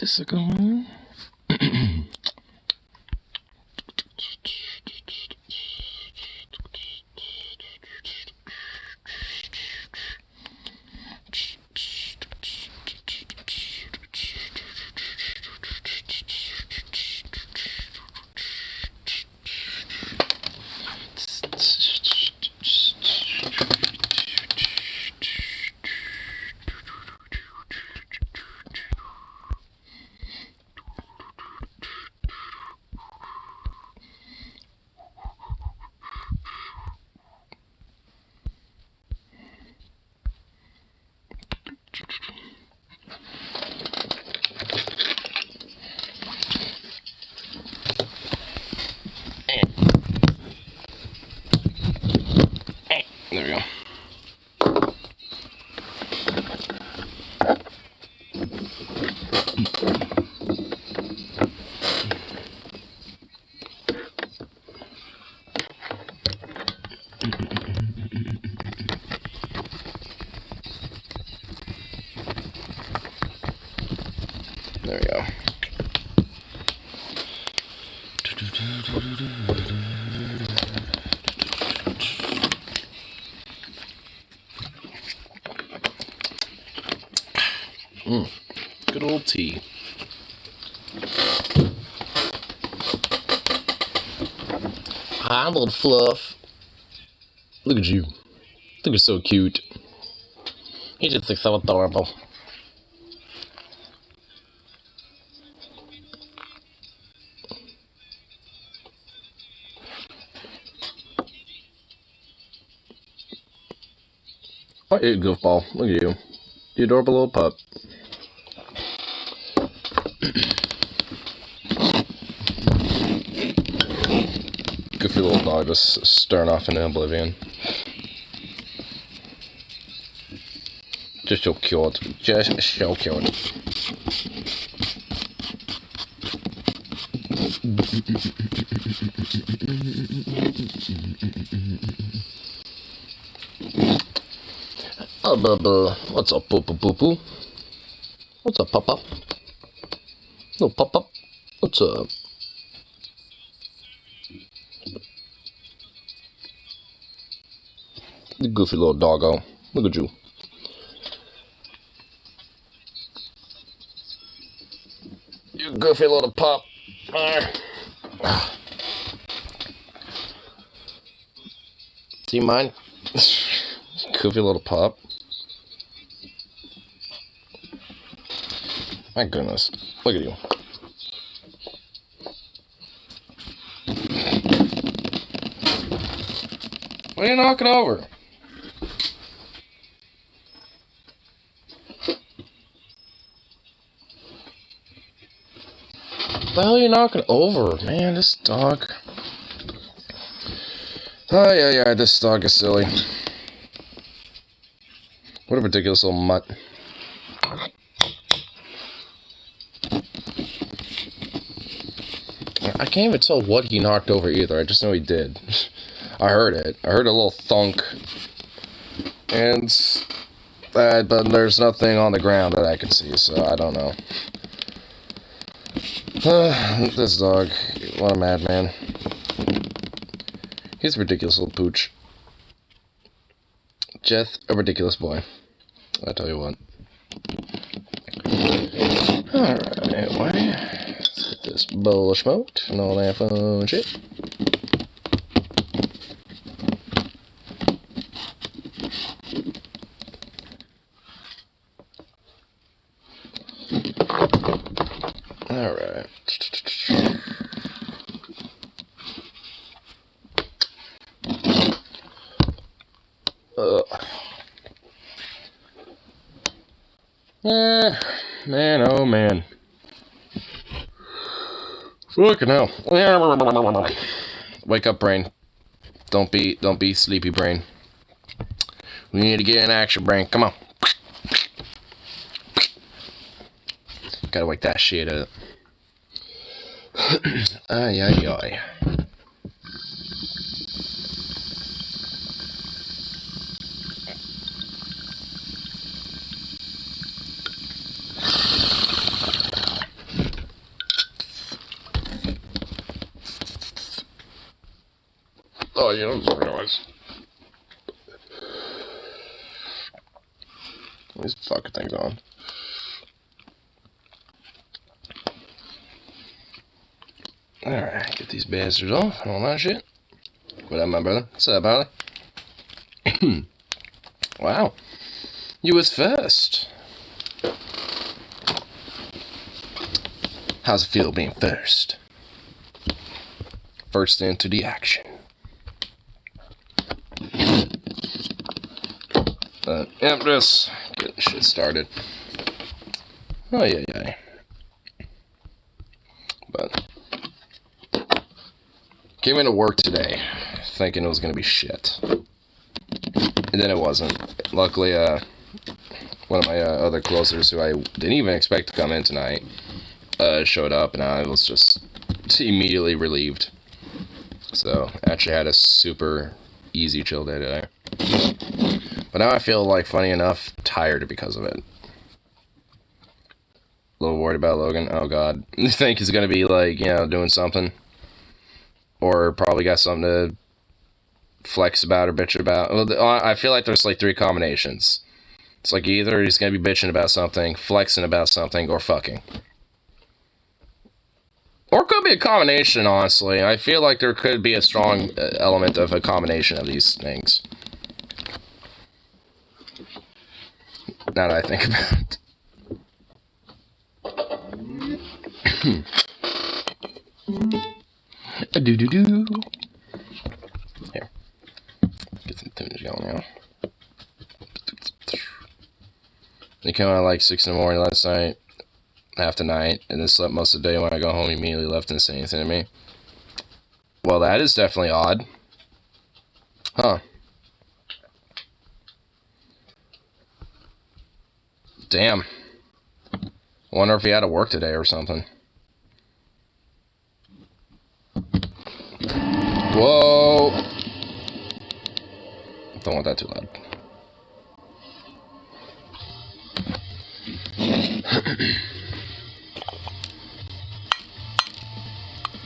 This is going. There we go. There we go. Good old tea. Hi, little Fluff. Look at you. Look, you're so cute. He just looks so adorable. Oh, you goofball. Look at you. You adorable little pup. Goofy little dog just staring off into oblivion. Just so cute. Just so cute. Oh, blah. What's up, poo poo poo? What's up, Papa? No, Papa. What's up? You goofy little doggo. Look at you. You goofy little pup. See mine? Goofy little pup. My goodness. Look at you. Why are you knocking over? What the hell are you knocking over? Man, this dog. Oh, yeah, this dog is silly. What a ridiculous little mutt. I can't even tell what he knocked over either. I just know he did. I heard it. I heard a little thunk. And but there's nothing on the ground that I can see, so I don't know. This dog, what a madman. He's a ridiculous little pooch. Just a ridiculous boy. I tell you what. Alright, anyway. Let's get this bowl of smoked and all that fun shit. Alright. Man, oh man. Fucking hell. Wake up, brain. Don't be sleepy, brain. We need to get in action, brain. Come on. Gotta wake that shit up. Ay. Oh, you know, just realized. These fucking things on. Alright, get these bastards off and all that shit. What up, my brother? What's up, Ollie? Wow. You was first. How's it feel being first? First into the action. Yep, just getting shit started. Oh, yeah. But came into work today thinking it was gonna be shit. And then it wasn't. Luckily, one of my other closers who I didn't even expect to come in tonight showed up, and I was just immediately relieved. So, actually had a super easy chill day today. But now I feel like, funny enough, tired because of it. A little worried about Logan. Oh god. I think he's gonna be like, you know, doing something. Or probably got something to flex about or bitch about. Well, I feel like there's like 3 combinations. It's like either he's gonna be bitching about something, flexing about something, or fucking. Or it could be a combination, honestly. I feel like there could be a strong element of a combination of these things. Now that I think about it. Do. Here. Get some tunes going now. They came out at like 6 in the morning last night, half the night, and then slept most of the day. When I got home, he immediately left and didn't say anything to me. Well, that is definitely odd. Huh. Damn. I wonder if he had to work today or something. Whoa! Don't want that too loud.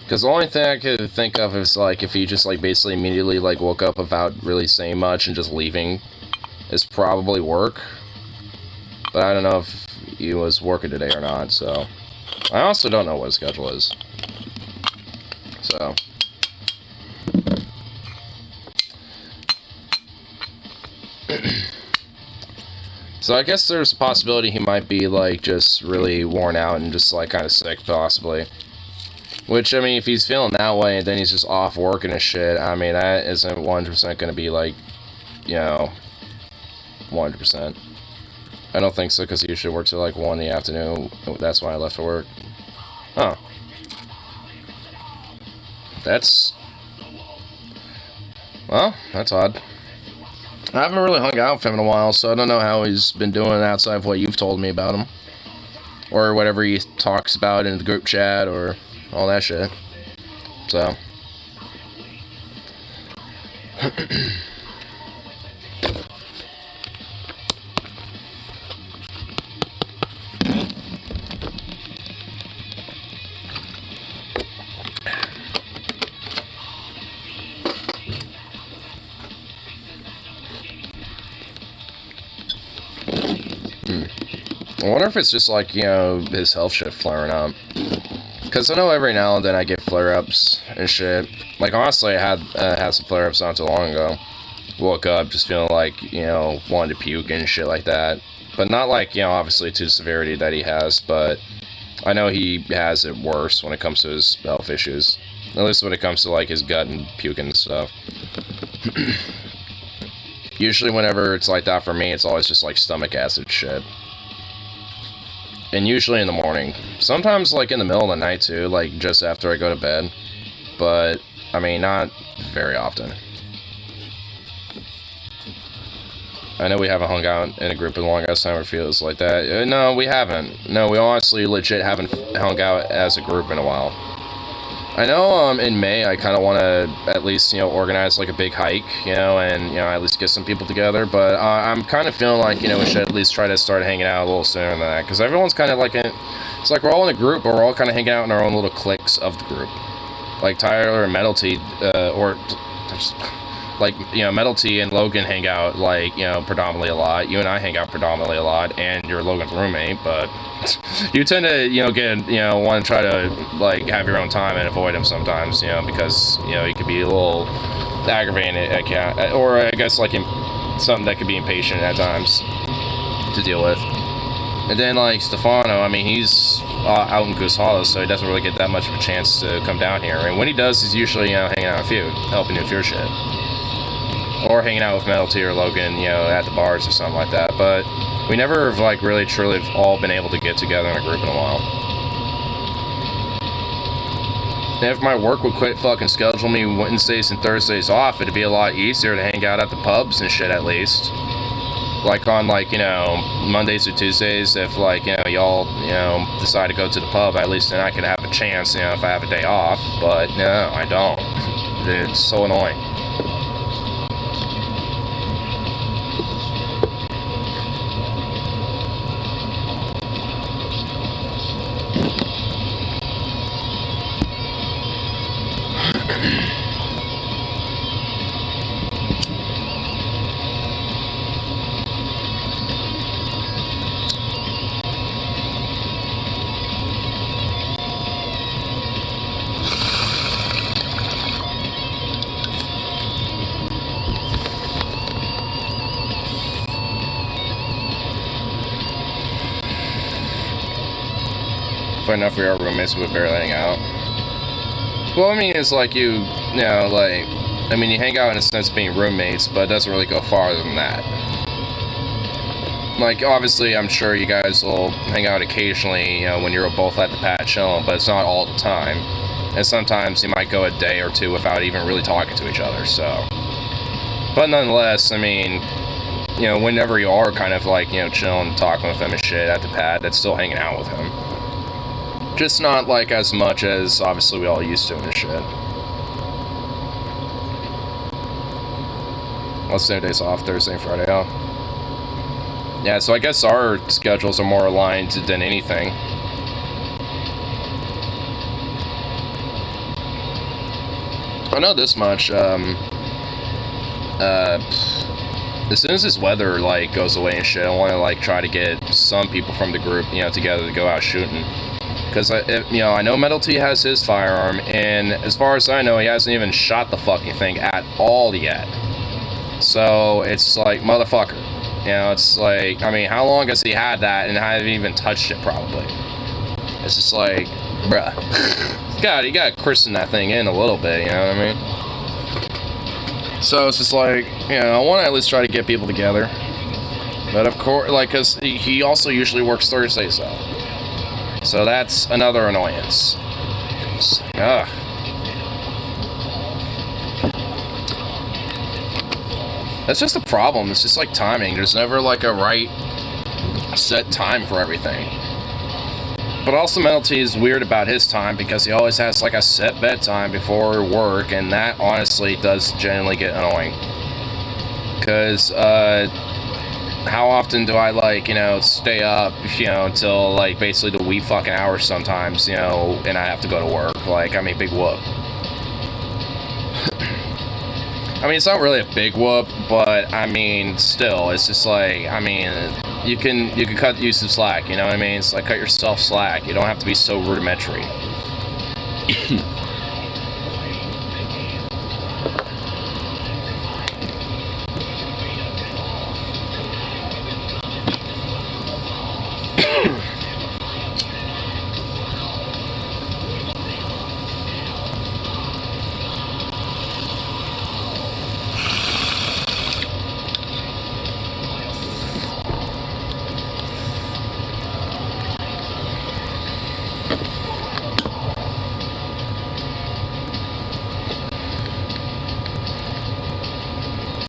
Because the only thing I could think of is like if he just like basically immediately like woke up without really saying much and just leaving is probably work. But I don't know if he was working today or not, so I also don't know what his schedule is. So so I guess there's a possibility he might be like just really worn out and just like kind of sick, possibly. Which, I mean, if he's feeling that way and then he's just off working and shit, I mean, that isn't 100% going to be like, you know, 100%. I don't think so, because he usually works till like 1 in the afternoon. That's why I left for work. Huh. That's... Well, that's odd. I haven't really hung out with him in a while, so I don't know how he's been doing outside of what you've told me about him. Or whatever he talks about in the group chat, or all that shit. So... I wonder if it's just like, you know, his health shit flaring up. Because I know every now and then I get flare-ups and shit. Like, honestly, I had some flare-ups not too long ago. Woke up just feeling like, you know, wanted to puke and shit like that. But not like, you know, obviously to the severity that he has, but I know he has it worse when it comes to his health issues. At least when it comes to, like, his gut and puking and stuff. Usually whenever it's like that for me, it's always just, like, stomach acid shit. And usually in the morning. Sometimes, like, in the middle of the night, too, like, just after I go to bed. But, I mean, not very often. I know we haven't hung out in a group in the longest time, it feels like that. No, we haven't. No, we honestly legit haven't hung out as a group in a while. I know, in May, I kind of want to at least, you know, organize, like, a big hike, you know, and, you know, at least get some people together, but I'm kind of feeling like, you know, we should at least try to start hanging out a little sooner than that, because everyone's kind of like, it's like we're all in a group, but we're all kind of hanging out in our own little cliques of the group. Like, Tyler and Mentalty, or like, you know, Metal T and Logan hang out, like, you know, predominantly a lot. You and I hang out predominantly a lot, and you're Logan's roommate, but you tend to, you know, get, you know, want to try to, like, have your own time and avoid him sometimes, you know, because, you know, he could be a little aggravating, or I guess, like, something that could be impatient at times to deal with. And then, like, Stefano, I mean, he's out in Goose Hollow, so he doesn't really get that much of a chance to come down here. And when he does, he's usually, you know, hanging out with you, helping you with your shit. Or hanging out with Metal T or Logan, you know, at the bars or something like that. But we never have, like, really, truly have all been able to get together in a group in a while. And if my work would quit fucking schedule me Wednesdays and Thursdays off, it'd be a lot easier to hang out at the pubs and shit, at least. Like, on, like, you know, Mondays or Tuesdays, if, like, you know, y'all, you know, decide to go to the pub, at least then I could have a chance, you know, if I have a day off. But, no, I don't. It's so annoying. Funny enough, we are roommates, we would barely hang out. Well, I mean, it's like you know, like, I mean, you hang out in a sense of being roommates, but it doesn't really go farther than that. Like, obviously, I'm sure you guys will hang out occasionally, you know, when you're both at the pad chilling, but it's not all the time. And sometimes you might go a day or two without even really talking to each other, so. But nonetheless, I mean, you know, whenever you are kind of like, you know, chilling, talking with him and shit at the pad, that's still hanging out with him. Just not, like, as much as, obviously, we all used to and shit. Let's say days off, Thursday and Friday, oh. Yeah, so I guess our schedules are more aligned than anything. I know this much, as soon as this weather, like, goes away and shit, I want to, like, try to get some people from the group, you know, together to go out shooting. Because, you know, I know Metal T has his firearm, and as far as I know, he hasn't even shot the fucking thing at all yet. So, it's like, motherfucker. You know, it's like, I mean, how long has he had that, and I haven't even touched it, probably. It's just like, bruh. you gotta christen that thing in a little bit, you know what I mean? So, it's just like, you know, I want to at least try to get people together. But, of course, like, because he also usually works Thursdays, though. So that's another annoyance. Ugh. That's just the problem. It's just like timing. There's never like a right set time for everything. But also Metal T is weird about his time because he always has like a set bedtime before work, and that honestly does genuinely get annoying. Because, how often do I, like, you know, stay up, you know, until, like, basically the wee fucking hours sometimes, you know, and I have to go to work. Like, I mean, big whoop. I mean, it's not really a big whoop, but, I mean, still, it's just like, I mean, you can cut you some slack, you know what I mean? It's like, cut yourself slack. You don't have to be so rudimentary.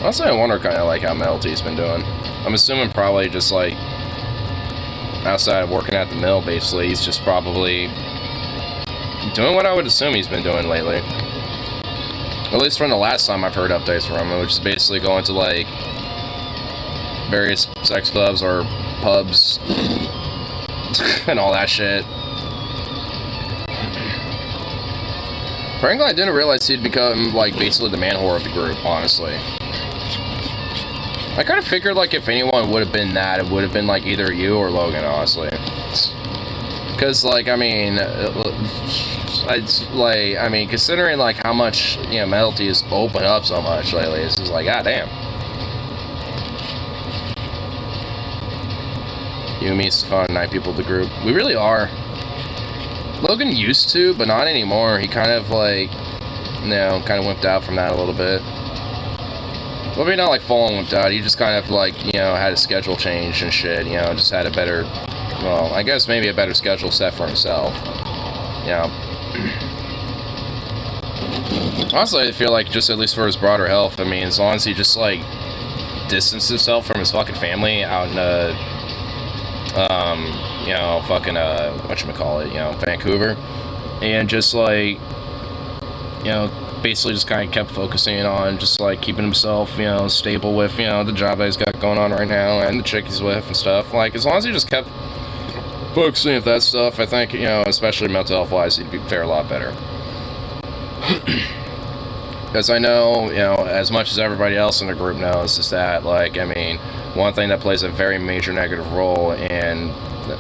Honestly, I wonder kind of like how Metal T's been doing. I'm assuming probably just like outside of working at the mill, basically, he's just probably doing what I would assume he's been doing lately. At least from the last time I've heard updates from him, which is basically going to like various sex clubs or pubs and all that shit. Frankly, I didn't realize he'd become, like, basically the man whore of the group, honestly. I kind of figured, like, if anyone would have been that, it would have been, like, either you or Logan, honestly. Because, like, I mean, considering, like, how much, you know, Metal has opened up so much lately, it's just like, goddamn. You and me, Stefan, 9 people of the group. We really are. Logan used to, but not anymore. He kind of, like, you know, kind of wimped out from that a little bit. Well, maybe not, like, full-on wimped out. He just kind of, like, you know, had his schedule changed and shit, you know, just had a better, well, I guess maybe a better schedule set for himself. You know. Honestly, I feel like just at least for his broader health, I mean, as long as he just, like, distanced himself from his fucking family out in, you know, fucking, whatchamacallit, you know, Vancouver, and just, like, you know, basically just kind of kept focusing on just, like, keeping himself, you know, stable with, you know, the job that he's got going on right now, and the chick he's with and stuff. Like, as long as he just kept focusing on that stuff, I think, you know, especially mental health-wise, he'd fare a lot better. Because I know, you know, as much as everybody else in the group knows, is that, like, I mean, one thing that plays a very major negative role, and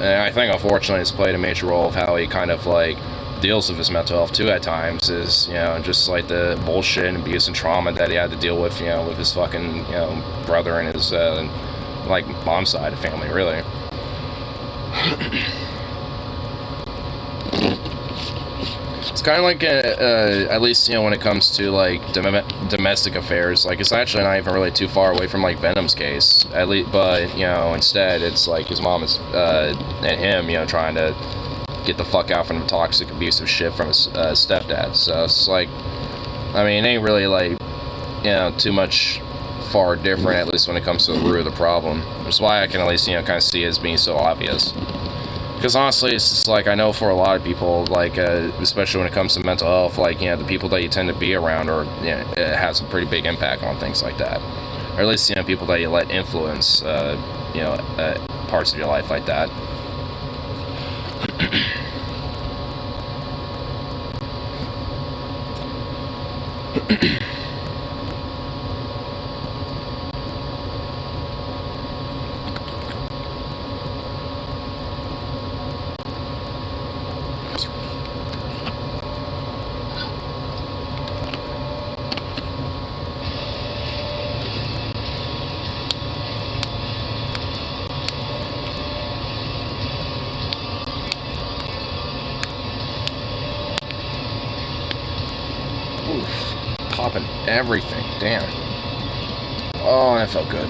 I think, unfortunately, it's played a major role of how he kind of, like, deals with his mental health, too, at times, is, you know, just, like, the bullshit and abuse and trauma that he had to deal with, you know, with his fucking, you know, brother and his, like, mom's side of family, really. It's kind of like, at least, you know, when it comes to, like, domestic affairs, like, it's actually not even really too far away from, like, Venom's case, at least, but, you know, instead, it's, like, his mom is, and him, you know, trying to get the fuck out from the toxic, abusive shit from his, stepdad, so it's, like, I mean, it ain't really, like, you know, too much far different, at least when it comes to the root of the problem, which is why I can at least, you know, kind of see it as being so obvious. Because honestly, it's just like, I know for a lot of people, like, especially when it comes to mental health, like, you know, the people that you tend to be around, or, you know, it has a pretty big impact on things like that. Or at least, you know, people that you let influence, you know, parts of your life like that. Popping everything, damn. Oh, that felt good.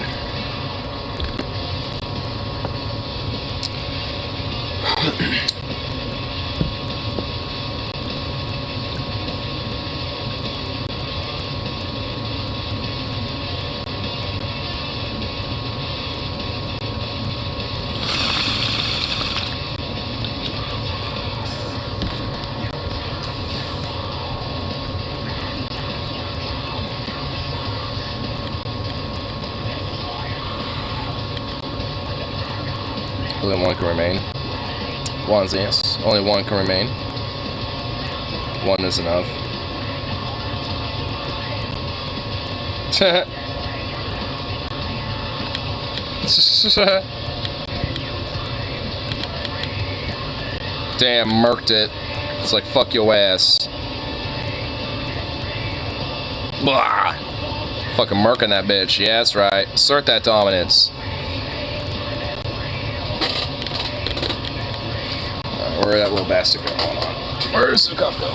Only one can remain. One's yes. Only one can remain. One is enough. Damn, murked it. It's like, fuck your ass. Blah! Fucking murking that bitch. Yeah, that's right. Assert that dominance. Where did that little bastard go? Hold on. Where's the cup go?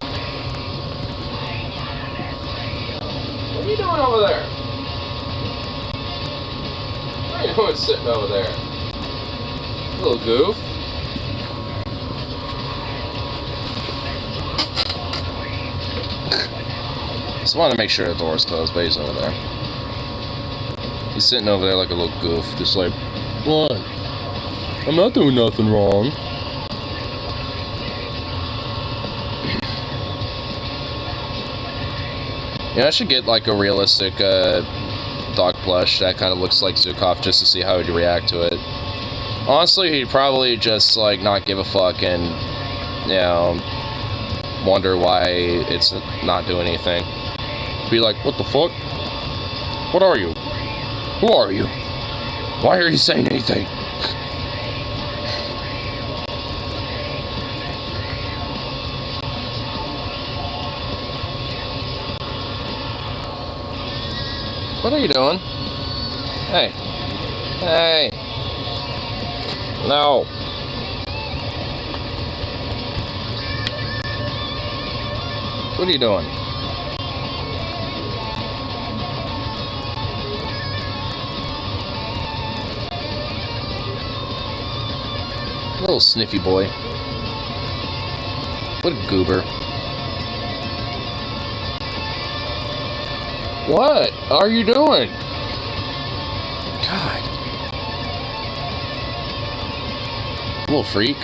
What are you doing over there? What are you doing sitting over there? Little goof. Just wanted to make sure the door's closed, but he's over there. He's sitting over there like a little goof, just like, what? I'm not doing nothing wrong. Yeah, I should get like a realistic dog plush that kind of looks like Zukov just to see how he'd react to it. Honestly, he'd probably just like not give a fuck and, you know, wonder why it's not doing anything. Be like, what the fuck? What are you? Who are you? Why are you saying anything? What are you doing? Hey. Hey. No. What are you doing? Little sniffy boy. What a goober. What are you doing? God. Little freak.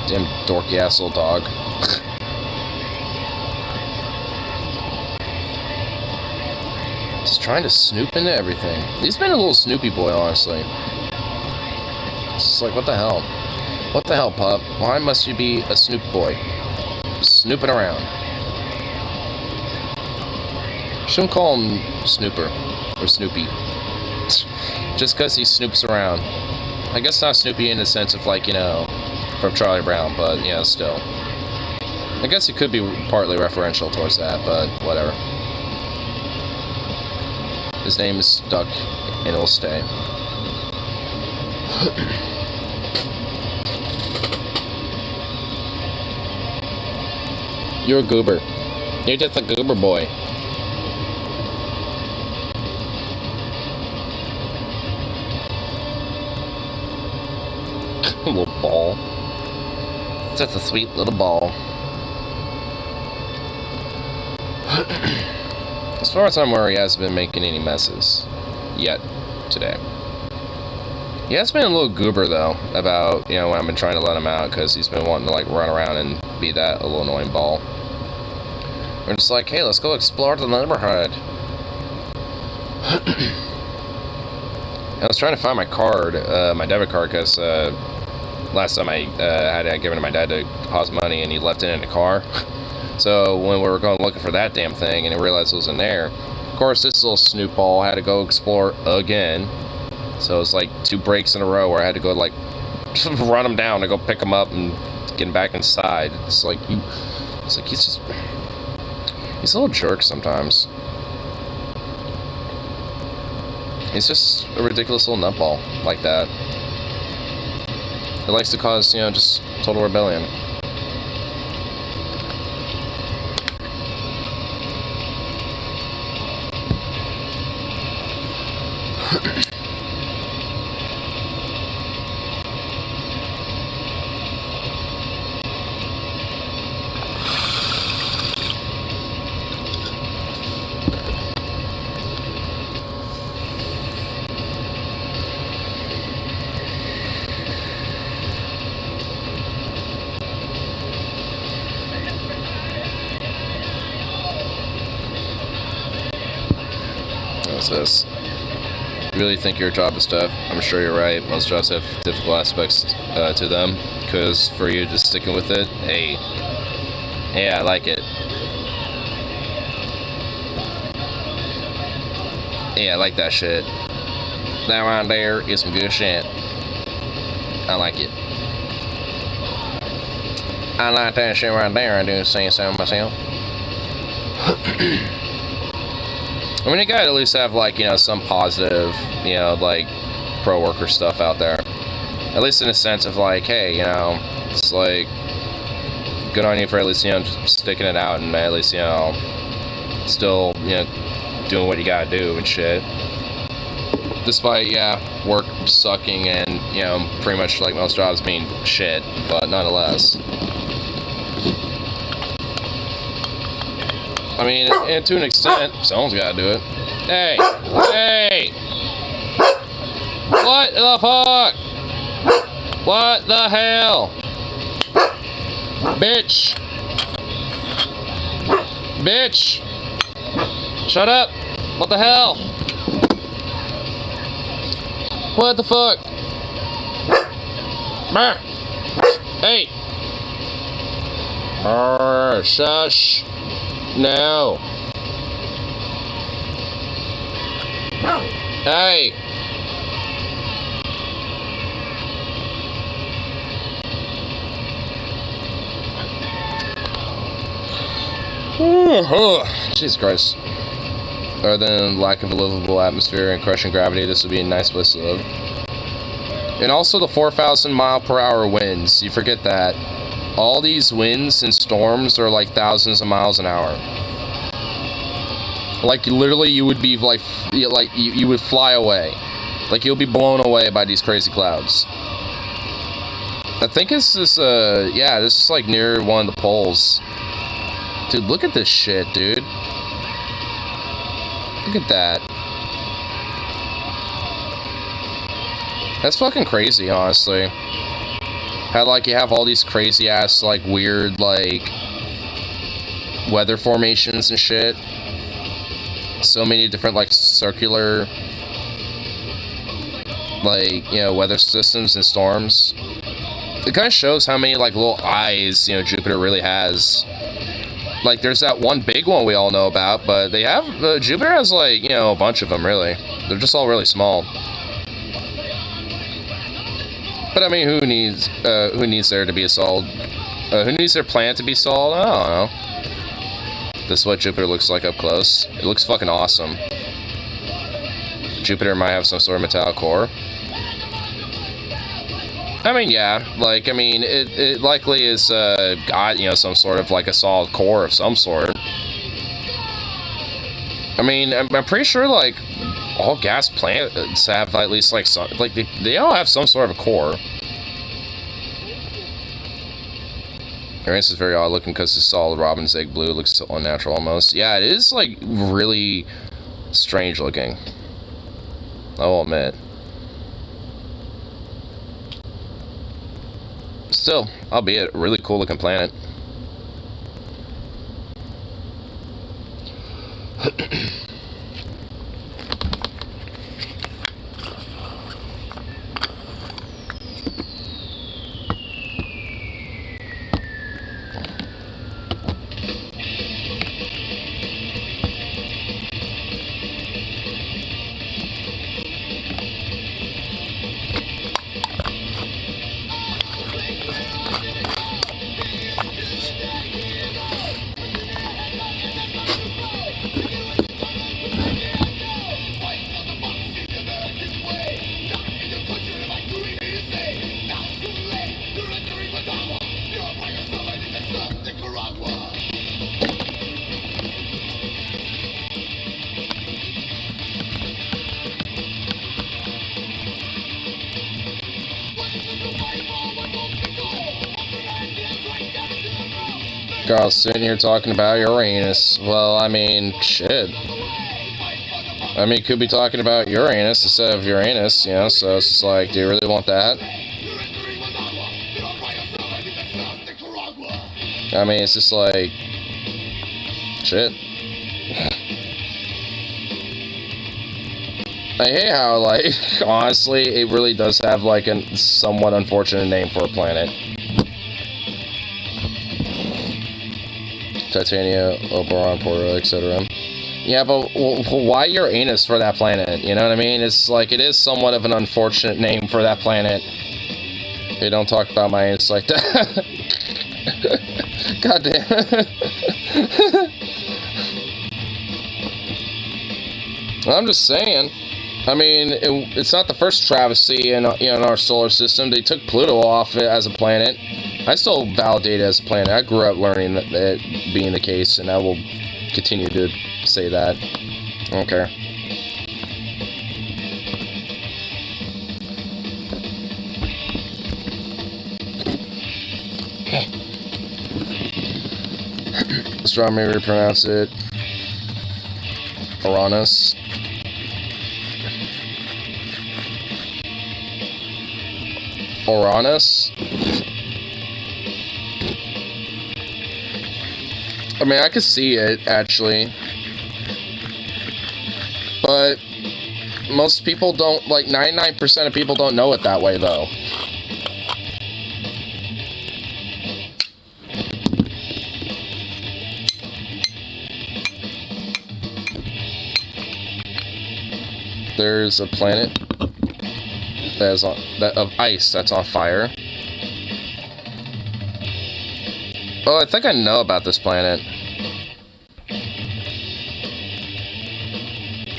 Damn dorky ass little dog. Just trying to snoop into everything. He's been a little snoopy boy, honestly. It's just like, what the hell? What the hell, pup? Why must you be a snoop boy? Snooping around. Shouldn't call him Snooper. Or Snoopy. Just because he snoops around. I guess not Snoopy in the sense of, like, you know, from Charlie Brown, but, you know, still. I guess it could be partly referential towards that, but whatever. His name is stuck, and it'll stay. You're a goober. You're just a goober boy. Little ball. Just a sweet little ball. As far as I'm aware, he hasn't been making any messes yet today. He has been a little goober though about, you know, when I've been trying to let him out, because he's been wanting to like run around and be that a little annoying ball. We're just like, hey, let's go explore the neighborhood. I was trying to find my card, my debit card, because last time I had given it to my dad to deposit money, and he left it in the car. So when we were going looking for that damn thing, and I realized it was in there, of course this little snoop ball had to go explore again. So it's like 2 breaks in a row where I had to go like run him down to go pick him up and get him back inside. It's like he's a little jerk sometimes. He's just a ridiculous little nutball like that. It likes to cause, you know, just total rebellion. What's this? You really think your job is tough? I'm sure you're right. Most jobs have difficult aspects to them. Because for you just sticking with it, hey, I like it. Yeah, I like that shit. That right there is some good shit. I like it. I like that shit right there. I do say so myself. I mean, you gotta at least have, like, you know, some positive, you know, like, pro-worker stuff out there. At least in a sense of, like, hey, you know, it's, like, good on you for at least, you know, just sticking it out and at least, you know, still, you know, doing what you gotta do and shit. Despite, yeah, work sucking and, you know, pretty much, like, most jobs being shit, but nonetheless. I mean, and to an extent, someone's got to do it. Hey! Hey! What the fuck? What the hell? Bitch! Bitch! Shut up! What the hell? What the fuck? Hey! Shush! No! Hey! Jesus Christ. Other than lack of a livable atmosphere and crushing gravity, this would be a nice place to live. And also the 4,000 mile per hour winds. You forget that. All these winds and storms are like thousands of miles an hour. Like literally you would be like you would fly away. Like you'll be blown away by these crazy clouds. I think it's this yeah, this is like near one of the poles. Dude, look at this shit, dude. Look at that. That's fucking crazy, honestly. How, like, you have all these crazy-ass, like, weird, like, weather formations and shit. So many different, like, circular, like, you know, weather systems and storms. It kind of shows how many, like, little eyes, you know, Jupiter really has. Like, there's that one big one we all know about, but they have, Jupiter has, like, you know, a bunch of them, really. They're just all really small. But, I mean, who needs there to be a solid, who needs their planet to be solid? I don't know. This is what Jupiter looks like up close. It looks fucking awesome. Jupiter might have some sort of metallic core. I mean, yeah, like, I mean, it likely is, got, you know, some sort of, like, a solid core of some sort. I mean, I'm pretty sure, like, all gas planets have at least, like, some, like, they all have some sort of a core. Uranus is very odd looking because it's solid robin's egg blue. It looks so unnatural almost. Yeah, it is, like, really strange looking. I will admit. Still, albeit a really cool looking planet. God, sitting here talking about Uranus. Well, I mean, shit. I mean, could be talking about Uranus instead of Uranus, you know, so it's just like, do you really want that? I mean, it's just like, shit. I hate how, like, honestly, it really does have, like, a somewhat unfortunate name for a planet. Titania, Oberon, Porto, etc. Yeah, but why Uranus for that planet? You know what I mean? It's like, it is somewhat of an unfortunate name for that planet. They don't talk about my anus like that. God damn. I'm just saying. I mean, it's not the first travesty in, you know, in our solar system. They took Pluto off as a planet. I still validate it as a planet. I grew up learning that being the case, and I will continue to say that. I don't care. Astronomy, pronounce it Uranus. Uranus. I mean, I could see it, actually. But most people don't, like, 99% of people don't know it that way, though. There's a planet that is of ice that's on fire. Oh, I think I know about this planet.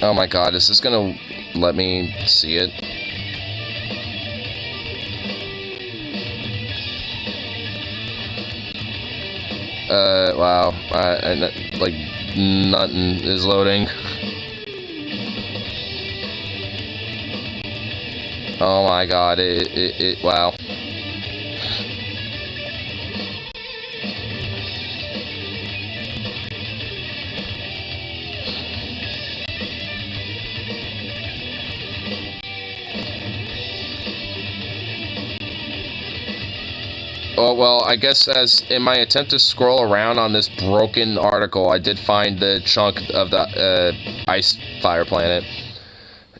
Oh my god, is this gonna let me see it? Wow. Like, nothing is loading. Oh my god, wow. Oh, well, I guess as in my attempt to scroll around on this broken article, I did find the chunk of the ice fire planet.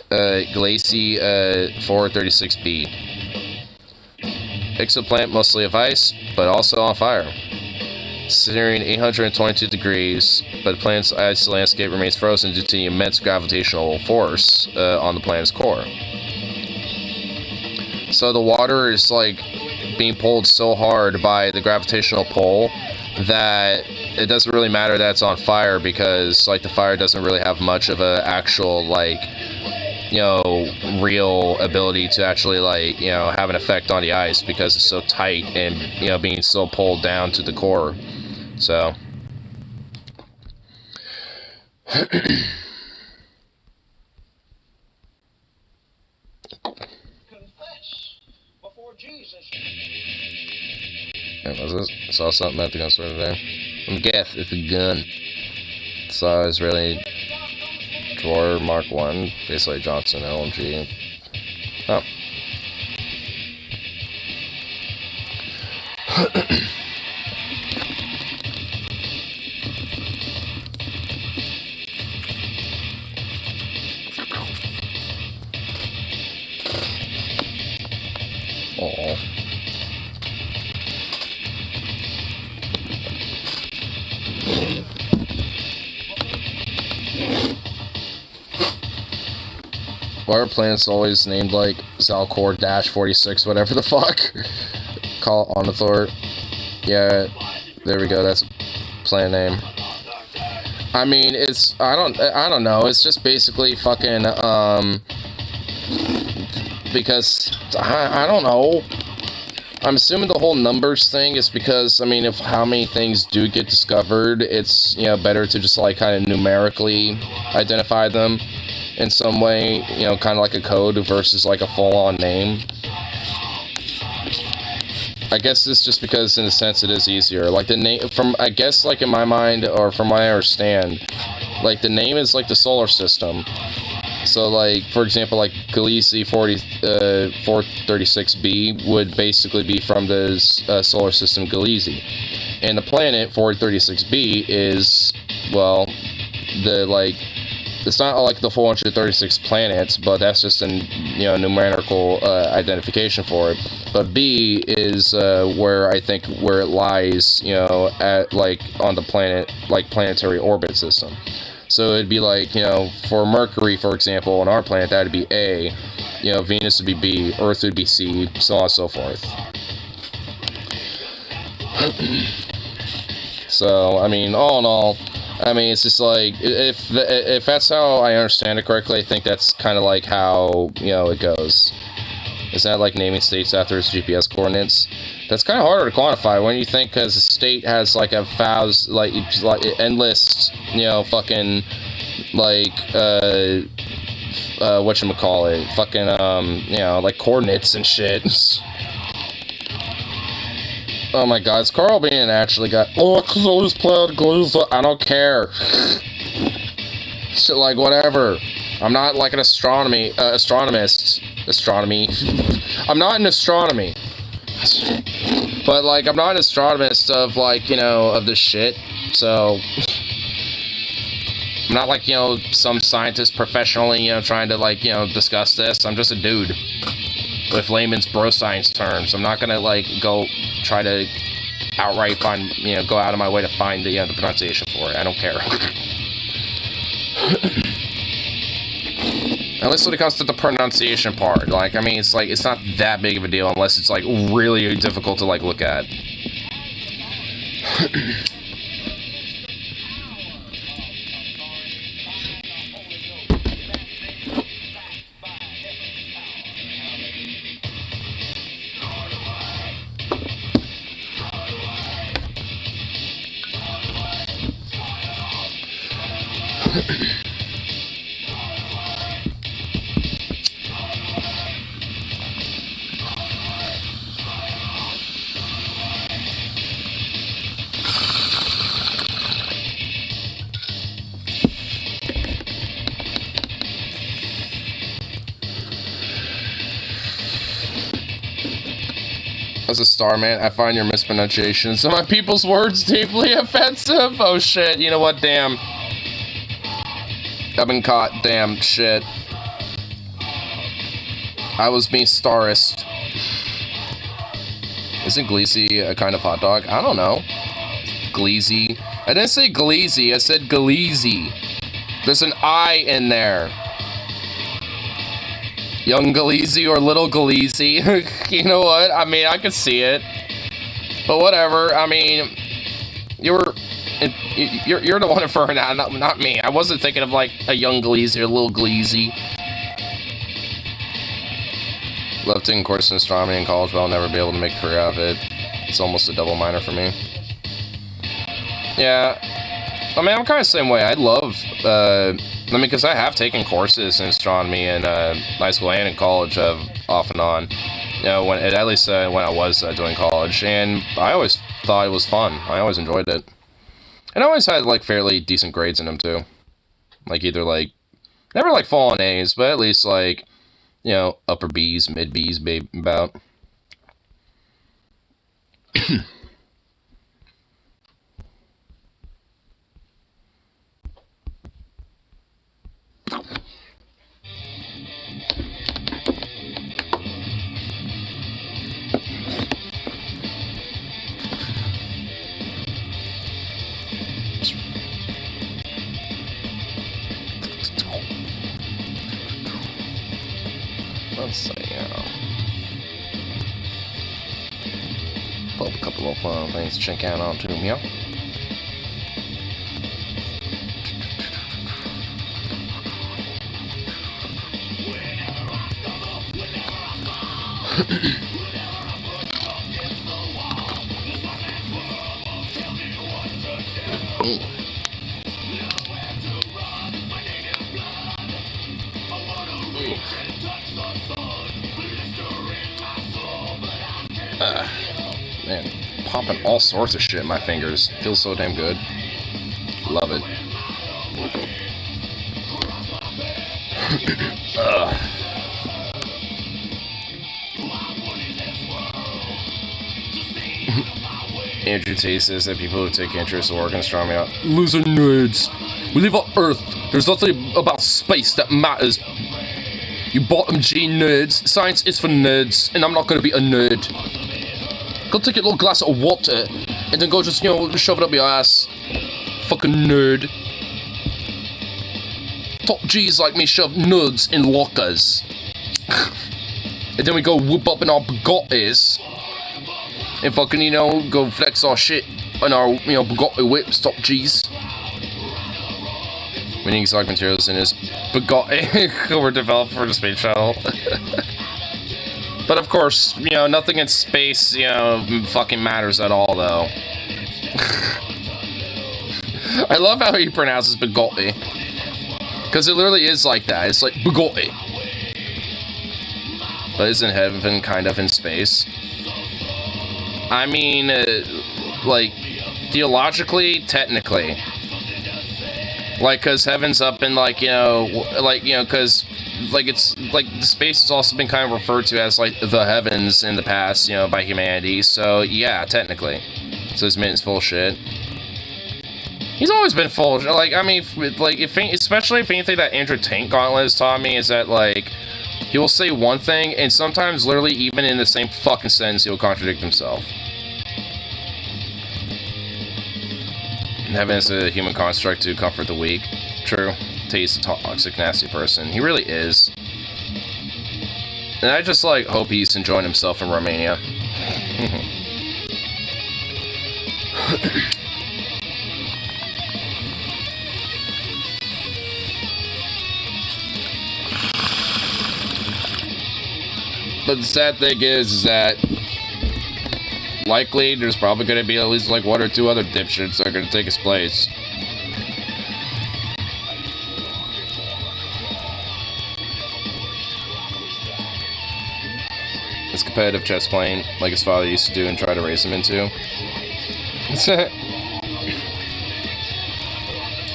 Glacie 436b. Exoplanet mostly of ice, but also on fire. Steering 822 degrees, but the planet's ice landscape remains frozen due to the immense gravitational force on the planet's core. So the water is like being pulled so hard by the gravitational pull that it doesn't really matter that it's on fire, because like the fire doesn't really have much of a actual, like, you know, real ability to actually, like, you know, have an effect on the ice, because it's so tight and, you know, being so pulled down to the core. So was this? Saw something at the gun store today. I'm guess it's a gun. Saw Israeli drawer Mark 1, basically Johnson LMG. Oh. Oh. Why are planets always named like Zalcor-46, whatever the fuck? Call Onithor. Yeah, there we go, that's planet name. I mean, it's, I don't know, it's just basically fucking, because, I don't know. I'm assuming the whole numbers thing is because, I mean, if how many things do get discovered, it's, you know, better to just, like, kind of numerically identify them in some way, you know, kind of like a code versus, like, a full-on name. I guess it's just because, in a sense, it is easier. Like, the name, from, I guess, like, in my mind, or from what I understand, like, the name is, like, the solar system. So, like, for example, like, Glacie 436b would basically be from the solar system Glacie. And the planet 436b is, well, the, like, it's not like the 436 planets, but that's just an, you know, numerical identification for it. But B is where I think where it lies, you know, at, like, on the planet, like, planetary orbit system. So it'd be like, you know, for Mercury, for example, on our planet, that'd be A, you know, Venus would be B, Earth would be C, so on and so forth. So, I mean, all in all, I mean, it's just like, if that's how I understand it correctly, I think that's kind of like how, you know, it goes. Is that like naming states after its GPS coordinates? That's kind of harder to quantify when you think, because a state has like a thousand, like endless, you know, fucking, like, whatchamacallit, fucking, you know, like coordinates and shit. Oh my god, is Carl being actually got, oh, close planet Glacie, I don't care. Shit, like, whatever. I'm not like an astronomy, astronomist. Astronomy. I'm not an astronomy. But, like, I'm not an astronomist of, like, you know, of this shit. So, I'm not like, you know, some scientist professionally, you know, trying to, like, you know, discuss this. I'm just a dude with layman's bro science terms. I'm not gonna, like, go try to outright find, you know, go out of my way to find the, the pronunciation for it. I don't care. At least when it comes to the pronunciation part, like, I mean, it's like, it's not that big of a deal unless it's, like, really difficult to, like, look at. As a Starman, I find your mispronunciations of my people's words deeply offensive. Oh shit, you know what, damn. I've been caught, damn, shit. I was me starist. Isn't Gleezy a kind of hot dog? I don't know. Gleezy. I didn't say Gleezy, I said Gleezy. There's an I in there. Young Gleezy or Little Gleezy. You know what? I mean, I could see it. But whatever. I mean, you're the one inferring that, not me. I wasn't thinking of like a young Gleezy or Little Gleezy. Love taking courses in astronomy in college, but I'll never be able to make a career out of it. It's almost a double minor for me. Yeah. I mean, I'm kind of the same way. I'd love, I mean, because I have taken courses in astronomy in high school and in college, off and on. You know, at least when I was doing college, and I always thought it was fun. I always enjoyed it, and I always had like fairly decent grades in them too. Like either like never like fallen A's, but at least like, you know, upper B's, mid B's, about. Let's see, pull up a couple of fun things to check out on too, yeah. Man, popping all sorts of shit in my fingers. Feels so damn good. Love it. Andrew Tate says that people who take interest in work in astronomy are loser nerds. We live on Earth. There's nothing about space that matters. You bottom G nerds. Science is for nerds, and I'm not gonna be a nerd. Go take a little glass of water, and then go just, you know, shove it up your ass. Fucking nerd. Top G's like me shove nerds in lockers. And then we go whoop up in our Bugattis. And fucking, you know, go flex our shit on our, you know, Bugatti whips, top G's. Winning exotic materials in his Bugatti were developed for the space shuttle. But of course, you know, nothing in space, you know, fucking matters at all, though. I love how he pronounces Bugatti. Because it literally is like that. It's like Bugatti. But isn't heaven kind of in space? I mean, like, theologically, technically. Like, because heaven's up in, like, you know, because, like, it's, like, the space has also been kind of referred to as, like, the heavens in the past, you know, by humanity. So, yeah, technically. So this minute's full shit. He's always been full. Like, I mean, like, especially if anything that Andrew Tank Gauntlet has taught me is that, like, he will say one thing, and sometimes, literally, even in the same fucking sentence, he'll contradict himself. Heaven is a human construct to comfort the weak. True. He's a toxic, nasty person. He really is. And I just, like, hope he's enjoying himself in Romania. But the sad thing is that likely there's probably going to be at least like one or two other dipshits that are going to take his place. It's competitive chess playing like his father used to do and try to raise him into.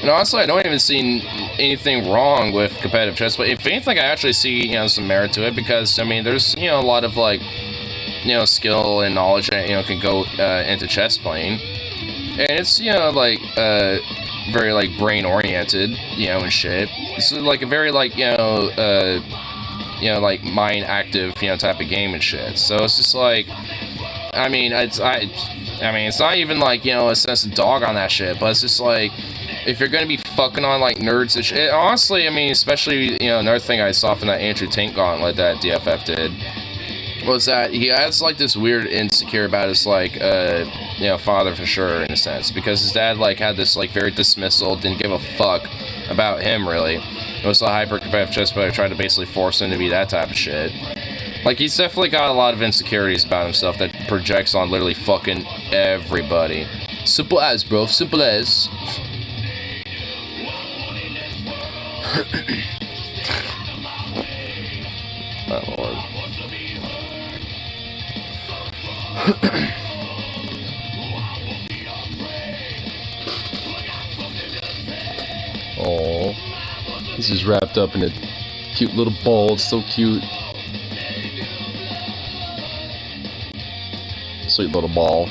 And honestly, I don't even see anything wrong with competitive chess, but if anything, I actually see, you know, some merit to it because, I mean, there's, you know, a lot of, like, you know, skill and knowledge that, you know, can go into chess playing. And it's, you know, like, very, like, brain-oriented, you know, and shit. It's, like, a very, like, you know, like, mind-active, you know, type of game and shit. So it's just, like, I mean, it's not even, like, you know, a sense of dog on that shit, but it's just, like, if you're gonna be fucking on, like, nerds and shit, honestly, I mean, especially, you know, another thing I saw from that Andrew Tank Gauntlet that DFF did was that he has, like, this weird insecure about his, like, you know, father for sure, in a sense, because his dad, like, had this, like, very dismissal, didn't give a fuck about him, really. It was a hyper-competitive chess player tried to basically force him to be that type of shit. Like, he's definitely got a lot of insecurities about himself that projects on literally fucking everybody. Simple as, bro. Simple as. My lord. Oh, this is wrapped up in a cute little ball. It's so cute. Sweet little ball.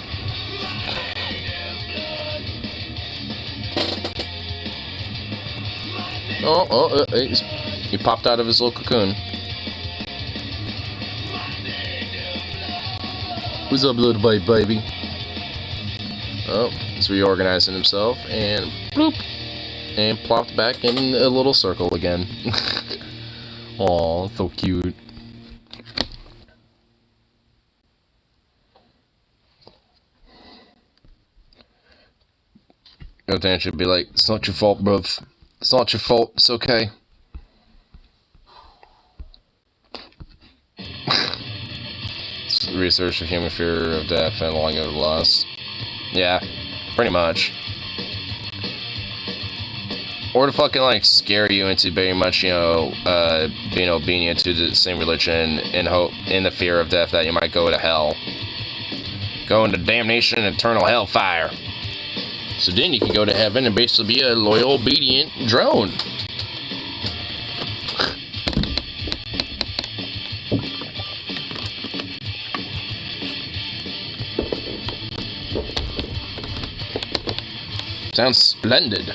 He popped out of his little cocoon. What's up, little baby? Oh, he's reorganizing himself, and bloop, and plopped back in a little circle again. Aw, so cute. Dan should be like, it's not your fault, bruv. It's not your fault. It's okay. Research of human fear of death and longing of loss. Yeah, pretty much. Or to fucking, like, scare you into very much, you know, being obedient to the same religion in hope, in the fear of death that you might go to hell. Go into damnation and eternal hellfire. So then you can go to heaven and basically be a loyal, obedient drone. Sounds splendid.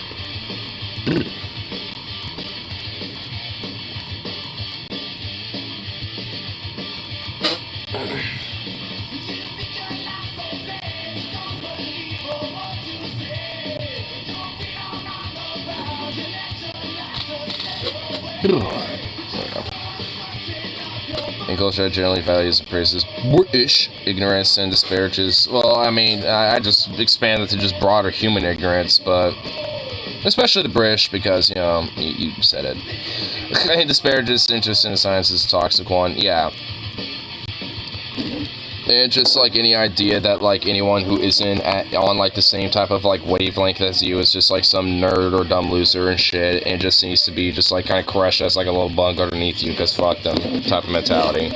And culture generally values and praises British ignorance and disparages. Well, I mean, I just expanded to just broader human ignorance, but especially the British, because, you know, you said it. And disparages interest in science is a toxic one. Yeah. And just, like, any idea that, like, anyone who isn't on, like, the same type of, like, wavelength as you is just, like, some nerd or dumb loser and shit, and just needs to be just, like, kind of crushed as, like, a little bug underneath you, because fuck them type of mentality.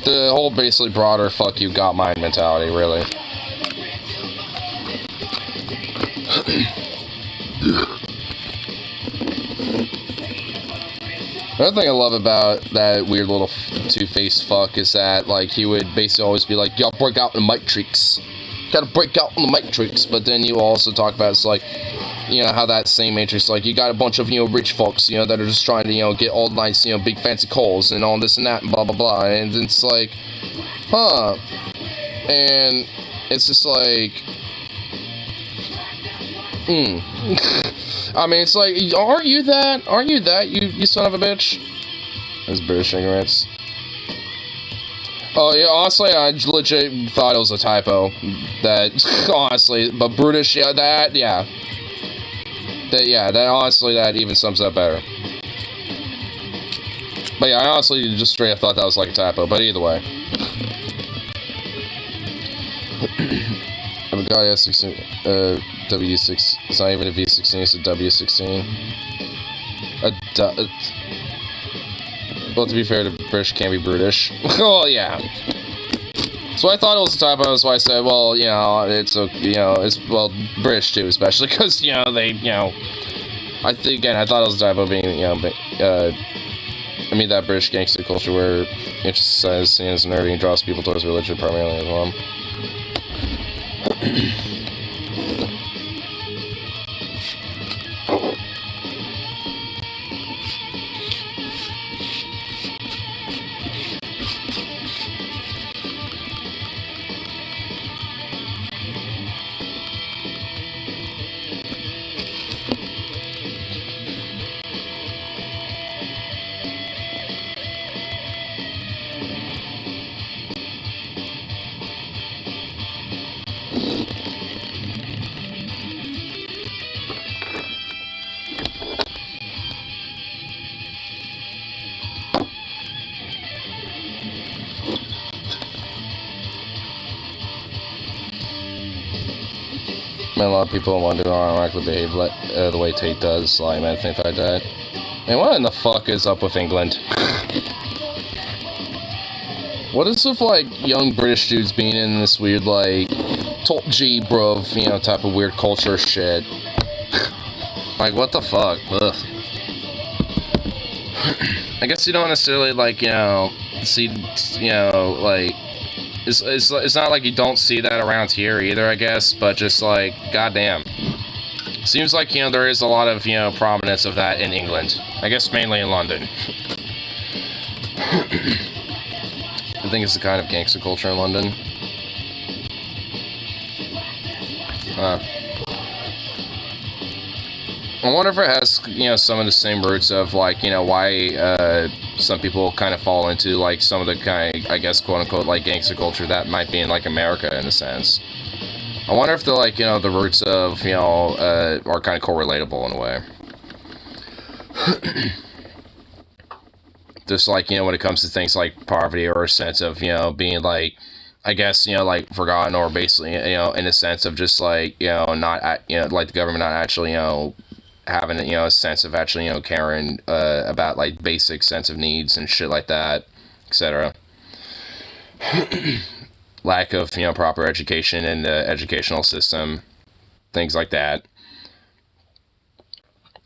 The whole basically broader fuck you got mine mentality, really. Another thing I love about that weird little two-faced fuck is that, like, he would basically always be like, yo, break out the matrix. gotta break out from the matrix. But then you also talk about it's like, you know, how that same matrix, like, you got a bunch of, you know, rich folks, you know, that are just trying to, you know, get all nice, you know, big fancy cars and all this and that and blah blah blah, and it's like, huh, and it's just like, I mean, it's like, aren't you that, you son of a bitch? Those British ignorance. Oh, yeah, honestly, I legit thought it was a typo. That, honestly, but British, yeah, that, yeah. That honestly, that even sums up better. But yeah, I honestly just straight up thought that was like a typo, but either way. I've got a S16, W6, it's not even a V16, it's a W16. Well, to be fair, the British can be brutish. Oh, yeah. So I thought it was a typo, that's why I said, well, you know, it's, you know, it's, well, British too, especially, because, you know, they, you know, I think, again, I thought it was a typo being, you know, I mean, that British gangster culture where emphasizes seen as nerdy and draws people towards religion primarily as well. I mean, a lot of people wonder why I ironically behave the way Tate does, like, man, things like that. Man, what in the fuck is up with England? What is with, like, young British dudes being in this weird, like, top G, bruv, you know, type of weird culture shit? Like, what the fuck? Ugh. I guess you don't necessarily, like, you know, see, you know, like, it's not like you don't see that around here either, I guess, but just like, goddamn. Seems like, you know, there is a lot of, you know, prominence of that in England. I guess mainly in London. I think it's the kind of gangster culture in London. I wonder if it has, you know, some of the same roots of, like, you know, why, some people kind of fall into, like, some of the kind of, I guess, quote-unquote, like, gangster culture that might be in, like, America, in a sense. I wonder if the, like, you know, the roots of, you know, are kind of correlatable in a way. Just, like, you know, when it comes to things like poverty or a sense of, you know, being, like, I guess, you know, like, forgotten, or basically, you know, in a sense of just, like, you know, not, you know, like, the government not actually, you know, having, you know, a sense of actually, you know, caring about, like, basic sense of needs and shit like that, etc. Lack of, you know, proper education in the educational system, things like that.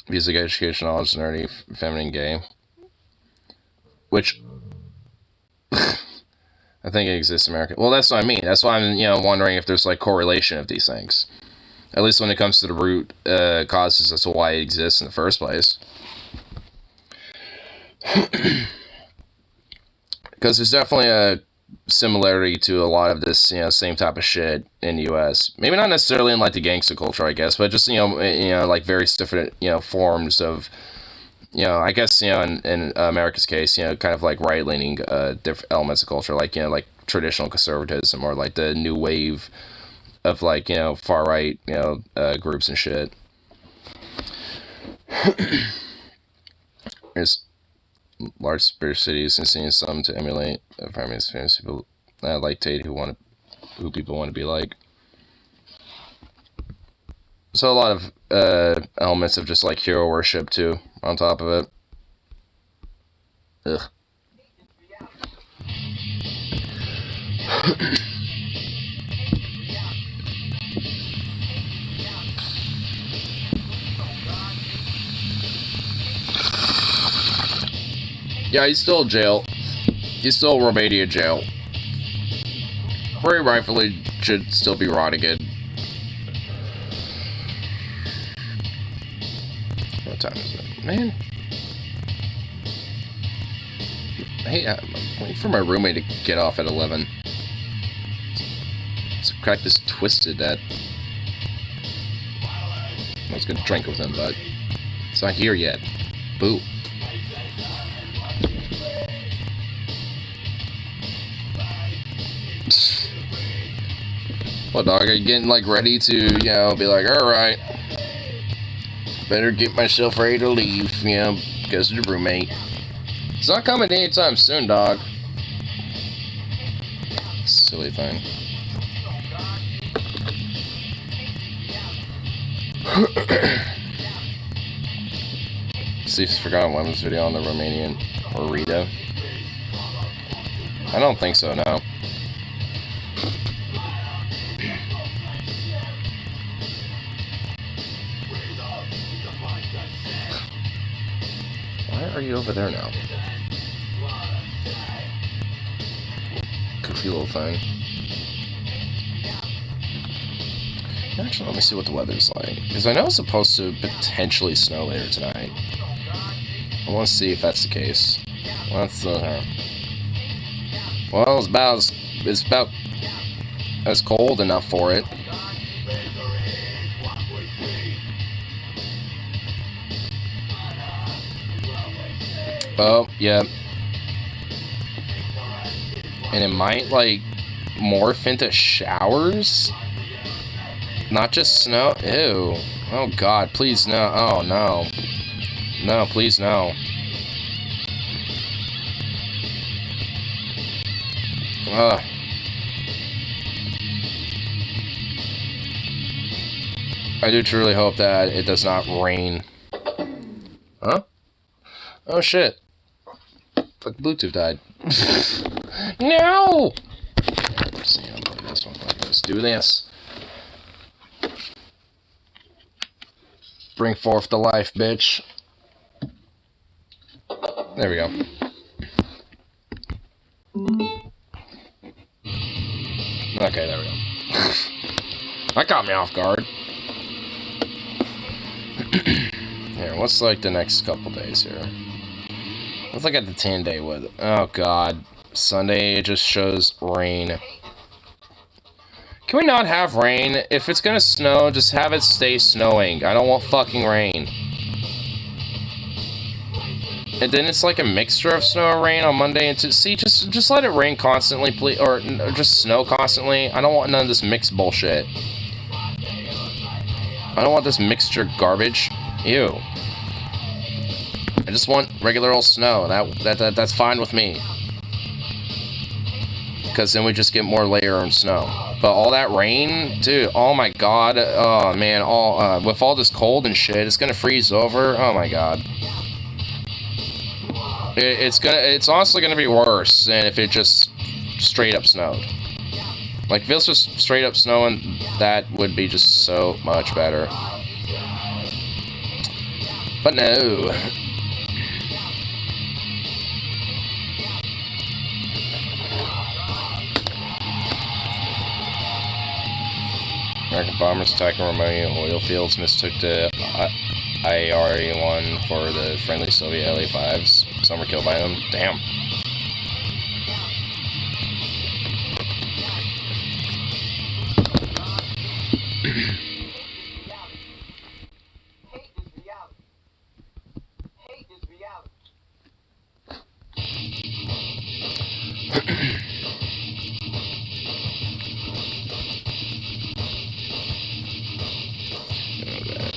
Music education, knowledge, nerdy, feminine, gay. Which, I think it exists in America. Well, that's what I mean. That's why I'm, you know, wondering if there's, like, correlation of these things. At least when it comes to the root causes as to why it exists in the first place. Because there's definitely a similarity to a lot of this, you know, same type of shit in the U.S. Maybe not necessarily in, like, the gangster culture, I guess, but just, you know, like, various different, you know, forms of, you know, I guess, you know, in America's case, you know, kind of like right-leaning different elements of culture, like, you know, like traditional conservatism, or like the new wave of, like, you know, far-right, you know, groups and shit. There's large British cities and seeing some to emulate famous people like Tate who people want to be like. So a lot of elements of just, like, hero worship too on top of it. Ugh. Yeah, he's still in jail. He's still in Romania jail. Very rightfully should still be rotting good. What time is it? Man. Hey, I'm waiting for my roommate to get off at 11. Let's crack this twisted at... I was gonna drink with him, but it's not here yet. Boo. Well, dog, are you getting, like, ready to, you know, be like, alright, better get myself ready to leave, you know, because of the roommate. It's not coming anytime soon, dog. Silly thing. Steve's Forgotten Women's video on the Romanian burrito. I don't think so, no. Why are you over there now? Goofy little thing. Actually, let me see what the weather's like. Because I know it's supposed to potentially snow later tonight. I want to see if that's the case. Well, it's about as cold enough for it. Oh, yeah. And it might, like, morph into showers? Not just snow? Ew. Oh, God, please, no. Oh, no. No, please, no. Ugh. I do truly hope that it does not rain. Huh? Oh, shit. Fuck, Bluetooth died. No! Let's see, let's do this. Bring forth the life, bitch. There we go. Okay, there we go. That caught me off guard. Here, what's like the next couple days here? Let's look at the 10-day weather. Oh, God. Sunday, it just shows rain. Can we not have rain? If it's gonna snow, just have it stay snowing. I don't want fucking rain. And then it's like a mixture of snow and rain on Monday and see, just let it rain constantly, please, or just snow constantly. I don't want none of this mixed bullshit. I don't want this mixture garbage. Ew. I just want regular old snow. That's fine with me. Because then we just get more layer of snow. But all that rain, dude, oh my god. Oh man, with all this cold and shit, it's gonna freeze over. Oh my god. It's honestly gonna be worse than if it just straight up snowed. Like, if it was just straight up snowing, that would be just so much better. But no. American bombers attacking Romanian oil fields, mistook the IR-1 for the friendly Soviet LA-5s. Some were killed by them. Damn.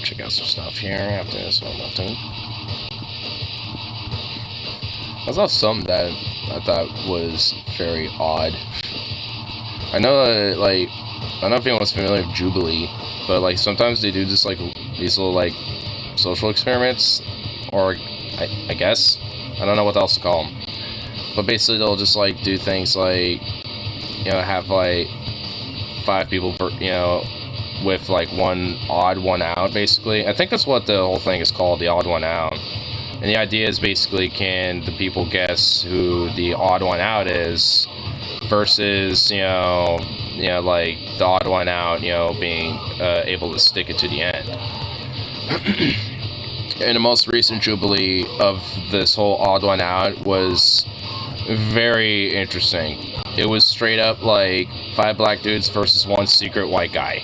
Check out some stuff here after this one. I saw something that I thought was very odd. I know that, like, I don't know if anyone's familiar with Jubilee, but like sometimes they do just like these little like social experiments, or I guess I don't know what else to call them. But basically they'll just like do things like, you know, have like 5 people for, you know, with like one odd one out, basically. I think that's what the whole thing is called, the odd one out. And the idea is basically, can the people guess who the odd one out is, versus, like the odd one out, being able to stick it to the end. And the most recent Jubilee of this whole odd one out was very interesting. It was straight up like 5 black dudes versus 1 secret white guy.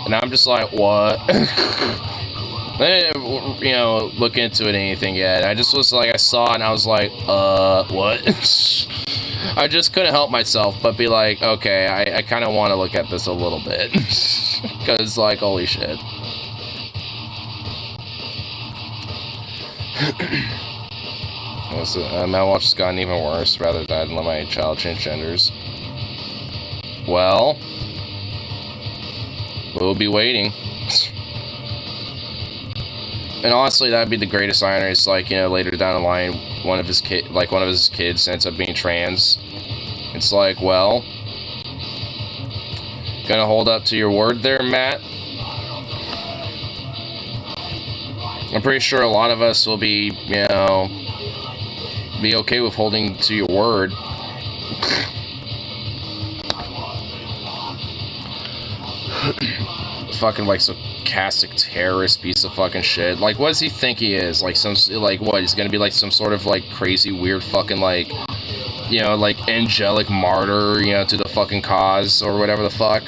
And I'm just like, what? I didn't, look into it or anything yet. I just was like, I saw it and I was like, what? I just couldn't help myself but be like, okay, I kind of want to look at this a little bit. Because, like, holy shit. My watch has gotten even worse. Rather than let my child change genders. Well, we'll be waiting. And honestly, that'd be the greatest irony. It's like, later down the line, one of his kids ends up being trans. It's like, well, gonna hold up to your word there, Matt. I'm pretty sure a lot of us will be, be okay with holding to your word. Fucking like sarcastic terrorist piece of fucking shit. Like, what does he think he is? Like what? He's gonna be like some sort of like crazy weird fucking like, like angelic martyr, to the fucking cause or whatever the fuck.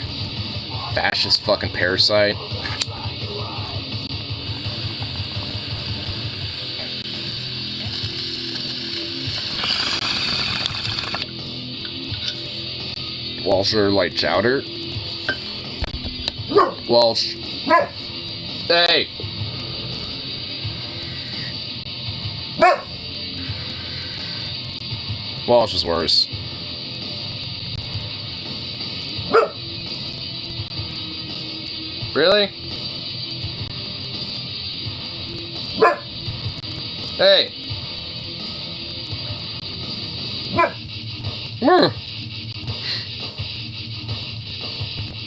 Fascist fucking parasite. Walsher like chowder. Walsh. Hey. Walsh is worse. Really? Hey.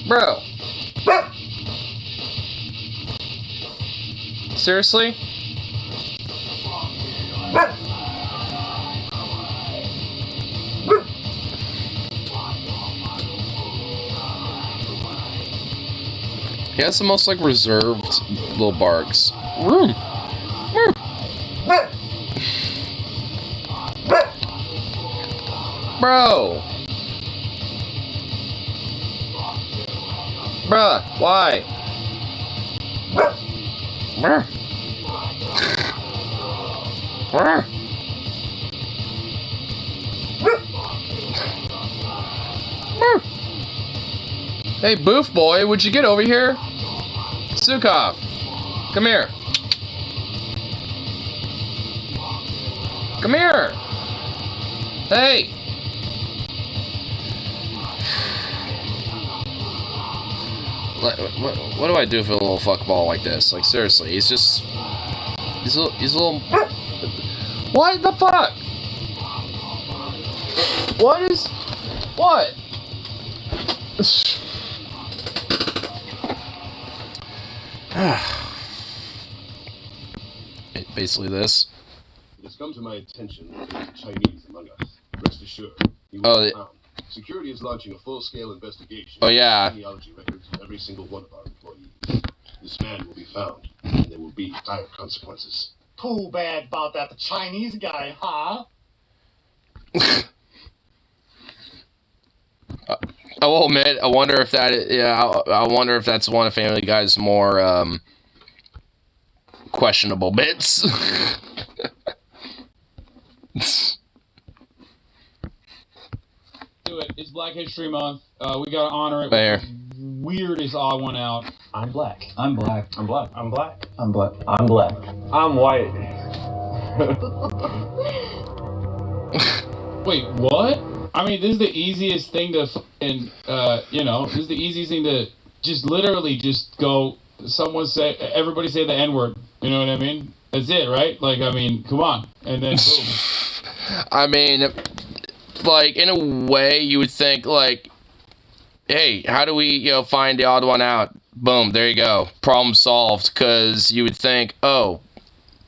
Bro. Seriously? He has the most like reserved little barks. Bro. Bruh, why? Hey, Boof Boy, would you get over here? Sukov, come here. Come here. Hey. What do I do for a little fuckball like this? Like, seriously, he's a little... What the fuck? What? Basically this. It has come to my attention that there is Chinese among us. Rest assured, he will be found. Security is launching a full-scale investigation. Oh, yeah. Genealogy records of every single one of our employees. This man will be found, and there will be dire consequences. Too bad about that the Chinese guy, huh? I will admit, I wonder if that, I wonder if that's one of Family Guy's more, questionable bits. Do it. It's Black History Month. We gotta honor it. There. Weirdest odd one out. I'm black. I'm black. I'm black. I'm black. I'm black. I'm black. I'm white. Wait, what? I mean, this is the easiest thing to, this is the easiest thing to just literally just go, everybody say the N-word. You know what I mean? That's it, right? Like, I mean, come on. And then boom. I mean, like, in a way, you would think, like, hey, how do we, find the odd one out? Boom, there you go. Problem solved. Because you would think, oh,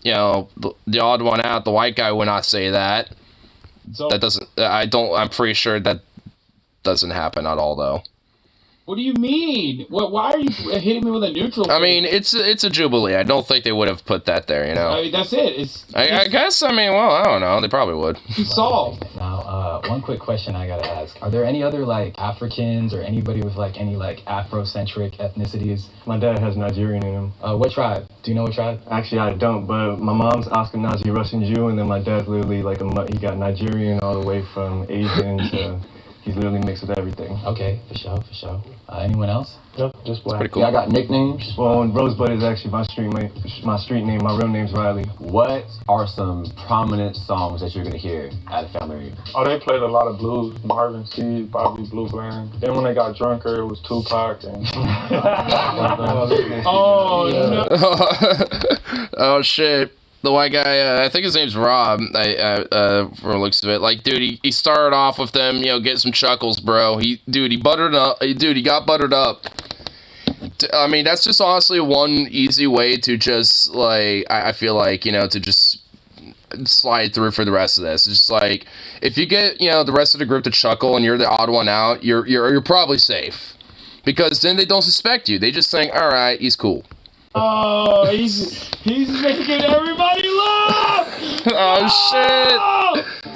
the odd one out, the white guy would not say that. So That doesn't. I'm pretty sure that doesn't happen at all, though. what do you mean? Why are you hitting me with a neutral? I mean, it's a Jubilee. I don't think they would have put that there, you know? I mean, that's it. I guess, I mean, well, I don't know. They probably would. It's solved. Now, one quick question I gotta ask. Are there any other, like, Africans or anybody with, like, any, like, Afrocentric ethnicities? My dad has Nigerian in him. What tribe? Do you know what tribe? Actually, I don't, but my mom's Ashkenazi Russian Jew, and then my dad's literally like he got Nigerian all the way from Asian to he's literally mixed with everything. Okay, for sure. Anyone else? Nope, just black. Pretty cool. Y'all got nicknames? Well, and Rosebud is actually my street name. My real name's Riley. What are some prominent songs that you're gonna hear at a family reunion? Oh, they played a lot of blues. Marvin C, Bobby Blue Bland. Then when they got drunker, it was Tupac and. Oh no! Oh, shit. The white guy, I think his name's Rob, from the looks of it. Like, dude, he started off with them, you know, getting some chuckles, bro. He buttered up. Dude, he got buttered up. I mean, that's just honestly one easy way to just, like, I feel like, you know, to just slide through for the rest of this. It's just like, if you get, you know, the rest of the group to chuckle and you're the odd one out, you're probably safe. Because then they don't suspect you. They just think, all right, he's cool. Oh, he's making everybody laugh. Oh, shit.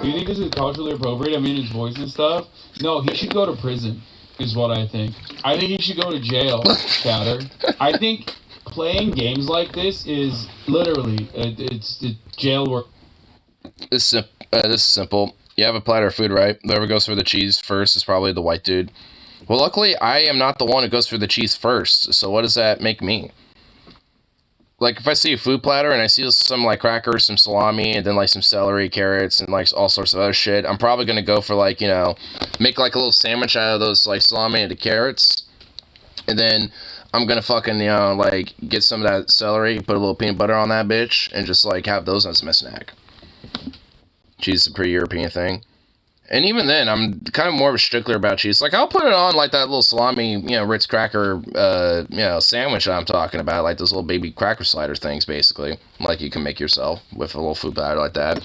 Do you think this is culturally appropriate? I mean, his voice and stuff. No, he should go to prison. Is what I think. I think he should go to jail, Chatter. I think playing games like this is literally it's jail work. This is simple. You have a platter of food, right? Whoever goes for the cheese first is probably the white dude. Well, luckily, I am not the one who goes for the cheese first, so what does that make me? Like, if I see a food platter and I see some, like, crackers, some salami, and then, like, some celery, carrots, and, like, all sorts of other shit, I'm probably gonna go for, like, you know, make, like, a little sandwich out of those, like, salami and the carrots, and then I'm gonna fucking, you know, like, get some of that celery, put a little peanut butter on that bitch, and just, like, have those as my snack. Cheese is a pretty European thing. And even then, I'm kind of more of a stickler about cheese. Like, I'll put it on, like, that little salami, you know, Ritz cracker, you know, sandwich I'm talking about. Like, those little baby cracker slider things, basically. Like, you can make yourself with a little food platter like that.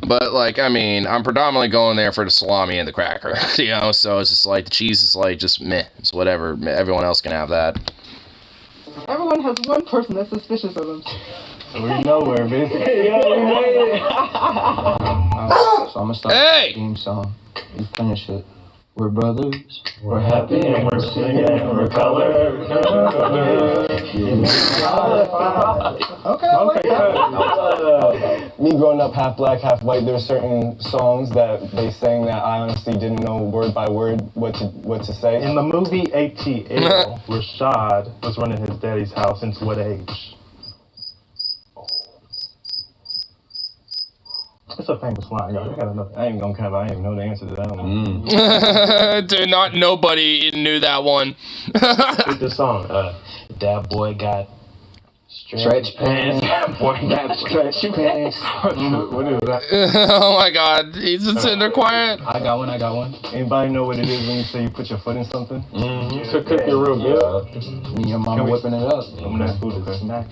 But, like, I mean, I'm predominantly going there for the salami and the cracker, you know? So, it's just, like, the cheese is, like, just meh. It's whatever. Everyone else can have that. Everyone has one person that's suspicious of them. We know where, basically. So I'm gonna start Hey! the theme song. You finish it. We're brothers. We're happy and we're singing and we're colored. Okay. Me growing up half black, half white, there were certain songs that they sang that I honestly didn't know word by word what to say. In the movie ATL, Rashad was running his daddy's house since what age? It's a famous line, y'all. You gotta know. I ain't gonna cap, I ain't even know the answer to that one. Dude, nobody knew that one. It's the song. That boy got Stretch pants. Boy got stretch pants. What is that? Oh my god, he's just sitting there quiet. I got one. Anybody know what it is when you say you put your foot in something? Cook it real good. Me and your mama whipping it up. That food is snack.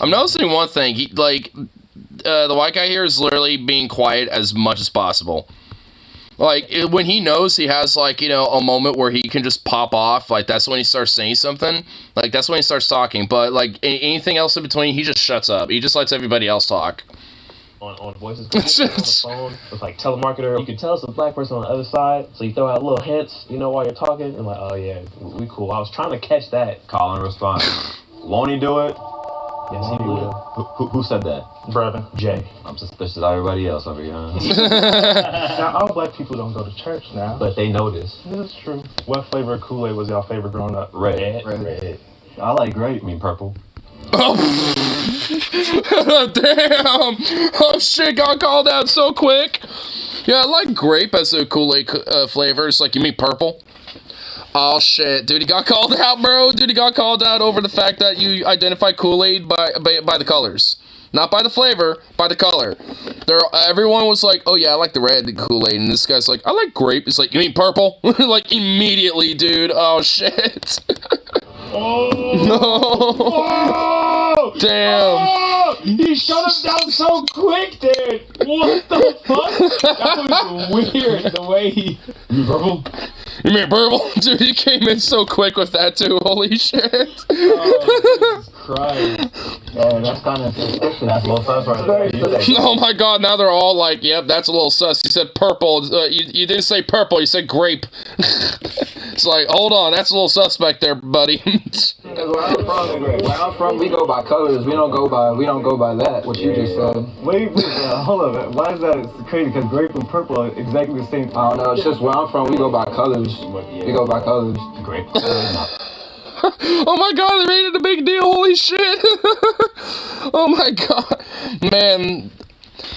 I'm noticing one thing. He, like, the white guy here is literally being quiet as much as possible. Like, when he knows he has, like, you know, a moment where he can just pop off, like, that's when he starts saying something. Like, that's when he starts talking. But, like, anything else in between, he just shuts up. He just lets everybody else talk. On voices on the phone with like telemarketer, you can tell it's a black person on the other side, so you throw out little hints, you know, while you're talking, and like, oh yeah, we cool. I was trying to catch that. Call and response. Won't he do it? Yes, he will. Who said that? Brevin, Jay. I'm suspicious of everybody else over here. Now, all black people don't go to church now. But they know this. This is true. What flavor of Kool-Aid was y'all favorite growing up? Red. Red. I like grape. I mean purple. Oh, damn. Oh, shit, got called out so quick. Yeah, I like grape as a Kool-Aid flavor. It's like, you mean purple? Oh, shit. Dude, he got called out, bro. Dude, he got called out over the fact that you identify Kool-Aid by the colors. Not by the flavor, by the color. Everyone was like, oh, yeah, I like the red Kool-Aid. And this guy's like, I like grape. It's like, you mean purple? Like, immediately, dude. Oh, shit. Oh! No! Damn! Oh! He shut him down so quick, dude! What the fuck? That was weird, the way he... Purple? You mean purple? Dude, he came in so quick with that too, holy shit. Oh, Jesus Christ. Yeah, that's kind of suspicious. That's a little sus right there. Oh my god, now they're all like, yep, that's a little sus. You said purple. You didn't say purple, you said grape. It's like, hold on, that's a little suspect there, buddy. Where I'm from, we go by colors. We don't go by that. What you just said. Wait, hold up. Why is that crazy? Because grape and purple are exactly the same. I don't know. It's just where I'm from. We go by colors. We go by colors. Grape. Oh my god, they made it a big deal, holy shit. Oh my god. Man,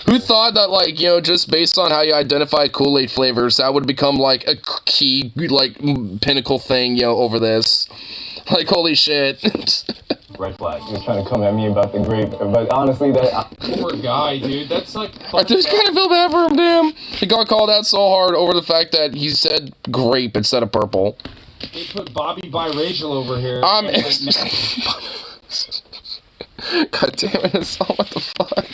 who thought that, like, you know, just based on how you identify Kool-Aid flavors, that would become, like, a key, like, pinnacle thing, you know, over this. Like, holy shit. Red flag. You're trying to come at me about the grape, but honestly, Poor guy, dude. That's like... I just kind of feel bad for him, damn. He got called out so hard over the fact that he said grape instead of purple. They put Bobby biracial over here. God damn it, it's all what the fuck.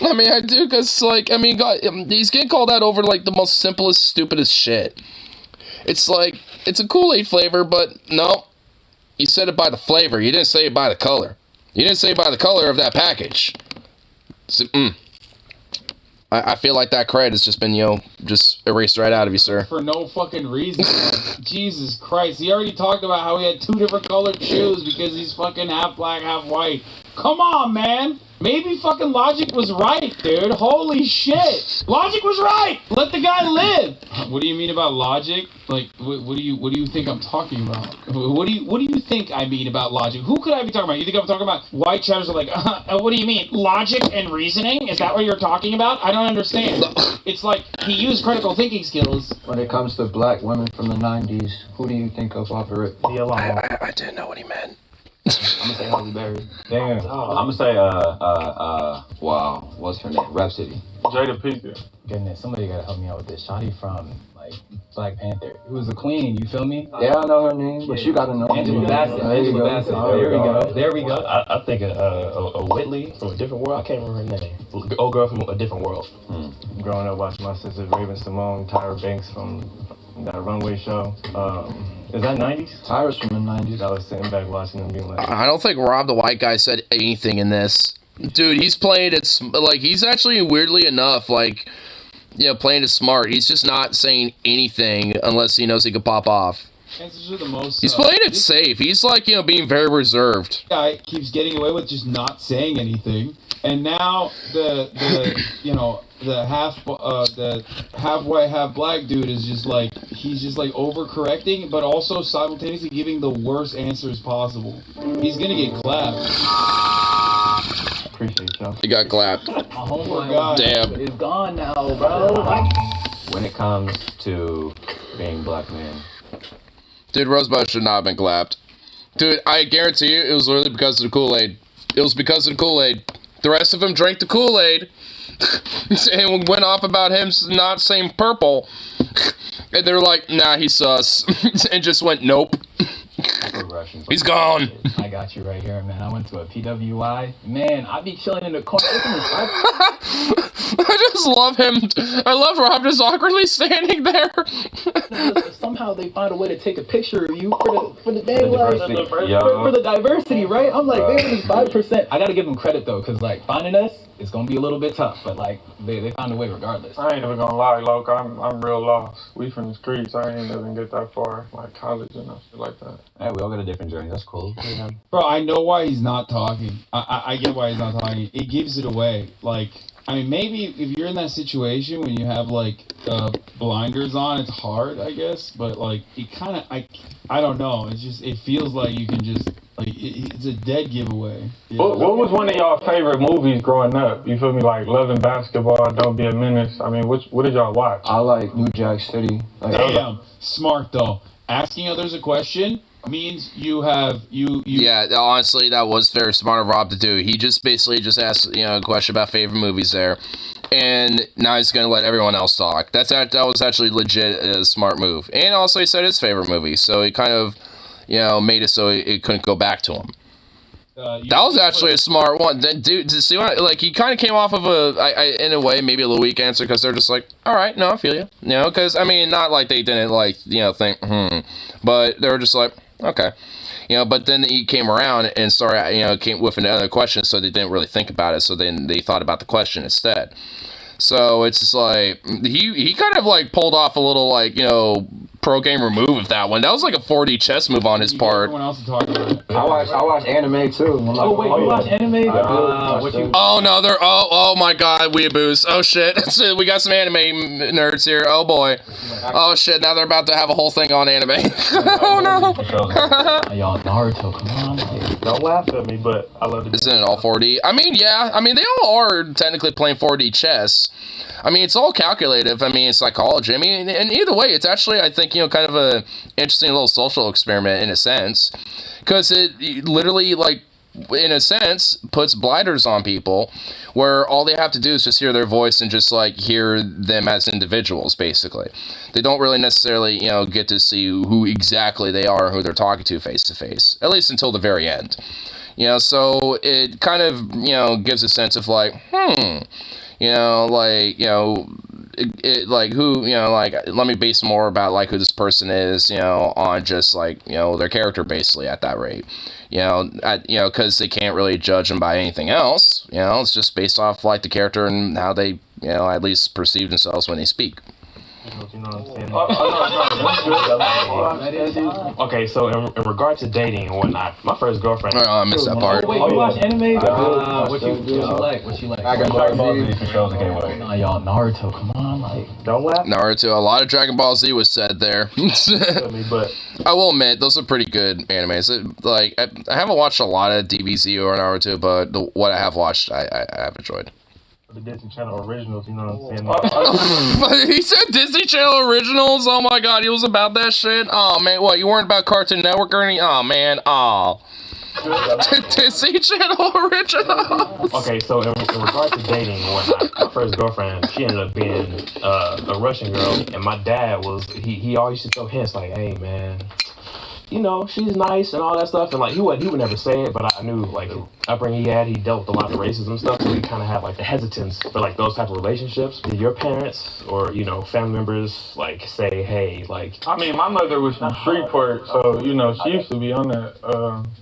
I mean, I do, because, like, I mean, God, he's getting called out over, like, the most simplest, stupidest shit. It's like, it's a Kool-Aid flavor, but no. You said it by the flavor. You didn't say it by the color. You didn't say it by the color of that package. So, I feel like that credit has just been, you know, just erased right out of you, sir. For no fucking reason. Jesus Christ. He already talked about how he had 2 different colored shoes because he's fucking half black, half white. Come on, man. Maybe fucking Logic was right, dude. Holy shit. Logic was right. Let the guy live. What do you mean about Logic? Like, what do you think I'm talking about? What do you think I mean about Logic? Who could I be talking about? You think I'm talking about white chatters are like, what do you mean? Logic and reasoning? Is that what you're talking about? I don't understand. It's like he used critical thinking skills. When it comes to black women from the 90s, who do you think of over it? I didn't know what he meant. I'm gonna say Halle Berry. damn. I'm gonna say, wow, what's her name? Rhapsody. Jada Pinkett. Goodness, somebody gotta help me out with this. Shotty from, like, Black Panther. Who was the queen, you feel me? Yeah, I know her name, but you gotta know. Angela Bassett. Angela Bassett. There we go. I think a Whitley from a different world. I can't remember her name. Old girl from a different world. Growing up watching my sisters, Raven Simone, Tyra Banks from that runway show. Is that 90s? Tyra's from the 90s. I was sitting back watching them being like... I don't think Rob the White Guy said anything in this. Dude, he's playing it, like, he's actually, weirdly enough, like, you know, playing it smart. He's just not saying anything unless he knows he could pop off. Chances are the most, He's playing it safe. He's, like, you know, being very reserved. Guy keeps getting away with just not saying anything, and now the you know, the half white, half black dude is just like, he's just like overcorrecting, but also simultaneously giving the worst answers possible. He's gonna get clapped. Appreciate y'all. He got clapped. Oh my God. Damn. It's gone now, bro. When it comes to being black men, Dude, Rosebud should not have been clapped. Dude, I guarantee you it was literally because of the Kool-Aid. It was because of the Kool-Aid. The rest of them drank the Kool-Aid and went off about him not saying purple. And they're like, nah, he's sus. And just went, nope. He's gone. I got you right here, man. I went to a PWI. Man, I be chilling in the corner. I just love him. I love Rob just awkwardly standing there. Somehow they find a way to take a picture of you for the day, like, Yo. for the diversity, right? I'm like, man, it's 5%. I gotta give them credit though, cause like finding us, it's gonna be a little bit tough, but like they found a way regardless. I ain't never gonna lie, Loke. I'm real lost. We from the streets. I ain't even get that far, like college and shit like that. hey, we all got a different journey. That's cool. Yeah. Bro, I know why he's not talking. I get why he's not talking. It gives it away. Like, I mean, maybe if you're in that situation when you have, like, blinders on, it's hard, I guess. But, like, it kind of, I don't know. It's just, it feels like you can just, like, it's a dead giveaway. Yeah. What was one of y'all favorite movies growing up? You feel me? Like Love and Basketball, Don't Be a Menace. I mean, what did y'all watch? I like New Jack City. Like, Damn, smart, though. Asking others a question means you have, you... Yeah, honestly, that was very smart of Rob to do. He just basically just asked, you know, a question about favorite movies there. And now he's going to let everyone else talk. That was actually legit a smart move. And also he said his favorite movie. So he kind of made it so it couldn't go back to him. That was actually a smart one. Dude, see what, like, he kind of came off of in a way, maybe a little weak answer, because they're just like, all right, no, I feel you. Because, I mean, not like they didn't, like, think, but they were just like, okay. But then he came around and started, came with another question, so they didn't really think about it, so then they thought about the question instead. So it's just like, he kind of, like, pulled off a little, like, pro gamer move with that one. That was like a 4D chess move on his part. Everyone else is talking about it. I watch anime too. Oh wait, you watch anime? Oh no, they're oh my god, weeaboos. Oh shit. We got some anime nerds here. Oh boy. Oh shit, now they're about to have a whole thing on anime. Oh no. Y'all, Naruto, come on. Don't laugh at me, but I love it. Isn't it all 4D? I mean, yeah. I mean, they all are technically playing 4D chess. I mean, it's all calculative. I mean, it's psychology. I mean, and either way, it's actually, I think, kind of a interesting little social experiment in a sense. Because it literally, like, in a sense, puts blinders on people where all they have to do is just hear their voice and just, like, hear them as individuals, basically. They don't really necessarily, get to see who exactly they are, who they're talking to face, at least until the very end. So it kind of, gives a sense of, like, like who, like, let me base more about, like, who this person is, on just, like, their character, basically, at that rate. Because they can't really judge them by anything else. It's just based off, like, the character and how they, at least perceive themselves when they speak. Okay, so in regard to dating and whatnot, my first girlfriend. Oh, I missed that part. Wait, you watch anime? What you like? What you like? I got Dragon Ball Z for shows again. Nah, y'all, Naruto, come on, like. Don't laugh. Naruto, a lot of Dragon Ball Z was said there. But I will admit, those are pretty good animes. Like, I haven't watched a lot of DBZ or Naruto, but what I have watched, I have enjoyed. the Disney Channel originals, you know what I'm saying? He said Disney Channel originals? Oh my god, he was about that shit? Oh man, what, you weren't about Cartoon Network or anything? Oh man, Disney Channel originals? Okay, so in regard to dating and whatnot, my first girlfriend, she ended up being a Russian girl, and my dad was, he always used to throw hints like, hey man, you know, she's nice and all that stuff, and like he would never say it, but I knew like upbringing he dealt with a lot of racism stuff, so he kind of had like the hesitance for like those type of relationships. Did your parents or family members like say, hey, like? I mean, my mother was from Shreveport, so she used to be on that,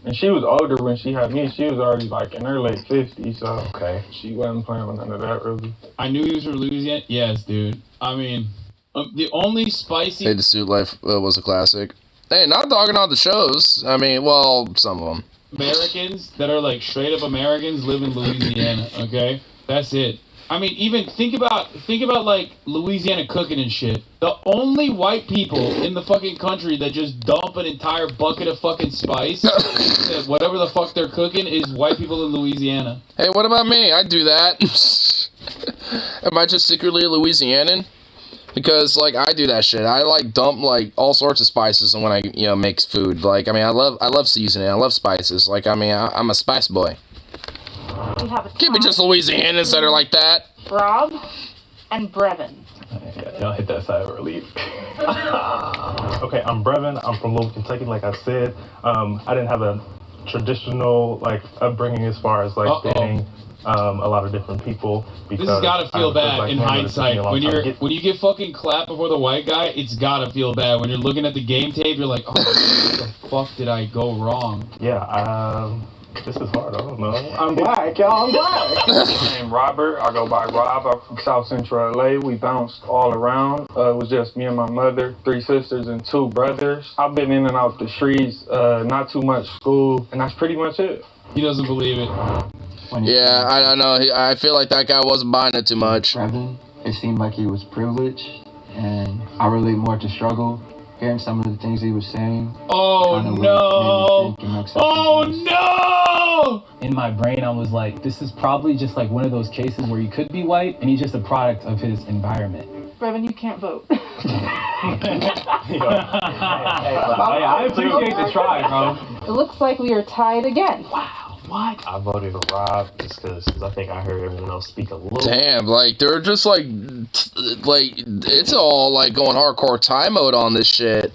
and she was older when she had me. She was already like in her late 50s, so okay, she wasn't playing with none of that really. I knew he was from Louisiana. Yes, dude. I mean, the only spicy. Hey, the Suit Life was a classic. Hey, not dogging on the shows. I mean, well, some of them. Americans that are like straight up Americans live in Louisiana, okay? That's it. I mean, even think about like Louisiana cooking and shit. The only white people in the fucking country that just dump an entire bucket of fucking spice, whatever the fuck they're cooking, is white people in Louisiana. Hey, what about me? I do that. Am I just secretly a Louisianan? Because, like, I do that shit. I, like, dump, like, all sorts of spices when I, make food. Like, I mean, I love seasoning. I love spices. Like, I mean, I'm a spice boy. We have a Can't be just Louisianans that are like that. Rob and Brevin. Y'all hit that side of relief. Okay, I'm Brevin. I'm from Louisville, Kentucky, like I said. I didn't have a traditional, like, upbringing as far as, like, dating a lot of different people. This has gotta feel bad in hindsight. When you get fucking clapped before the white guy, it's gotta feel bad. When you're looking at the game tape, you're like, oh, what the fuck did I go wrong? Yeah, this is hard. I don't know. I'm black, y'all. I'm black. My name Robert. I go by Rob. I'm from South Central LA. We bounced all around. It was just me and my mother, 3 sisters and 2 brothers. I've been in and out the streets, not too much school, and that's pretty much it. He doesn't believe it. Yeah, I know. I feel like that guy wasn't buying it too much. Brevin, it seemed like he was privileged, and I relate more to struggle. Hearing some of the things he was saying. Oh no! Oh no! In my brain, I was like, this is probably just like one of those cases where he could be white, and he's just a product of his environment. Brevin, you can't vote. I appreciate the try, bro. It looks like we are tied again. Wow. What? I voted for Rob just because I think I heard everyone else speak a little. Damn, like they're just like it's all like going hardcore time mode on this shit.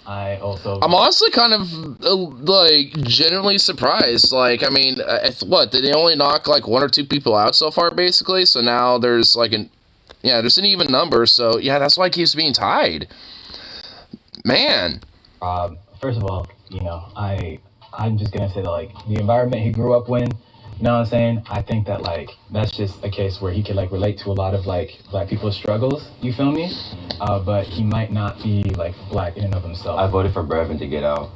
I'm honestly kind of like genuinely surprised. Like, I mean, what did they only knock like 1 or 2 people out so far, basically? So now there's like there's an even number. So yeah, that's why it keeps being tied. Man. First of all, I'm just gonna say that like the environment he grew up in. You know what I'm saying? I think that, like, that's just a case where he could, like, relate to a lot of, like, black people's struggles, you feel me? But he might not be, like, black in and of himself. I voted for Brevin to get out.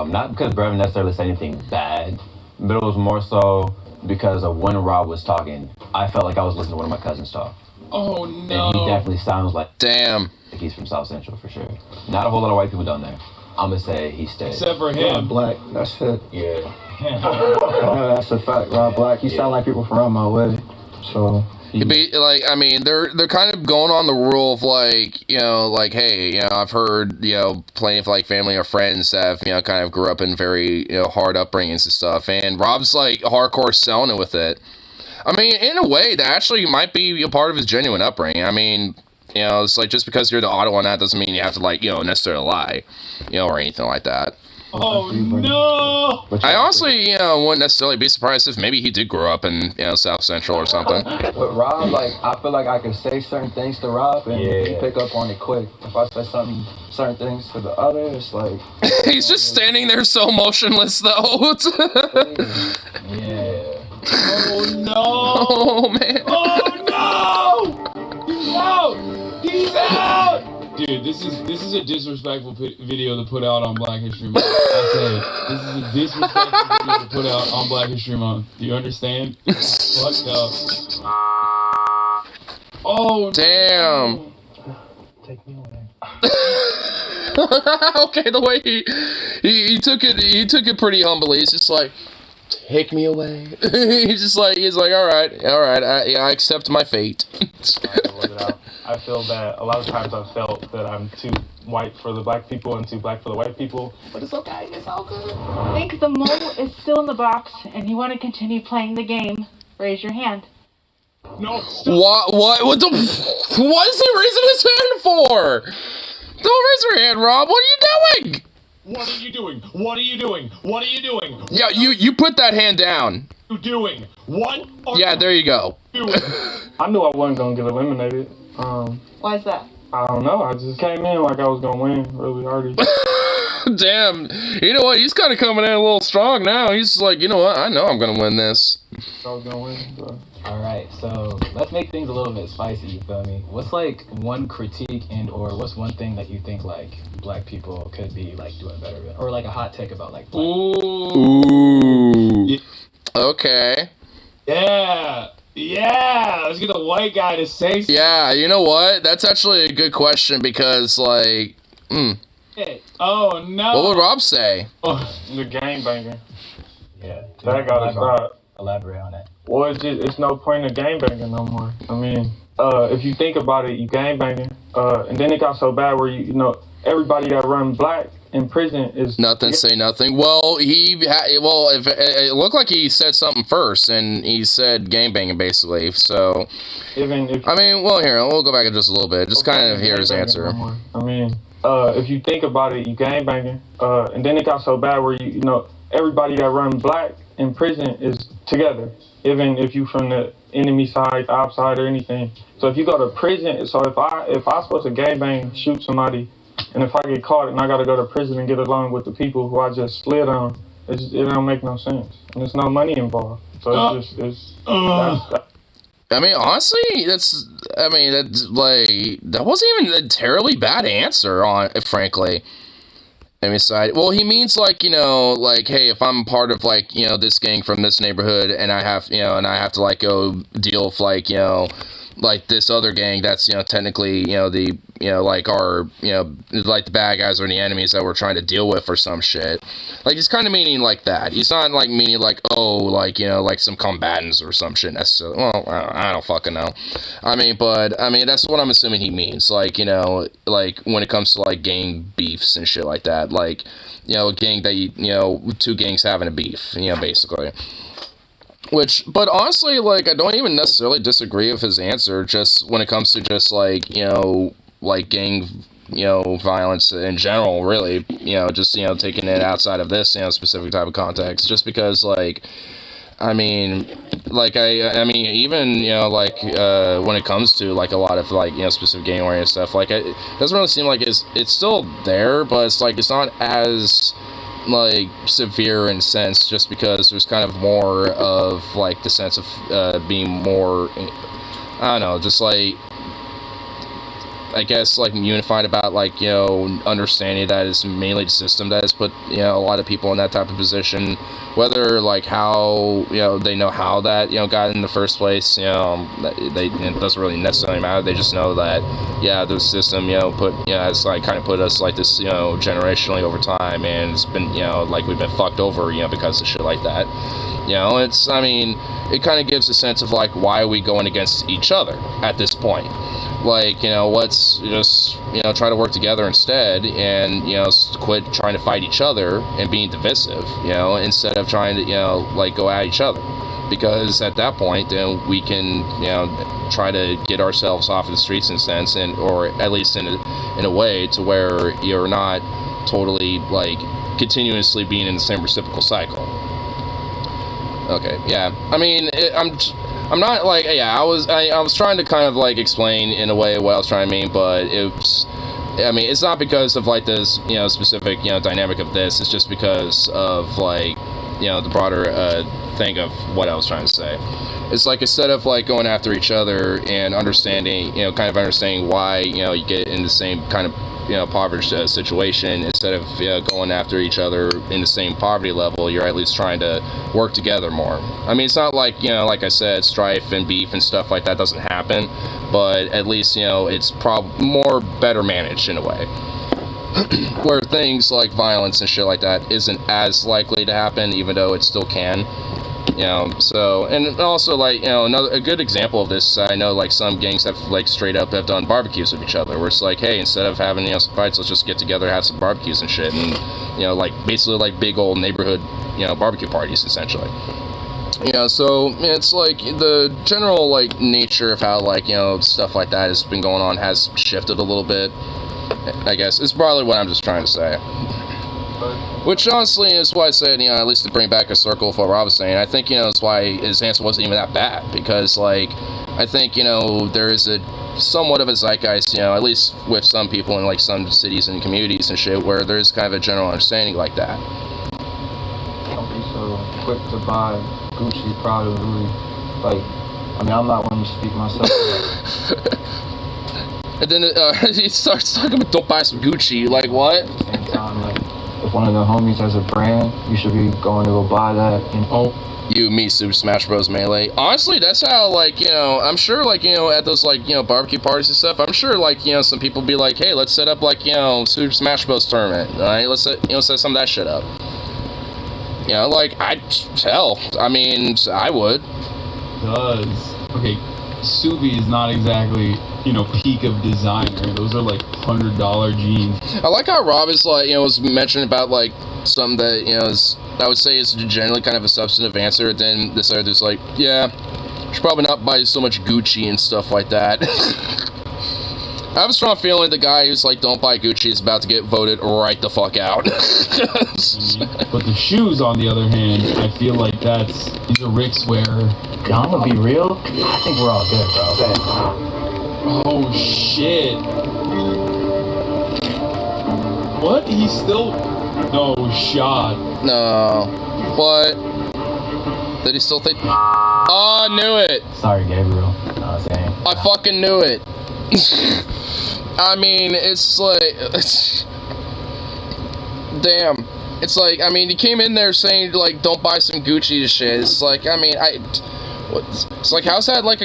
Not because Brevin necessarily said anything bad, but it was more so because of when Rob was talking, I felt like I was listening to one of my cousins talk. Oh, no. And he definitely sounds like... Damn. Like he's from South Central, for sure. Not a whole lot of white people down there. I'm gonna say he stayed. Except for him. Rob Black, that's it. Yeah. No, that's a fact. Rob Black, he sound like people from around my way. So It'd be like, I mean, they're kind of going on the rule of like, like, hey, I've heard, plenty of like family or friends that have, kind of grew up in very, hard upbringings and stuff, and Rob's like hardcore selling it with it. I mean, in a way, that actually might be a part of his genuine upbringing. I mean, it's like just because you're the auto on that doesn't mean you have to like, necessarily lie, or anything like that. Oh no! I honestly, wouldn't necessarily be surprised if maybe he did grow up in, South Central or something. But Rob, like, I feel like I can say certain things to Rob and he pick up on it quick. If I say certain things to the other, it's like... He's just standing there so motionless, though. Yeah. Oh no! Oh man! Oh no! He's out! He's out! Dude, this is a disrespectful video to put out on Black History Month. I say, this is a disrespectful video to put out on Black History Month. Do you understand? Fucked up. Oh damn! No. Take me away. Okay, the way he took it pretty humbly. He's just like, take me away. he's like, all right, I accept my fate. I feel that a lot of times I've felt that I'm too white for the black people and too black for the white people, but it's okay, it's all good. I think the mole is still in the box and you want to continue playing the game. Raise your hand. No. What the? What is he raising his hand for? Don't raise your hand, Rob. What are you doing? What are you doing? What are you doing? What are you doing? Yeah, you put that hand down. What are you doing? What? Yeah, there you go. I knew I wasn't gonna get eliminated. Why is that? I don't know. I just came in like I was gonna win really already. Damn. You know what? He's kind of coming in a little strong now. He's like, you know what? I know I'm gonna win this. I was gonna win. So. All right, so let's make things a little bit spicy. You feel me? What's like one critique or what's one thing that you think like black people could be like doing better with, or like a hot take about like black people? Ooh. Okay. Yeah, let's get the white guy to say something. Yeah, you know what? That's actually a good question because, like, Oh, no. What would Rob say? The gangbanging. Yeah. That gotta stop. Elaborate on that. Well, it's no point in gangbanging no more. I mean, if you think about it, you gangbanging, and then it got so bad where everybody that run black in prison is nothing. Say nothing. Well, if it looked like he said something first, and he said gangbanging basically. So, I mean, well, here we'll go back in just a little bit. Just kind of hear his answer. I mean, if you think about it, you gangbanging, and then it got so bad where everybody that run black in prison is together, even if you from the enemy side, outside, or anything. So if you go to prison, so if I supposed to gangbang, shoot somebody, and if I get caught and I gotta go to prison and get along with the people who I just slid on, it don't make no sense, and there's no money involved. So I mean, honestly, that wasn't even a terribly bad answer frankly. Side. Well, he means like, hey, if I'm part of like, this gang from this neighborhood and I have, to like go deal with like, like this other gang that's, technically, the, like our, like the bad guys or the enemies that we're trying to deal with or some shit. Like, he's kind of meaning like that. He's not like meaning like, oh, like, like some combatants or some shit necessarily. Well, I don't fucking know. But that's what I'm assuming he means. Like, like when it comes to like gang beefs and shit like that. Like, a gang that, two gangs having a beef, basically. But honestly, like, I don't even necessarily disagree with his answer, just when it comes to just, like, like, gang violence in general, really, just, taking it outside of this, specific type of context, just because, like, I mean, even, when it comes to, like, a lot of, like, specific game-oriented stuff, like, it doesn't really seem like it's still there, but it's, like, it's not as, like, severe in a sense, just because there's kind of more of, like, the sense of, being more, I don't know, just, like, I guess, like, unified about, like, understanding that it's mainly the system that has put, a lot of people in that type of position, whether, like, how, they know how that, got in the first place, it doesn't really necessarily matter. They just know that, the system, has, like, kind of put us, like, this, generationally over time, and it's been, like, we've been fucked over, because of shit like that. It's, I mean, it kind of gives a sense of, like, why are we going against each other at this point? Like, let's just, try to work together instead, and, quit trying to fight each other and being divisive, instead of trying to, like, go at each other. Because at that point, then we can, try to get ourselves off of the streets in a sense, or at least in a way to where you're not totally, like, continuously being in the same reciprocal cycle. Okay, yeah. I mean, I'm not, like, I was trying to kind of, like, explain in a way what I was trying to mean, but it's not because of, like, this, specific, dynamic of this. It's just because of, like, the broader, thing of what I was trying to say. It's like, instead of, like, going after each other and understanding, kind of understanding why, you get in the same kind of, impoverished situation, instead of going after each other in the same poverty level, you're at least trying to work together more. I mean, it's not like, like I said, strife and beef and stuff like that doesn't happen, but at least, it's more better managed in a way. Where things like violence and shit like that isn't as likely to happen, even though it still can. So, and also, like, a good example of this, I know, like, some gangs have, like, straight up have done barbecues with each other, where it's like, hey, instead of having, some fights, let's just get together, have some barbecues and shit, and, like, basically, like, big old neighborhood, barbecue parties, essentially. So, it's like, the general, like, nature of how, like, stuff like that has been going on has shifted a little bit, I guess. It's probably what I'm just trying to say. Which, honestly, is why I said, at least to bring back a circle of what Rob was saying, I think, that's why his answer wasn't even that bad, because, like, I think, there is a somewhat of a zeitgeist, at least with some people in, like, some cities and communities and shit, where there is kind of a general understanding like that. Don't be so quick to buy Gucci, Prada, Louis. Like, I mean, I'm not one to speak myself. And then he starts talking about don't buy some Gucci, like, what? At the same time, like, if one of the homies has a brand, you should be going to go buy that. You, me, Super Smash Bros. Melee. Honestly, that's how, like, I'm sure, like, at those, like, barbecue parties and stuff, I'm sure, like, some people be like, hey, let's set up, like, Super Smash Bros. Tournament, alright? Let's, set some of that shit up. Like, I mean, I would. Okay, Subi is not exactly, peak of designer. Those are, like, $100 jeans. I like how Rob is, like, was mentioning about, like, something that, is, I would say is generally kind of a substantive answer. Then this other dude's like, yeah, should probably not buy so much Gucci and stuff like that. I have a strong feeling the guy who's like, don't buy Gucci is about to get voted right the fuck out. But the shoes, on the other hand, I feel like he's a Rick's wearer. I'm gonna be real, I think we're all good, bro. Oh, shit. What? He's still... No shot. No. What? Did he still think... Oh, I knew it! Sorry, Gabriel. I fucking knew it. I mean, it's like... Damn. It's like, I mean, he came in there saying, like, don't buy some Gucci shit. It's like, I mean, it's like, how's that, like,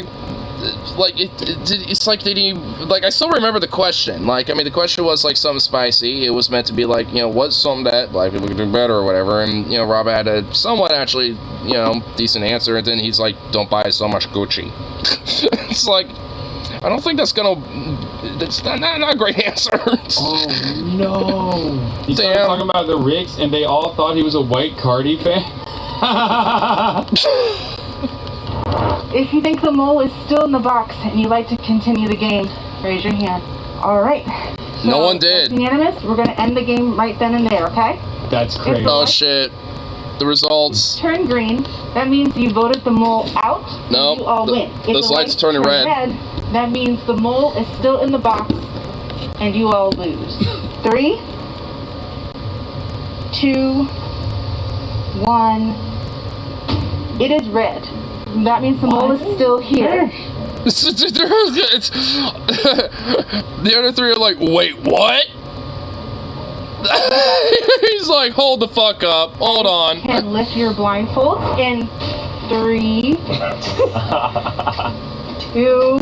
it's like, did he, like, I still remember the question. Like, I mean, the question was, like, something spicy. It was meant to be, like, what's something that black people can do better or whatever. And, Rob had a somewhat, actually, decent answer. And then he's like, don't buy so much Gucci. It's like, I don't think that's not a great answer. Oh, no. He started talking about the Ricks, and they all thought he was a white Cardi fan. If you think the mole is still in the box and you'd like to continue the game, raise your hand. Alright, So, no one did. That's unanimous. We're gonna end the game right then and there. Okay? That's crazy. Oh shit. The results. Turn green. That means you voted the mole out. No. You all win. If Those the lights lights turning turn red. That means the mole is still in the box, and you all lose. 3, 2, 1. It is red. That means the mole is still here. The other three are like, wait, what? He's like, hold the fuck up. Hold on. And lift your blindfolds in 3, 2,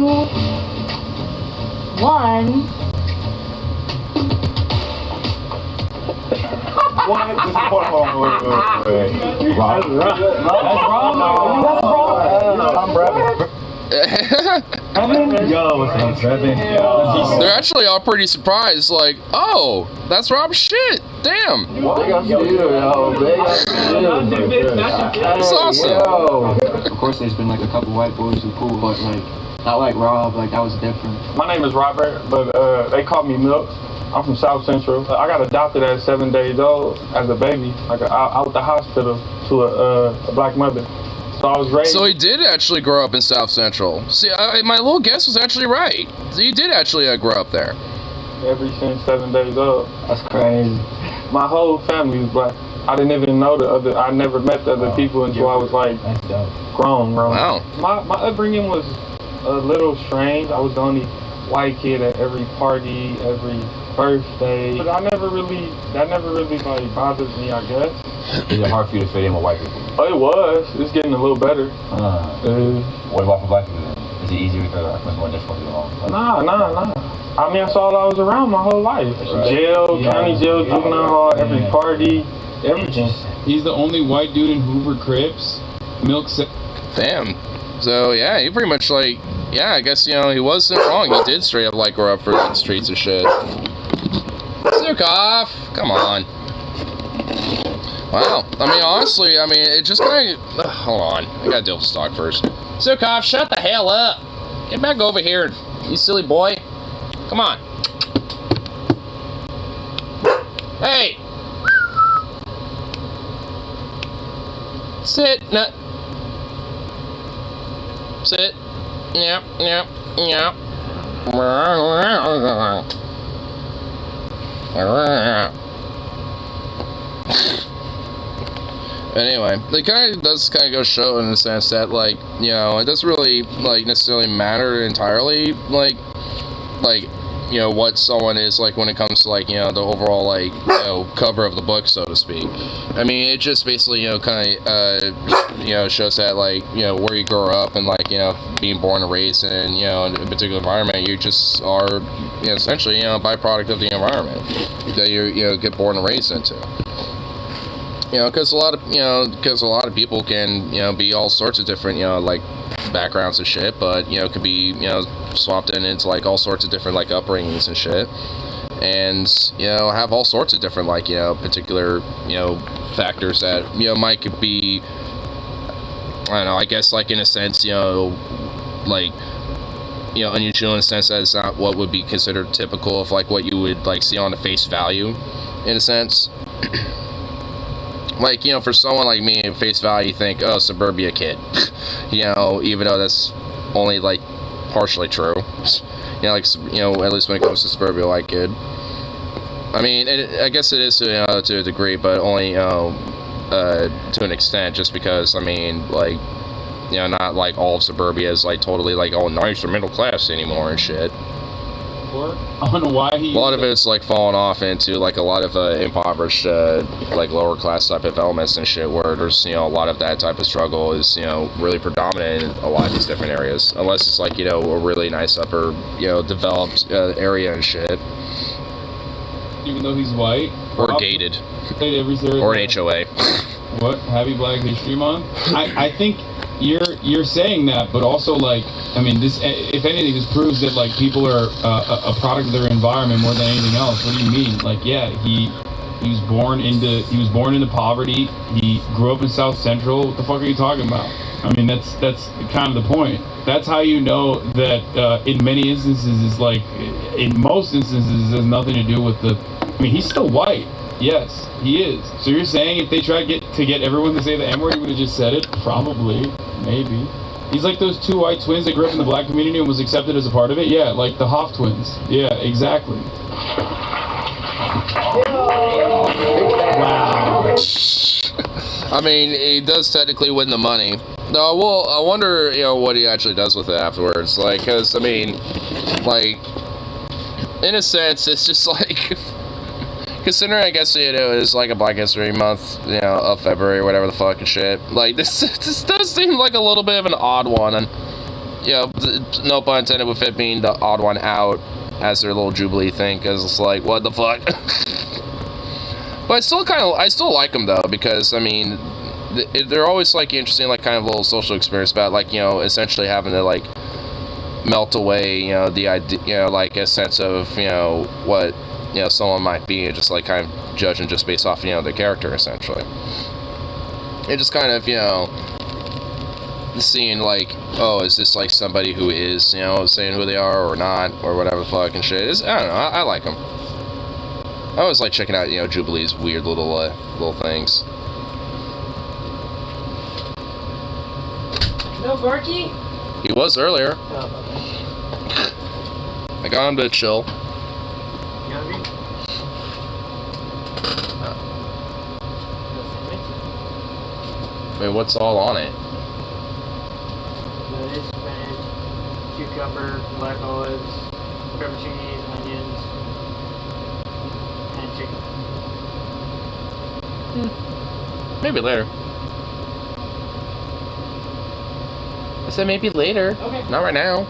1. Wait. Rob. That's wrong. I'm Brevin. Yo, what's up, Brevin? They're actually all pretty surprised, like, oh, that's Rob's shit. Damn. That's awesome. Of course, there's been like a couple white boys who cool, but like not like Rob. Like that was different. My name is Robert, but they call me Milk. I'm from South Central. I got adopted at 7 days old as a baby, like out the hospital to a black mother. So I was raised. So he did actually grow up in South Central. See, my little guess was actually right. So he did actually grow up there. Ever since 7 days old. That's crazy. My whole family was black. I didn't even know I never met the other people until I was like grown. Wow. My upbringing was a little strange. I was the only white kid at every party, every birthday. But that never really like bothered me, I guess. Is it hard for you to fit in with white people? Oh, it was. It's getting a little better. What about for black people then? Is it easier because it was more difficult to get along? Nah. I mean, that's all I was around my whole life. Jail, county jail, juvenile hall, every party, everything. He's the only white dude in Hoover Crips. Milk said. Damn. So, yeah, he pretty much, like, yeah, I guess, he wasn't wrong. He did straight up, like, grow up for the streets of shit. Zukov! Come on. Wow. I mean, honestly, it just kind of... hold on. I gotta deal with stock first. Zukov, shut the hell up! Get back over here, you silly boy. Come on. Hey! Sit. No. Sit. Yep. Anyway, it kind of does go show in the sense that, like, it doesn't really, like, necessarily matter entirely, like, what someone is, like, when it comes to, like, the overall, like, cover of the book, so to speak. I mean, it just basically, kind of, shows that, like, where you grow up and, like, being born and raised in, in a particular environment, you just are, essentially, a byproduct of the environment that you get born and raised into. Because a lot of people can, be all sorts of different, like, backgrounds and shit, but, could be, swapped into, like, all sorts of different, like, upbringings and shit. And, have all sorts of different, like, particular, factors that, might could be, I don't know, I guess, like, in a sense, like, unusual in a sense that it's not what would be considered typical of, like, what you would, like, see on the face value, in a sense. Like, for someone like me, at face value, you think, oh, suburbia kid. Even though that's only, like, partially true. At least when it comes to suburbia white kid. I mean, I guess it is to a degree, but only, to an extent, just because, I mean, like, not like all of suburbia is, like, totally, like, all nice or middle class anymore and shit. I don't know why he... A lot of it's, like, falling off into, like, a lot of impoverished, like, lower class type of elements and shit, where there's, a lot of that type of struggle is, really predominant in a lot of these different areas. Unless it's, like, a really nice upper, developed area and shit. Even though he's white? Or gated. Or an HOA. What? Happy Black History Month? I think... You're saying that, but also, like, I mean, this, if anything, this proves that, like, people are a product of their environment more than anything else. What do you mean? Like, yeah, he was born into poverty. He grew up in South Central. What the fuck are you talking about? I I mean, that's kind of the point. That's how you know that in many instances, it's like, in most instances, it has nothing to do with the. I mean, he's still white. Yes, he is. So you're saying if they tried to get everyone to say the N-word, he would have just said it? Probably. Maybe. He's like those two white twins that grew up in the black community and was accepted as a part of it. Yeah, like the Hoff twins. Yeah, exactly. Wow. I mean, he does technically win the money. No, well, I wonder, what he actually does with it afterwards. Like, because, I mean, like, in a sense, it's just like, considering, I guess, it was like a Black History Month, of February or whatever the fuck and shit. Like, this does seem like a little bit of an odd one, and, no pun intended with it being the odd one out as their little Jubilee thing, because it's like, what the fuck? But I still like them, though, because, I mean, they're always, like, interesting, like, kind of little social experience about, like, essentially having to, like, melt away, the idea, like, a sense of, what, someone might be, and just, like, kind of judging just based off, their character, essentially. It just kind of, seeing, like, oh, is this, like, somebody who is, saying who they are or not, or whatever the fucking shit is. I don't know, I like them. I always like checking out, Jubilee's weird little things. No Barky? He was earlier. Oh, I got him to chill. you hungry? Wait, what's all on it? Lettuce, spinach, cucumber, black olives, pepperoncinis, onions, and chicken. Maybe later. I said maybe later. Okay. Not right now.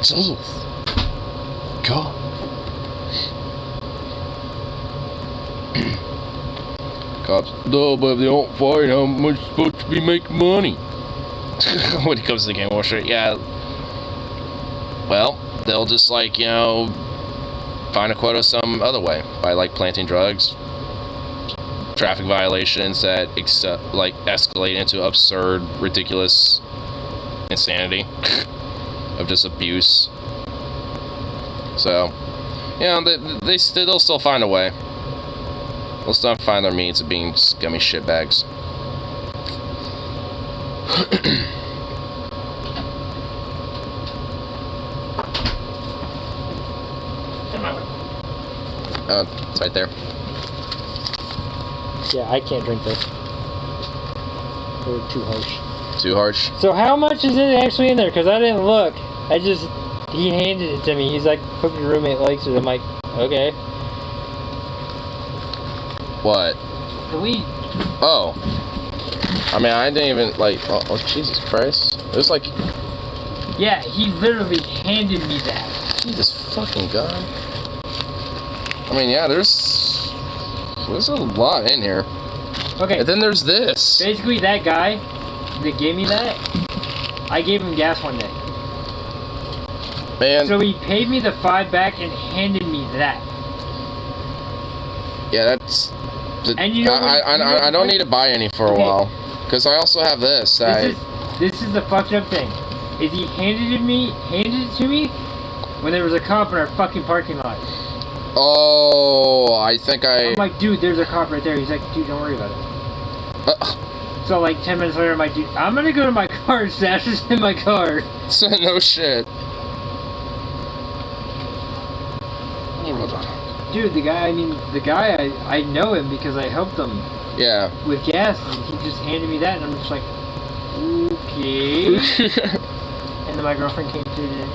Joseph. God. Cops. No, but if they don't fight, how much supposed to be making money? When it comes to the game washer, yeah. Well, they'll just, like, find a quota some other way by, like, planting drugs, traffic violations that escalate into absurd, ridiculous insanity of just abuse. So, they'll still find a way. They'll still find their means of being scummy shitbags. It's right there. Yeah, I can't drink this. They're too harsh. Too harsh? So how much is it actually in there? Because I didn't look. He handed it to me. He's like, hope your roommate likes it. I'm like, okay. What? The weed. Oh. I mean, I didn't even, like, oh, Jesus Christ. It was like... Yeah, he literally handed me that. Jesus fucking God. I mean, yeah, there's a lot in here. Okay. And then there's this. Basically, that guy that gave me that, I gave him gas one day. Man. So he paid me the $5 back and handed me that. Yeah, that's... And you know I don't need to buy any for a while. Because I also have this. This is the fucked up thing. Is he handed it to me when there was a cop in our fucking parking lot. Oh, I think I'm like, dude, there's a cop right there. He's like, dude, don't worry about it. So like 10 minutes later, I'm like, dude, I'm gonna go to my car and stash this in my car. No shit. Dude, the guy, I know him because I helped him. Yeah. With gas, and he just handed me that, and I'm just like, okay. And then my girlfriend came through today.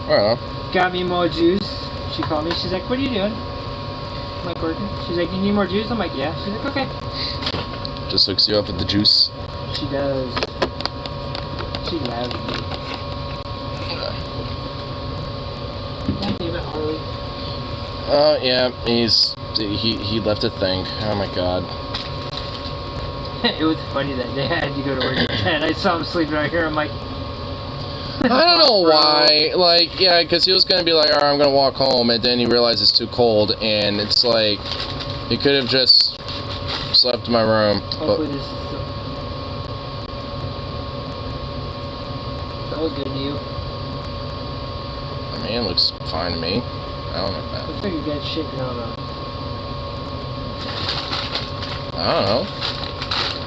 Alright. Got me more juice. She called me, she's like, what are you doing? I'm like, working. She's like, you need more juice? I'm like, yeah. She's like, okay. Just hooks you up with the juice. She does. She loves me. God damn it, Harley. Yeah, he left a thing. Oh my God. It was funny that day I had to go to work at 10. I saw him sleeping right here. I'm like, I don't know why. Like, yeah, because he was going to be like, alright, I'm going to walk home, and then he realized it's too cold, and it's like, he could have just slept in my room. Hopefully this is that look good to you. I mean, it looks fine to me. I don't know. Looks like you got shit going on. I don't know.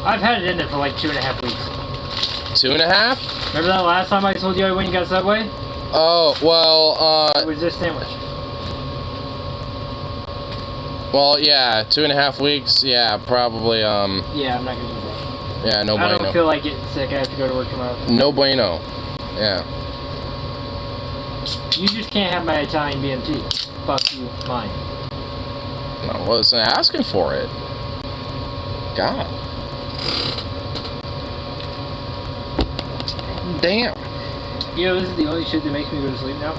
I've had it in there for like 2.5 weeks. 2.5? Remember that last time I told you I went and got Subway? Oh, well, It was this sandwich. well, yeah, 2.5 weeks, yeah, probably, Yeah, I'm not gonna do that. yeah, no I bueno. don't feel like getting sick. I have to go to work tomorrow. No bueno. Yeah. You just can't have my Italian BMT. Fuck you, mine. I wasn't asking for it. God. Damn. You know, this is the only shit that makes me go to sleep now.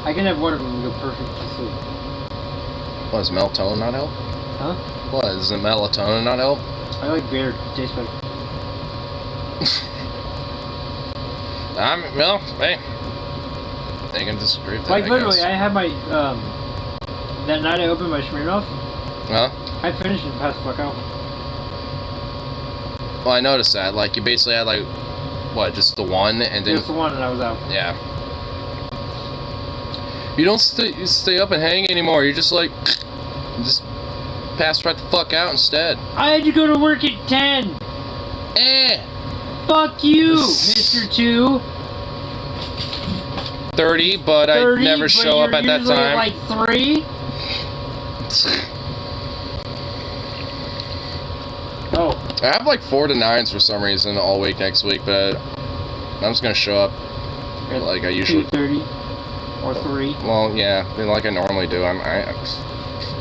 I can have one of them and go perfect to sleep. What, does melatonin not help? Huh? What, does the melatonin not help? I like beer. It tastes better. Well, hey. They can disagree with that, Like, I literally, guess. I had my, that night I opened my Smirnoff, Huh? I finished it and passed the fuck out. Well, I noticed that. Like, you basically had, like, what, just the one, and then... Just the one and I was out. Yeah. You don't stay up and hang anymore. You're just, like... You just pass right the fuck out instead. I had to go to work at 10! Fuck you, Mr. 2! 30, but 30, I never but show up you're at that usually time. Like 3? Oh. I have like 4 to 9s for some reason all week next week, but I'm just gonna show up like I usually. 2:30 or 3. Well, yeah, like I normally do. You wanna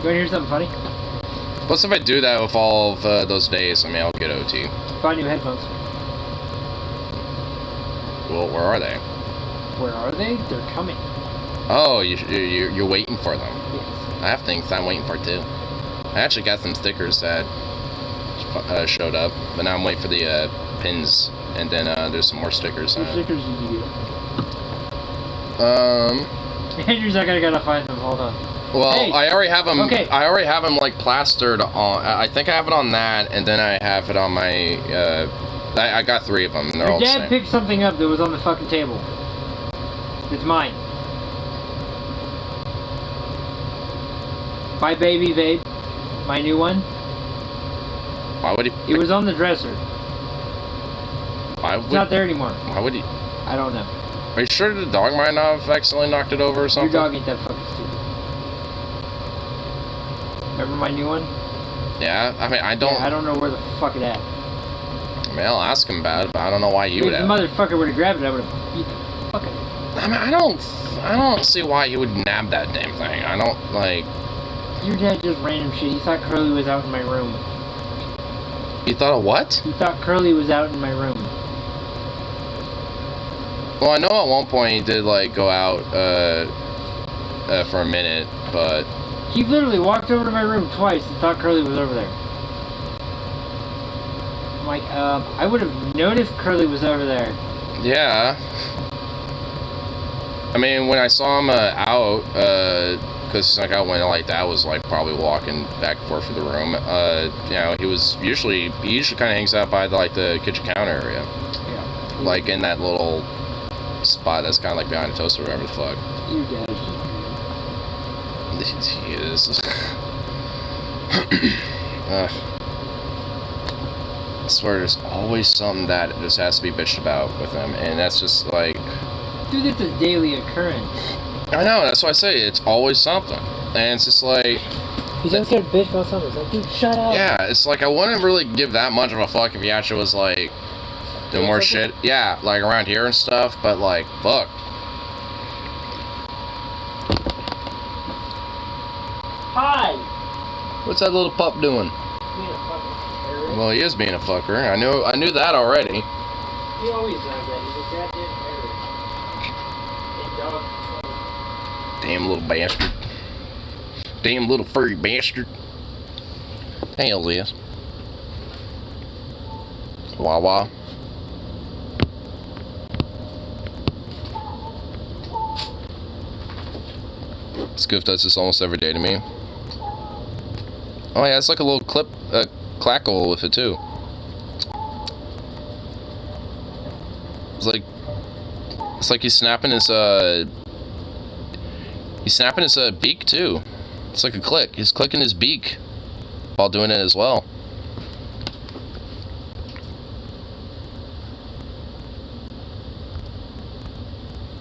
hear something funny? Plus, if I do that with all of those days, I mean, I'll get OT. Buy new headphones. Well, where are they? Where are they? They're coming. Oh, you're waiting for them. Yes. I have things I'm waiting for too. I actually got some stickers that showed up, but now I'm waiting for the pins, and then there's some more stickers. What stickers did you get? Andrew's not gonna find them. Hold on. Well, hey. I already have them. Okay. I already have them like plastered on. I think I have it on that, and then I have it on my. I got 3 of them, and they're Your all the dad same. picked something up that was on the fucking table. It's mine. My baby vape. My new one. Why would he? It was on the dresser. Why It's would? not there anymore. Why would he? I don't know. Are you sure the dog might not have accidentally knocked it over or something? Your dog ain't that fucking stupid. Remember my new one? Yeah, I mean, I don't. Yeah, I don't know where the fuck it at. I mean, I'll ask him about it, but I don't know why he would If the have. motherfucker would have grabbed it, I would have beat the fuck out of it. I mean, I don't see why he would nab that damn thing. I don't like. Your dad just random shit. He thought Curly was out in my room. You thought of what? He thought Curly was out in my room. Well, I know at one point he did like go out for a minute, but He literally walked over to my room twice and thought Curly was over there. I'm like, I would have known if Curly was over there. yeah. I mean, when I saw him out, because like I went like that was like probably walking back and forth through the room. You know, he usually kind of hangs out by the kitchen counter area. Yeah. Like in that little spot that's kind of like behind the toaster or whatever the fuck. Your dad. He is. I swear there's always something that just has to be bitched about with him, and that's just like... Dude, it's a daily occurrence. I know, that's why I say it's always something. And it's just like... He's always got a bitch about something. It's like, dude, shut up. Yeah, it's like I wouldn't really give that much of a fuck if he actually was like... doing more shit. Yeah, like around here and stuff, but like, fuck. Hi! What's that little pup doing? Being a fucking terrorist. Well, he is being a fucker. I knew that already. He always does that. He's a goddamn terrorist. Hey, dog. Damn little bastard. Damn little furry bastard. Hell yes. Wawa. Scoof does this almost every day to me. Oh yeah, it's like a little clackle with it too. It's like he's snapping his beak too. It's like a click. He's clicking his beak while doing it as well.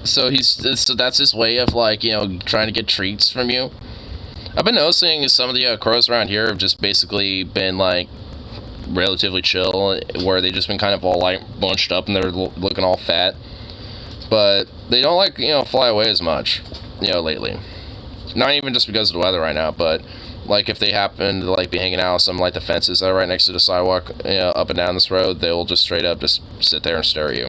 So that's his way of, like, you know, trying to get treats from you. I've been noticing some of the crows around here have just basically been, like, relatively chill, where they've just been kind of all, like, bunched up and they're looking all fat. But they don't, like, you know, fly away as much, you know, lately. Not even just because of the weather right now, but, like, if they happen to, like, be hanging out on some, like, the fences that are right next to the sidewalk, you know, up and down this road, they will just straight up just sit there and stare at you.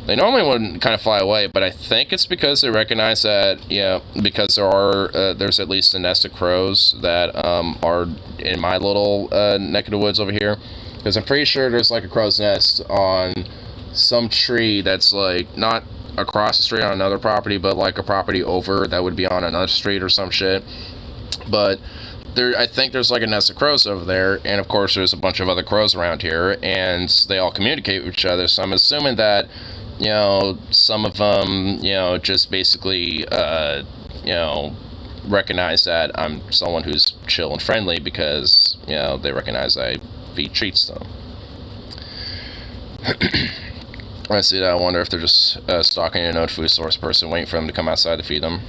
They normally wouldn't kind of fly away, but I think it's because they recognize that, you know, because there's at least a nest of crows that are in my little neck of the woods over here. Because I'm pretty sure there's, like, a crow's nest on some tree that's, like, not across the street on another property, but, like, a property over that would be on another street or some shit. But I think there's, like, a nest of crows over there, and of course there's a bunch of other crows around here, and they all communicate with each other, so I'm assuming that, you know, some of them, you know, just basically, you know, recognize that I'm someone who's chill and friendly because, you know, they recognize I feed treats to them. I see that. I wonder if they're just stalking a known food source person, waiting for them to come outside to feed them.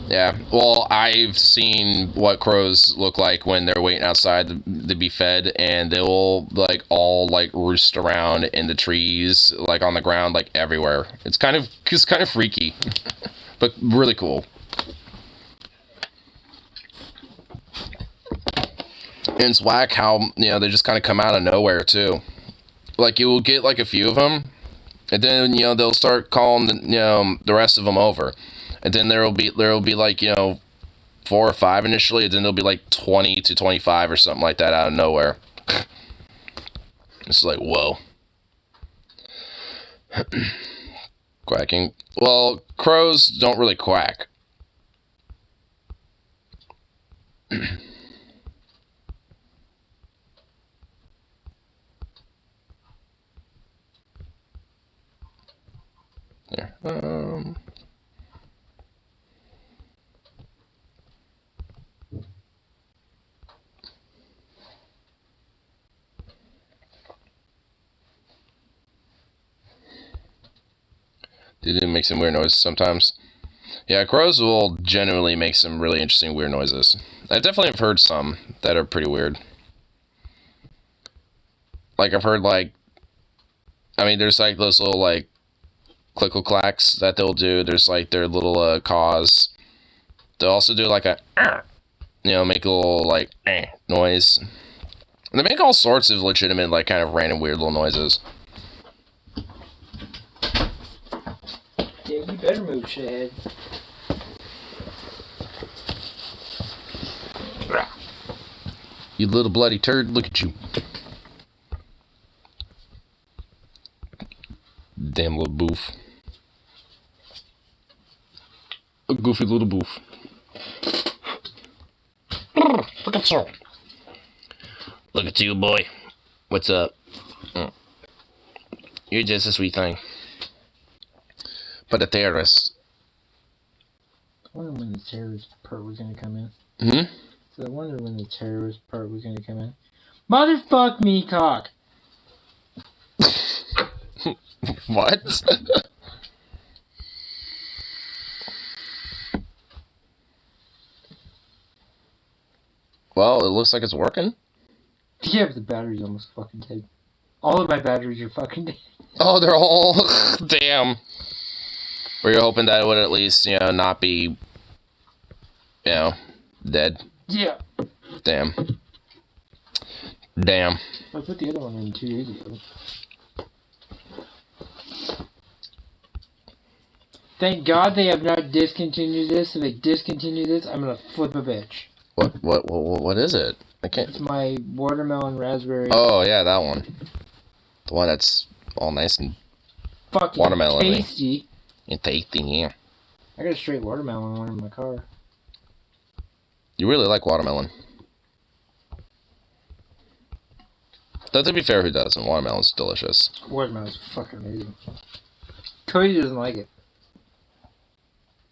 Yeah, well, I've seen what crows look like when they're waiting outside to be fed, and they will, like, all, like, roost around in the trees, like, on the ground, like, everywhere. It's kind of freaky, but really cool. And it's whack how, you know, they just kind of come out of nowhere, too. Like, you will get, like, a few of them, and then, you know, they'll start calling, the rest of them over. And then there will be like, you know, 4 or 5 initially, and then there'll be like 20 to 25 or something like that out of nowhere. It's like, whoa. Quacking. Well, crows don't really quack. There. They do make some weird noises sometimes. Yeah, crows will generally make some really interesting weird noises. I definitely have heard some that are pretty weird. Like, I've heard, like, I mean, there's, like, those little, like, clickle clacks that they'll do. There's, like, their little caws. They'll also do, like, a, you know, make a little, like, noise. And they make all sorts of legitimate, like, kind of random weird little noises. Yeah, you better move, shithead. You little bloody turd, look at you. Damn little boof. A goofy little boof. Look at you. Look at you, boy. What's up? You're just a sweet thing. But a terrorist. I wonder when the terrorist part was gonna come in. Hmm? So I wonder when the terrorist part was gonna come in. Motherfuck me cock! What? Well, it looks like it's working. Yeah, but the battery's almost fucking dead. All of my batteries are fucking dead. Oh, they're all... Damn. Were you hoping that it would at least, you know, not be, you know, dead? Yeah. Damn. Damn. I put the other one in 2 days ago. Thank God they have not discontinued this. If they discontinue this, I'm gonna flip a bitch. What is it? I can't... It's my watermelon raspberry. Oh, yeah, that one. The one that's all nice and fucking watermelon-y. tasty. And tasty, yeah. I got a straight watermelon one in my car. You really like watermelon. Though, to be fair, who doesn't? Watermelon's delicious. Watermelon's fucking amazing. Cody doesn't like it.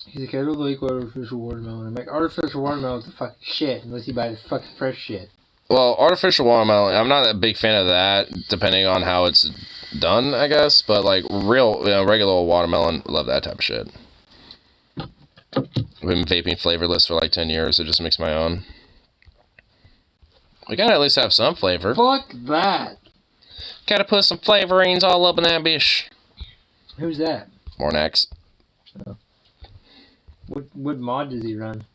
He's like, I don't like artificial watermelon. I'm like, artificial watermelon's the fucking shit, unless you buy the fucking fresh shit. Well, artificial watermelon, I'm not a big fan of that, depending on how it's done, I guess. But, like, real, regular watermelon, love that type of shit. I've been vaping flavorless for, like, 10 years. I just mix my own. We gotta at least have some flavor. Fuck that. Gotta put some flavorings all up in that bitch. Who's that? Mornax. Oh. What mod does he run?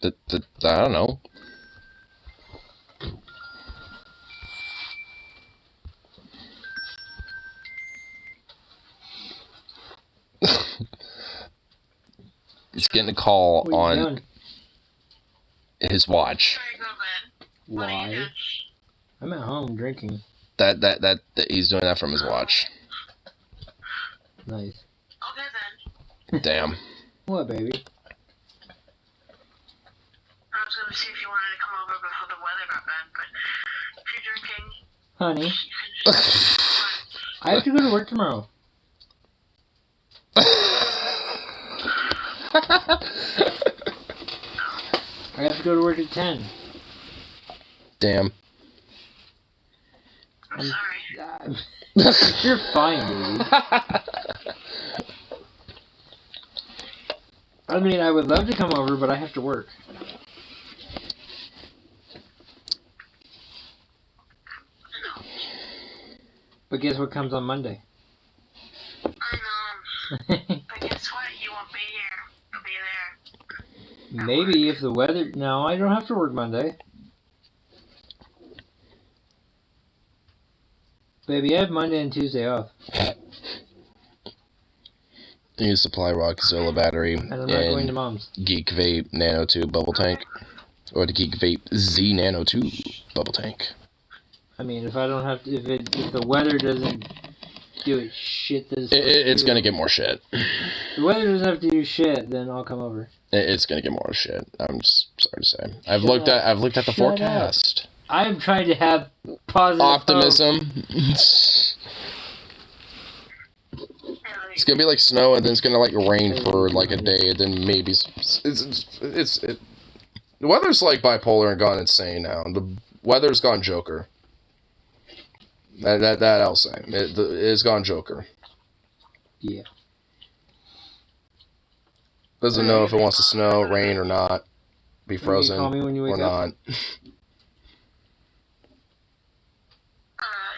I don't know. He's getting a call on his watch. Why? I'm at home drinking. That he's doing that from his watch. Nice. Damn. What, baby? I was gonna see if you wanted to come over before the weather got bad, but if you're drinking, Honey. I have to go to work tomorrow. I have to go to work at 10. Damn. I'm sorry. You're fine, baby. I mean, I would love to come over, but I have to work. But guess what comes on Monday? I know. But guess what? You won't be here. You'll be there. Maybe if the weather... No, I don't have to work Monday. Baby, I have Monday and Tuesday off. You supply Rockzilla battery And I'm not going to Mom's. Geek Vape Nano 2 bubble tank. Or the Geek Vape Z Nano 2 bubble tank. I mean, if I don't have to... If the weather doesn't do it shit... It's gonna get more shit. If the weather doesn't have to do shit, then I'll come over. It's gonna get more shit. I'm just sorry to say. I've looked at the forecast. I'm trying to have positive optimism. It's gonna be like snow, and then it's gonna like rain for like a day, and then maybe the weather's like bipolar and gone insane now. The weather's gone Joker. That I'll say. It's gone Joker. Yeah. Doesn't know if it wants to snow, rain, or not. Be frozen call me when you wake or up? not.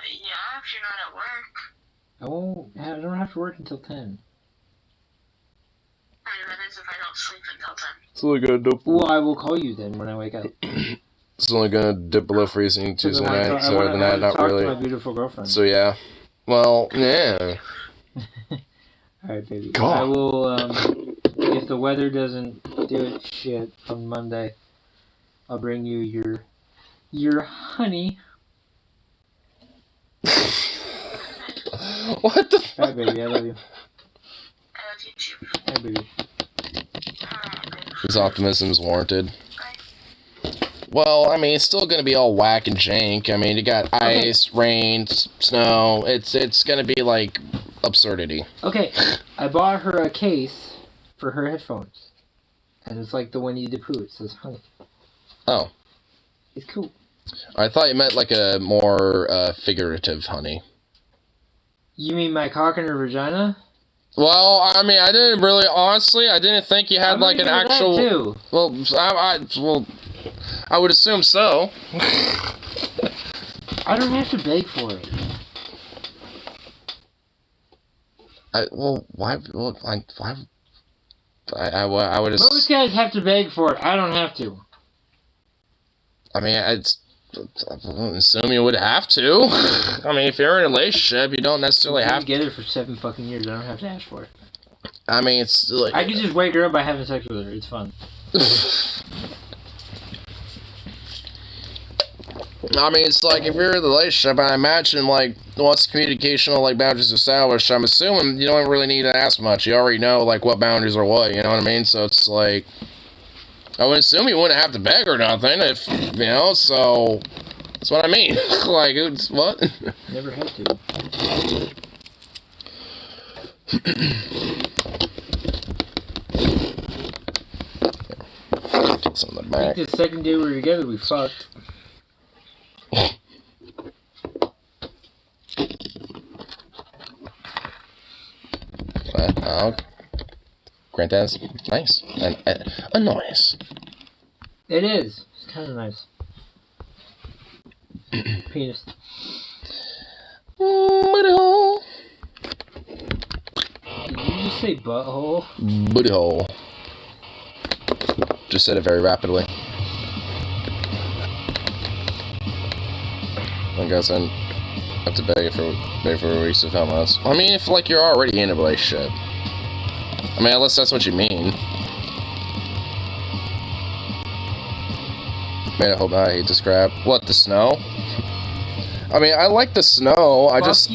Yeah, if you're not at work. I don't have to work until 10. I mean, that is if I don't sleep until 10. It's only gonna dip. Well, I will call you then when I wake up. It's only gonna dip below freezing Tuesday night. So other than that, not talk really. to my beautiful girlfriend. So yeah. Well, yeah. Alright, baby. God. I will, if the weather doesn't do it shit on Monday, I'll bring you your honey. What the fuck? Alright, baby, I love you. I love you too. Alright, baby. His optimism is warranted. Well, I mean, it's still gonna be all whack and jank. I mean, you got ice, rain, snow. It's gonna be like absurdity. Okay, I bought her a case for her headphones. And it's like the Winnie the Pooh. It says honey. Oh. It's cool. I thought you meant like a more figurative honey. You mean my cock and her vagina? Well, I mean, I didn't really, honestly, I didn't think you had like an actual. That too. Well, I would assume so. I don't have to beg for it. Why? Well, why? I would. Most guys have to beg for it. I don't have to. I mean, I assume you would have to. I mean, if you're in a relationship, you don't necessarily have to. Together for 7 fucking years. I don't have to ask for it. I mean, it's like I could just wake her up by having sex with her. It's fun. I mean, it's like if you're in a relationship, I imagine like once communicational like boundaries established, I'm assuming you don't really need to ask much. You already know like what boundaries are what. You know what I mean? So it's like I would assume he wouldn't have to beg or nothing if, you know, so... That's what I mean. Like, it's, what? Never had to. Get some of the I back. think the second day we were together, we fucked. Granddad's nice. A noise. It is. It's kind of nice. Penis. Booty hole. Did you just say butthole? Booty hole. Just said it very rapidly. I guess I have to beg for a release of helmets. I mean, if like you're already in a relationship. I mean, unless that's what you mean. Man, I hope I hate this crap. What, the snow? I mean, I like the snow. I just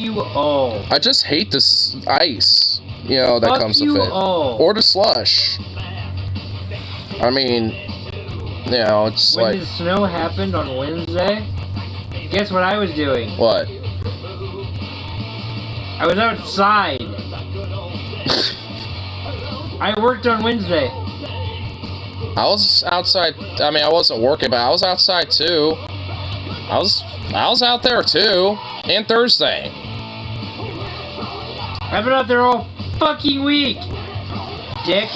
hate this ice. You know, that comes with it. Or the slush. I mean, you know, it's when like... When the snow happened on Wednesday, guess what I was doing? What? I was outside. I worked on Wednesday. I was outside. I mean, I wasn't working, but I was outside too. I was out there too. And Thursday. I've been out there all fucking week, dick.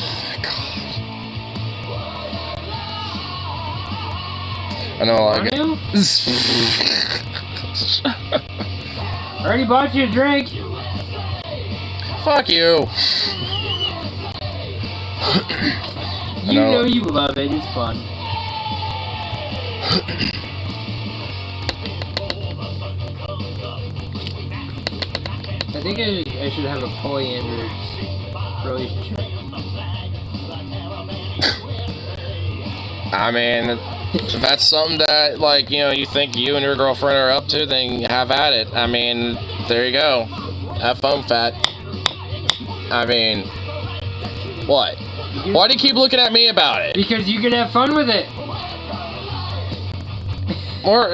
I know, like... I already bought you a drink. Fuck you. You know you love it. It's fun. I think I should have a polyamorous relationship. I mean, if that's something that, like, you know, you think you and your girlfriend are up to, then have at it. I mean, there you go. Have fun, fat. I mean, what? Why do you keep looking at me about it? Because you can have fun with it. Or,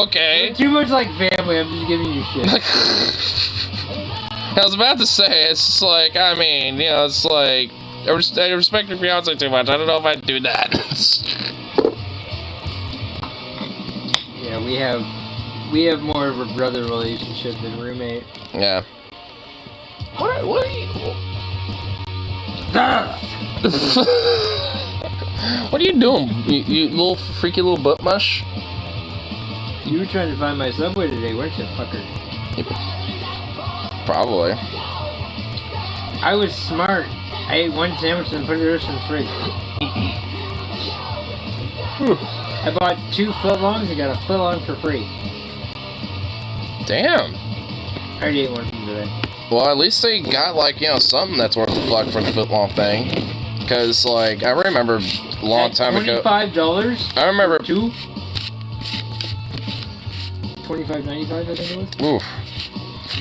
okay. We're too much like family. I'm just giving you shit. I was about to say, it's just like, I mean, you know, it's like, I respect your fiance too much. I don't know if I'd do that. Yeah, we have more of a brother relationship than roommate. Yeah. What are you... What are you doing, you little freaky little butt mush? You were trying to find my Subway today, weren't you, fucker? Probably. I was smart. I ate one sandwich and put the rest in the fridge. I bought 2 footlongs and got a footlong for free. Damn. I already ate one from today. Well, at least they got, like, you know, something that's worth the fuck for the footlong thing. Because, like, I remember a long time ago. $25? I remember. 2? $25.95, I think it was. Oof.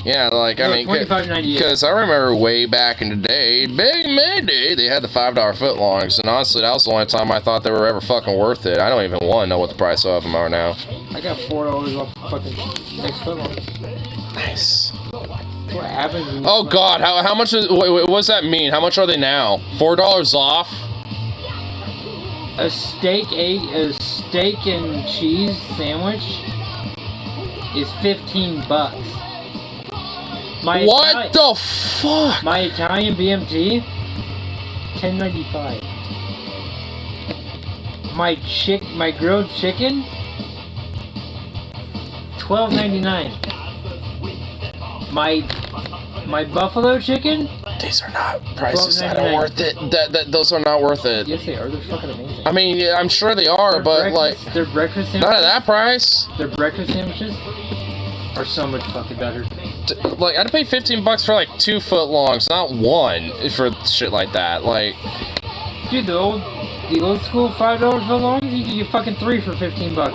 Yeah, like, I mean, because I remember way back in the day, big Monday, they had the $5 footlongs, and honestly, that was the only time I thought they were ever fucking worth it. I don't even want to know what the price of them are now. I got $4 off fucking next footlong. Nice. That's what happens. Oh God, how much is? Wait, what does that mean? How much are they now? $4 off? A steak and cheese sandwich is $15. What the fuck? My Italian BMT, $10.95. My grilled chicken, $12.99. My buffalo chicken. These are not prices that are worth it. Those are not worth it. Yes, they are. They're fucking amazing. I mean, yeah, I'm sure they are, but like, their breakfast sandwiches. Not at that price. Their breakfast sandwiches are so much fucking better. Like, I'd pay $15 for like 2 footlongs, not 1 for shit like that. Like, dude, the old school $5 footlongs, you could get fucking 3 for $15.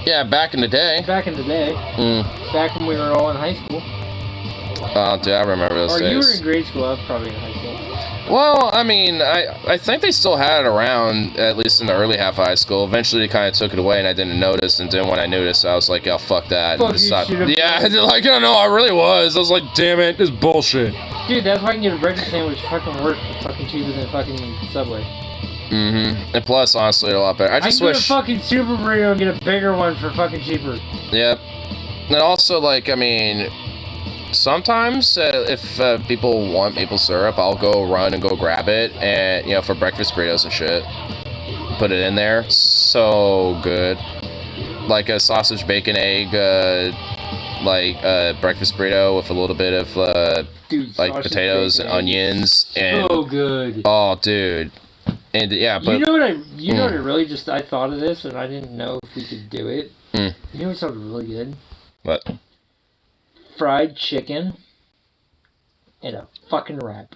Yeah, back in the day. Back in the day. Back when we were all in high school. Oh, dude, I remember those days. Or you were in grade school. I was probably in high school. Well, I mean, I think they still had it around, at least in the early half of high school. Eventually, they kind of took it away, and I didn't notice. And then when I noticed, I was like, "Oh, fuck that!" Fuck and just you, stopped. should've- Yeah, like, no, I really was. I was like, "Damn it, this is bullshit." Dude, that's why I can get a breakfast sandwich fucking work for fucking cheaper than fucking Subway. Mm-hmm. And plus, honestly, a lot better. I just can wish. get a fucking super burrito and get a bigger one for fucking cheaper. Yep. And also, like, I mean, sometimes if people want maple syrup, I'll go run and go grab it, and you know, for breakfast burritos and shit, put it in there. So good. Like a sausage, bacon, egg, breakfast burrito with a little bit of Dude, like sausage, potatoes bacon, and onions and so good. Oh, dude. And yeah, but You know what I really just I thought of this and I didn't know if we could do it. You know what sounds really good? What? Fried chicken and a fucking wrap.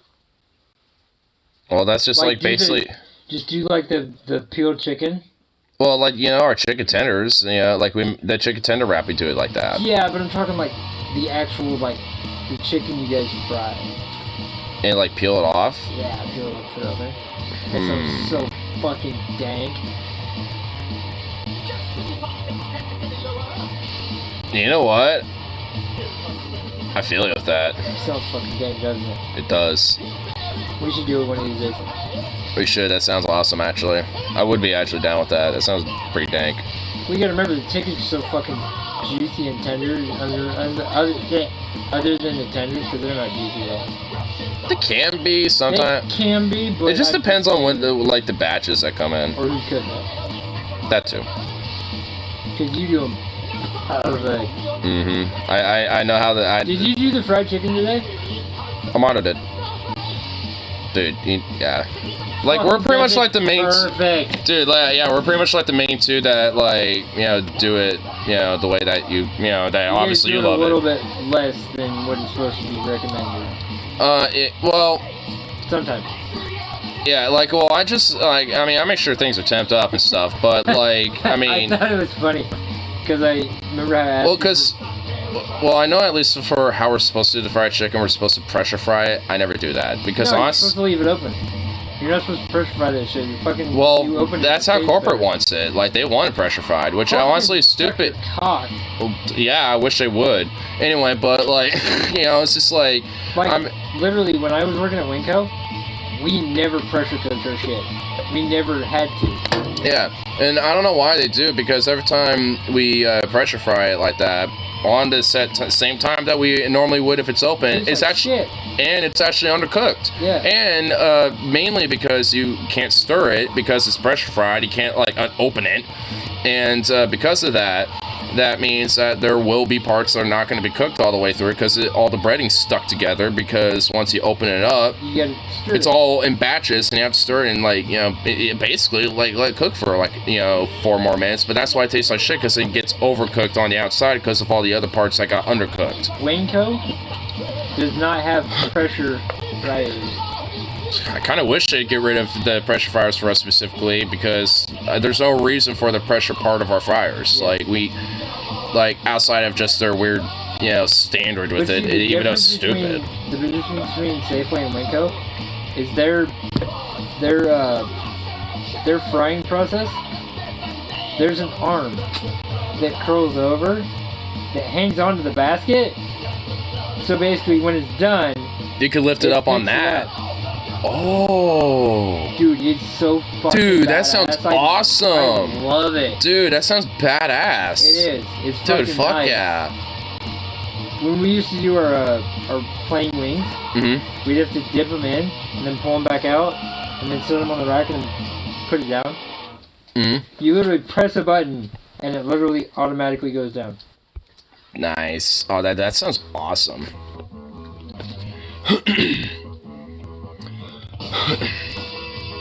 Well, that's just like basically. Just do like the peeled chicken. Well, like, you know, our chicken tenders, you know, like the chicken tender wrap, we do it like that. Yeah, but I'm talking like the actual like the chicken you guys fry. And like peel it off. Yeah, peel it off, put it out there. That sounds so fucking dank. You know what? I feel you with that. It sounds fucking dank, doesn't it? It does. We should do it one of these days. We should. That sounds awesome, actually. I would be actually down with that. That sounds pretty dank. We gotta remember the chicken's are so fucking juicy and tender. Other than the tenders, because they're not juicy at all. They can be sometimes. They can be, but it just depends on when the batches that come in. Or who could though. That too. Cause you do them perfect. I know how the. Did you do the fried chicken today? Amado did. Dude, yeah. Like, we're pretty much like the main... Perfect. Dude, like, yeah, we're pretty much like the main two that, like, you know, do it, you know, the way that you know, that obviously you love it. a little bit less than what is supposed to be recommended. Well... Sometimes. Yeah, like, well, I just, like, I mean, I make sure things are temped up and stuff, but, like, I mean... I thought it was funny, because I remember how I asked Well, because... Well, I know at least for how we're supposed to do the fried chicken, we're supposed to pressure fry it. I never do that, because no, you're honestly... supposed to leave it open. You're not supposed to pressure fry that shit. You fucking... Well, you open that's how corporate wants it. Like, they want it pressure fried, which honestly is stupid. Cock. Well, yeah, I wish they would. Anyway, but, like, you know, it's just like... literally, when I was working at Winco, we never pressure cooked our shit. We never had to. Yeah, and I don't know why they do, because every time we pressure fry it like that, on the same time that we normally would if it's open, it's actually undercooked. Yeah. And mainly because you can't stir it because it's pressure fried. You can't like open it, and because of that, that means that there will be parts that are not going to be cooked all the way through because all the breading's stuck together. Because once you open it up, you gotta stir it's all in batches, and you have to stir it in like, you know, basically like let it cook for like, you know, 4 more minutes. But that's why it tastes like shit, because it gets overcooked on the outside because of all the other parts that got undercooked. Winco does not have pressure fryers. I kind of wish they'd get rid of the pressure fryers for us specifically, because there's no reason for the pressure part of our fryers. Yeah. Like outside of just their weird, you know, standard with it, even though it's stupid. The difference between Safeway and Winco is their frying process. There's an arm that curls over that hangs onto the basket. So basically, when it's done, you can lift it up on that. Oh, dude, it's so fucking Dude, that badass. sounds awesome. I love it. Dude, that sounds badass. It is. It's dude, fucking fuck nice. yeah. When we used to do our plain wings, we'd have to dip them in and then pull them back out and then set them on the rack and put it down. You literally press a button and it literally automatically goes down. Nice. Oh, that sounds awesome.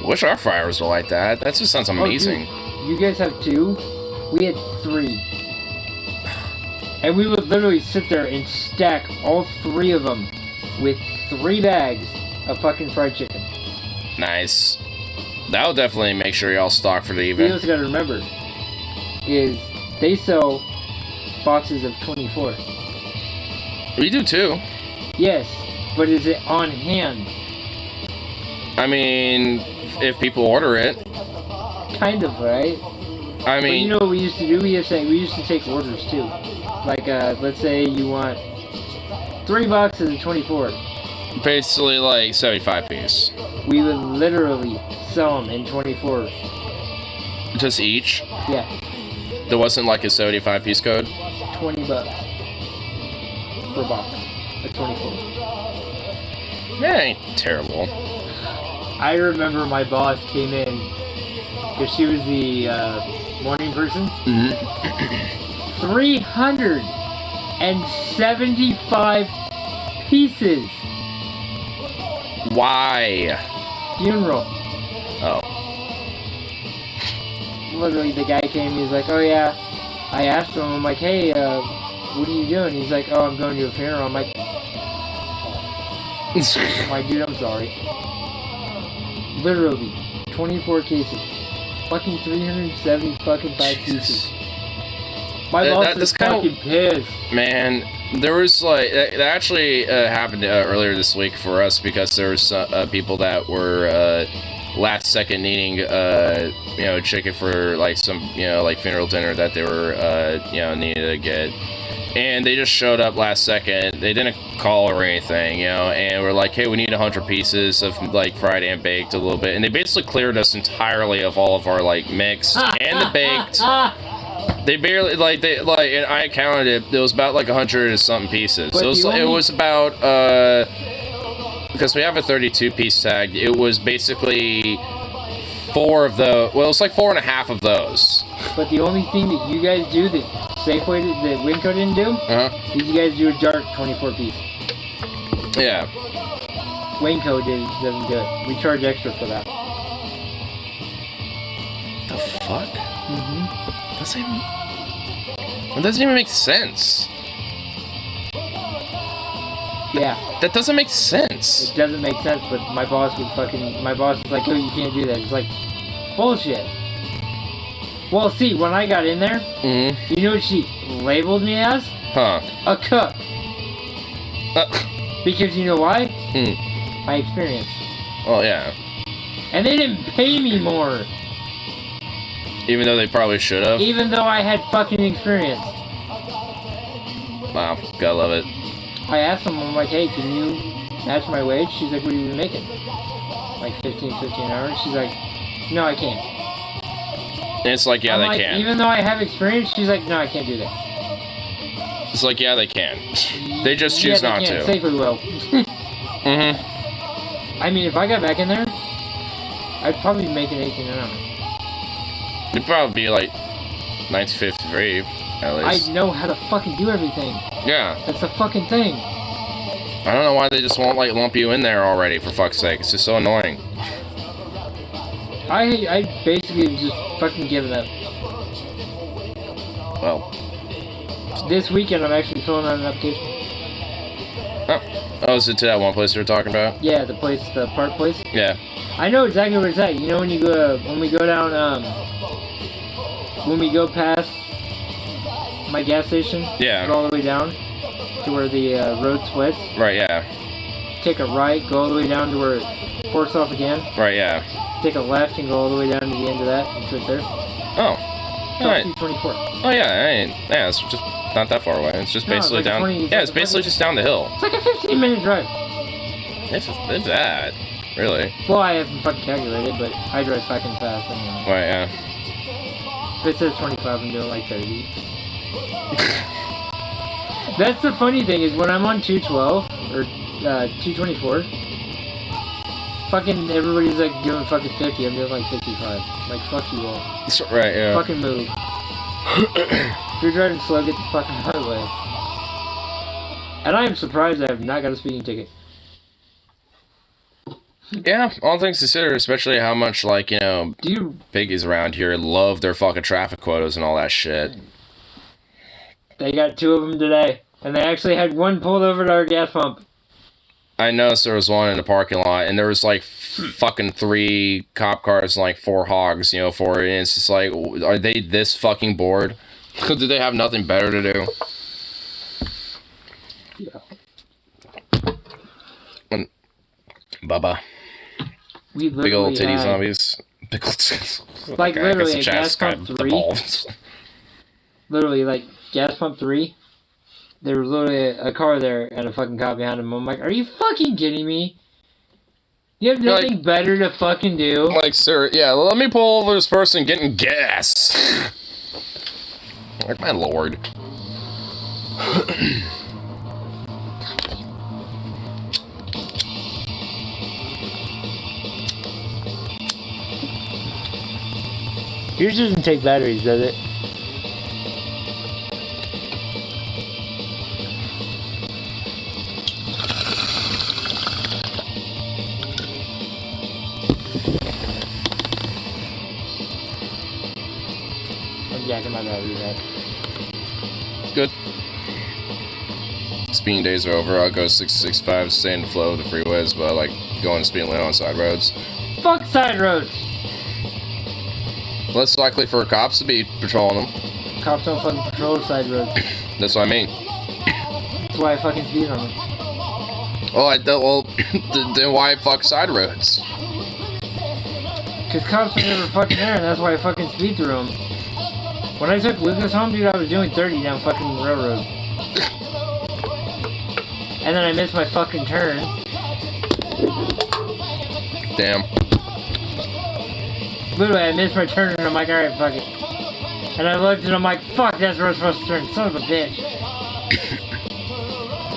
Wish our fryers were like that. That just sounds amazing. Oh, you guys have 2? We had 3. And we would literally sit there and stack all 3 of them with 3 bags of fucking fried chicken. Nice. That'll definitely make sure y'all stock for the You event. also gotta remember is they sell boxes of 24. We do too. Yes, but is it on hand? I mean, if people order it. Kind of, right? I mean, but you know what we used to do? We used to take orders too. Like, let's say you want 3 boxes of 24. Basically, like 75 piece. We would literally sell them in 24. Just each? Yeah. There wasn't like a 75 piece code? $20 per box of 24. That ain't terrible. I remember my boss came in because she was the morning person. 375 pieces. Why? Funeral. Oh. Literally, the guy came. He's like, "Oh yeah." I asked him. I'm like, "Hey, what are you doing?" He's like, "Oh, I'm going to a funeral." I'm like, "Dude, I'm sorry." Literally, 24 cases. Fucking 370 fucking 5 pieces. My boss is fucking pissed. Man, there was like that actually happened earlier this week for us because there was people that were last second needing chicken for like some like funeral dinner that they were needed to get, and they just showed up last second. They didn't call or anything, and we're like, hey, we need 100 pieces of like fried and baked a little bit, and they basically cleared us entirely of all of our like mixed and the baked. They barely and I counted it. It was about like 100 and something pieces. So it was about because we have a 32 piece tag. It was basically 4 of the. Well, it was like 4.5 of those. But the only thing that you guys do that Safeway that Winco didn't do is you guys do a dark 24 piece. Yeah. Winco doesn't do it. We charge extra for that. The fuck? It doesn't even make sense. Yeah. That doesn't make sense. It doesn't make sense, but my boss is like, oh, you can't do that. It's like, bullshit. Well, see, when I got in there, you know what she labeled me as? Huh. A cook. Because you know why? My experience. Oh, yeah. And they didn't pay me more. Even though they probably should have. Even though I had fucking experience. Wow, gotta love it. I asked them, I'm like, hey, can you match my wage? She's like, what are you making? Like 15 hours? She's like, no, I can't. And it's like, yeah, I'm they like, can. Even though I have experience, she's like, no, I can't do that. It's like, yeah, they can. They just choose not to. Safely will. I mean, if I got back in there, I'd probably be making 18 an hour. It'd probably be like 1953, at least. I know how to fucking do everything. Yeah. That's the fucking thing. I don't know why they just won't like lump you in there already, for fuck's sake. It's just so annoying. I basically just fucking given up. Well. This weekend I'm actually filling out an application. Oh, is it to that one place we were talking about? Yeah, the park place. Yeah. I know exactly where it's at. You know when we go down, when we go past my gas station? Yeah. Go all the way down to where the road splits. Right, yeah. Take a right, go all the way down to where it forks off again. Right, yeah. Take a left and go all the way down to the end of that. It's right there. Oh. Alright. 24. Oh, yeah, it's just not that far away. It's just basically it's like down. 20, yeah, it's basically just down the hill. It's like a 15-minute drive. If that. Really? Well, I haven't fucking calculated, but I drive fucking fast anyway. Right, yeah. If it says 25, I'm doing like 30. That's the funny thing is when I'm on 212 or 224, fucking everybody's like doing fucking 50. I'm doing like 55. Like, fuck you all. Right, yeah. Fucking move. If you're driving slow, get the fuck out of the way. And I am surprised I have not got a speeding ticket. Yeah, all things considered, especially how much, like, piggies around here love their fucking traffic quotas and all that shit. They got 2 of them today, and they actually had one pulled over to our gas pump. I noticed there was one in the parking lot, and there was, like, fucking 3 cop cars and, like, 4 hogs, for it, and it's just like, are they this fucking bored? Do they have nothing better to do? Yeah. Bubba. We Big literally old titty had, zombies. Big old titties. like Okay, I guess literally the a chat gas is kind pump of 3. evolved. Literally, like, gas pump 3. There was literally a car there and a fucking cop behind him. I'm like, are you fucking kidding me? You have nothing better to fucking do? Like, sir, yeah, let me pull over this person getting gas. Like, my lord. Yours doesn't take batteries, does it? I'm jacking my battery back. Good. Speeding days are over. I'll go 665, stay in the flow of the freeways, but I like going speed limit on side roads. Fuck side roads! Less likely for cops to be patrolling them. Cops don't fucking patrol side roads. That's what I mean. That's why I fucking speed on them. Well, then why fuck side roads? Cause cops are never fucking there, and that's why I fucking speed through them. When I took Lucas home, dude, I was doing 30 down fucking railroad. And then I missed my fucking turn. Damn. Literally, I missed my turn, and I'm like, alright, fuck it. And I looked, and I'm like, fuck, that's where I was supposed to turn. Son of a bitch.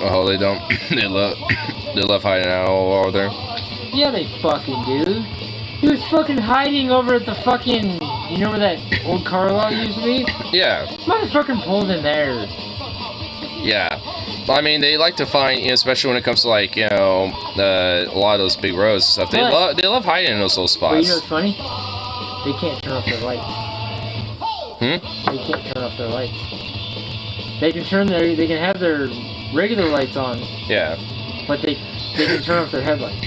Oh, they don't. They love hiding out over there. Yeah, they fucking do. He was fucking hiding over at the fucking... You know where that old car lot used to be? Yeah. Motherfucking pulled in there. Yeah. I mean, they like to find, you know, especially when it comes to, like, you know, a lot of those big roads and stuff. They love hiding in those little spots. But you know what's funny? They can't turn off their lights. Hmm? They can't turn off their lights. They can have their regular lights on. Yeah. But they can turn off their headlights.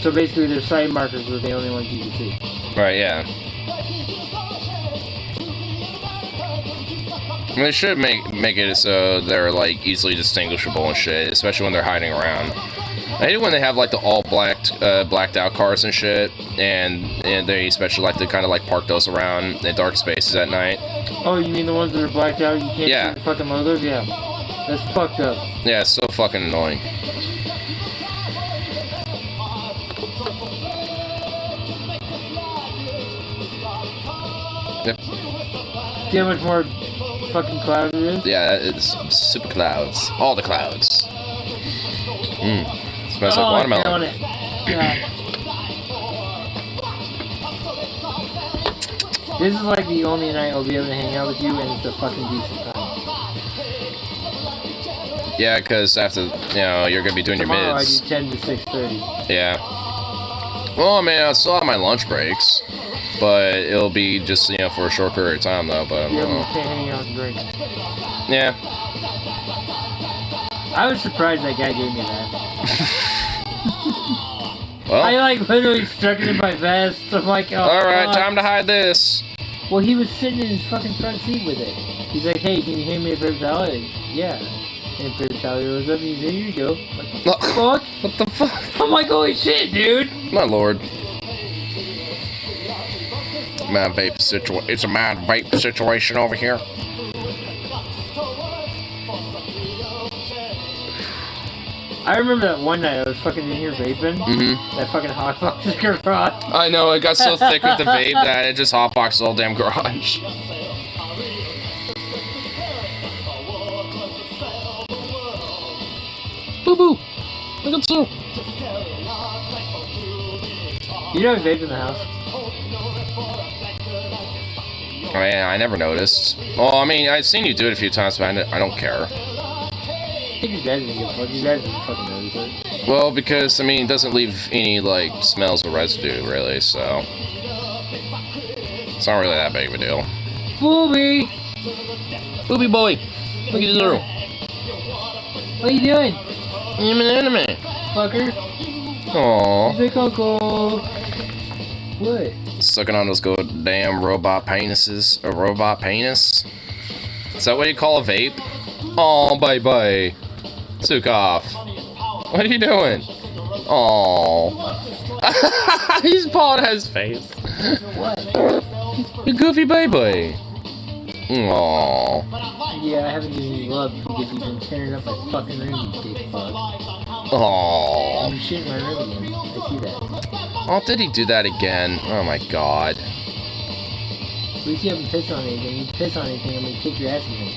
So basically their side markers are the only ones you can see. Right, yeah. I mean, they should make it so they're, like, easily distinguishable and shit, especially when they're hiding around. I hate it when they have, like, the all blacked out cars and shit, and they especially like to kind of, like, park those around in dark spaces at night. Oh, you mean the ones that are blacked out? You can't see the fucking logos? Yeah. That's fucked up. Yeah, it's so fucking annoying. Yep. See how much more fucking cloud it is? Yeah, it's super clouds. All the clouds. Smells like watermelon. It. Yeah. This is like the only night I'll be able to hang out with you, and it's a fucking decent time. Yeah, because after, you know, you're gonna be doing Tomorrow your mids. I do 10 to 6:30. Yeah. Well, I mean, I still have my lunch breaks, but it'll be just, you know, for a short period of time, though. But Yeah, we can't hang out and drink. Yeah. I was surprised that guy gave me that. Well, I like literally stuck it in my vest. I'm like, oh, all right, fuck. time to hide this. Well, he was sitting in his fucking front seat with it. He's like, hey, can you hand me a paper towel? And, yeah. And paper towel goes up and he's like, here you go. I'm like, what the fuck? What the fuck? I'm like, holy shit, dude. My lord. Mad vape situation. It's a mad vape situation over here. I remember that one night I was fucking in here vaping. That fucking hotbox garage. I know, it got so thick with the vape that it just hotboxed the whole damn garage. Boo boo. Look at you. You don't vape in the house. Oh, yeah, I never noticed. Well, I mean, I've seen you do it a few times, but I don't care. I think your dad didn't give a fuck. Your dad didn't fucking notice it. Well, because, I mean, it doesn't leave any, like, smells or residue, really, so... It's not really that big of a deal. Booby! Booby boy! Look at you. What are you doing? I'm an anime. Fucker. Aww. He's like, Uncle. What? Sucking on those goddamn robot penises. A robot penis? Is that what you call a vape? Aw, bye-bye. Sukov. What are you doing? Oh. He's pawing at his face. You goofy baby. Aww. Yeah, I haven't given you love because you've been tearing up my fucking room, you big fuck. Aww. You shit in my room again. I see that. Oh, did he do that again? Oh my god. At least you haven't pissed on anything. You piss on anything, I'm gonna kick your ass again.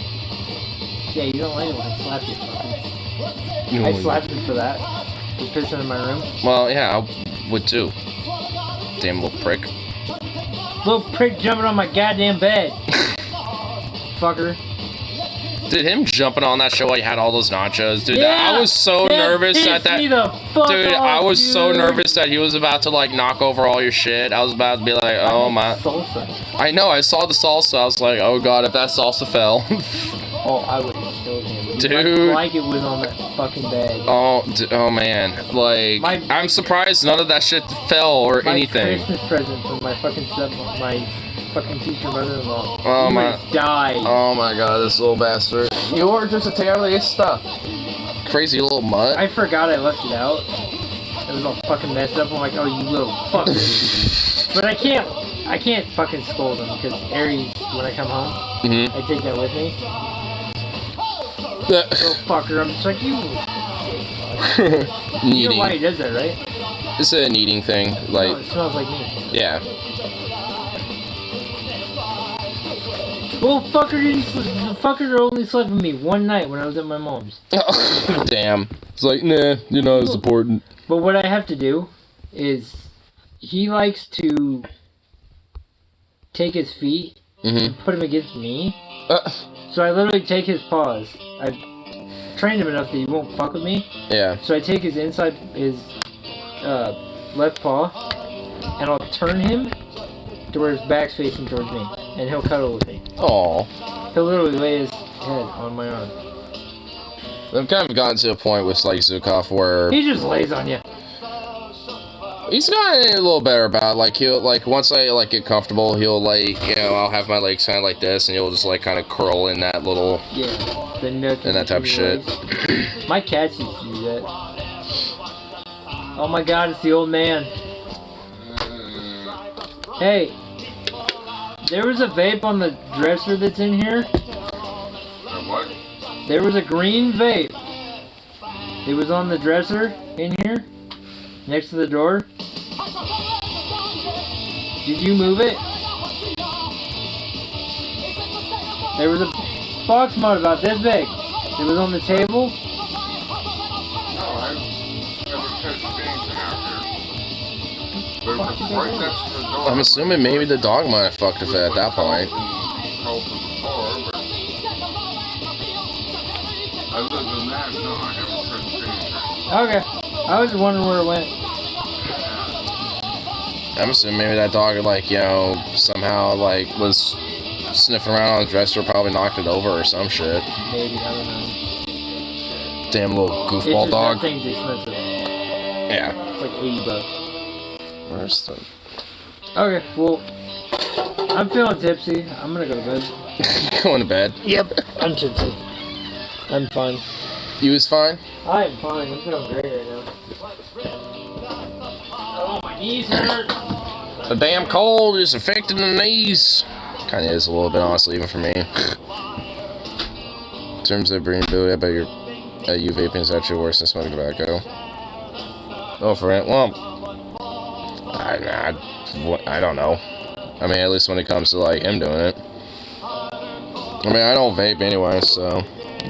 Yeah, you don't like it when I slap you, fucker. I slapped you for that. You pissing in my room? Well, yeah, I would too. Damn little prick. Little prick jumping on my goddamn bed. Fucker. Dude, him jumping on that show while you had all those nachos, dude. I was so nervous at that. Dude, I was so nervous that he was about to like knock over all your shit. I was about to be like, oh my. Salsa. I know. I saw the salsa. I was like, oh god, if that salsa fell. Oh, I would have killed him. Dude. Like it was on that fucking bag. Oh, oh man. Like, I'm surprised none of that shit fell or anything. My Christmas present from my fucking my fucking teacher brother-in-law. Oh my. Died. Oh my god, this little bastard. You're just a terrorista. Crazy little mutt. I forgot I left it out. It was all fucking messed up. I'm like, oh, you little fucker. But I can't fucking scold him because Aries, when I come home, I take that with me. Little fucker, I'm just like, you. You know why he does that, right? It's an eating thing. Like, no, it smells like me. Yeah. Well, the fucker only slept with me one night when I was at my mom's. Damn. It's like, nah, you're not as important. But what I have to do is, he likes to take his feet and put them against me. So I literally take his paws. I've trained him enough that he won't fuck with me. Yeah. So I take his left paw, and I'll turn him to where his back's facing towards me, and he'll cuddle with me. Aww. He'll literally lay his head on my arm. I've kind of gotten to a point with like Zukov where he just lays on you. He's gotten a little better about it. Like he'll like once I like get comfortable, he'll like I'll have my legs kind of like this, and he'll just like kind of curl in that little the nook and that type of shit. My cats used to do that. Oh my god, it's the old man. Hey, there was a vape on the dresser that's in here. What? There was a green vape. It was on the dresser in here, next to the door. Did you move it? There was a box mod about this big. It was on the table. I'm assuming maybe the dog might have fucked with it at that point. Okay. I was wondering where it went. I'm assuming maybe that dog like, somehow like was sniffing around on the dresser, probably knocked it over or some shit. Maybe, I don't know. Damn little goofball dog. That thing's expensive. Yeah. It's like $80. Where's the... Okay, well, I'm feeling tipsy. I'm gonna go to bed. Going to bed? Yep. I'm tipsy. I'm fine. You was fine? I am fine. I'm feeling great right now. Oh, my knees hurt. The damn cold is affecting the knees. Kind of is a little bit, honestly, even for me. In terms of breathability, I bet you vaping is actually worse than smoking tobacco. Oh, for it? Well, I don't know. I mean, at least when it comes to, like, him doing it. I mean, I don't vape anyway, so...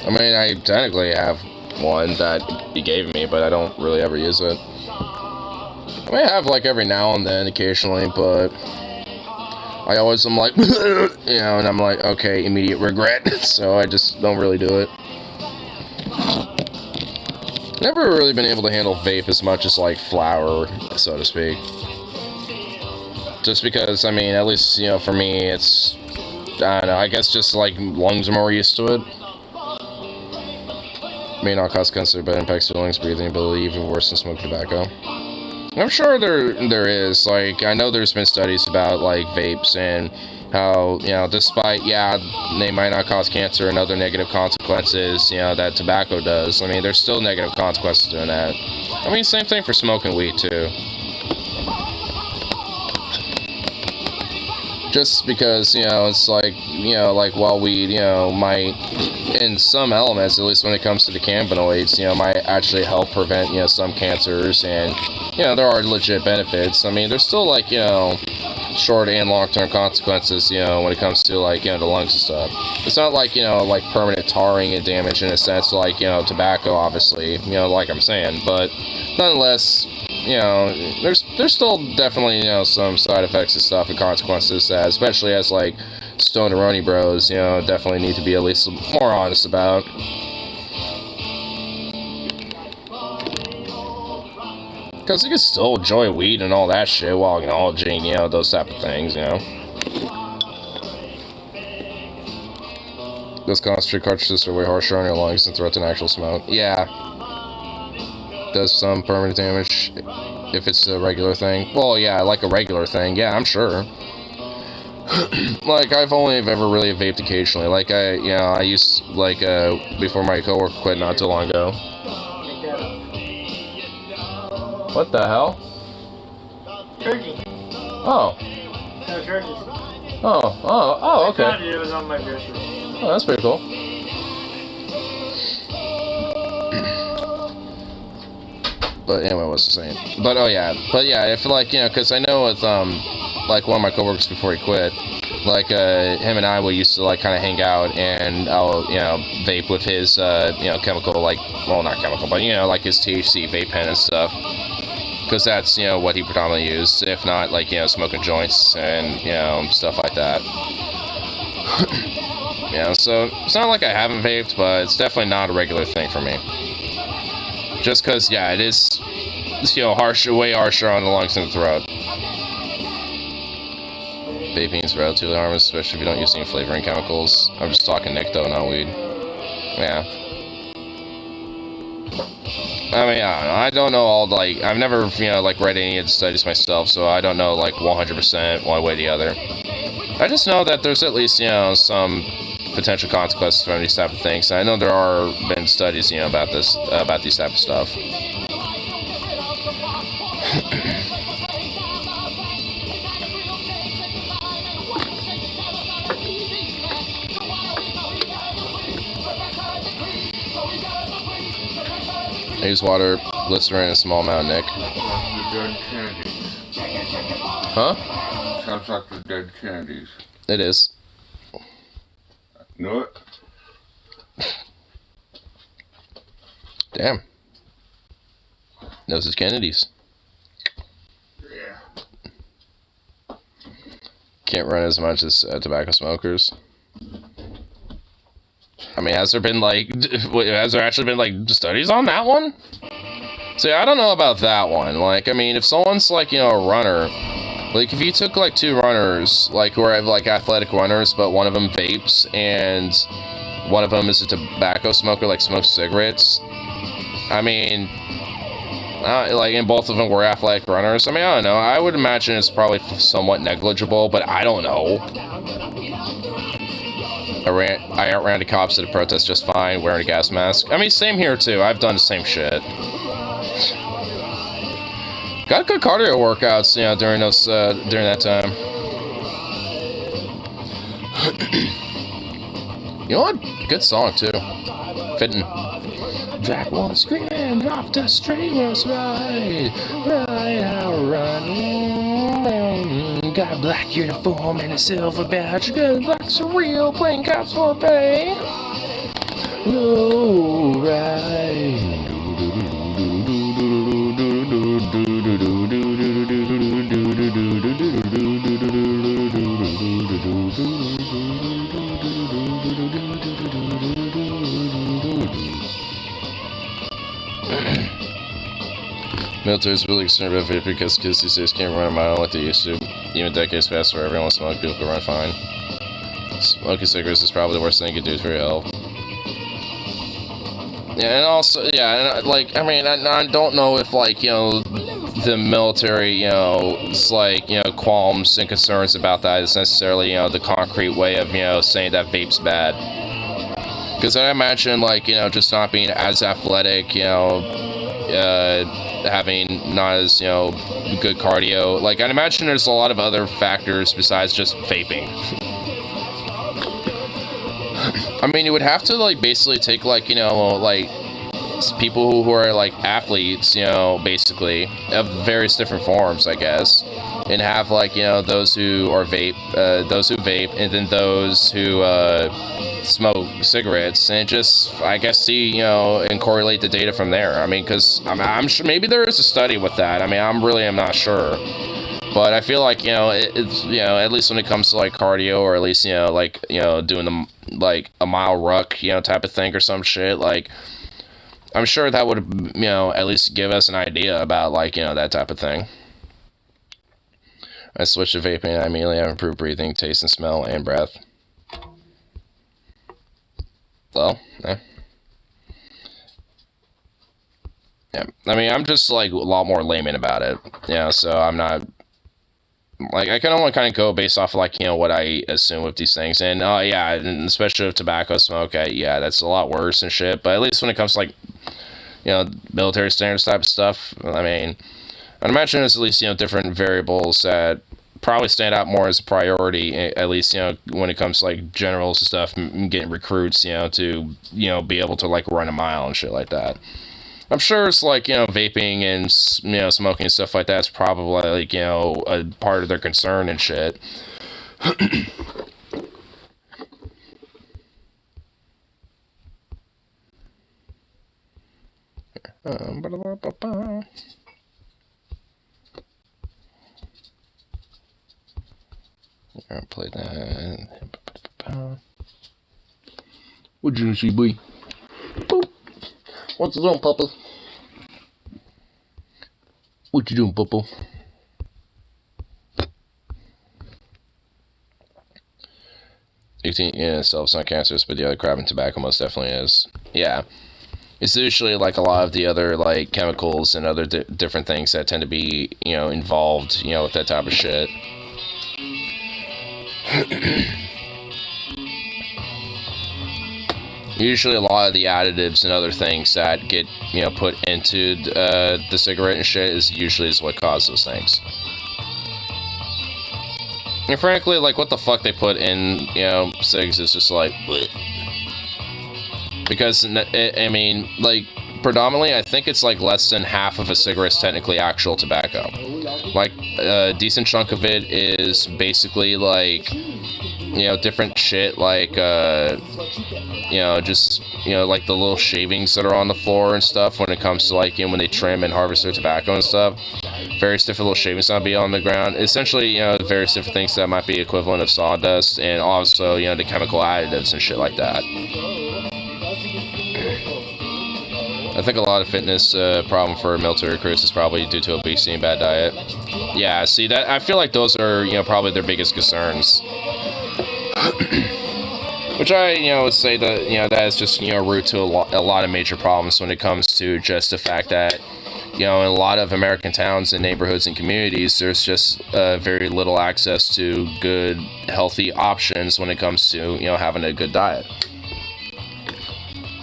I mean, I technically have one that he gave me, but I don't really ever use it. I mean, I have, like, every now and then, occasionally, but... I always am like, and I'm like, okay, immediate regret, so I just don't really do it. Never really been able to handle vape as much as, like, flower, so to speak. Just because, I mean, at least, for me, it's, I don't know, I guess just, like, lungs are more used to it. May not cause cancer, but impacts your lungs, breathing ability, even worse than smoking tobacco. I'm sure there is, like, I know there's been studies about, like, vapes and how, despite, they might not cause cancer and other negative consequences, that tobacco does. I mean, there's still negative consequences doing that. I mean, same thing for smoking weed, too. Just because, you know, it's like, you know, like, while weed, you know, might, in some elements, at least when it comes to the cannabinoids, you know, might actually help prevent, you know, some cancers, and, you know, there are legit benefits. I mean, there's still, like, you know, short and long-term consequences, you know, when it comes to, like, you know, the lungs and stuff. It's not like, you know, like, permanent tarring and damage in a sense, like, you know, tobacco, obviously, you know, like I'm saying, but nonetheless, you know, there's still definitely, you know, some side effects and stuff and consequences that, especially as, like, Stoneroni bros, you know, definitely need to be at least more honest about. Because you can still enjoy weed and all that shit while acknowledging, you know, those type of things, you know. Those concentrate cartridges are way harsher on your lungs than threaten actual smoke. Yeah. Does some permanent damage if it's a regular thing. Well, yeah, like a regular thing. Yeah, I'm sure. Like, I've only ever really vaped occasionally. Like, I used, like, before my coworker quit not too long ago. What the hell? Turkey. Oh. No, turkeys. Oh, okay. I found it was on my dresser. Oh, that's pretty cool. But anyway, what was I saying? But yeah, if, like, you know, because I know with, like, one of my coworkers before he quit, like, him and I, we used to, like, kind of hang out, and I'll, you know, vape with his, you know, chemical, like, well, not chemical, but, you know, like, his THC vape pen and stuff. Because that's, you know, what he predominantly used, if not, like, you know, smoking joints and, you know, stuff like that. You know, so it's not like I haven't vaped, but it's definitely not a regular thing for me. Just because, yeah, it is, you know, way harsher on the lungs and the throat. Vaping is relatively harmless, especially if you don't use any flavoring chemicals. I'm just talking Nick, though, not weed. Yeah. I mean, I don't know all, like, I've never, you know, like, read any of the studies myself, so I don't know, like, 100% one way or the other. I just know that there's at least, you know, some potential consequences from these type of things. I know there are been studies, you know, about this, about these type of stuff. I use water, glycerin, and a small amount, Nick. Huh? Sounds like the dead candies. It is. Know it? Damn. Those is Kennedy's. Yeah. Can't run as much as tobacco smokers. I mean, has there been, like, has there actually been, like, studies on that one? See, I don't know about that one. Like, I mean, if someone's, like, you know, a runner, like, if you took, like, two runners, like, who are, like, athletic runners, but one of them vapes, and one of them is a tobacco smoker, like, smokes cigarettes, I mean, like, and both of them were athletic runners, I mean, I don't know, I would imagine it's probably somewhat negligible, but I don't know. I outran the cops at a protest just fine, wearing a gas mask. I mean, same here, too. I've done the same shit. Got good cardio workouts, you know, during those, during that time. You know what? Good song, too. Fitting. Jack one screaming, drop the streamers, right out, run. Got a black uniform and a silver badge. Good black's for real, playing cops for pay. Low ride. Military's really concerned about it because kids these days can't run a mile like they used to. Even decades past where everyone smoked, people could run fine. Smoking cigarettes is probably the worst thing you could do for your health. Yeah, and also, yeah, and, like, I mean, I don't know if, like, you know, the military, you know, it's like, you know, qualms and concerns about that is necessarily, you know, the concrete way of, you know, saying that vape's bad. Because I imagine, like, you know, just not being as athletic, you know, having not as, good cardio. Like, I'd imagine there's a lot of other factors besides just vaping. I mean, you would have to, like, basically take, like, like, people who are, like, athletes, basically, of various different forms, I guess, and have, like, those who are those who vape, and then those who, smoke cigarettes, and just, I guess, see, and correlate the data from there. I mean, because I'm sure maybe there is a study with that. I mean, I'm not sure. But I feel like, it's, at least when it comes to, like, cardio, or at least, like, doing the, like, a mile ruck, type of thing or some shit, like, I'm sure that would, at least give us an idea about, like, that type of thing. I switched to vaping, and I immediately have improved breathing, taste, and smell, and breath. Well, yeah. I mean, I'm just, like, a lot more layman about it, so I'm not... Like, I can only kind of go based off of, like, what I assume with these things. And, yeah, and especially with tobacco smoke, yeah, that's a lot worse and shit. But at least when it comes to, like, military standards type of stuff, I mean, I'd imagine there's at least, different variables that probably stand out more as a priority, at least, when it comes to, like, generals and stuff, getting recruits, to, be able to, like, run a mile and shit like that. I'm sure it's like, vaping and, smoking and stuff like that's probably, like, a part of their concern and shit. I'll play that. What you see, boy? Boop. What's wrong, Papa? What you doing, Papa? Yeah, itself's not cancerous, but the other crap and tobacco most definitely is. Yeah. It's usually, like, a lot of the other, like, chemicals and other different things that tend to be, involved, with that type of shit. Usually a lot of the additives and other things that get, put into the cigarette and shit is what causes those things. And frankly, like, what the fuck they put in, cigs is just like, bleh. Because, I mean, like, predominantly, I think it's, like, less than half of a cigarette's technically actual tobacco. Like, a decent chunk of it is basically, like, different shit, like, just, like the little shavings that are on the floor and stuff when it comes to, like, when they trim and harvest their tobacco and stuff. Various different little shavings that might be on the ground. Essentially, various different things that might be equivalent of sawdust, and also, the chemical additives and shit like that. I think a lot of fitness problem for military recruits is probably due to obesity and bad diet. Yeah, see, that I feel like those are, probably their biggest concerns. Which I, would say that, that is just, root to a lot of major problems when it comes to just the fact that, in a lot of American towns and neighborhoods and communities, there's just very little access to good, healthy options when it comes to, having a good diet.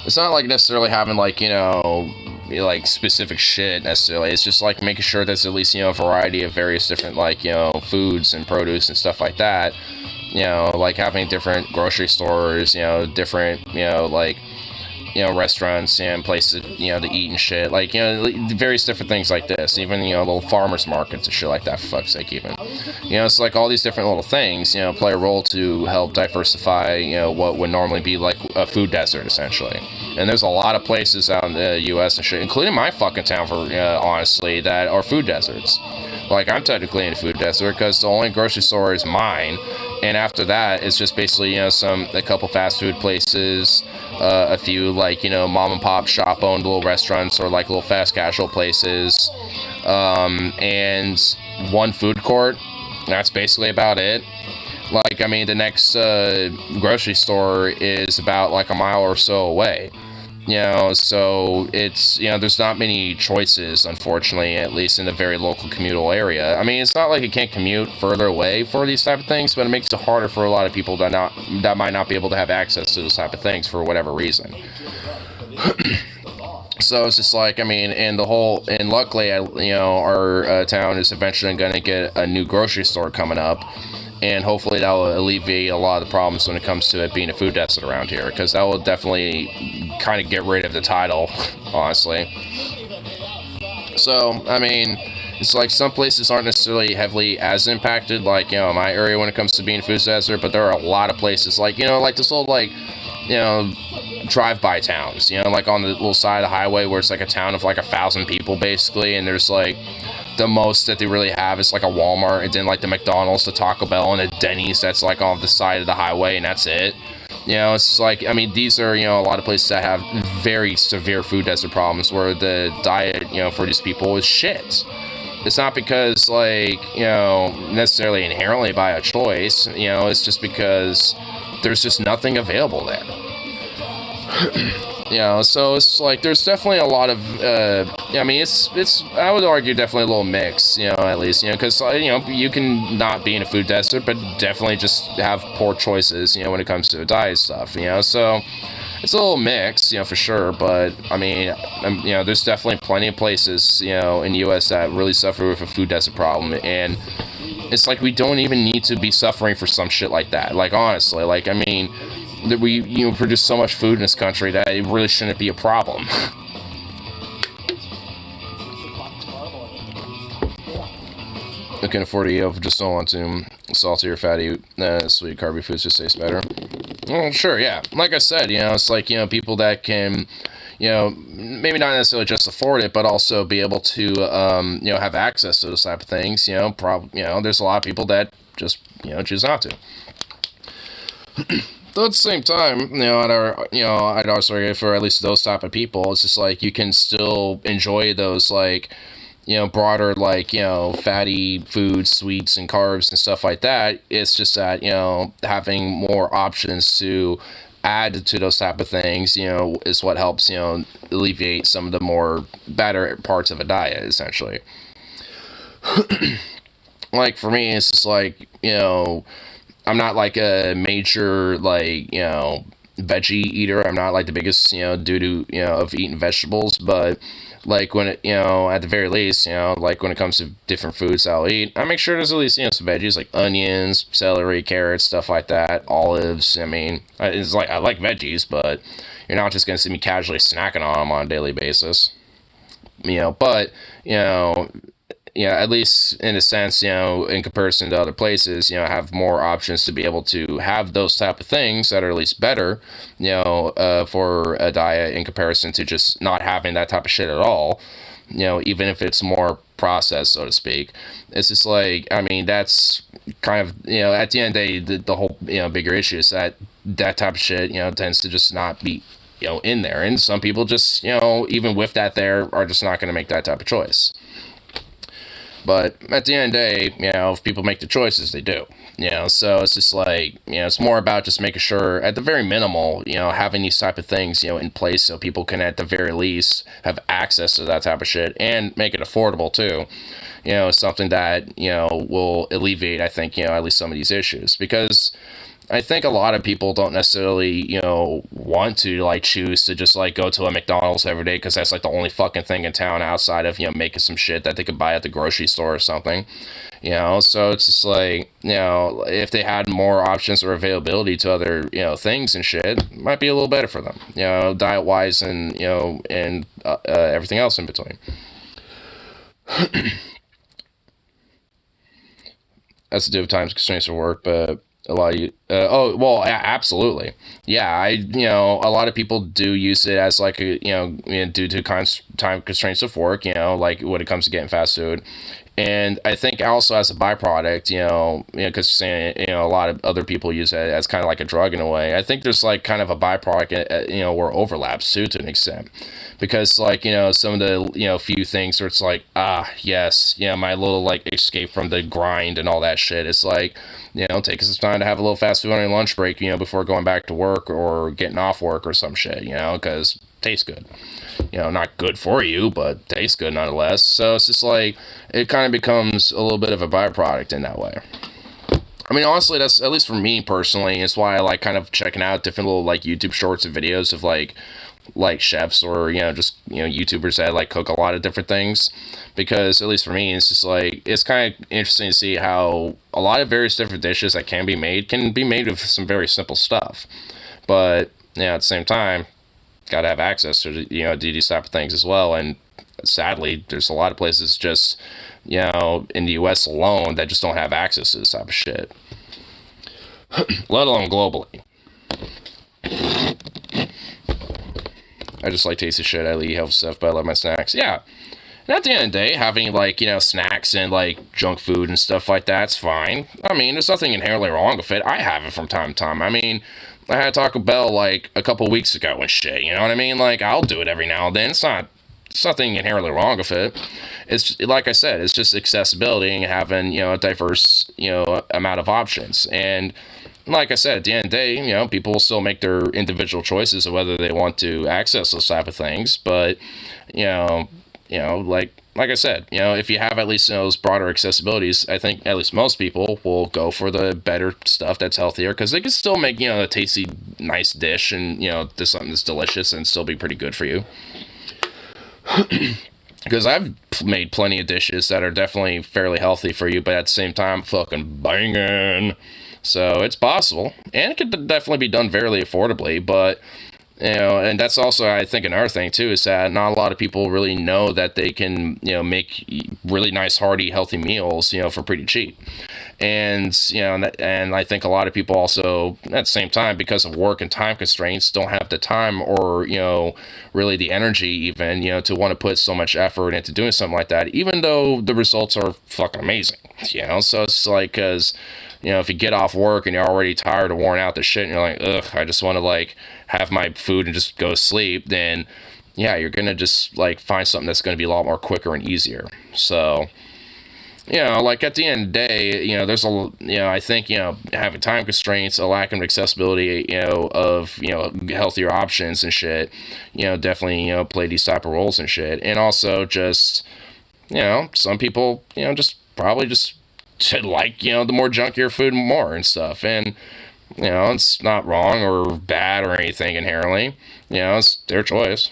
It's not like necessarily having, like, like specific shit necessarily. It's just like making sure there's at least, a variety of various different, like, foods and produce and stuff like that. Like having different grocery stores, different, like, restaurants and places, to eat and shit. Like, various different things like this. Even, little farmers markets and shit like that, for fuck's sake, even. It's like all these different little things, play a role to help diversify, what would normally be like a food desert, essentially. And there's a lot of places out in the U.S. and shit, including my fucking town, for honestly, that are food deserts. Like, I'm technically in a food desert because the only grocery store is mine. And after that, it's just basically, a couple fast food places, a few, like, mom and pop shop owned little restaurants or, like, little fast casual places, and one food court. That's basically about it. Like, I mean, the next grocery store is about, like, a mile or so away. So it's, there's not many choices, unfortunately, at least in a very local commutal area. I mean, it's not like you can't commute further away for these type of things, but it makes it harder for a lot of people that might not be able to have access to those type of things for whatever reason. So it's just like, I mean, and luckily, our town is eventually going to get a new grocery store coming up, and hopefully that will alleviate a lot of the problems when it comes to it being a food desert around here, because that will definitely kind of get rid of the title, honestly. So, I mean, it's like some places aren't necessarily heavily as impacted, like, my area when it comes to being a food desert, but there are a lot of places, like, like this little, like, drive-by towns, like on the little side of the highway where it's like a town of like 1,000 people basically, and there's like the most that they really have is like a Walmart, and then like the McDonald's, the Taco Bell, and a Denny's that's like on the side of the highway, and that's it. It's just like, I mean, these are, a lot of places that have very severe food desert problems where the diet, for these people is shit. It's not because, like, necessarily inherently by a choice, it's just because there's just nothing available there. So it's like, there's definitely a lot of, I mean, it's, I would argue definitely a little mix, at least, because, you can not be in a food desert, but definitely just have poor choices, when it comes to diet stuff, so it's a little mix, for sure, but, I mean, there's definitely plenty of places, in the U.S. that really suffer with a food desert problem, and it's like we don't even need to be suffering for some shit like that, like, honestly, like, I mean, that we produce so much food in this country that it really shouldn't be a problem. I can afford to eat, just don't want to. Salty or fatty, sweet carby foods just taste better. Well, sure, yeah. Like I said, it's like, people that can, maybe not necessarily just afford it, but also be able to, have access to those type of things. There's a lot of people that just, choose not to. Though at the same time, I'd also argue for at least those type of people, it's just like you can still enjoy those, like, broader, like, fatty foods, sweets, and carbs and stuff like that. It's just that, having more options to add to those type of things, is what helps, alleviate some of the more better parts of a diet, essentially. Like, for me, it's just like, I'm not like a major, like, veggie eater. I'm not like the biggest, doo-doo, of eating vegetables, but like when it, at the very least, like when it comes to different foods I'll eat, I make sure there's at least, some veggies like onions, celery, carrots, stuff like that, olives. I mean, it's like, I like veggies, but you're not just going to see me casually snacking on them on a daily basis, but, at least in a sense, in comparison to other places, have more options to be able to have those type of things that are at least better, for a diet in comparison to just not having that type of shit at all, even if it's more processed, so to speak. It's just like, I mean, that's kind of, at the end of the day, the whole, bigger issue is that type of shit, tends to just not be, in there. And some people just, even with that there, are just not going to make that type of choice. But at the end of the day, if people make the choices, they do. So it's just like, it's more about just making sure, at the very minimal, having these type of things, in place so people can, at the very least, have access to that type of shit and make it affordable, too. Something that, will alleviate, I think, at least some of these issues. Because I think a lot of people don't necessarily, want to, like, choose to just, like, go to a McDonald's every day because that's, like, the only fucking thing in town outside of, making some shit that they could buy at the grocery store or something, so it's just, like, if they had more options or availability to other, things and shit, it might be a little better for them, diet-wise and, and everything else in between. That's to do with time constraints of work, but a lot of you, absolutely. Yeah, a lot of people do use it as like a, due to time constraints of work, like when it comes to getting fast food. And I think also as a byproduct, because a lot of other people use it as kind of like a drug in a way. I think there's like kind of a byproduct, where it overlaps too to an extent, because like some of the few things where it's like yes, my little like escape from the grind and all that shit. It's like take some time to have a little fast food on your lunch break, before going back to work or getting off work or some shit, because it tastes good. Not good for you, but tastes good nonetheless. So it's just like, it kind of becomes a little bit of a byproduct in that way. I mean, honestly, that's, at least for me personally, it's why I like kind of checking out different little like YouTube shorts and videos of like like chefs or just YouTubers that like cook a lot of different things, because at least for me it's just like it's kind of interesting to see how a lot of various different dishes that can be made with some very simple stuff, but at the same time gotta have access to do these type of things as well. And sadly there's a lot of places just in the US alone that just don't have access to this type of shit, let alone globally. I just like tasty shit. I eat healthy stuff, but I love my snacks. Yeah. And at the end of the day, having, like, snacks and, like, junk food and stuff like that's fine. I mean, there's nothing inherently wrong with it. I have it from time to time. I mean, I had Taco Bell, like, a couple weeks ago and shit, you know what I mean? Like, I'll do it every now and then. It's nothing inherently wrong with it. It's, like I said, it's just accessibility and having, a diverse, amount of options. And like I said, at the end of the day, people will still make their individual choices of whether they want to access those type of things. But, like I said, if you have at least those broader accessibilities, I think at least most people will go for the better stuff that's healthier, because they can still make, a tasty, nice dish and, just something that's delicious and still be pretty good for you. Because I've made plenty of dishes that are definitely fairly healthy for you, but at the same time, fucking banging. So it's possible, and it could definitely be done fairly affordably, but, and that's also, I think, another thing, too, is that not a lot of people really know that they can, make really nice, hearty, healthy meals, for pretty cheap. And, and I think a lot of people also, at the same time, because of work and time constraints, don't have the time or, really the energy even, to want to put so much effort into doing something like that, even though the results are fucking amazing, so it's like, because if you get off work and you're already tired or worn out the shit and you're like, ugh, I just want to like have my food and just go to sleep, then yeah, you're going to just like find something that's going to be a lot more quicker and easier. So, like at the end of the day, there's I think, having time constraints, a lack of accessibility, of, healthier options and shit, definitely, play these type of roles and shit. And also just, some people, just probably just like, the more junkier food more and stuff. And, it's not wrong or bad or anything inherently. It's their choice.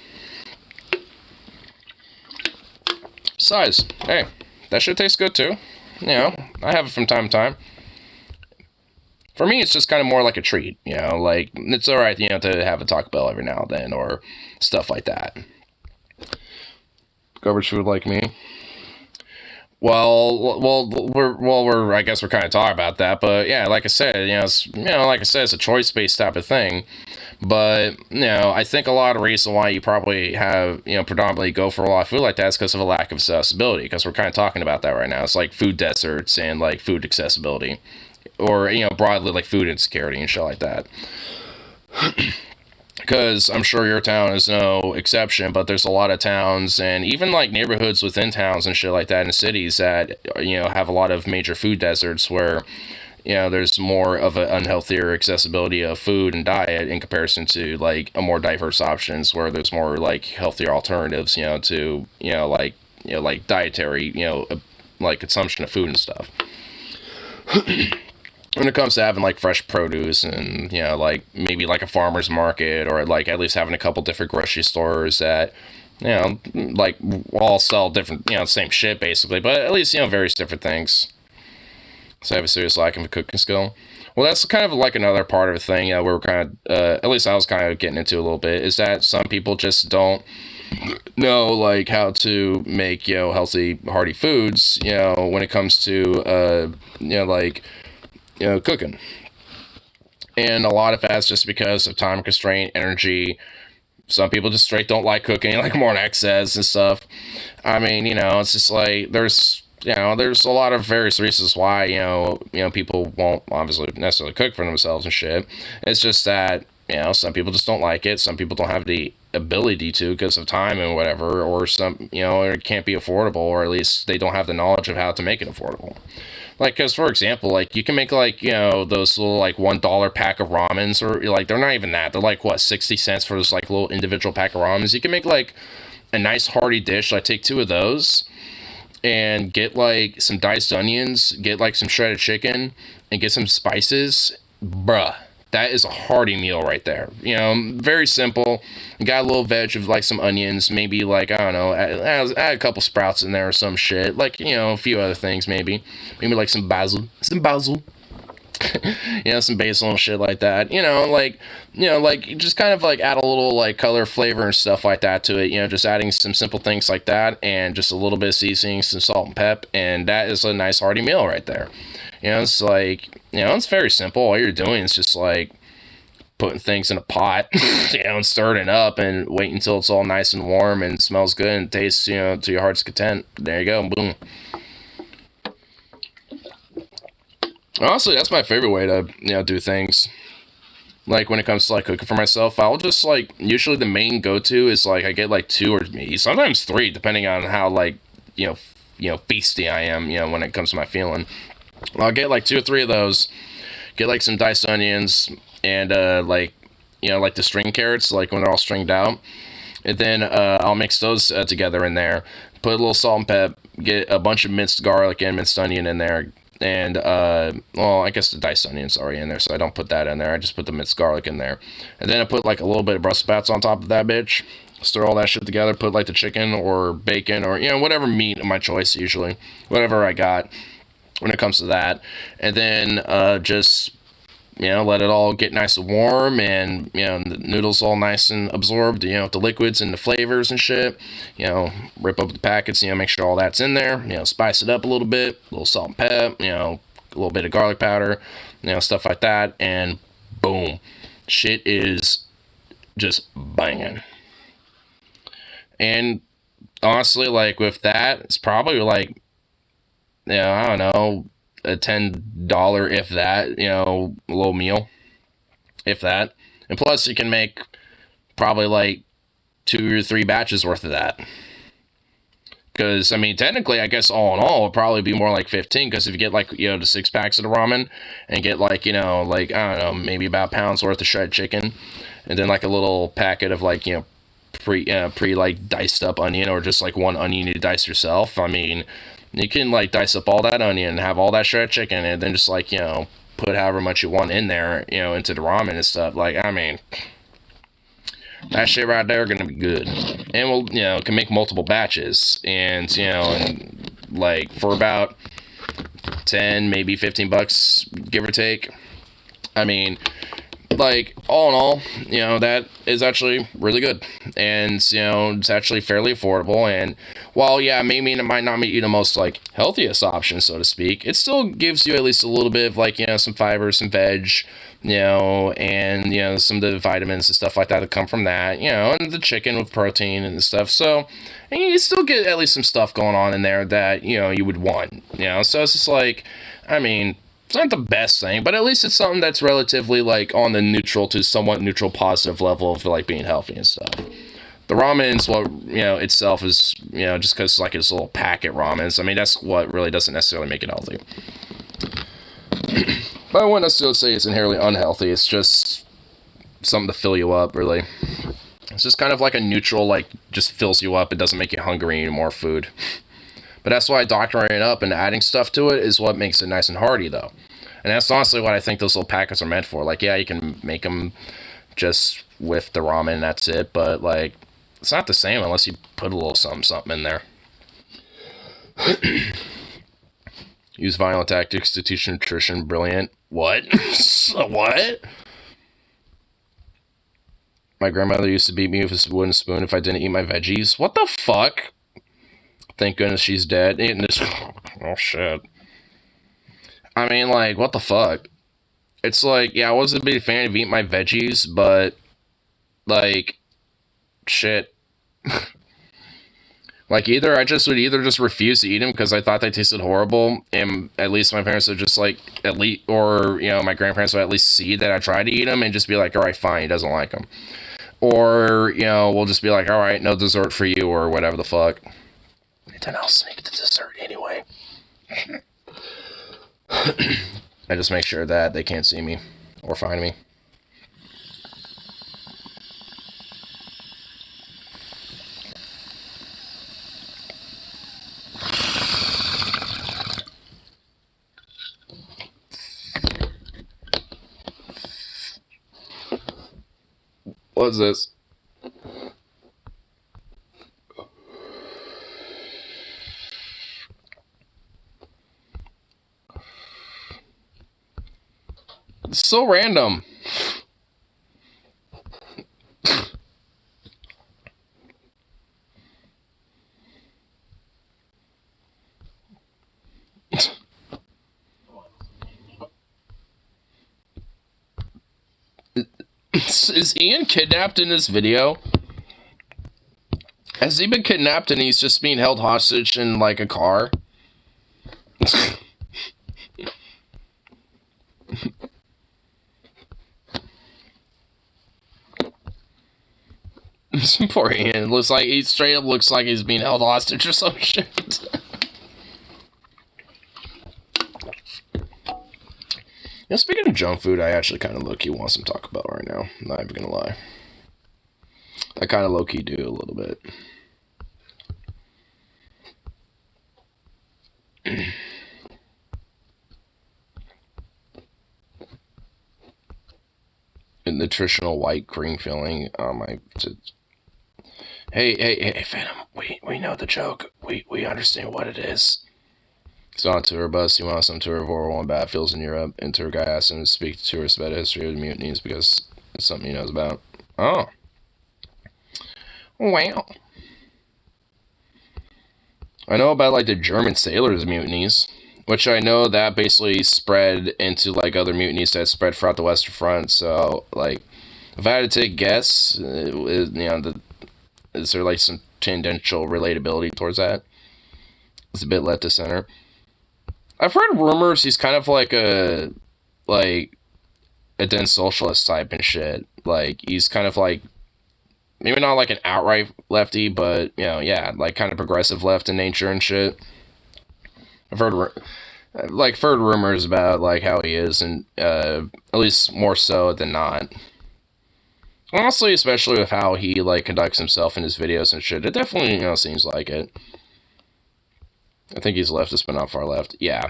Besides, hey, that shit tastes good too. I have it from time to time. For me, it's just kind of more like a treat, like, it's alright, to have a Taco Bell every now and then or stuff like that. Garbage food like me. We're I guess we're kind of talking about that, but yeah, like I said, it's a choice-based type of thing. But I think a lot of reason why you probably have predominantly go for a lot of food like that is because of a lack of accessibility. Because we're kind of talking about that right now. It's like food deserts and like food accessibility, or broadly like food insecurity and shit like that. Because I'm sure your town is no exception, but there's a lot of towns and even like neighborhoods within towns and shit like that in cities that have a lot of major food deserts where there's more of an unhealthier accessibility of food and diet in comparison to like a more diverse options where there's more like healthier alternatives to like dietary like consumption of food and stuff. When it comes to having like fresh produce and like maybe like a farmer's market or like at least having a couple different grocery stores that like all sell different same shit basically, but at least various different things. So I have a serious lack of a cooking skill. Well, that's kind of like another part of the thing we're kind of at least I was kind of getting into a little bit, is that some people just don't know like how to make healthy hearty foods when it comes to like cooking. And a lot of that's just because of time constraint, energy. Some people just straight don't like cooking, like more in excess and stuff. I mean, it's just like there's a lot of various reasons why people won't obviously necessarily cook for themselves and shit. It's just that some people just don't like it. Some people don't have the ability to because of time and whatever, or some it can't be affordable, or at least they don't have the knowledge of how to make it affordable. Like, because, for example, like, you can make, like, those little, like, $1 pack of ramens, or, like, they're not even that. They're, like, what, 60 cents for this, like, little individual pack of ramens. You can make, like, a nice hearty dish. Like, take 2 of those and get, like, some diced onions, get, like, some shredded chicken, and get some spices. Bruh. that is a hearty meal right there. You know, very simple. You got a little veg of like some onions, maybe like, I don't know, add a couple sprouts in there or some shit. Like, you know, a few other things maybe. Maybe like some basil. You know, some basil and shit like that. You know, like just kind of like add a little like color, flavor and stuff like that to it. You know, just adding some simple things like that and just a little bit of seasoning, some salt and pep, and that is a nice hearty meal right there. You know, it's like, you know, it's very simple. All you're doing is just like putting things in a pot, you know, and stirring it up and wait until it's all nice and warm and smells good and tastes, you know, to your heart's content. There you go, boom. Honestly, that's my favorite way to, you know, do things. Like, when it comes to, like, cooking for myself, I'll just, like, usually the main go-to is, like, I get, like, 2 or maybe sometimes 3, depending on how, like, you know, feisty I am, you know, when it comes to my feeling. I'll get, like, 2 or 3 of those, get, like, some diced onions, and, like, you know, like the string carrots, like, when they're all stringed out. And then, I'll mix those together in there, put a little salt and pep, get a bunch of minced garlic and minced onion in there, and, well, I guess the diced onion's already in there, so I don't put that in there. I just put the minced garlic in there. And then I put, like, a little bit of Brussels sprouts on top of that bitch. Stir all that shit together. Put, like, the chicken or bacon or, you know, whatever meat of my choice, usually. Whatever I got when it comes to that. And then, just, you know, let it all get nice and warm, and, you know, the noodles all nice and absorbed, you know, with the liquids and the flavors and shit. You know, rip up the packets, you know, make sure all that's in there. You know, spice it up a little bit, a little salt and pep, you know, a little bit of garlic powder, you know, stuff like that, and boom. Shit is just banging. And honestly, like, with that, it's probably like, you know, I don't know, a $10, if that, you know, a little meal, if that. And plus, you can make probably like 2 or 3 batches worth of that. Because, I mean, technically, I guess all in all, it would probably be more like 15. Because if you get, like, you know, the 6 packs of the ramen and get, like, you know, like, I don't know, maybe about a pound's worth of shredded chicken, and then like a little packet of, like, you know, pre like diced up onion, or just like 1 onion you dice yourself. I mean, you can, like, dice up all that onion and have all that shredded chicken, and then just, like, you know, put however much you want in there, you know, into the ramen and stuff. Like, I mean, that shit right there gonna be good. And we'll, you know, can make multiple batches, and, you know, and, like, for about 10, maybe $15, give or take. I mean, like, all in all, you know, that is actually really good, and, you know, it's actually fairly affordable. And while, yeah, maybe it might not be the most, like, healthiest option, so to speak, it still gives you at least a little bit of, like, you know, some fiber, some veg, you know, and, you know, some of the vitamins and stuff like that come from that, you know, and the chicken with protein and stuff. So, and you still get at least some stuff going on in there that, you know, you would want, you know. So it's just like, I mean, it's not the best thing, but at least it's something that's relatively, like, on the neutral to somewhat neutral positive level of, like, being healthy and stuff. The ramen is what, you know, itself is, you know, just because it's like it's little packet ramens. I mean, that's what really doesn't necessarily make it healthy. But I wouldn't necessarily say it's inherently unhealthy. It's just something to fill you up, really. It's just kind of like a neutral, like, just fills you up. It doesn't make you hungry anymore food. But that's why doctoring it up and adding stuff to it is what makes it nice and hearty, though. And that's honestly what I think those little packets are meant for. Like, yeah, you can make them just with the ramen and that's it. But, like, it's not the same unless you put a little something in there. Use violent tactics to teach nutrition. Brilliant. What? What? My grandmother used to beat me with a wooden spoon if I didn't eat my veggies. What the fuck? Thank goodness she's dead. Oh, shit. I mean, like, what the fuck? It's like, yeah, I wasn't a big fan of eating my veggies, but, like, shit. Like, either I just would just refuse to eat them because I thought they tasted horrible, and at least my parents would just, like, or, you know, my grandparents would at least see that I tried to eat them and just be like, alright, fine, he doesn't like them. Or, you know, we'll just be like, alright, no dessert for you, or whatever the fuck. Then I'll sneak the dessert anyway. I just make sure that they can't see me or find me. What's this? It's so random. Is Ian kidnapped in this video? Has he been kidnapped and he's just being held hostage in, like, a car? Poor Ian. Looks like he straight up looks like he's being held hostage or some shit. Yeah, speaking of junk food, I actually kind of low-key want some Taco Bell right now. I'm not even gonna lie. I kind of low-key do a little bit. A nutritional white cream filling. Hey, Phantom. We know the joke. We understand what it is. He's on a tour bus. He wants some tour of World War I battlefields in Europe. And tour guy asks him to speak to tourists about the history of the mutinies because it's something he knows about. Oh. Wow. I know about, like, the German sailors' mutinies, which I know that basically spread into, like, other mutinies that spread throughout the Western Front. So, like, if I had to take a guess, is there, like, some tangential relatability towards that? It's a bit left to center. I've heard rumors he's kind of like a dense socialist type and shit. Like, he's kind of like, maybe not like an outright lefty, but, you know, yeah, like kind of progressive left in nature and shit. I've heard rumors about, like, how he is, and at least more so than not. Honestly, especially with how he, like, conducts himself in his videos and shit, it definitely, you know, seems like it. I think he's leftist, but not far left. Yeah.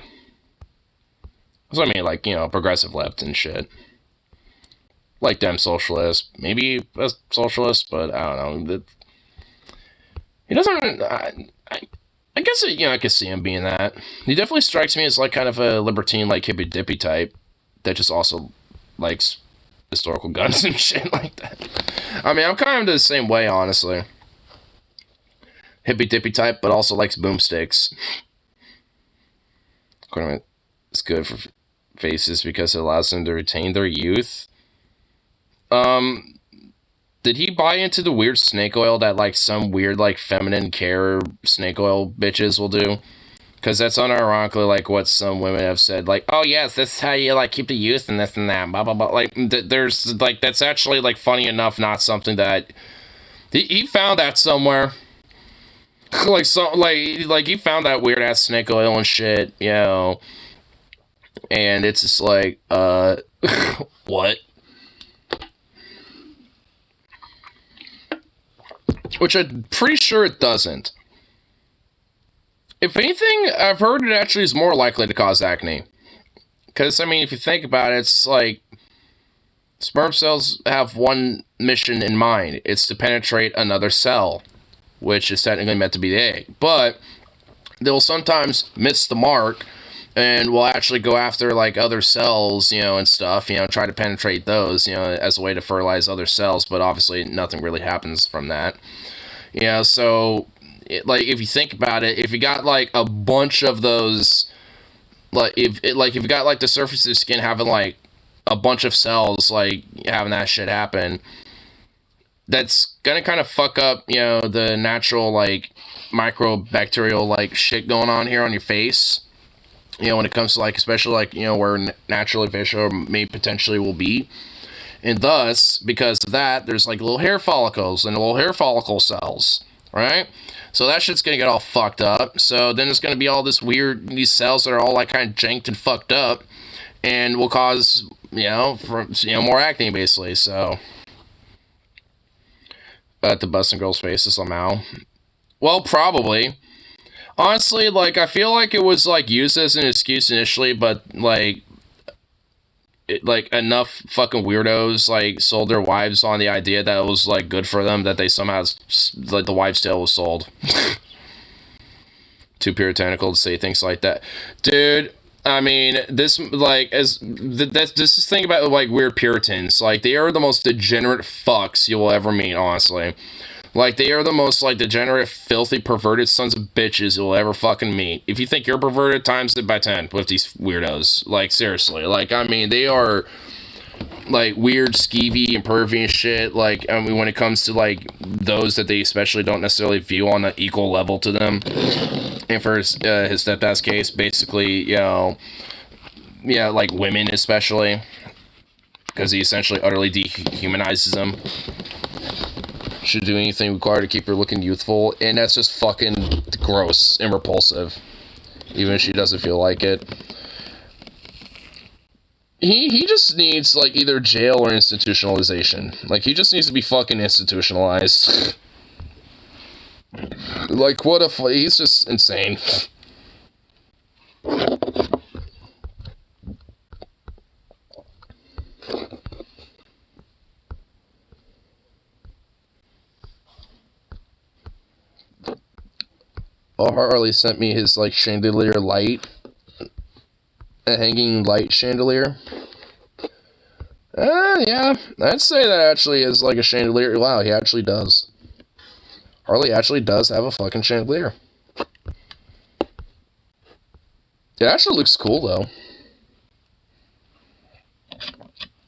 So I mean, like, you know, progressive left and shit. Like them socialist. Maybe a socialist, but I don't know. He doesn't... I guess, you know, I could see him being that. He definitely strikes me as, like, kind of a libertine, like, hippy-dippy type that just also likes historical guns and shit like that. I mean, I'm kind of the same way, honestly. Hippy-dippy type, but also likes boomsticks. It's good for faces because it allows them to retain their youth. Did he buy into the weird snake oil that, like, some weird, like, feminine care snake oil bitches will do? Because that's unironically, like, what some women have said. Like, oh, yes, this is how you, like, keep the youth and this and that, blah, blah, blah. Like, there's, like, that's actually, like, funny enough, not something that... He found that somewhere. Like, he found that weird-ass snake oil and shit, you know. And it's just like, what? Which I'm pretty sure it doesn't. If anything, I've heard it actually is more likely to cause acne. Because, I mean, if you think about it, it's like, sperm cells have one mission in mind. It's to penetrate another cell, which is technically meant to be the egg. But they'll sometimes miss the mark and will actually go after, like, other cells, you know, and stuff, you know, try to penetrate those, you know, as a way to fertilize other cells, but obviously nothing really happens from that. You know, so, like, if you think about it, if you got, like, a bunch of those, like, if you got, like, the surface of the skin having, like, a bunch of cells, like, having that shit happen, that's gonna kind of fuck up, you know, the natural, like, microbacterial, like, shit going on here on your face. You know, when it comes to, like, especially, like, you know, where naturally facial may potentially will be. And thus, because of that, there's, like, little hair follicles and little hair follicle cells, right? So that shit's gonna get all fucked up. So then it's gonna be all this weird, these cells that are all, like, kind of janked and fucked up and will cause, you know, more acne, basically, so. But the busting girl's faces somehow. Well, probably. Honestly, like, I feel like it was, like, used as an excuse initially, but, like, like enough fucking weirdos like sold their wives on the idea that it was like good for them that they somehow like the wives' tale was sold. Too puritanical to say things like that, dude. I mean, this like this is thing about like weird Puritans. Like they are the most degenerate fucks you will ever meet, honestly. Like, they are the most, like, degenerate, filthy, perverted sons of bitches you'll ever fucking meet. If you think you're perverted, times it by 10 with these weirdos. Like, seriously. Like, I mean, they are, like, weird, skeevy, and pervy and shit. Like, I mean, when it comes to, like, those that they especially don't necessarily view on an equal level to them. And for his stepdad's case, basically, you know, yeah, like, women especially. Because he essentially utterly dehumanizes them. Should do anything required to keep her looking youthful, and that's just fucking gross and repulsive, even if she doesn't feel like it. He just needs, like, either jail or institutionalization. Like, he just needs to be fucking institutionalized. Like, what if he's just insane. Harley sent me his, like, chandelier light. A hanging light chandelier. Yeah. I'd say that actually is, like, a chandelier. Wow, he actually does. Harley actually does have a fucking chandelier. It actually looks cool, though.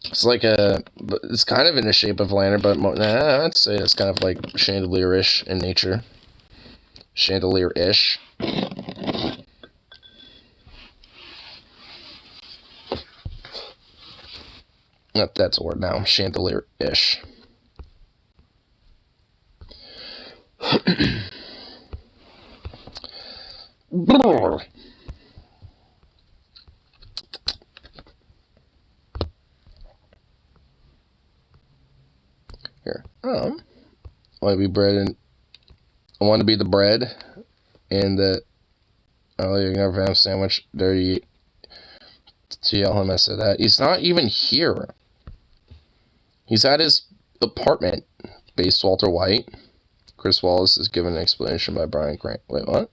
It's like a... It's kind of in the shape of a lantern, but... I'd say it's kind of, like, chandelier-ish in nature. Chandelier-ish. Yep, that's a word now. Chandelier-ish. Here. I want to be bread and... I want to be the bread and the... Oh, you're gonna have a sandwich. Dirty. To yell him, I said that. He's not even here. He's at his apartment. Based Walter White. Chris Wallace is given an explanation by Brian Grant. Wait, what?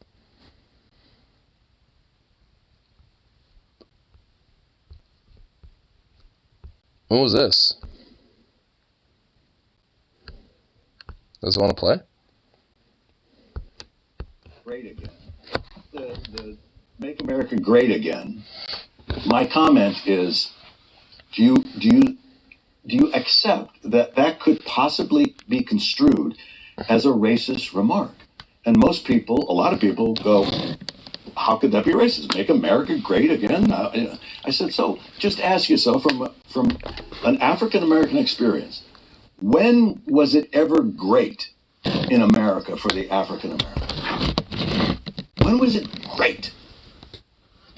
What was this? Does it want to play? Great again. The Make America Great Again. My comment is, do you accept that that could possibly be construed as a racist remark? And most people, a lot of people go, how could that be racist? Make America great again? I said, so just ask yourself from an African American experience, when was it ever great in America for the African American? When was it great?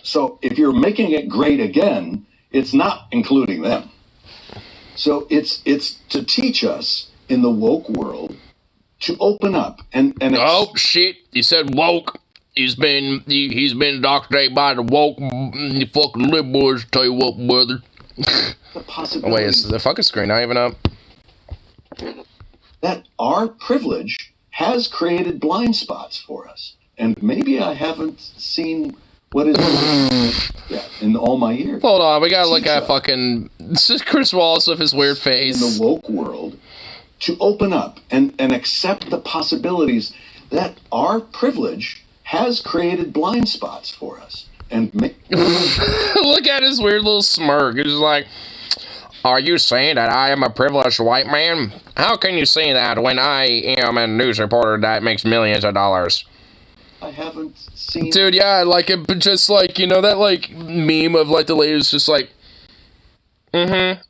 So if you're making it great again, it's not including them. So it's to teach us in the woke world to open up and oh shit! He said woke. He's been indoctrinated by the woke fucking liberals. Tell you what, brother. Oh, wait, is the fucking screen not even up? That our privilege has created blind spots for us, and maybe I haven't seen what is in all my years. Hold on, we gotta look at fucking... This is Chris Wallace with his weird face. In the woke world, to open up and accept the possibilities that our privilege has created blind spots for us. And look at his weird little smirk. It's like, are you saying that I am a privileged white man? How can you say that when I am a news reporter that makes millions of dollars? I haven't seen... Dude, yeah, like, it just, like, you know, that, like, meme of, like, the lady's just, like, and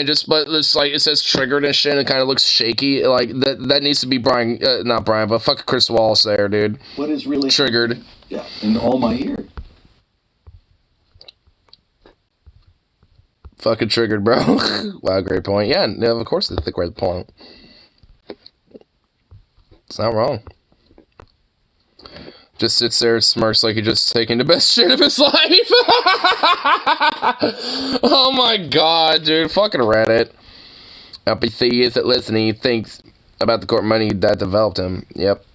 just, but it's, like, it says triggered and shit, and it kind of looks shaky, like, that needs to be Brian, not Brian, but fuck Chris Wallace there, dude. What is really... Triggered. Yeah, in all my years. Fucking triggered, bro. Wow, great point. Yeah, of course they think we're the point. It's not wrong. Just sits there and smirks like he's just taking the best shit of his life. Oh my god, dude. Fucking Reddit. Empathy isn't listening. He thinks about the court money that developed him. Yep.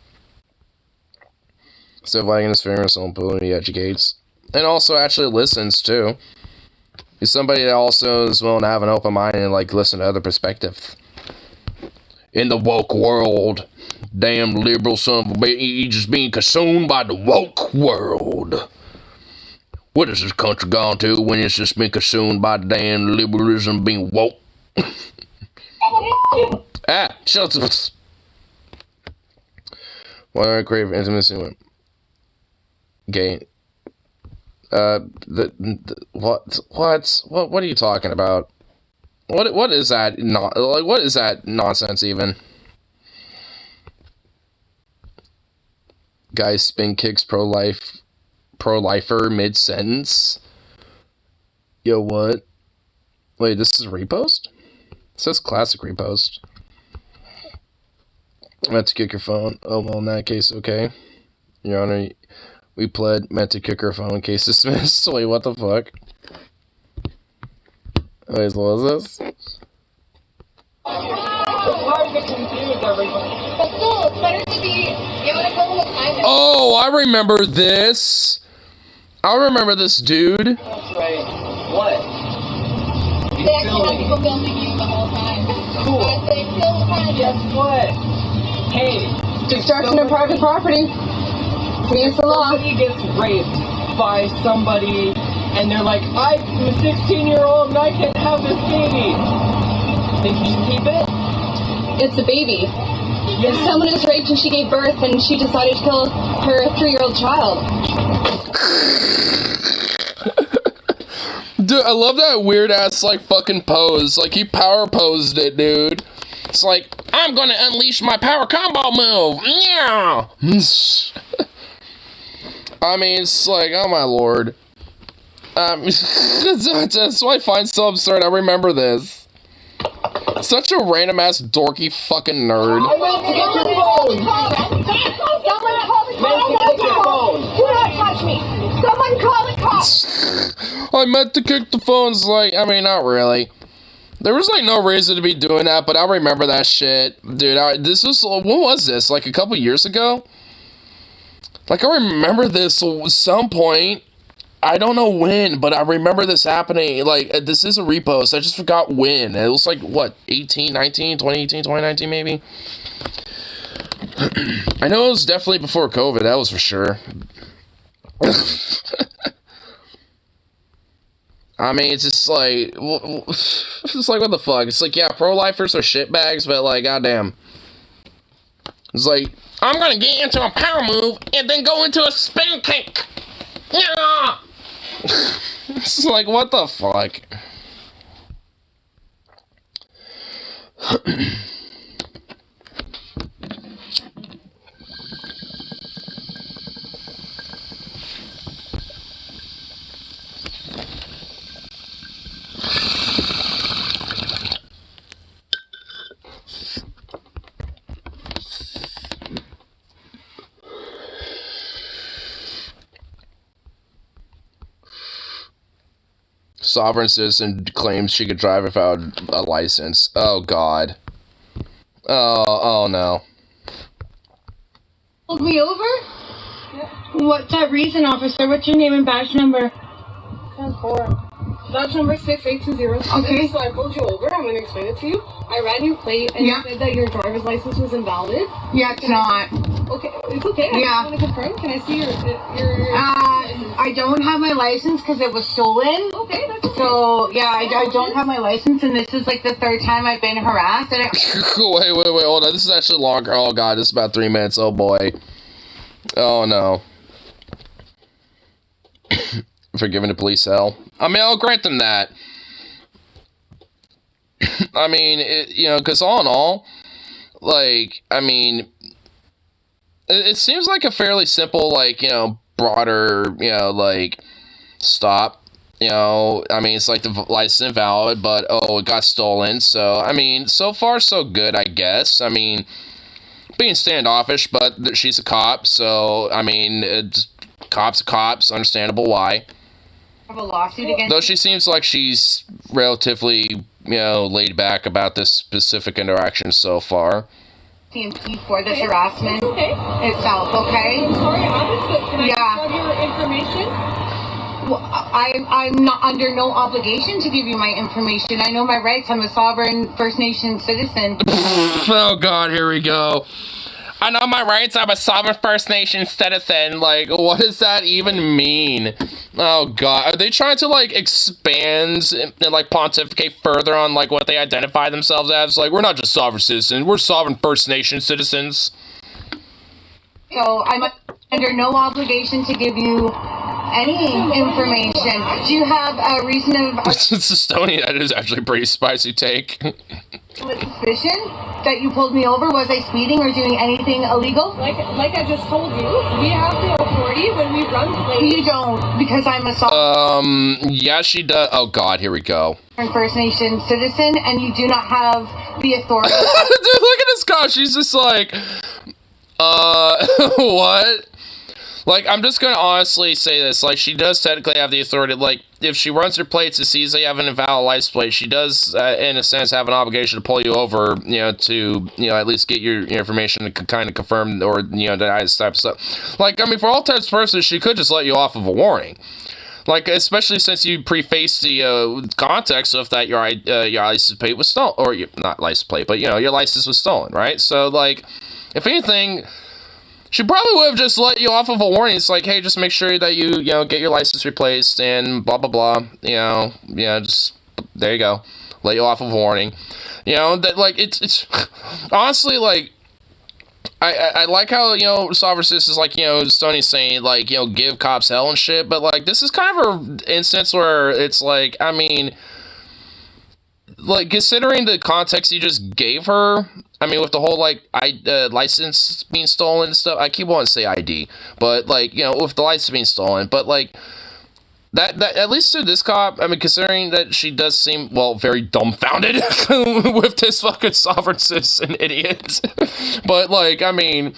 So Viking is famous on pool, he educates. And also actually listens, too. He's somebody that also is willing to have an open mind and, like, listen to other perspectives. In the woke world. Damn liberal son of a bitch. He just being consumed by the woke world. What has this country gone to when it's just been consumed by the damn liberalism being woke? Shut up. Why do I crave intimacy with gay? What are you talking about? What is that? What is that nonsense even? Guy spin kicks pro-lifer mid-sentence. Yo, what? Wait, this is a repost? It says classic repost. Meant to kick your phone. Oh, well, in that case, okay. Your Honor, we pled meant to kick her phone. Case dismissed. Wait, what the fuck? Wait, what was this? Oh, I remember this. I remember this dude. That's right. What? They actually had people filming you the whole time. Cool. I say, kill the kind. Guess what? Hey, Destruction of private property. Against the law. Somebody gets raped by somebody, and they're like, I'm a 16-year-old and I can't have this baby. Think you should keep it? It's a baby. If someone is raped and she gave birth and she decided to kill her 3-year-old child. Dude, I love that weird ass like fucking pose. Like he power posed it, dude. It's like, I'm gonna unleash my power combo move. Yeah. I mean, it's like, oh my lord. That's why I find so absurd. I remember this. Such a random ass dorky fucking nerd. I meant to get your phone. Someone call the cops. Do not touch me. Someone call the cops. I meant to kick the phones. Like, I mean, not really. There was like no reason to be doing that, but I remember that shit, dude. This was, when was this? Like a couple years ago. Like I remember this at some point. I don't know when, but I remember this happening. Like, this is a repost. I just forgot when. It was like, what, 2018, 2019 maybe? I know it was definitely before COVID. That was for sure. I mean, it's just like, it's like, what the fuck? It's like, yeah, pro-lifers are shitbags, but like, goddamn. It's like, I'm gonna get into a power move and then go into a spin kick. Yeah. It's like, what the fuck? Sovereign citizen claims she could drive without a license. Oh god. Oh no. Pulled me over? What's that reason, officer? What's your name and badge number? 10-4. Badge number 6820. Okay. So I pulled you over. I'm going to explain it to you. I ran your plate and you said that your driver's license was invalid. Yeah, it's not. Okay, it's okay. I just want to confirm. Can I see your I don't have my license because it was stolen. Okay, that's okay. So, yeah, I don't have my license, and this is like the 3rd time I've been harassed. And wait, hold on. This is actually longer. Oh god, this is about 3 minutes. Oh boy. Oh no. For giving the police hell. I mean, I'll grant them that. I mean, you know, because all in all, like, I mean, it seems like a fairly simple, like, you know, broader, you know, like, stop. You know, I mean, it's like the license invalid, but, oh, it got stolen. So, I mean, so far, so good, I guess. I mean, being standoffish, but she's a cop, so, I mean, it's cops, understandable why. have a lawsuit against Though she seems like she's relatively, laid back about this specific interaction so far. TMT for this harassment okay. itself, okay? I'm sorry, Alice, but can I just have your information? Well, I'm not under no obligation to give you my information. I know my rights. I'm a sovereign First Nation citizen. Oh God, here we go. I know my rights. I'm a sovereign First Nation citizen. Like, what does that even mean? Oh God, are they trying to like expand and like pontificate further on like what they identify themselves as? Like, we're not just sovereign citizens. We're sovereign First Nation citizens. So I'm under no obligation to give you any information. Do you have a reason of Stony, that is actually a pretty spicy take. suspicion that you pulled me over? Was I speeding or doing anything illegal? Like I just told you, we have the authority when we run plates. You don't, because I'm a Yeah, she does. Oh God, here we go. First Nation citizen, and you do not have the authority. Dude, look at this guy. She's just like, what? Like, I'm just gonna honestly say this. Like, she does technically have the authority. Like, if she runs her plates and sees that you have an invalid license plate, she does, in a sense, have an obligation to pull you over, to, at least get your information to kind of confirm or, deny this type of stuff. Like, I mean, for all types of purposes, she could just let you off of a warning. Like, especially since you preface the context of that your license plate was stolen, or not license plate, but your license was stolen, right? So, like, if anything, she probably would have just let you off of a warning. It's like, hey, just make sure that you get your license replaced and blah blah blah. Just there you go, let you off of a warning. That like it's honestly like. I like how, Sovereign is like, Stoney's saying, like, give cops hell and shit, but, like, this is kind of an instance where it's, like, I mean, like, considering the context you just gave her, I mean, with the whole, like, license being stolen and stuff, I keep wanting to say ID, but, like, with the license being stolen, but, like, that at least to this cop, I mean, considering that she does seem, well, very dumbfounded with this fucking sovereign citizen idiot. But, like, I mean,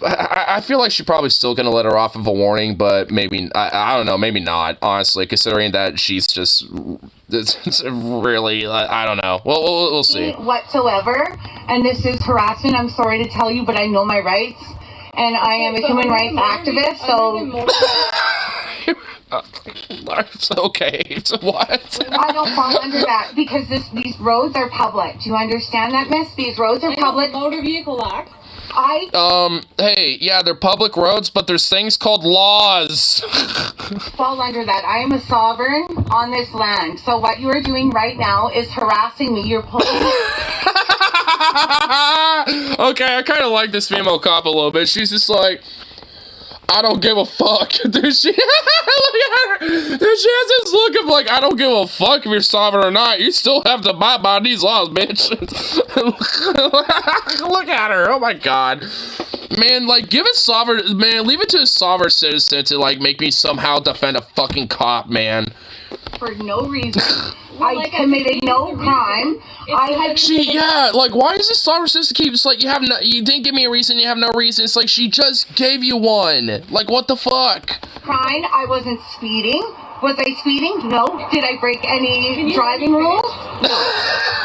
I feel like she's probably still gonna let her off of a warning, but maybe, I don't know, maybe not, honestly, considering that she's just, it's really, I don't know. We'll see. Whatsoever, and this is harassment, I'm sorry to tell you, but I know my rights, and I am a human rights activist, so... Okay, so what? I don't fall under that because these roads are public. Do you understand that, miss? These roads are public. Motor Vehicle Act. Hey, yeah, they're public roads, but there's things called laws. Fall under that. I am a sovereign on this land. So what you are doing right now is harassing me. You're pulling Okay, I kind of like this female cop a little bit. She's just like, I don't give a fuck. Dude, she, look at her. Dude, she has this look of like, I don't give a fuck if you're sovereign or not. You still have to abide by these laws, bitch. Look at her. Oh my God. Man, like, leave it to a sovereign citizen to, like, make me somehow defend a fucking cop, man. For no reason. I committed no crime. Like, why does this sovereign citizen keep, it's like, you didn't give me a reason, you have no reason. It's like, she just gave you one. Like, what the fuck? Crime, I wasn't speeding. Was I speeding? No. Did I break any driving rules? No.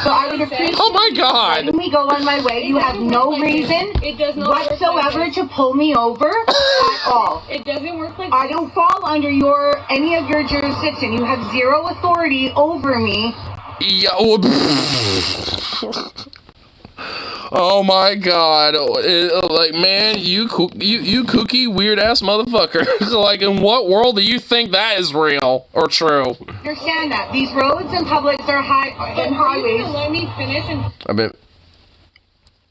So I would appreciate oh my God. letting me go on my way. You have no reason whatsoever to pull me over at all. It doesn't work like I don't fall under any of your jurisdiction. You have zero authority over me. Yeah. Oh my God! Like, man, you kooky weird ass motherfucker. Like, in what world do you think that is real or true? Understand that these roads and publics are highways. Let me finish and. I mean,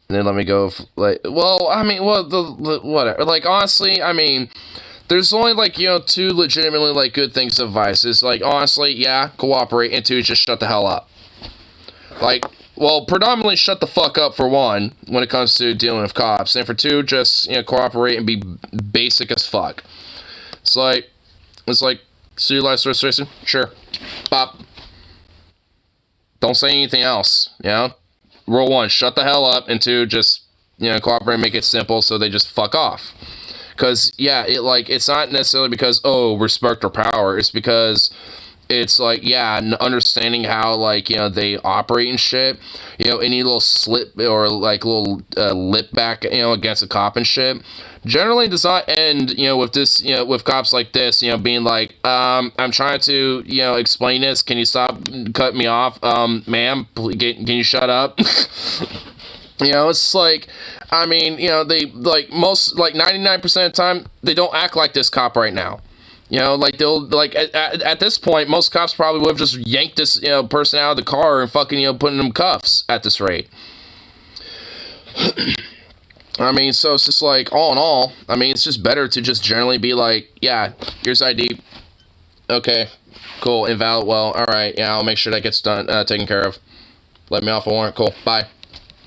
then let me go. Like, well, I mean, well, whatever. Like, honestly, I mean, there's only like two legitimately like good things of advice. It's like, honestly, yeah, cooperate, and two, just shut the hell up. Like. Well, predominantly shut the fuck up for one, when it comes to dealing with cops, and for two, just, cooperate and be basic as fuck. It's like, see your license registration? Sure. Pop. Don't say anything else, Rule one, shut the hell up, and two, just, cooperate and make it simple so they just fuck off. Because, yeah, it's not necessarily because, oh, respect or power. It's because it's like, yeah, understanding how, like, you know, they operate and shit. You know, any little slip or, like, little lip back, you know, against a cop and shit generally does not end, you know, with this, you know, with cops like this, you know, being like, I'm trying to, you know, explain this. Can you stop cutting me off? Ma'am, can you shut up? You know, it's like, I mean, you know, they, like, 99% of the time, they don't act like this cop right now. You know, like, they'll, like, at this point, most cops probably would have just yanked this, you know, person out of the car and fucking, you know, putting them cuffs at this rate. I mean, so it's just like, all in all, I mean, it's just better to just generally be like, yeah, here's ID. Okay, cool, invalid, well, alright, yeah, I'll make sure that gets done, taken care of. Let me off a warrant, cool, bye.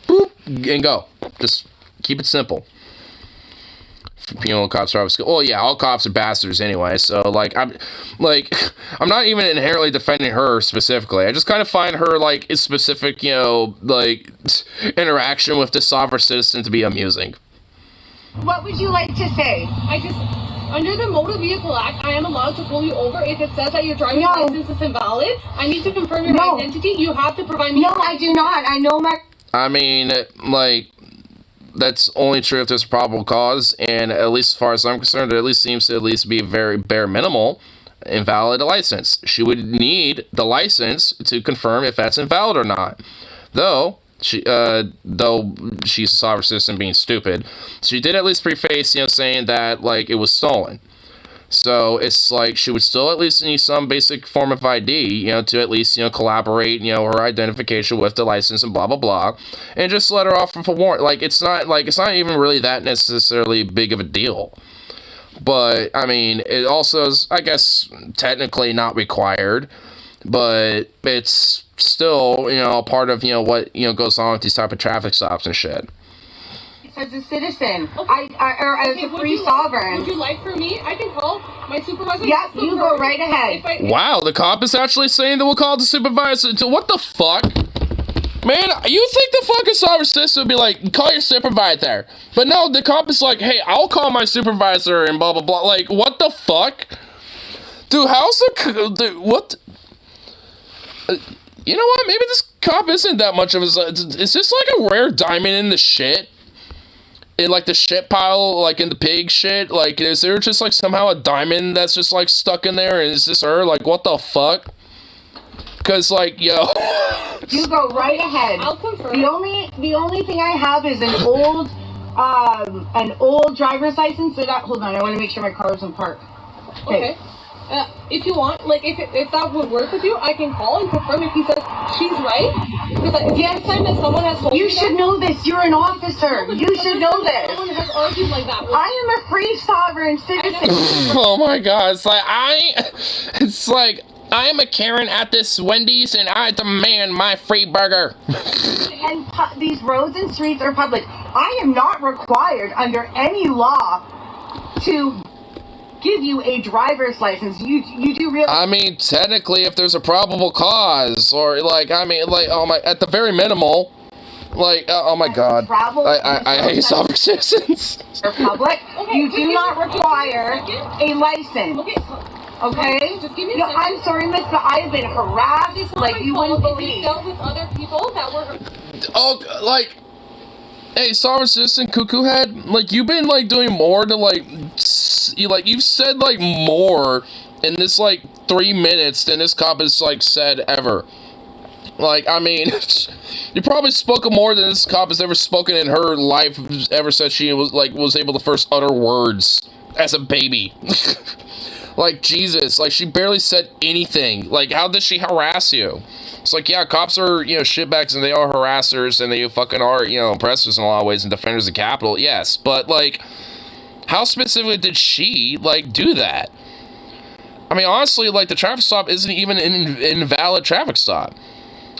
Boop, and go. Just keep it simple. Penal cops are obviously, oh yeah, all cops are bastards anyway, so, like, I'm not even inherently defending her specifically. I just kind of find her, like, a specific, you know, like, interaction with the sovereign citizen to be amusing. What would you like to say? Under the Motor Vehicle Act, I am allowed to pull you over if it says that your driving license is invalid. I need to confirm your identity. You have to provide me. No, I do not. I know my... I mean, like, that's only true if there's probable cause, and at least as far as I'm concerned, there at least seems to at least be a very bare minimal invalid license. She would need the license to confirm if that's invalid or not. Though she's a sovereign citizen being stupid, she did at least preface, you know, saying that, like, it was stolen. So it's like she would still at least need some basic form of ID, you know, to at least, you know, collaborate, you know, her identification with the license and blah, blah, blah. And just let her off with a warrant. Like, it's not even really that necessarily big of a deal. But, I mean, it also is, I guess, technically not required. But it's still, you know, a part of, you know, what, you know, goes on with these type of traffic stops and shit. As a citizen, or as a free sovereign. Would you like for me? I can call my supervisor. Yeah, you go right ahead. Wow, the cop is actually saying that we'll call the supervisor. What the fuck? Man, you think the fucking sovereign citizen would be like, call your supervisor. But no, the cop is like, hey, I'll call my supervisor and blah, blah, blah. Like, what the fuck? Dude, how's the... Dude, what... you know what? Maybe this cop isn't that much of a... It's just like a rare diamond in the shit. In, like, the shit pile, like, in the pig shit, like, is there just, like, somehow a diamond that's just, like, stuck in there, and is this her? Like, what the fuck? Because, like, yo... You go right ahead. I'll confirm. The only thing I have is an old driver's license. Hold on, I want to make sure my car is in park. Okay. If you want, like, if that would work with you, I can call and confirm if he says she's right. Because the time that someone has told you should know this. You're an officer. No, you should know this. Someone has argued like that. I am a free sovereign citizen. Oh my god! It's like I am a Karen at this Wendy's, and I demand my free burger. And these roads and streets are public. I am not required under any law to give you a driver's license. You do realize... I mean, technically, if there's a probable cause, or, like, I mean, like, oh my, at the very minimal, like, oh my god, I hate sovereign citizens. Public, you do not require a license. Okay? Just give me a second. I'm sorry, miss, but I have been harassed like you wouldn't believe. We dealt with other people that were... Oh, like... Hey, sovereign citizen, cuckoo head, like, you've been, like, doing more to, like, you've said, like, more in this, like, 3 minutes than this cop has, like, said ever. Like, I mean, you probably spoken more than this cop has ever spoken in her life ever since she was able to first utter words as a baby. Like, Jesus, like, she barely said anything. Like, how did she harass you? It's like, yeah, cops are, you know, shitbags, and they are harassers, and they fucking are, you know, oppressors in a lot of ways, and defenders of capital, yes, but, like, how specifically did she, like, do that? I mean, honestly, like, the traffic stop isn't even an invalid traffic stop.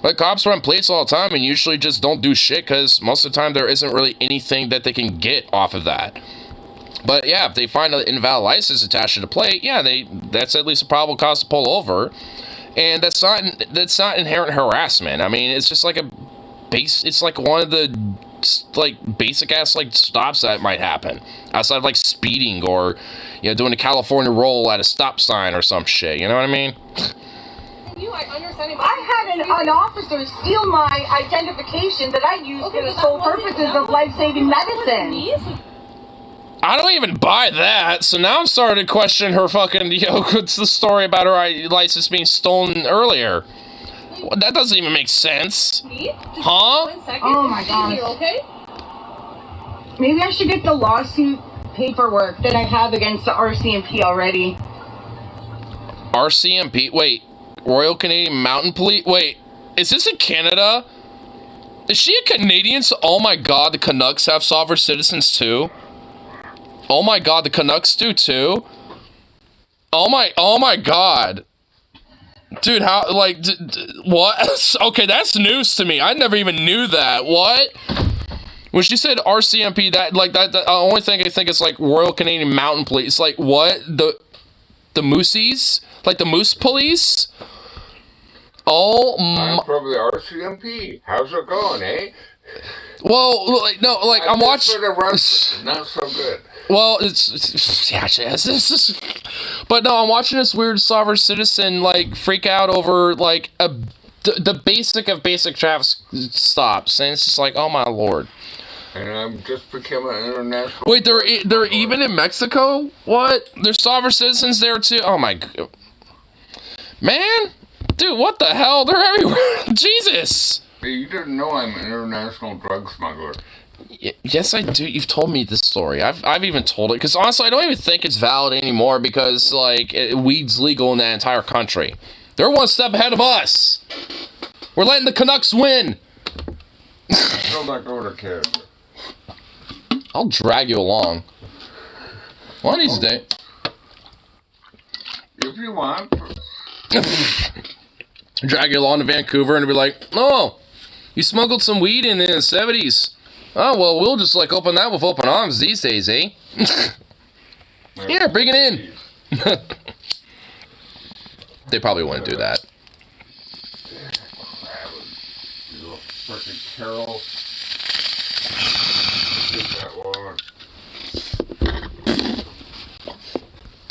Like, cops run plates all the time, and usually just don't do shit, because most of the time there isn't really anything that they can get off of that. But, yeah, if they find an invalid license attached to the plate, yeah, that's at least a probable cause to pull over. And that's not inherent harassment. I mean, it's just like it's like one of the like basic ass like stops that might happen outside of like speeding or doing a California roll at a stop sign or some shit. You know what I mean? I understand. I had an officer steal my identification that I used for the sole purposes of life-saving medicine. I don't even buy that. So now I'm starting to question her fucking, what's the story about her license being stolen earlier? Well, that doesn't even make sense. Huh? Oh my god. Okay? Maybe I should get the lawsuit paperwork that I have against the RCMP already. RCMP? Wait. Royal Canadian Mountain Police? Wait. Is this in Canada? Is she a Canadian? Oh my god, the Canucks have sovereign citizens too? Oh my god, the Canucks do too? Oh my god. Dude, how, like, what? Okay, that's news to me. I never even knew that. What? When she said RCMP, the only thing I think is, like, Royal Canadian Mountain Police. Like, what? The Moosies? Like, the Moose Police? Oh, I'm from the RCMP. How's it going, eh? Well, like, no, like, I'm watching... Not so good. Well, yeah, but no, I'm watching this weird sovereign citizen like freak out over like the basic of basic traffic stops, and it's just like, oh my lord. And I'm just becoming an international. Wait, they're even in Mexico? What? There's sovereign citizens there too? Oh my god, man, dude, what the hell? They're everywhere. Jesus. Hey, you didn't know I'm an international drug smuggler. Yes, I do. You've told me this story. I've even told it because honestly, I don't even think it's valid anymore because like weed's legal in that entire country. They're one step ahead of us. We're letting the Canucks win. Don't let go to character. I'll drag you along. One of these days. If you want. Drag you along to Vancouver and be like, oh, you smuggled some weed in the 70s. Oh, well, we'll just, like, open that with open arms these days, eh? Yeah, bring it in. They probably wouldn't do that. You little frickin' Carol. Get that one.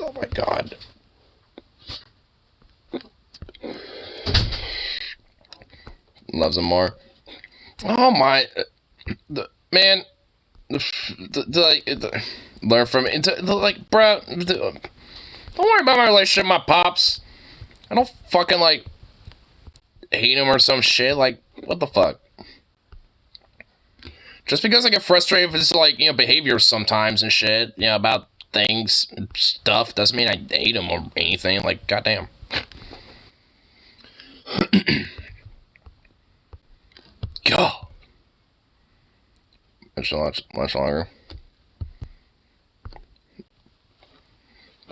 Oh, my God. Loves him more. Oh, my... man, learn from it. Like, bro, don't worry about my relationship with my pops. I don't fucking, like, hate him or some shit. Like, what the fuck? Just because I get frustrated with his, like, behavior sometimes and shit, about things and stuff, doesn't mean I hate him or anything. Like, goddamn. God. Much longer.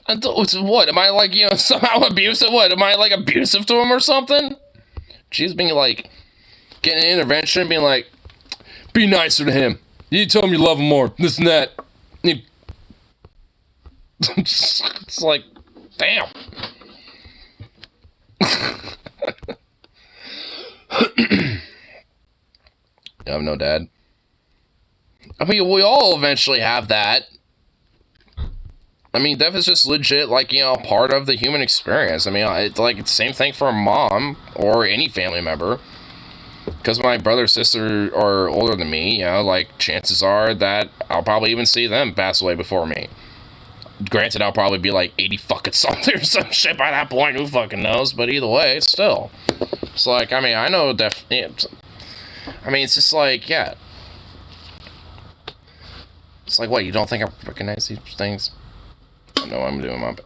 What? Am I like, somehow abusive? What? Am I like abusive to him or something? She's being like, getting an intervention and being like, be nicer to him. You need to tell him you love him more. This and that. It's like, damn. I have no dad. I mean, we all eventually have that. I mean, death is just legit, like, part of the human experience. I mean, it's like the same thing for a mom or any family member. Because my brother and sister are older than me, like, chances are that I'll probably even see them pass away before me. Granted, I'll probably be like 80 fucking something or some shit by that point, who fucking knows, but either way, it's still. It's like, I mean, I know I mean, it's just like, yeah. It's like, what, you don't think I recognize these things? I know what I'm doing.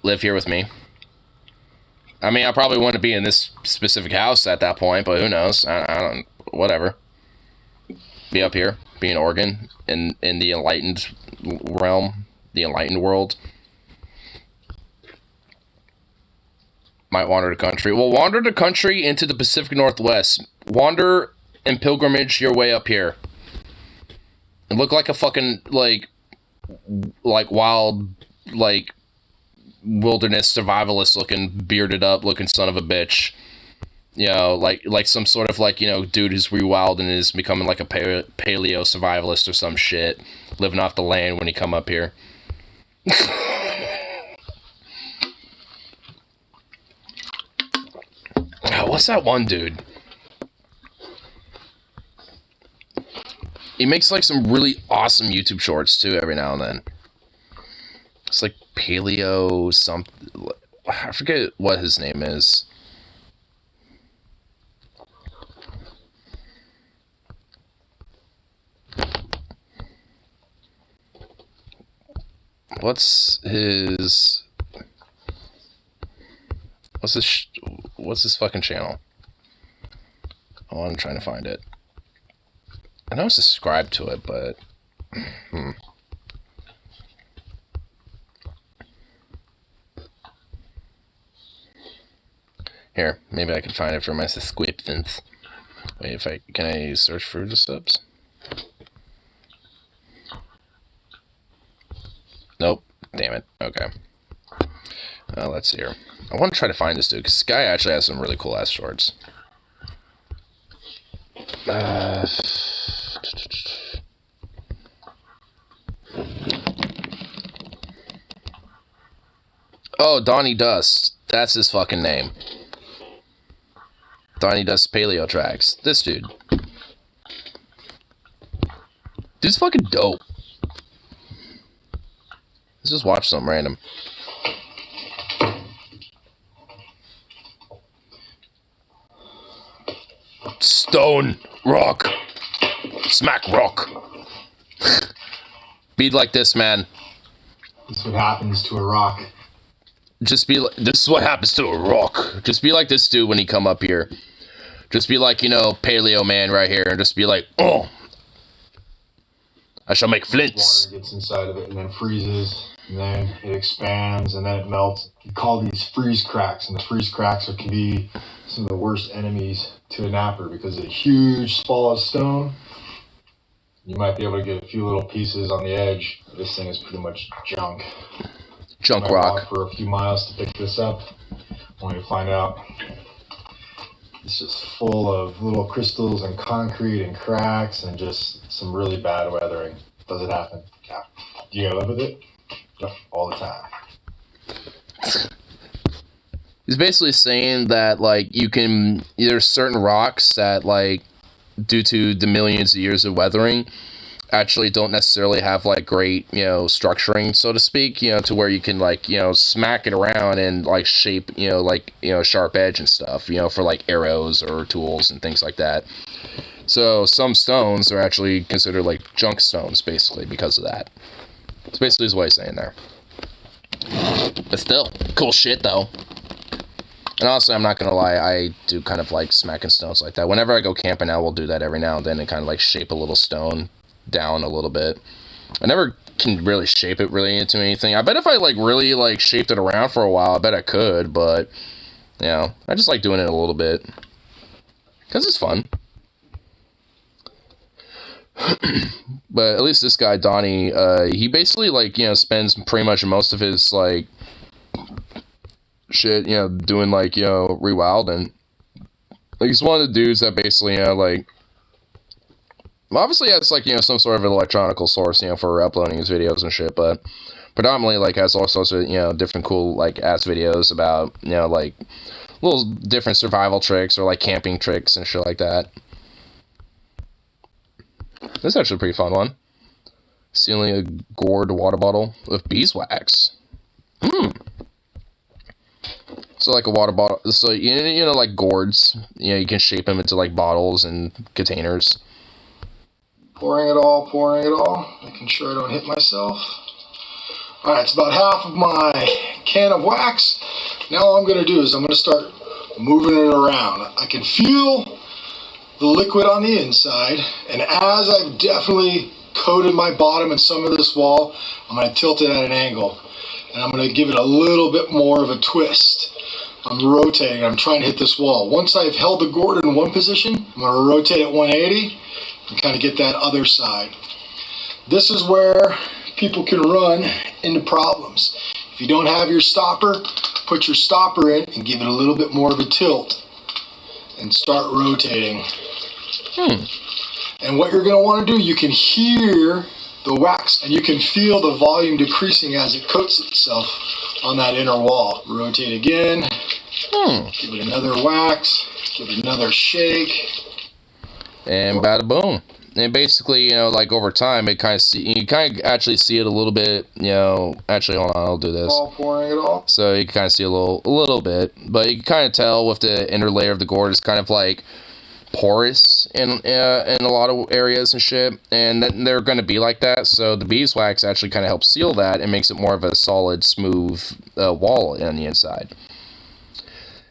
Live here with me. I mean, I probably wouldn't be in this specific house at that point, but who knows? I don't, whatever. Be up here, be in Oregon, in the enlightened realm, the enlightened world. Might wander the country. Well, wander the country into the Pacific Northwest. Wander and pilgrimage your way up here. And look like a fucking, like wild, like, wilderness survivalist looking, bearded up looking son of a bitch. you know, like some sort of like, you know, dude who's rewild and is becoming like a paleo survivalist or some shit, living off the land when he come up here. What's that one dude? He makes like some really awesome YouTube shorts too every now and then. It's like paleo something. I forget what his name is. What's his fucking channel? Oh, I'm trying to find it. I know I was subscribed to it, but Here, maybe I can find it for my subscriptions. Wait, can I search for the subs? Nope. Damn it. Okay. Let's see here. I want to try to find this dude, because this guy actually has some really cool ass shorts. Oh, Donnie Dust. That's his fucking name. Donnie Dust Paleo Tracks. This dude. Dude's fucking dope. Let's just watch something random. Stone. Rock. Smack rock. Be like this, man. This is what happens to a rock. Just be like, this is what happens to a rock. Just be like this dude when he come up here. Just be like, you know, Paleo Man right here. And just be like, oh, I shall make flints. Water gets inside of it and then freezes. And then it expands and then it melts. You call these freeze cracks. And the freeze cracks can be some of the worst enemies to a napper because of a huge fall of stone. You might be able to get a few little pieces on the edge. This thing is pretty much junk. Junk rock. Walk for a few miles to pick this up. Only to find out it's just full of little crystals and concrete and cracks and just some really bad weathering. Does it happen? Yeah. Do you live with it? Yep. All the time. He's basically saying that, like, there's certain rocks that, like, due to the millions of years of weathering, actually don't necessarily have, like, great, you know, structuring, so to speak, you know, to where you can, like, you know, smack it around and, like, shape, you know, like, you know, sharp edge and stuff, you know, for, like, arrows or tools and things like that. So some stones are actually considered, like, junk stones, basically, because of that. It's basically his way of saying there. But still, cool shit, though. And honestly, I'm not gonna lie, I do kind of like smacking stones like that. Whenever I go camping now, we'll do that every now and then and kind of like shape a little stone down a little bit. I never can really shape it really into anything. I bet if I like really like shaped it around for a while, I bet I could, but you know, I just like doing it a little bit. Because it's fun. But at least this guy, Donnie, he basically like, you know, spends pretty much most of his like shit, you know, doing like, you know, rewilding. Like, he's one of the dudes that basically, you know, like, obviously has like, you know, some sort of an electronical source, you know, for uploading his videos and shit, but predominantly like has all sorts of, you know, different cool like ass videos about, you know, like little different survival tricks or like camping tricks and shit like that. This is actually a pretty fun one. Sealing a gourd water bottle with beeswax. So like a water bottle, so you know, like gourds, you know, you can shape them into like bottles and containers. Pouring it all, making sure I don't hit myself. Alright, it's about half of my can of wax. Now all I'm going to do is I'm going to start moving it around. I can feel the liquid on the inside, and as I've definitely coated my bottom and some of this wall, I'm going to tilt it at an angle. And I'm going to give it a little bit more of a twist. I'm rotating, I'm trying to hit this wall. Once I've held the gourd in one position, I'm going to rotate it 180 and kind of get that other side. This is where people can run into problems. If you don't have your stopper, put your stopper in and give it a little bit more of a tilt. and start rotating. And what you're going to want to do, you can hear the wax and you can feel the volume decreasing as it coats itself on that inner wall. Rotate again. Give it another wax. Give it another shake. And bada boom. And basically, you know, like over time, you kind of actually see it a little bit, you know. Actually, hold on, I'll do this. All pouring it all. So you can kind of see a little bit, but you can kind of tell with the inner layer of the gourd, it's kind of like porous in a lot of areas and shit, and they're going to be like that. So the beeswax actually kind of helps seal that and makes it more of a solid, smooth wall on the inside.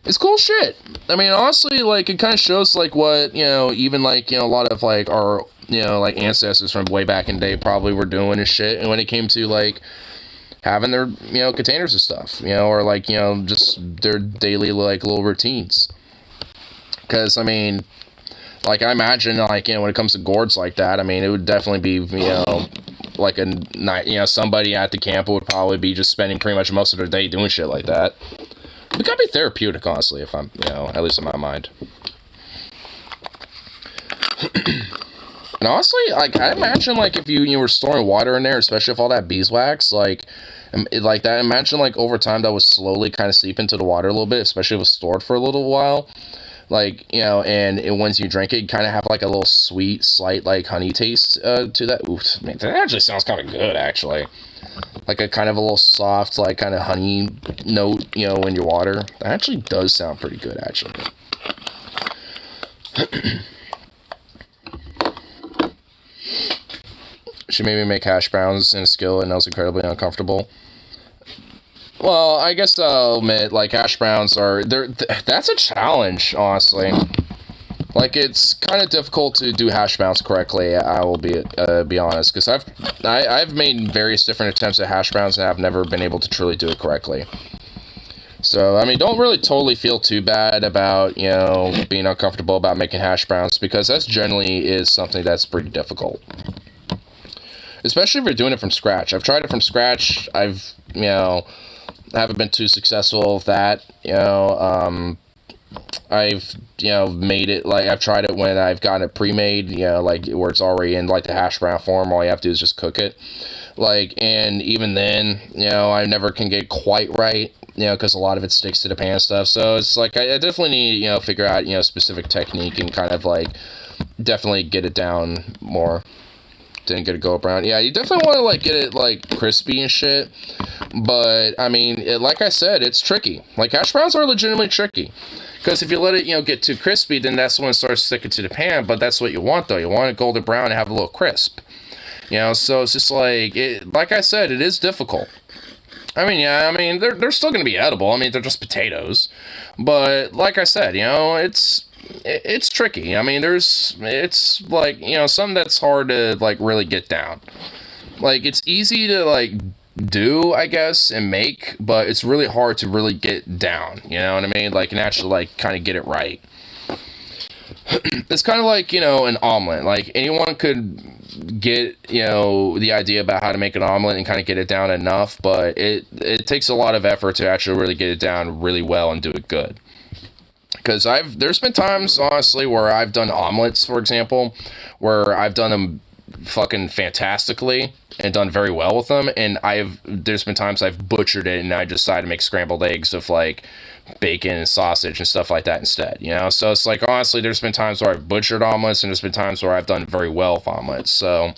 It's cool shit. I mean, honestly, like, it kind of shows, like, what, you know, even, like, you know, a lot of, like, our, you know, like, ancestors from way back in the day probably were doing and shit, and when it came to, like, having their, you know, containers and stuff, you know, or, like, you know, just their daily, like, little routines. Because, I mean, like, I imagine, like, you know, when it comes to gourds like that, I mean, it would definitely be, you know, like a night, you know, somebody at the camp would probably be just spending pretty much most of their day doing shit like that. It gotta be therapeutic, honestly, if I'm, you know, at least in my mind. And honestly, like, I imagine, like, if you were storing water in there, especially if all that beeswax, like that, imagine, like, over time that would slowly kind of seep into the water a little bit, especially if it was stored for a little while. Like, you know, and once you drink it, you kind of have, like, a little sweet, slight, like, honey taste to that. Oof, man, that actually sounds kind of good, actually. Like a kind of a little soft, like, kind of honey note, you know, in your water. That actually does sound pretty good, actually. She made me make hash browns in a skillet, and that was incredibly uncomfortable. Well, I guess I'll admit, like, hash browns are, that's a challenge, honestly. Like, it's kind of difficult to do hash browns correctly, I will be honest, because I've made various different attempts at hash browns, and I've never been able to truly do it correctly. So, I mean, don't really totally feel too bad about, you know, being uncomfortable about making hash browns, because that's generally is something that's pretty difficult. Especially if you're doing it from scratch. I've tried it from scratch, you know, I haven't been too successful with that, you know. I've, you know, made it, like, I've tried it when I've gotten it pre-made, you know, like, where it's already in, like, the hash brown form, all you have to do is just cook it, like, and even then, you know, I never can get quite right, you know, because a lot of it sticks to the pan and stuff, so it's, like, I definitely need, you know, figure out, you know, specific technique and kind of, like, definitely get it down more. Didn't get a go around. Yeah, you definitely want to, like, get it, like, crispy and shit, but, I mean, like I said, it's tricky. Like, hash browns are legitimately tricky, because if you let it, you know, get too crispy, then that's when it starts sticking to the pan, but that's what you want, though. You want it golden brown and have a little crisp, you know, so it's just, like, like I said, it is difficult. I mean, yeah, I mean, they're still going to be edible. I mean, they're just potatoes, but, like I said, you know, it's tricky. I mean, it's, like, you know, something that's hard to, like, really get down. Like, it's easy to, like, do, I guess, and make, but it's really hard to really get down, you know what I mean? Like, and actually, like, kind of get it right. It's kind of like, you know, an omelet. Like, anyone could get, you know, the idea about how to make an omelet and kind of get it down enough, but it takes a lot of effort to actually really get it down really well and do it good. Because there's been times, honestly, where I've done omelets, for example, where I've done them fucking fantastically and done very well with them, and there's been times I've butchered it and I decided to make scrambled eggs with, like, bacon and sausage and stuff like that instead, you know. So it's like, honestly, there's been times where I've butchered omelets, and there's been times where I've done very well with omelets. So,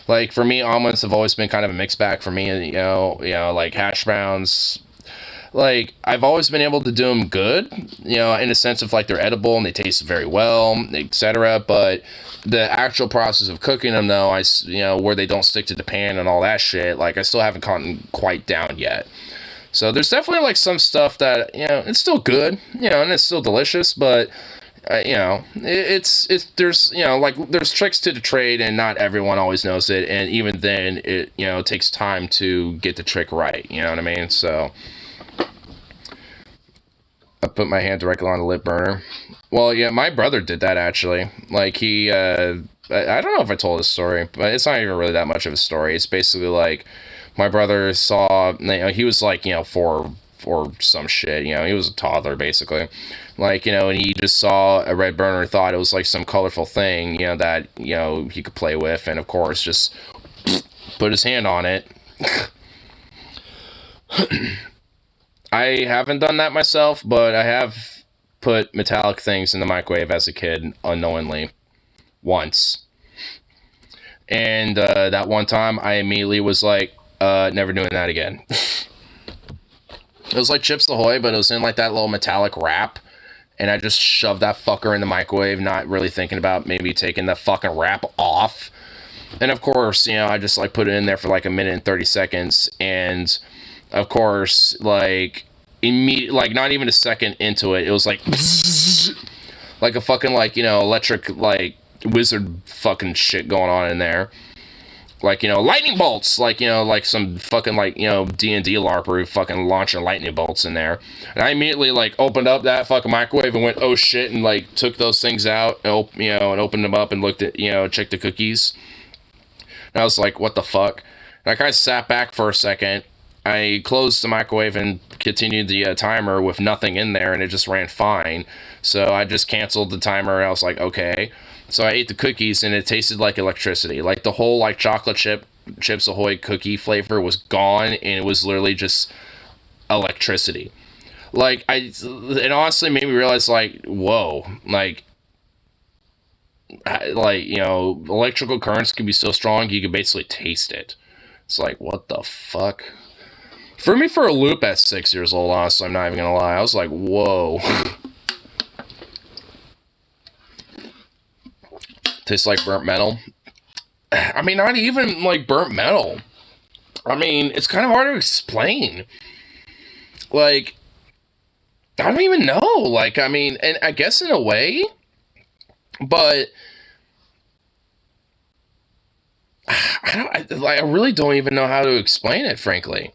like, for me, omelets have always been kind of a mixed bag for me, you know, like, hash browns, like, I've always been able to do them good, you know, in a sense of, like, they're edible and they taste very well, etc., but the actual process of cooking them, though, you know, where they don't stick to the pan and all that shit, like, I still haven't gotten quite down yet. So there's definitely, like, some stuff that, you know, it's still good, you know, and it's still delicious, but, you know, there's, you know, like, there's tricks to the trade, and not everyone always knows it, and even then, you know, it takes time to get the trick right, you know what I mean? So I put my hand directly on the lip burner. Well, yeah, my brother did that, actually. Like, he, I don't know if I told this story, but it's not even really that much of a story. It's basically, like, my brother saw, you know, he was, like, you know, 4 or some shit, you know, he was a toddler, basically. Like, you know, and he just saw a red burner, thought it was like some colorful thing, you know, that, you know, he could play with, and of course just put his hand on it. I haven't done that myself, but I have put metallic things in the microwave as a kid unknowingly once. And that one time I immediately was like, never doing that again. It was like Chips Ahoy, but it was in like that little metallic wrap. And I just shoved that fucker in the microwave, not really thinking about maybe taking the fucking wrap off. And of course, you know, I just like put it in there for like a minute and 30 seconds. And of course, like, like not even a second into it, it was like, like a fucking, like, you know, electric, like, wizard fucking shit going on in there. Like, you know, lightning bolts, like, you know, like some fucking, like, you know, D&D LARPer who fucking launching lightning bolts in there. And I immediately, like, opened up that fucking microwave and went, oh shit, and, like, took those things out, and, you know, and opened them up and looked at, you know, checked the cookies. And I was like, what the fuck? And I kind of sat back for a second. I closed the microwave and continued the timer with nothing in there, and it just ran fine. So I just canceled the timer, and I was like, okay. So I ate the cookies, and it tasted like electricity. Like, the whole, like, chocolate Chips Ahoy cookie flavor was gone, and it was literally just electricity. Like, it honestly made me realize, like, whoa. Like, you know, electrical currents can be so strong, you can basically taste it. It's like, what the fuck? Threw me for a loop at 6 years old, honestly, I'm not even gonna lie. I was like, whoa. Tastes like burnt metal. I mean, not even like burnt metal. I mean, it's kind of hard to explain. Like, I don't even know. Like, I mean, and I guess in a way, but I really don't even know how to explain it, frankly.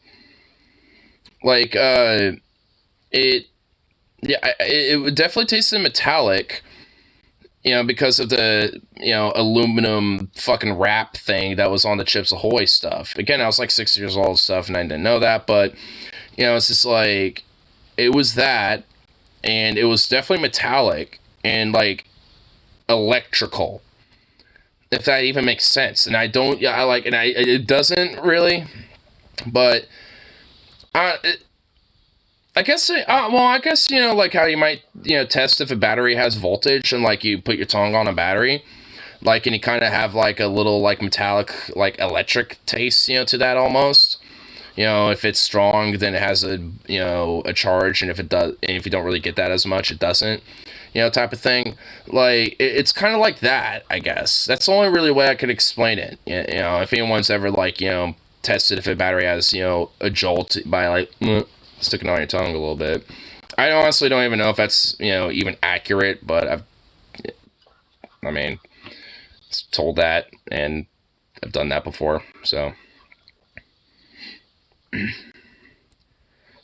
Like, it would definitely taste metallic. You know, because of the, you know, aluminum fucking wrap thing that was on the Chips Ahoy stuff. Again, I was like 6 years old stuff, and I didn't know that, but, you know, it's just like, it was that, and it was definitely metallic, and, like, electrical. If that even makes sense. And I don't, yeah, it doesn't really, but, I guess, I guess, you know, like how you might, you know, test if a battery has voltage and, like, you put your tongue on a battery, like, and you kind of have, like, a little, like, metallic, like, electric taste, you know, to that almost. You know, if it's strong, then it has a, you know, a charge, and if it does, and if you don't really get that as much, it doesn't, you know, type of thing. Like, it's kind of like that, I guess. That's the only really way I could explain it. You know, if anyone's ever, like, you know, tested if a battery has, you know, a jolt by, like, sticking on your tongue a little bit. I honestly don't even know if that's, you know, even accurate, but I mean, it's told that, and I've done that before, so.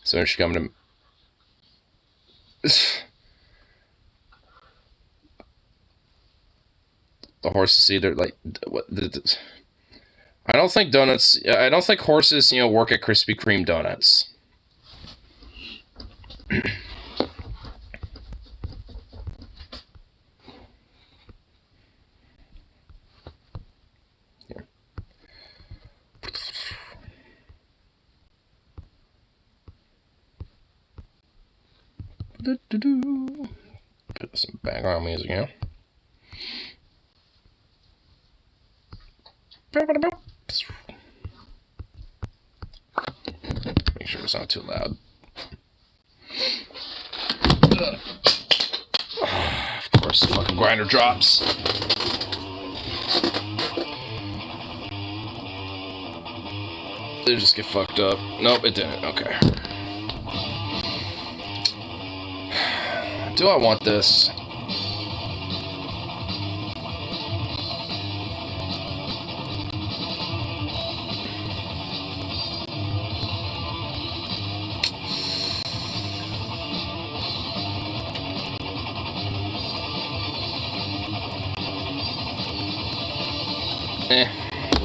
So she coming to the horses either, like, what, I don't think horses, you know, work at Krispy Kreme donuts. Here. Put some background music here. Make sure it's not too loud. Of course, the fucking grinder drops. Did it just get fucked up? Nope, it didn't. Okay. Do I want this?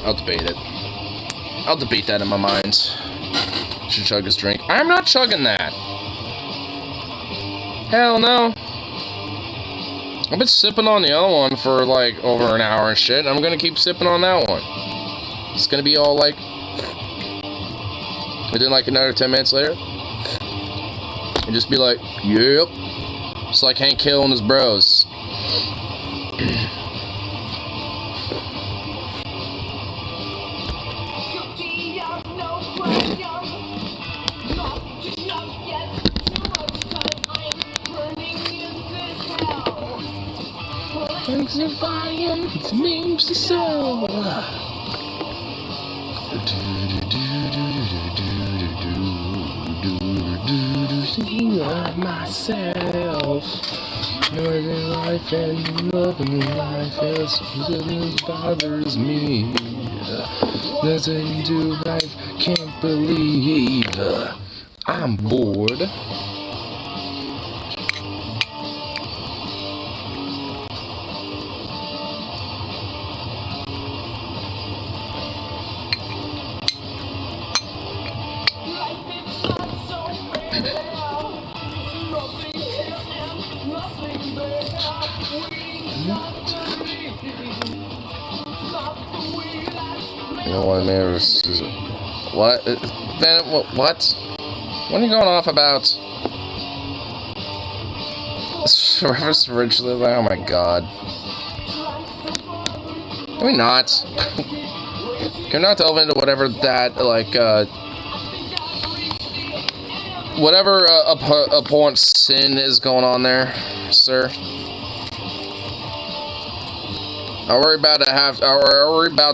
I'll debate it. I'll debate that in my mind. Should chug his drink. I'm not chugging that. Hell no. I've been sipping on the other one for like over an hour and shit. I'm gonna keep sipping on that one. It's gonna be all like... And then like another 10 minutes later, and just be like, yep. It's like Hank Hill and his bros. Thanks for flying, it means to soul. Myself, northern life and loving life is what bothers me. Nothing to life, can't believe I'm bored. You know what, man? What? Ben, what? What are you going off about? Reverse originally? Oh my god. Can we not? Can we not delve into whatever that, like, whatever abhorrent sin is going on there, sir? Are we about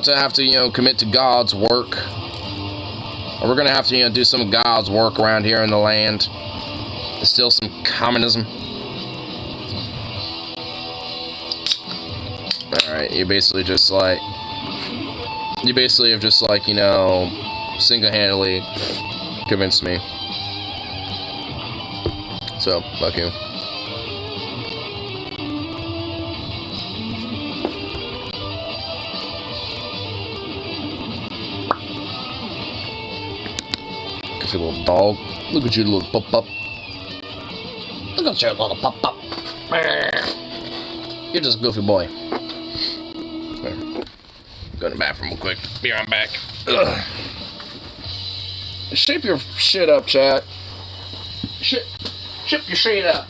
to have to, you know, commit to God's work? Are we gonna have to, you know, do some God's work around here in the land? There's still some communism. Alright, you basically just like... You basically have just like, you know, single-handedly convinced me. So, fuck you. You little dog. Look at you, little pup. Look at you, little pup. You're just a goofy boy. Go to the bathroom real quick. Be right back. Ugh. Shape your shit up, chat. Ship your shit up.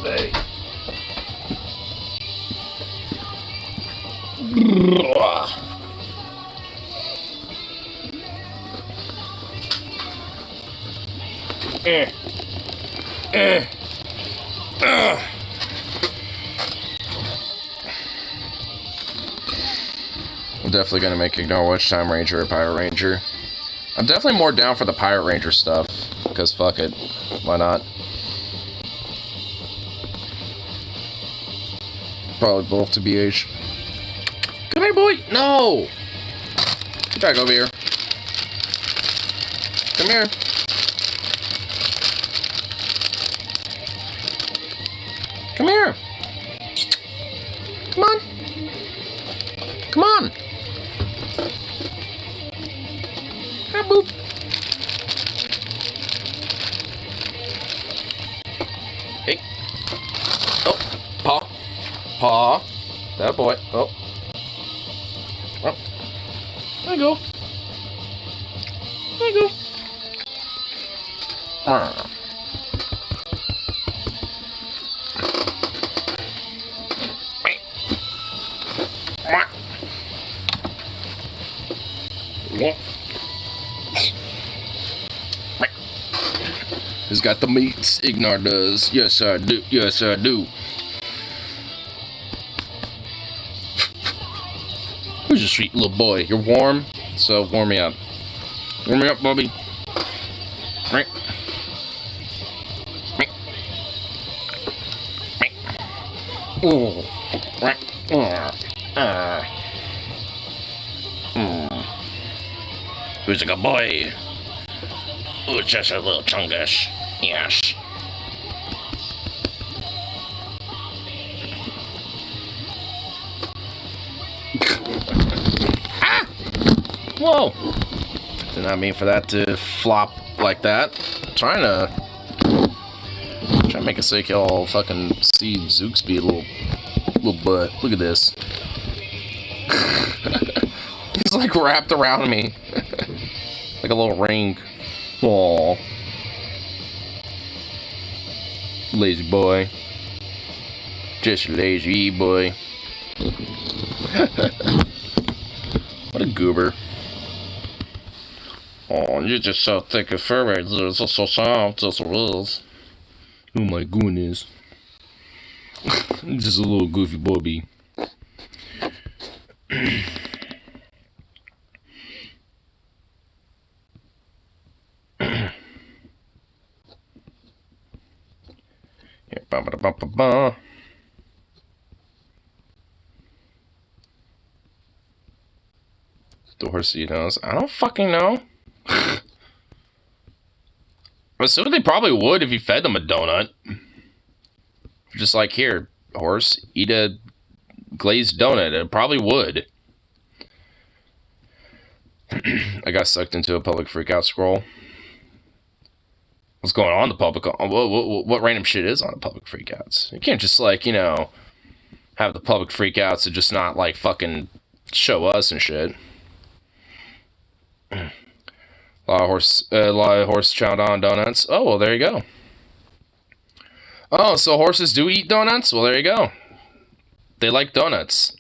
Bobby. I'm definitely gonna make Ignore Watch Time Ranger a Pirate Ranger. I'm definitely more down for the Pirate Ranger stuff, because fuck it. Why not? Probably both to BH. Come here, boy! No! Get back over here. Come here. Come here. Come on. Come on. Ah, boop. Hey. Oh. Paw. Paw. That boy. Oh. Oh. There you go. There you go. Who's got the meats? Ignar does. Yes, I do. Yes, I do. Who's a sweet little boy? You're warm, so warm me up. Warm me up, Bobby. Right. Who's a good boy? Ooh, just a little chungus. Yes. Ah! Whoa! Did not mean for that to flop like that. Trying to make it so you can all fucking see Zooksby a little butt. Look at this. He's like wrapped around me. Like a little ring. Aww. Lazy boy. Just a lazy boy. What a goober. Oh, you're just so thick and furry. It's so soft. Just rules. Oh my goodness. Just a little goofy Bobby. Yeah, ba ba ba ba ba. The horsey knows. I don't fucking know. I'm assuming they probably would if you fed them a donut. Just like, here, horse, eat a glazed donut. It probably would. I got sucked into a public freakout scroll. What's going on in the public? What random shit is on the public freakouts? You can't just, like, you know, have the public freakouts and just not, like, fucking show us and shit. A lot of horse chowed on donuts. Oh, well, there you go. Oh, so horses do eat donuts? Well, there you go. They like donuts.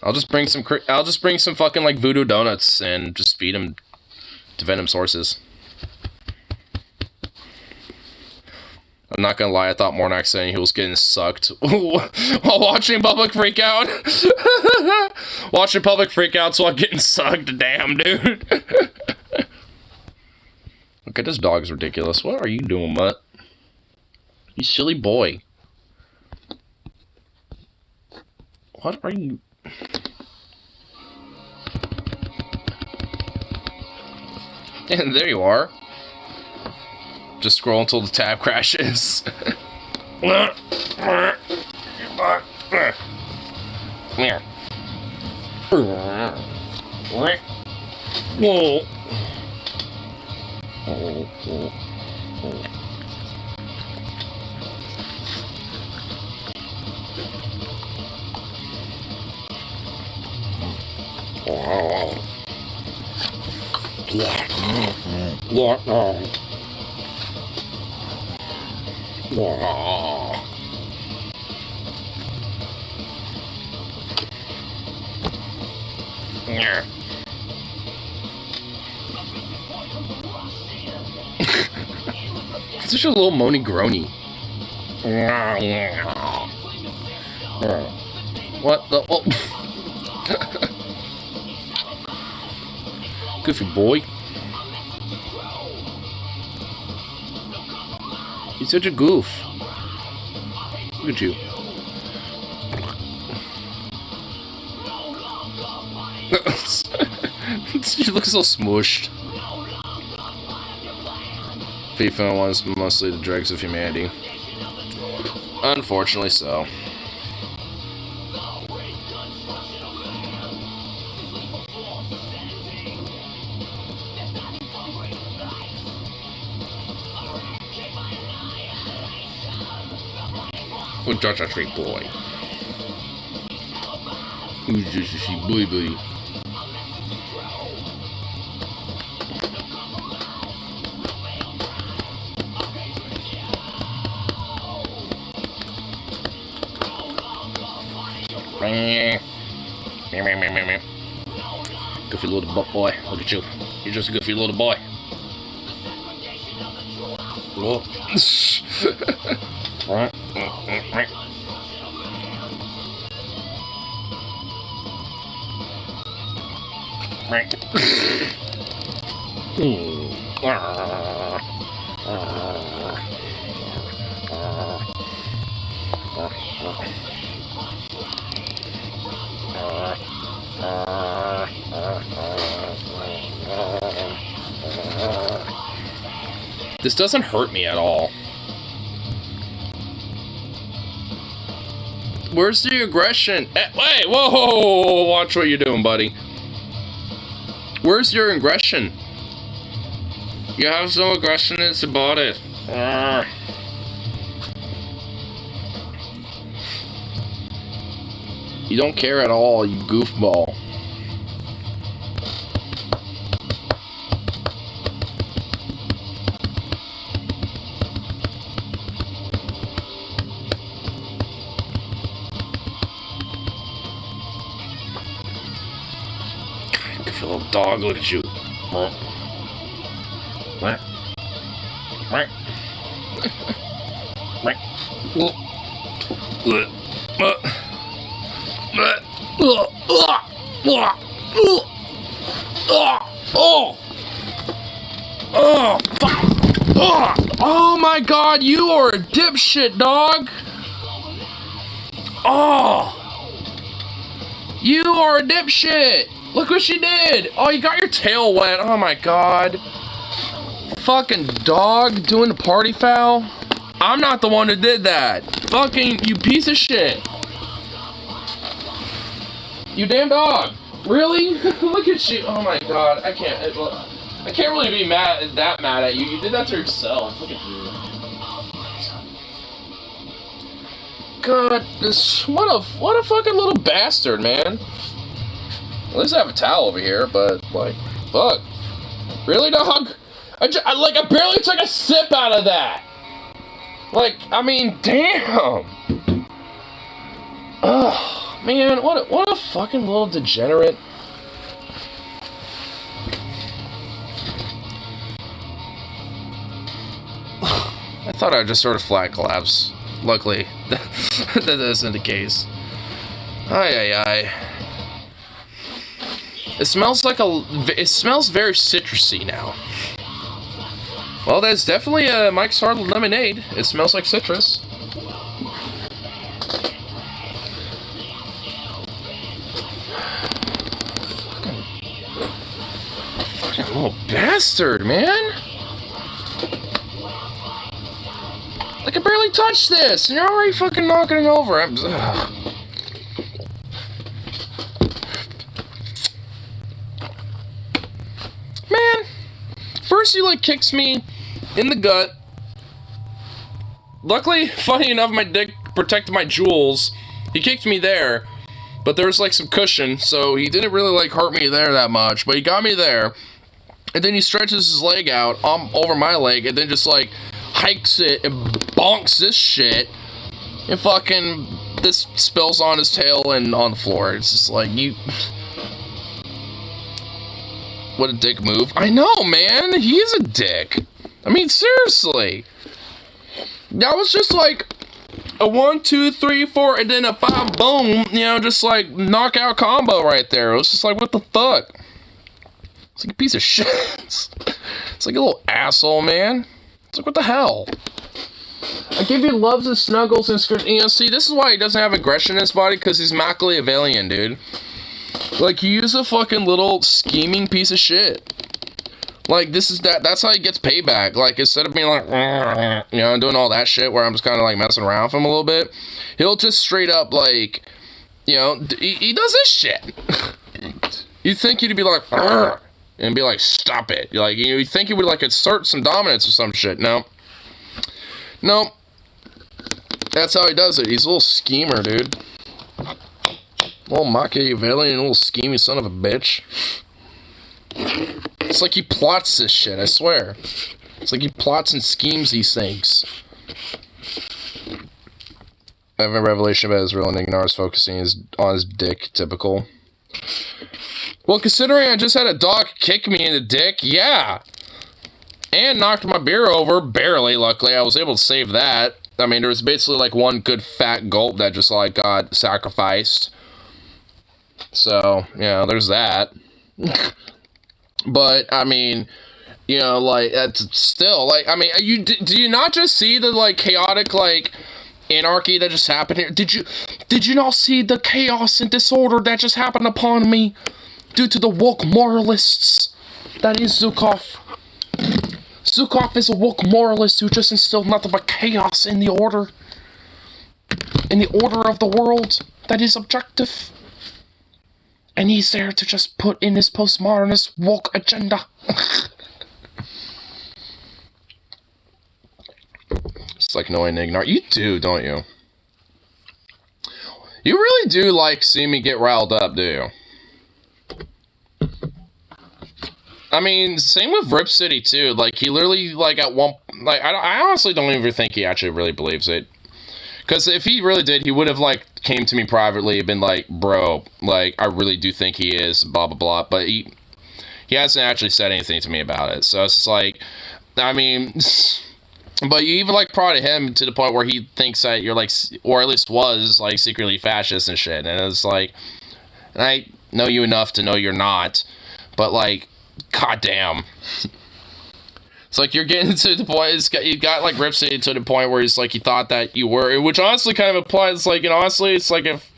I'll just bring some fucking like voodoo donuts and just feed them to venomous horses. I'm not gonna lie, I thought Mornak saying he was getting sucked while watching public freakout. Watching public freakouts while getting sucked. Damn, dude. Look at this dog is ridiculous. What are you doing, mutt? You silly boy. What are you... And there you are. Just scroll until the tab crashes. Come here. Whoa. Whoa. Yeah. Such a little moany groany. What the? Oh. Goofy boy. He's such a goof. Look at you. She looks so smushed. FIFA wants mostly the dregs of humanity. Unfortunately so. Oh, Josh, a straight boy. Who's just a boy, buddy? Goofy little butt boy. Look at you. You're just a goofy little boy. Whoa. This doesn't hurt me at all. Where's the aggression? Hey, whoa! Watch what you're doing, buddy. Where's your aggression? You have some aggression, it's about it. You don't care at all, you goofball. Goofy little dog, look at you. What? What? Oh, fuck. Oh my god, you are a dipshit, dog. Oh. You are a dipshit. Look what she did. Oh, you got your tail wet. Oh my god. Fucking dog doing the party foul. I'm not the one who did that. Fucking you piece of shit. You damn dog. Really? Look at you. Oh my god. I can't really be mad at you. You did that to yourself. Look at you. God, what a fucking little bastard, man. At least I have a towel over here, but like, fuck. Really, dog? I barely took a sip out of that. Like, I mean, damn. Ugh, man, what a fucking little degenerate. I thought I'd just sort of flat collapse. Luckily, that isn't the case. Ay. It smells very citrusy now. Well, that's definitely a Mike's Hard Lemonade. It smells like citrus. Fucking little bastard, man. I can barely touch this, and you're already fucking knocking it over. Man, first he like kicks me in the gut. Luckily, funny enough, my dick protected my jewels. He kicked me there, but there was like some cushion, so he didn't really like hurt me there that much, but he got me there. And then he stretches his leg out over my leg, and then just like hikes it and bonks this shit, and fucking this spills on his tail and on the floor. It's just like, you... What a dick move. I know, man. He is a dick. I mean, seriously. That was just like a 1, 2, 3, 4, and then a 5, boom, you know, just like knockout combo right there. It was just like, what the fuck? It's like a piece of shit. It's like a little asshole, man. It's like, what the hell? I give you loves and snuggles and you know, see, this is why he doesn't have aggression in his body, because he's Machiavellian, dude. Like, he's a fucking little scheming piece of shit. Like, that's how he gets payback. Like, instead of being like, you know, doing all that shit where I'm just kind of like messing around with him a little bit, he'll just straight up, like, you know, he does this shit. You'd think he'd be like, and be like, stop it. Like, you know, you'd think he would, like, assert some dominance or some shit. No. Nope. That's how he does it. He's a little schemer, dude. Little Machiavellian, little schemy son of a bitch. It's like he plots this shit, I swear. It's like he plots and schemes these things. I have a revelation about his real and ignores focusing on his dick. Typical. Well, considering I just had a dog kick me in the dick, yeah. And knocked my beer over, barely, luckily. I was able to save that. I mean, there was basically like one good fat gulp that just like got sacrificed. So, you know, there's that. But, I mean, you know, like, that's still, like, I mean, do you not just see the, like, chaotic, like, anarchy that just happened here? Did you not see the chaos and disorder that just happened upon me due to the woke moralists? That is Zukov. Zukov is a woke moralist who just instilled nothing but chaos in the order. In the order of the world that is objective. And he's there to just put in his postmodernist woke agenda. It's like knowing ignore. You do, don't you? You really do like seeing me get riled up, do you? I mean, same with Rip City, too. Like, he literally, like, at one... Like, I honestly don't even think he actually really believes it. Because if he really did, he would have, like, came to me privately and been like, bro, like, I really do think he is, blah, blah, blah. But he hasn't actually said anything to me about it. So it's just like, I mean, but you even, like, prodded him to the point where he thinks that you're, like, or at least was, like, secretly fascist and shit. And it's like, and I know you enough to know you're not. But, like, goddamn. It's like you're getting to the point, you got like Rip City to the point where it's like he thought that you were, which honestly kind of applies, like, and honestly, it's like if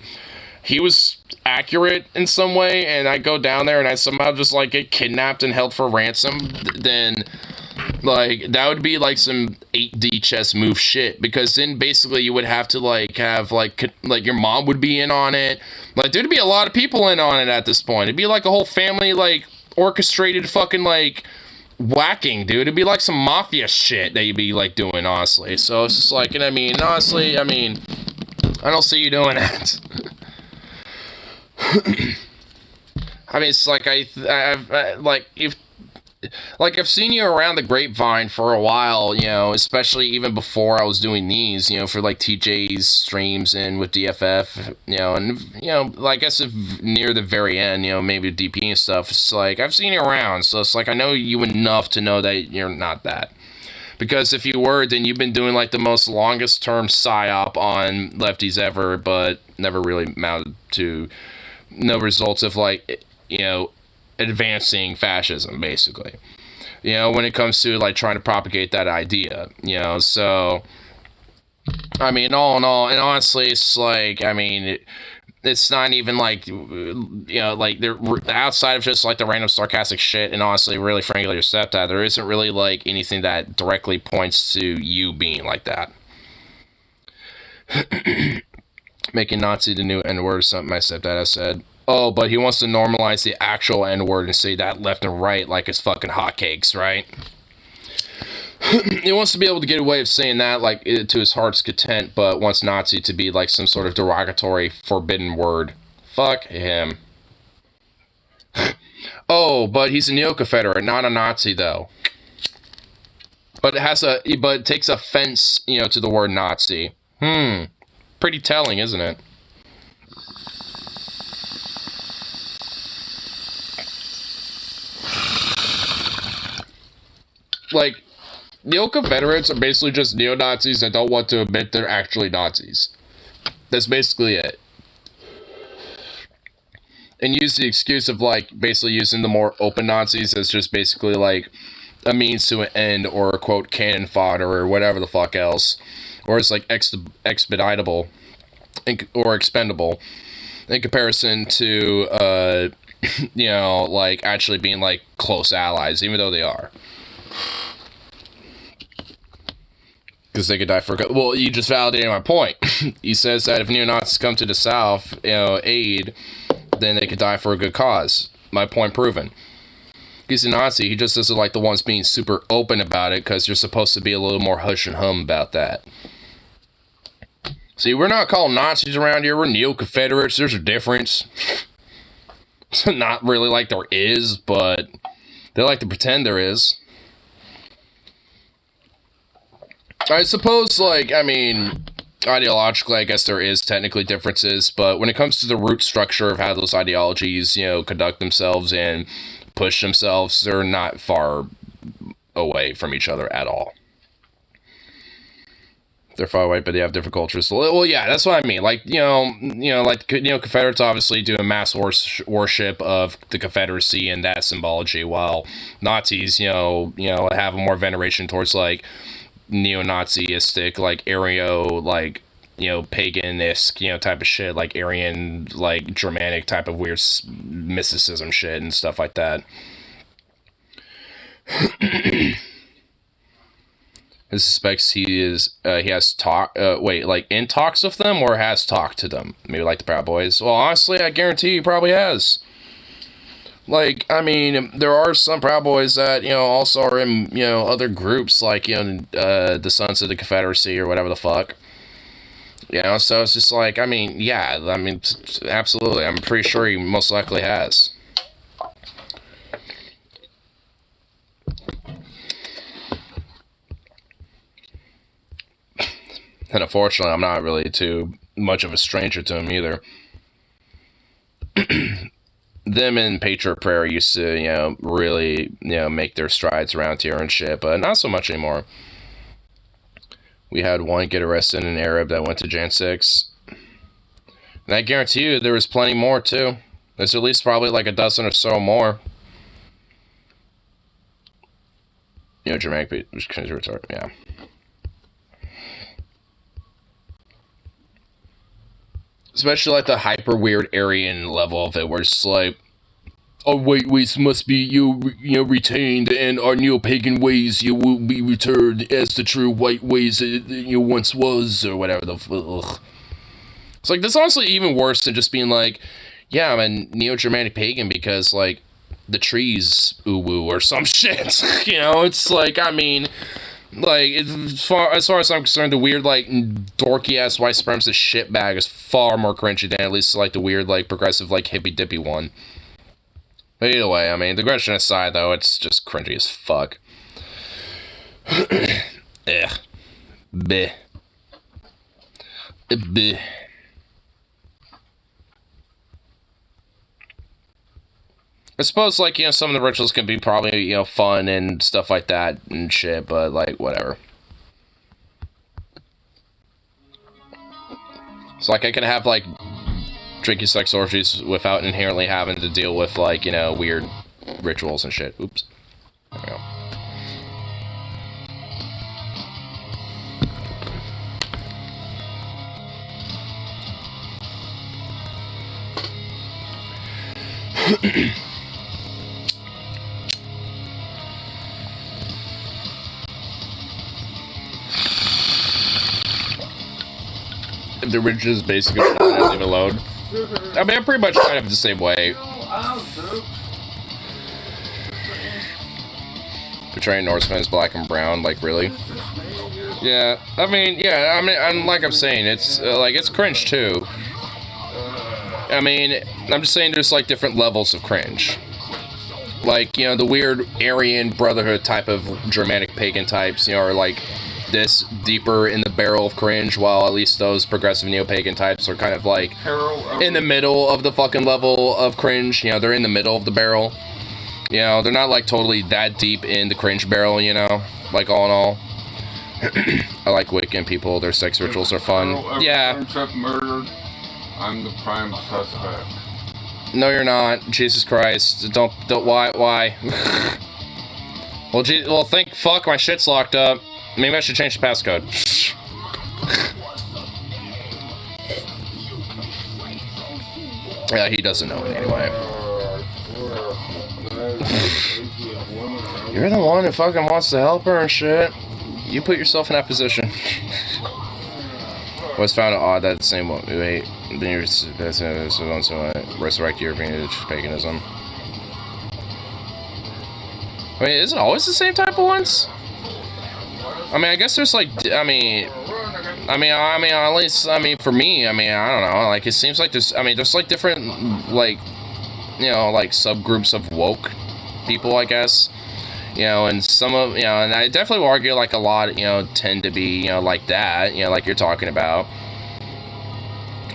he was accurate in some way and I go down there and I somehow just like get kidnapped and held for ransom, then like that would be like some 8D chess move shit, because then basically you would have to like have like your mom would be in on it, like there'd be a lot of people in on it at this point. It'd be like a whole family like orchestrated fucking like whacking, dude. It'd be like some mafia shit that you'd be like doing, honestly. So it's just like, and I mean, honestly, I mean, I don't see you doing that. I mean, it's like I've seen you around the grapevine for a while, you know, especially even before I was doing these, you know, for like TJ's streams and with DFF, you know, and, you know, like, I guess if near the very end, you know, maybe DP and stuff, it's like, I've seen you around, so it's like, I know you enough to know that you're not that. Because if you were, then you've been doing like the most longest term psyop on lefties ever, but never really amounted to no results of like, you know, advancing fascism, basically, you know, when it comes to like trying to propagate that idea, you know. So I mean, all in all, and honestly, it's like, I mean, it's not even like, you know, like they're outside of just like the random sarcastic shit and honestly really frankly your stepdad, there isn't really like anything that directly points to you being like that. Making Nazi the new N-word is something my stepdad has said. Oh, but he wants to normalize the actual N-word and say that left and right like it's fucking hotcakes, right? He wants to be able to get away with saying that like to his heart's content, but wants Nazi to be like some sort of derogatory, forbidden word. Fuck him. Oh, but he's a neo-Confederate, not a Nazi, though. but it takes offense, you know, to the word Nazi. Pretty telling, isn't it? Like, neo-Confederates are basically just neo-Nazis that don't want to admit they're actually Nazis. That's basically it. And use the excuse of, like, basically using the more open Nazis as just basically, like, a means to an end, or, quote, cannon fodder, or whatever the fuck else. Or it's, like, expeditable, or expendable, in comparison to, you know, like, actually being, like, close allies, even though they are. Because they could die for a... Well, you just validated my point. He says that if neo-Nazis come to the South, you know, aid, then they could die for a good cause. My point proven. He's a Nazi. He just doesn't like the ones being super open about it, because you're supposed to be a little more hush and hum about that. See, we're not called Nazis around here. We're neo-Confederates. There's a difference. Not really like there is, but they like to pretend there is. I suppose, like, I mean, ideologically, I guess there is technically differences, but when it comes to the root structure of how those ideologies, you know, conduct themselves and push themselves, they're not far away from each other at all. They're far away, but they have different cultures. Well, yeah, that's what I mean. Like, Confederates obviously do a mass worship of the Confederacy and that symbology, while Nazis, you know, have a more veneration towards, like, neo-Naziistic, like, Aryo, like, you know, paganistic, you know, type of shit, like Aryan, like, Germanic type of weird mysticism shit and stuff like that. He suspects he has in talks with them, or has talked to them. Maybe like the Proud Boys. Well, honestly, I guarantee he probably has. Like, I mean, there are some Proud Boys that, you know, also are in, you know, other groups, like, you know, the Sons of the Confederacy, or whatever the fuck. You know, so it's just like, I mean, yeah, I mean, absolutely. I'm pretty sure he most likely has. And unfortunately, I'm not really too much of a stranger to him either. Them and Patriot Prayer used to, you know, really, you know, make their strides around here and shit, but not so much anymore. We had one get arrested, an Arab that went to Jan 6. And I guarantee you there was plenty more, too. There's at least probably like a dozen or so more. You know, Germanic people, yeah. Especially like the hyper weird Aryan level of it, where it's like, our white ways must be you know, retained, and our neo-pagan ways you will be returned as the true white ways you once was, or whatever the ugh. It's like, that's honestly even worse than just being like, yeah, I'm a neo-Germanic pagan because, like, the trees ooh-woo or some shit. You know, it's like, I mean, like, as far as I'm concerned, the weird, like, dorky-ass white supremacist shitbag is far more cringy than at least, like, the weird, like, progressive, like, hippy-dippy one. But either way, I mean, the digression aside, though, it's just cringy as fuck. Ugh. Bleh. Bleh. I suppose, like, you know, some of the rituals can be probably, you know, fun and stuff like that and shit, but, like, whatever. So, like, I can have, like, drinking sex orgies without inherently having to deal with, like, you know, weird rituals and shit. Oops. There we go. The original is basically not leave alone. I mean, I'm pretty much kind of the same way. Portraying Norsemen as black and brown, like, really? Yeah, I mean, like I'm saying, it's, like, it's cringe, too. I mean, I'm just saying there's, like, different levels of cringe. Like, you know, the weird Aryan Brotherhood type of Germanic pagan types, you know, are like this deeper in the barrel of cringe, while at least those progressive neo-pagan types are kind of like in the middle of the fucking level of cringe. You know, they're in the middle of the barrel. You know, they're not like totally that deep in the cringe barrel, you know, like all in all. I like Wiccan people, their sex rituals are fun. Yeah. Murdered, I'm the prime suspect. No, you're not. Jesus Christ. Don't, why? Well, fuck, my shit's locked up. Maybe I should change the passcode. Yeah, he doesn't know it anyway. You're the one who fucking wants to help her and shit. You put yourself in that position. Was found it odd that the same one who ate resurrect European paganism. I mean, is it always the same type of ones? I mean, I guess there's like, I mean, at least, for me, I don't know, like, it seems like there's like different, like, you know, like subgroups of woke people, I guess, you know, and some of, you know, and I definitely will argue, like, a lot, you know, tend to be, you know, like that, you know, like you're talking about.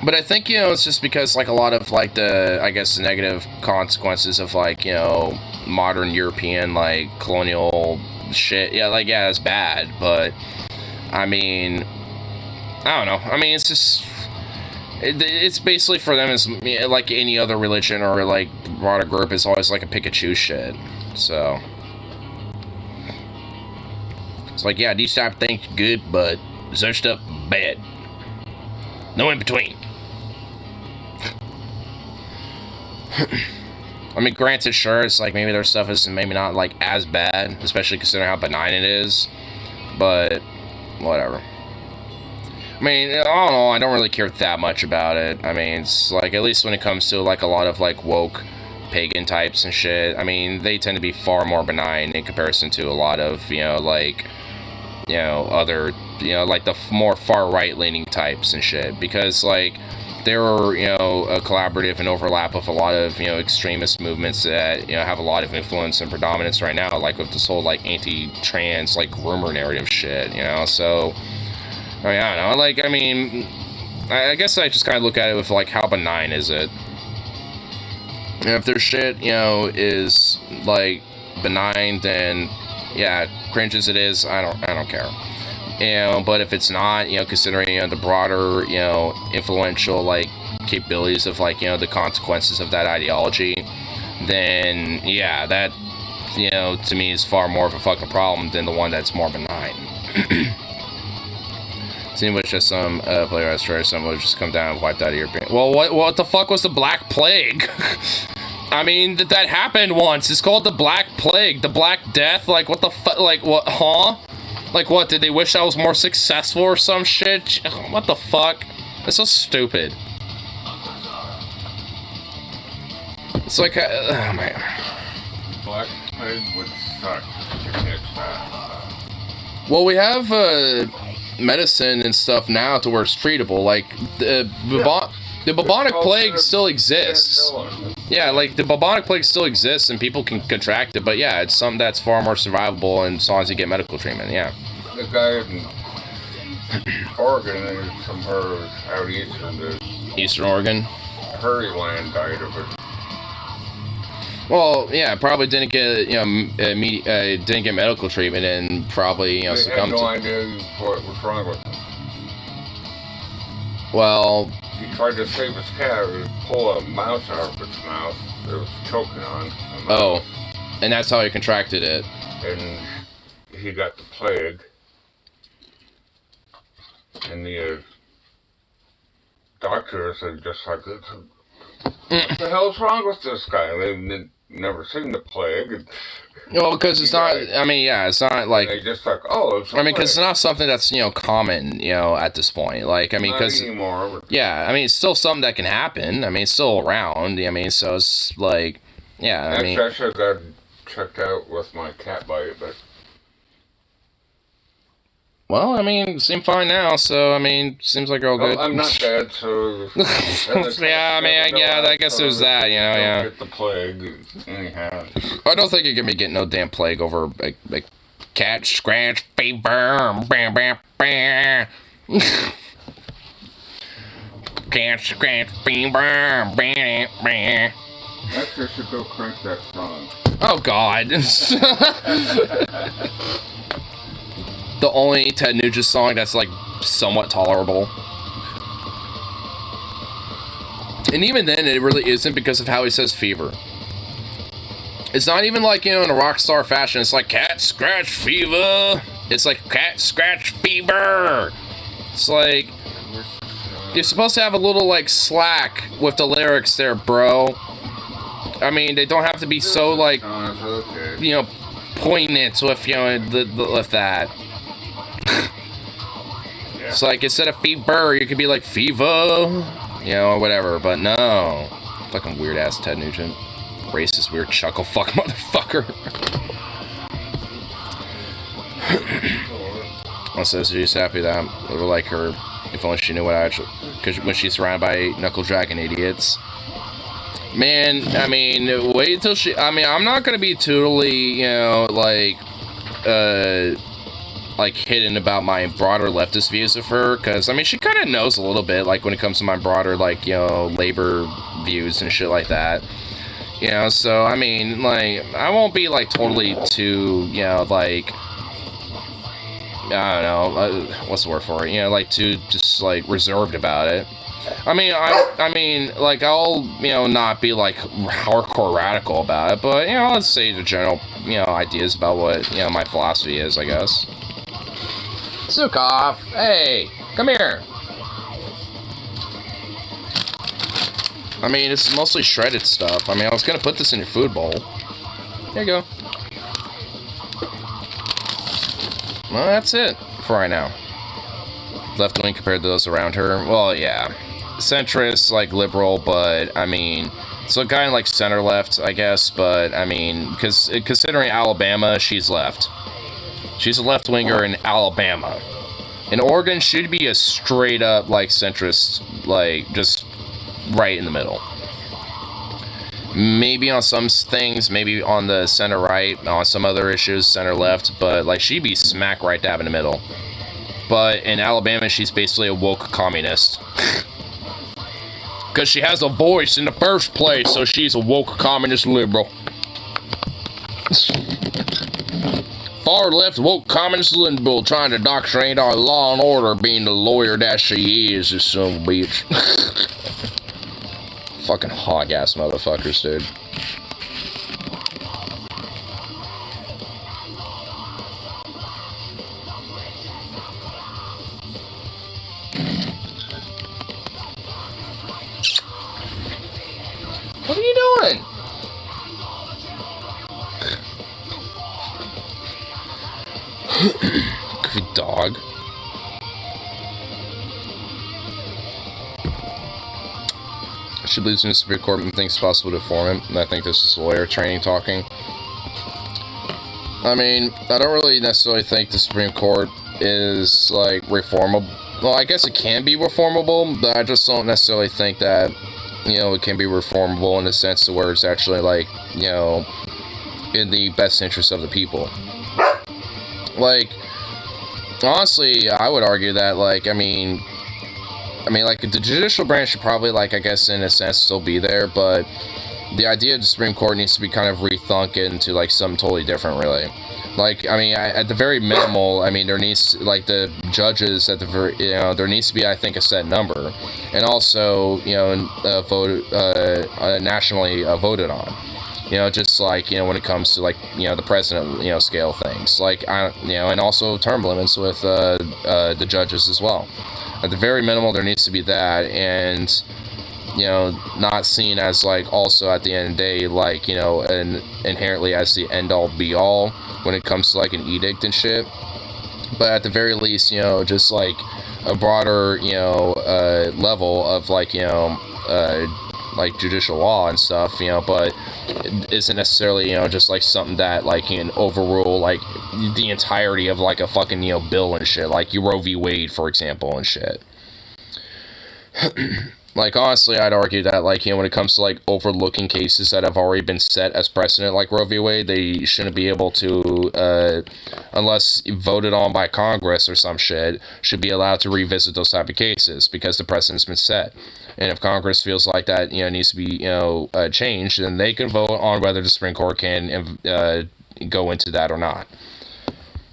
But I think, you know, it's just because, like, a lot of, like, the, I guess, the negative consequences of, like, you know, modern European, like, colonial shit. Yeah, like, yeah, it's bad, but, I mean, I don't know. I mean, it's just, it's basically for them, as like any other religion or, like, broader group, is always, like, a Pikachu shit, so. It's like, yeah, these type of things good, but this other stuff bad. No in between. I mean, granted, sure, it's like maybe their stuff is maybe not like as bad, especially considering how benign it is, but whatever. I mean, I don't know, I don't really care that much about it. I mean, it's like, at least when it comes to like a lot of like woke pagan types and shit, I mean, they tend to be far more benign in comparison to a lot of, you know, like, you know, other, you know, like the more far right leaning types and shit, because like there are, you know, a collaborative and overlap of a lot of, you know, extremist movements that, you know, have a lot of influence and predominance right now, like with this whole like anti-trans like rumor narrative shit, you know. So I mean, I don't know, like, I mean, I guess I just kind of look at it with like, how benign is it? You know, if their shit, you know, is like benign, then yeah, cringe as it is, I don't care. You know, but if it's not, you know, considering, you know, the broader, you know, influential, like, capabilities of, like, you know, the consequences of that ideology, then, yeah, that, you know, to me is far more of a fucking problem than the one that's more benign. Seeing which just some player destroyer, some would just come down and wiped out of your brain. Well, what the fuck was the Black Plague? I mean, that happened once. It's called the Black Plague, the Black Death. Like, what the fuck? Like, what? Huh? Like, what? Did they wish I was more successful or some shit? What the fuck? That's so stupid. It's like, oh man. Black Plague would suck to catch that. Well, we have medicine and stuff now to where it's treatable. Like, the bubonic plague still exists. Yeah, like, the bubonic plague still exists and people can contract it, but yeah, it's something that's far more survivable and as long as you get medical treatment, yeah. The guy in Oregon, somewhere out Eastern Oregon? Hurryland died of it. Well, yeah, probably didn't get, you know, didn't get medical treatment and probably, you know, succumbed to. They had no idea what was wrong with him. Well, he tried to save his cat. He pulled a mouse out of its mouth. It was choking on. Oh, and that's how he contracted it. And he got the plague. And the doctors are just like, what the hell's wrong with this guy? They've never seen the plague. Well, because it's not, I mean, yeah, it's not like, they just like, oh, it's I mean, because it's not something that's, you know, common, you know, at this point. Like, I mean, because, yeah, I mean, it's still something that can happen. I mean, it's still around. I mean, so it's like, yeah, I mean. I should have got checked out with my cat bite, but. Well, I mean, seem fine now, so, I mean, seems like all good. Well, I'm not dead, so... Yeah, I mean, yeah, I guess there's that, you know, yeah. Get the plague, anyhow. I don't think you're gonna be getting no damn plague over a cat scratch fever. Bam, bam, bam. Cat scratch fever. Bam, bam. Actually, I should go crank that song. Oh, God. The only Ted Nugent song that's, like, somewhat tolerable. And even then, it really isn't because of how he says fever. It's not even like, you know, in a rock star fashion. It's like, cat scratch fever. It's like, cat scratch fever. It's like, you're supposed to have a little, like, slack with the lyrics there, bro. I mean, they don't have to be so, like, you know, poignant with, you know, with that. It's like, instead of fever, you could be like, fever, you know, or whatever, but no. Fucking weird-ass Ted Nugent. Racist, weird chuckle fuck motherfucker. Also, she's happy that I would like her, if only she knew what I actually, because when she's surrounded by knuckle-dragging idiots. Man, I mean, wait till she, I mean, I'm not gonna be totally, you know, like hidden about my broader leftist views of her, because, I mean, she kind of knows a little bit, like, when it comes to my broader, like, you know, labor views and shit like that. You know, so, I mean, like, I won't be, like, totally too, you know, like, I don't know, what's the word for it? You know, like, too, just, like, reserved about it. I mean, like, I'll, you know, not be, like, hardcore radical about it, but, you know, let's say the general, you know, ideas about what, you know, my philosophy is, I guess. Zukov, hey, come here. I mean, it's mostly shredded stuff. I mean, I was gonna put this in your food bowl. Here you go. Well, that's it for right now. Left wing compared to those around her. Well, yeah. Centrist, like, liberal, but, I mean, so kind of like center left, I guess, but, I mean, because considering Alabama, she's left. She's a left-winger in Alabama. In Oregon, she'd be a straight-up, like, centrist, like, just right in the middle. Maybe on some things, maybe on the center-right, on some other issues, center-left, but, like, she'd be smack right dab in the middle. But in Alabama, she's basically a woke communist. Because she has a voice in the first place, so she's a woke communist liberal. Far left woke communist liberal trying to indoctrinate our law and order, being the lawyer that she is, this son of a bitch. Fucking hog ass motherfuckers, dude. What are you doing? Good dog. She believes in the Supreme Court and thinks it's possible to reform it. And I think this is lawyer training talking. I mean, I don't really necessarily think the Supreme Court is, like, reformable. Well, I guess it can be reformable, but I just don't necessarily think that, you know, it can be reformable in the sense to where it's actually, like, you know, in the best interest of the people. Like, honestly, I would argue that, like, I mean, like, the judicial branch should probably, like, I guess, in a sense, still be there, but the idea of the Supreme Court needs to be kind of rethunk into, like, something totally different, really. Like, I mean, at the very minimal, I mean, there needs, like, the judges at the very, you know, there needs to be, I think, a set number. And also, you know, nationally voted on. You know, just like, you know, when it comes to, like, you know, the president, you know, scale things. Like, you know, and also term limits with the judges as well. At the very minimal, there needs to be that, and, you know, not seen as, like, also at the end of the day, like, you know, inherently as the end-all be-all when it comes to, like, an edict and shit. But at the very least, you know, just, like, a broader, you know, level of, like, you know, like judicial law and stuff, you know, but it isn't necessarily, you know, just like something that like can overrule like the entirety of like a fucking, you know, bill and shit, like Roe v. Wade, for example, and shit. Like, honestly, I'd argue that, like, you know, when it comes to, like, overlooking cases that have already been set as precedent, like Roe v. Wade, they shouldn't be able to, unless voted on by Congress or some shit, should be allowed to revisit those type of cases, because the precedent's been set. And if Congress feels like that, you know, needs to be, you know, changed, then they can vote on whether the Supreme Court can, go into that or not.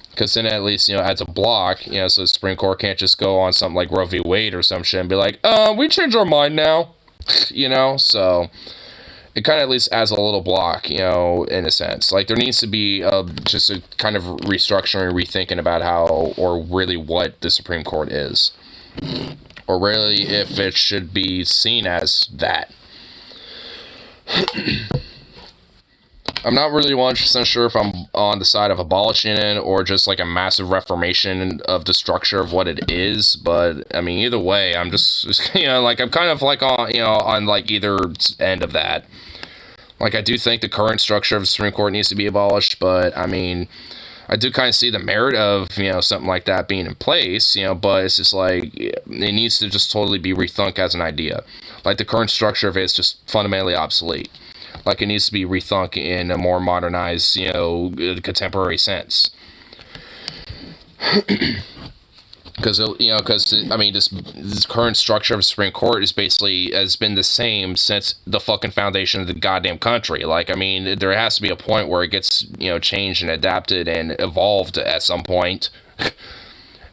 Because then at least, you know, adds a block, you know, so the Supreme Court can't just go on something like Roe v. Wade or some shit and be like, we changed our mind now, you know, so it kind of at least adds a little block, you know, in a sense. Like, there needs to be just a kind of restructuring, rethinking about how, or really what the Supreme Court is. Or really if it should be seen as that. I'm not really 100% sure if I'm on the side of abolishing it or just like a massive reformation of the structure of what it is, but I mean, either way, I'm just you know, like, I'm kind of like on, you know, on like either end of that. Like, I do think the current structure of the Supreme Court needs to be abolished, but I mean, I do kind of see the merit of, you know, something like that being in place, you know, but it's just like, it needs to just totally be rethunk as an idea. Like, the current structure of it is just fundamentally obsolete. Like, it needs to be rethunk in a more modernized, you know, contemporary sense. Because, you know, I mean, this current structure of the Supreme Court is basically, has been the same since the fucking foundation of the goddamn country. Like, I mean, there has to be a point where it gets, you know, changed and adapted and evolved at some point. And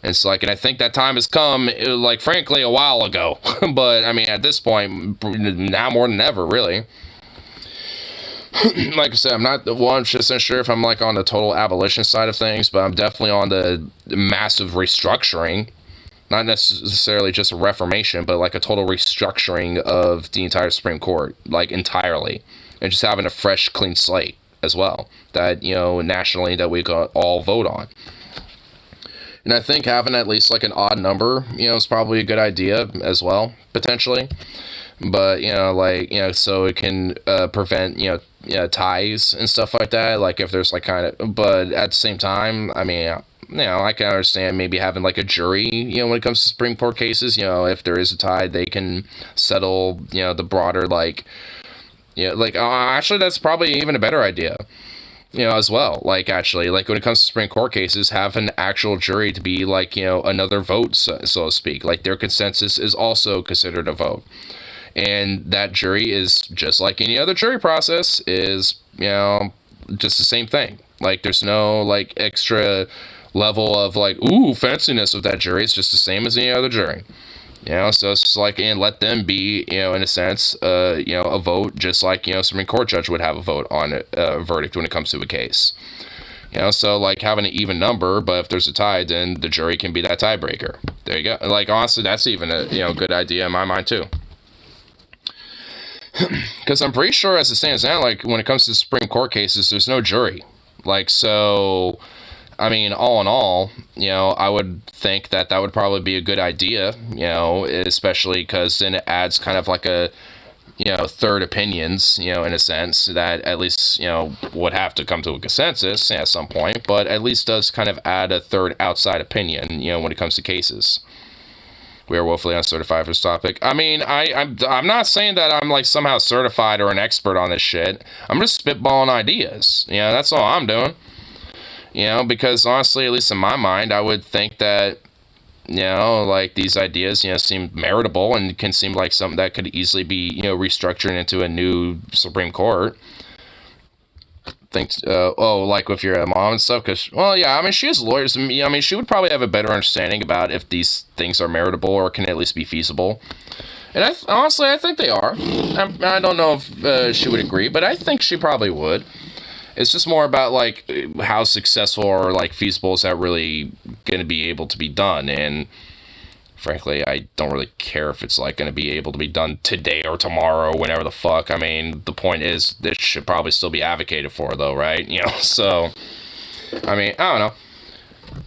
it's like, and I think that time has come, like, frankly, a while ago. But, I mean, at this point, now more than ever, really. Like I said, I'm not 100% sure if I'm like on the total abolition side of things, but I'm definitely on the massive restructuring. Not necessarily just a reformation, but like a total restructuring of the entire Supreme Court, like entirely. And just having a fresh, clean slate as well, that, you know, nationally that we could all vote on. And I think having at least like an odd number, you know, is probably a good idea as well, potentially. But, you know, like, you know, so it can prevent, you know, ties and stuff like that. Like, if there's like kind of, but at the same time, I mean, you know, I can understand maybe having like a jury, you know, when it comes to Supreme Court cases, you know, if there is a tie, they can settle, you know, the broader, like, you know, like, actually, that's probably even a better idea. You know, as well, like, actually, like, when it comes to Supreme Court cases, have an actual jury to be, like, you know, another vote, so to speak. Like, their consensus is also considered a vote. And that jury is, just like any other jury process, is, you know, just the same thing. Like, there's no, like, extra level of, like, ooh, fanciness with that jury. It's just the same as any other jury. You know, so it's just like, and let them be, you know, in a sense, you know, a vote, just like, you know, Supreme Court judge would have a vote on a verdict when it comes to a case. You know, so, like, having an even number, but if there's a tie, then the jury can be that tiebreaker. There you go. Like, honestly, that's even a, you know, good idea in my mind, too. Because I'm pretty sure, as it stands now, like, when it comes to Supreme Court cases, there's no jury. Like, so, I mean, all in all, you know, I would think that that would probably be a good idea, you know, especially because then it adds kind of like a, you know, third opinions, you know, in a sense, that at least, you know, would have to come to a consensus at some point, but at least does kind of add a third outside opinion, you know, when it comes to cases. We are woefully uncertified for this topic. I mean, I'm not saying that I'm, like, somehow certified or an expert on this shit. I'm just spitballing ideas. You know, that's all I'm doing. You know, because honestly, at least in my mind, I would think that, you know, like, these ideas, you know, seem meritable and can seem like something that could easily be, you know, restructured into a new Supreme Court. Like with your mom and stuff, because, well, yeah, I mean, she has lawyers, and, I mean, she would probably have a better understanding about if these things are meritable or can at least be feasible. And honestly, I think they are. I don't know if she would agree, but I think she probably would. It's just more about, like, how successful or, like, feasible is that really going to be able to be done, and frankly, I don't really care if it's, like, going to be able to be done today or tomorrow, whenever the fuck. I mean, the point is, this should probably still be advocated for, though, right? You know, so, I mean, I don't know.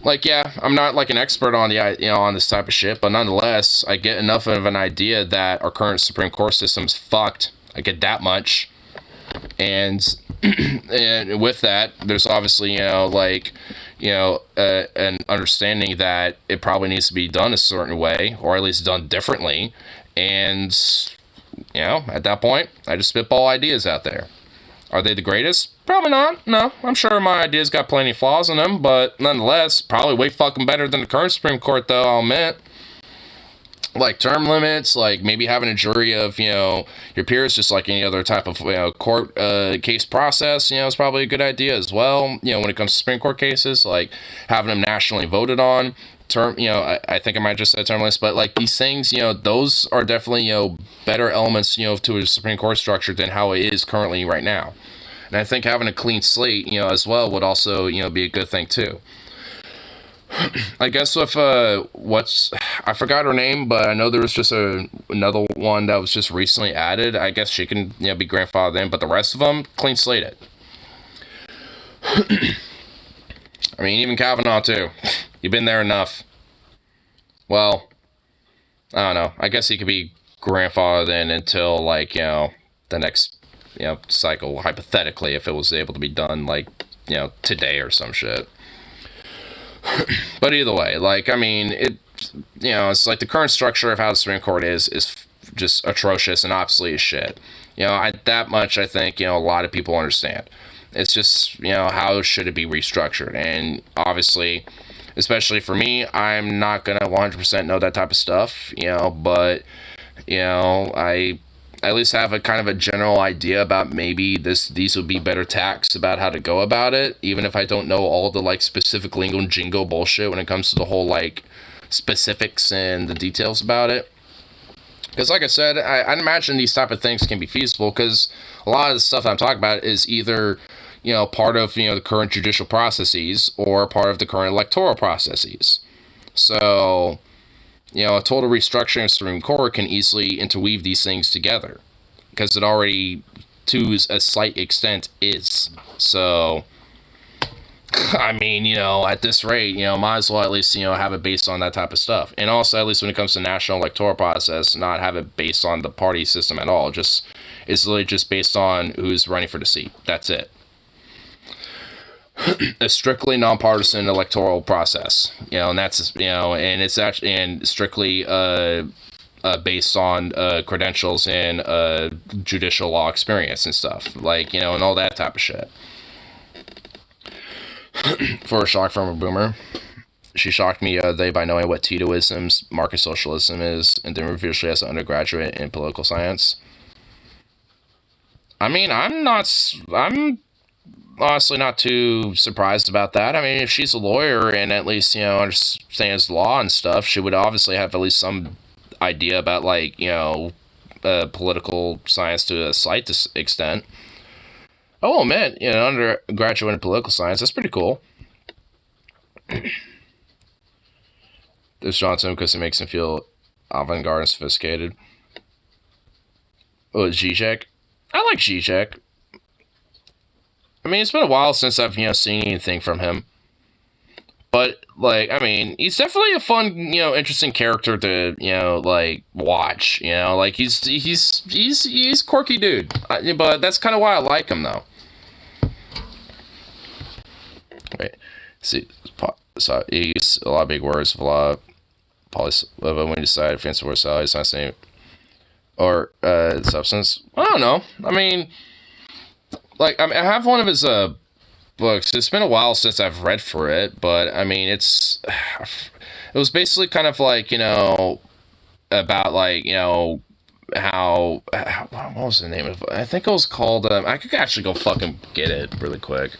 like, yeah, I'm not like an expert on on this type of shit, but nonetheless, I get enough of an idea that our current Supreme Court system's fucked. I get that much, and and with that, there's obviously an understanding that it probably needs to be done a certain way, or at least done differently, and at that point, I just spitball ideas out there. Are they the greatest? Probably not. No, I'm sure my ideas got plenty of flaws in them, but nonetheless, probably way fucking better than the current Supreme Court, though, I'll admit. Like term limits, like maybe having a jury of, your peers, just like any other type of, court case process, is probably a good idea as well. When it comes to Supreme Court cases, like having them nationally voted on. Term, I think I might just say term limits, but like these things, those are definitely, better elements, to a Supreme Court structure than how it is currently right now. And I think having a clean slate, as well would also, be a good thing too. I guess with, I forgot her name, but I know there was just another one that was just recently added. I guess she can, be grandfathered in, but the rest of them, clean slated. I mean, even Kavanaugh too. You've been there enough. Well, I don't know. I guess he could be grandfathered in until, like, the next, cycle, hypothetically, if it was able to be done, like, today or some shit. But either way, like, I mean, it's like the current structure of how the Supreme Court is just atrocious and obsolete as shit. That much I think, a lot of people understand. It's just, how should it be restructured? And obviously, especially for me, I'm not gonna 100% know that type of stuff, but, I at least have a kind of a general idea about maybe these would be better tacks about how to go about it, even if I don't know all the, like, specific lingo and jingo bullshit when it comes to the whole, like, specifics and the details about it. Because, like I said, I'd imagine these type of things can be feasible, because a lot of the stuff I'm talking about is either, part of, the current judicial processes or part of the current electoral processes. So, a total restructuring of the Supreme Court can easily interweave these things together, because it already, to a slight extent, is. So, I mean, at this rate, might as well at least, have it based on that type of stuff. And also, at least when it comes to national electoral process, not have it based on the party system at all. It's literally just based on who's running for the seat. That's it. A strictly nonpartisan electoral process, and that's, and it's actually, and strictly based on credentials and judicial law experience and stuff, like, and all that type of shit. For a shock from a boomer, she shocked me the other day by knowing what Titoism's market socialism is, and then revealed she has an undergraduate in political science. I mean, I'm honestly not too surprised about that. I mean, if she's a lawyer and at least, understands law and stuff, she would obviously have at least some idea about, like, political science to a slight extent. Oh, man, undergraduate in political science, that's pretty cool. This Johnson, because it makes him feel avant-garde and sophisticated. Oh, Zizek? I like Zizek. I mean, it's been a while since I've, seen anything from him. But, like, I mean, he's definitely a fun, interesting character to, like, watch, like, he's quirky dude. But that's kind of why I like him, though. Wait, see, so he used a lot of big words, a lot of when you decide fancy words, so he's not saying, or, substance. I don't know. I mean, like, I have one of his books. It's been a while since I've read for it, but I mean, it was basically kind of like, about, like, how, what was the name of it? I think it was called, I could actually go fucking get it really quick,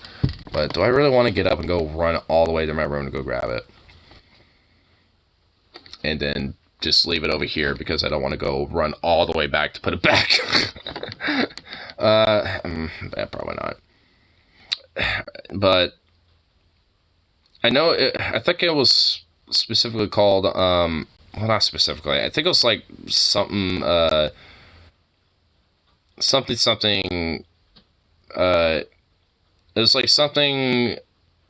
but do I really want to get up and go run all the way to my room to go grab it? And then just leave it over here because I don't want to go run all the way back to put it back. Probably not. But I know I think it was specifically called well, not specifically. I think it was like something something it was like something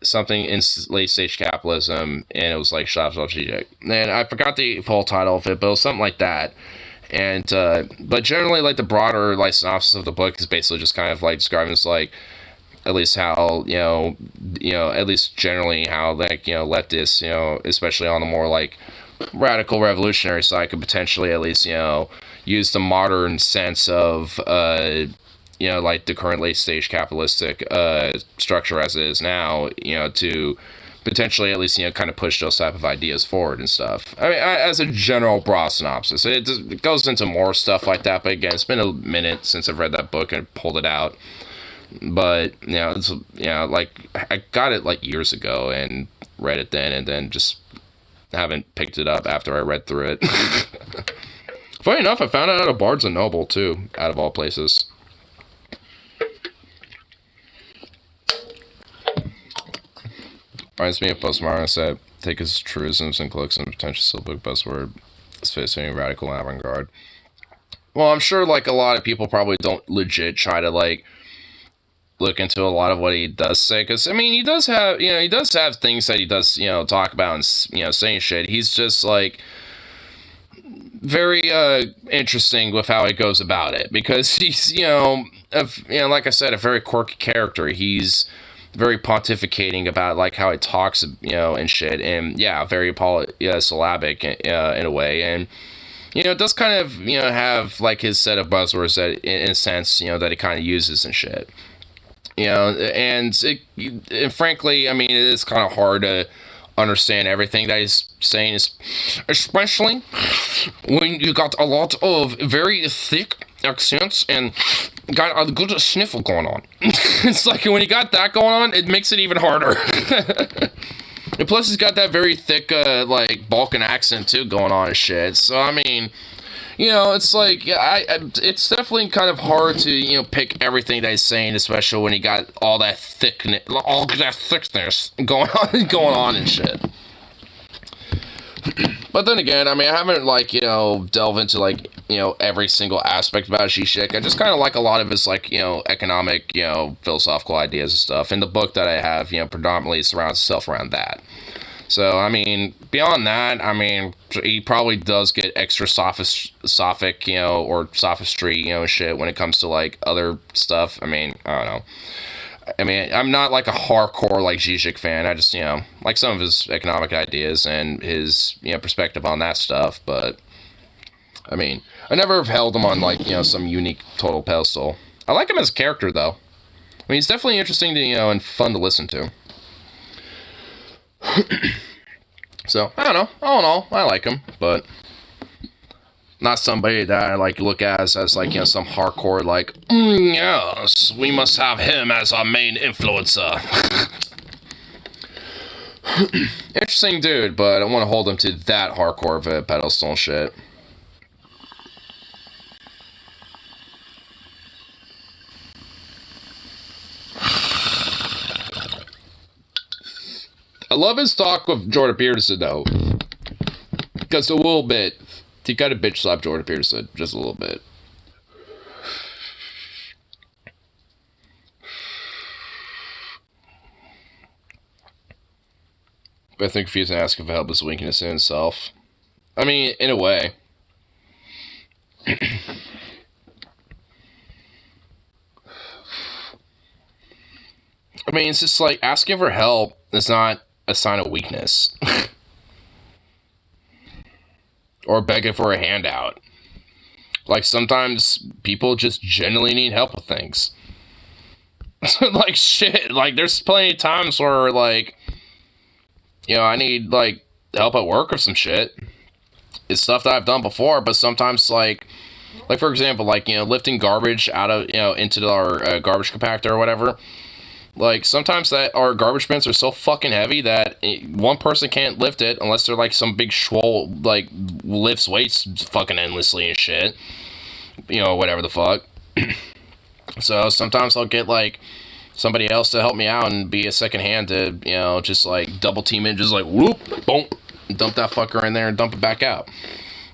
something in late stage capitalism, and it was like Shop Strategic. And I forgot the full title of it, but it was something like that. And but generally, like the broader like synopsis of the book is basically just kind of like describing this, like at least how at least generally how like leftists, especially on the more like radical revolutionary side, could potentially at least use the modern sense of like the current late stage capitalistic structure as it is now, to potentially at least kind of push those type of ideas forward and stuff. I mean, as a general broad synopsis, it goes into more stuff like that. But again, it's been a minute since I've read that book and pulled it out. But it's like I got it like years ago and read it then, and then just haven't picked it up after I read through it. Funny enough, I found it out of Barnes and Noble too, out of all places. Reminds me of Postmodern said, take his truisms and cloaks and potential still book buzzword. It's facing radical avant-garde. Well, I'm sure like a lot of people probably don't legit try to like look into a lot of what he does say, because I mean he does have things that he does talk about and saying shit. He's just like very interesting with how he goes about it, because he's like I said, a very quirky character. He's very pontificating about like how it talks and shit, and very syllabic in a way, and it does kind of have like his set of buzzwords that in a sense that he kind of uses and shit. And frankly, I mean, it is kind of hard to understand everything that he's saying, especially when you got a lot of very thick accents and got a good sniffle going on. It's like when you got that going on, it makes it even harder. And plus, he's got that very thick, like Balkan accent too going on and shit. So I mean, it's like it's definitely kind of hard to pick everything that he's saying, especially when he got all that thickness going on and shit. But then again, I mean, I haven't like delved into like every single aspect about Zizek. I just kind of like a lot of his like economic philosophical ideas and stuff. And the book that I have predominantly surrounds itself around that. So I mean, beyond that, I mean, he probably does get extra sophic, or sophistry, shit when it comes to like other stuff. I mean, I don't know. I mean, I'm not like a hardcore like Zizek fan. I just like some of his economic ideas and his perspective on that stuff. But I mean, I never have held him on like some unique total pedestal. I like him as a character though. I mean, he's definitely interesting to and fun to listen to. So I don't know. All in all, I like him, but not somebody that I like look at as like some hardcore like yes, we must have him as our main influencer. Interesting dude, but I don't want to hold him to that hardcore of a pedestal and shit. I love his talk with Jordan Peterson though, because a little bit he kind of bitch slapped Jordan Peterson just a little bit. But I think if he's asking for help is weakness in himself. I mean, in a way. I mean, it's just like asking for help is not a sign of weakness. Or begging for a handout. Like, sometimes people just genuinely need help with things. Like, shit. Like, there's plenty of times where, like, I need, like, help at work or some shit. It's stuff that I've done before, but sometimes, like for example, like, lifting garbage out of, into our garbage compactor or whatever. Like, sometimes that our garbage bins are so fucking heavy that one person can't lift it unless they're, like, some big schwole, like, lifts weights fucking endlessly and shit. Whatever the fuck. So, sometimes I'll get, like, somebody else to help me out and be a second hand to, just, like, double team it, just, like, whoop, boom, dump that fucker in there and dump it back out.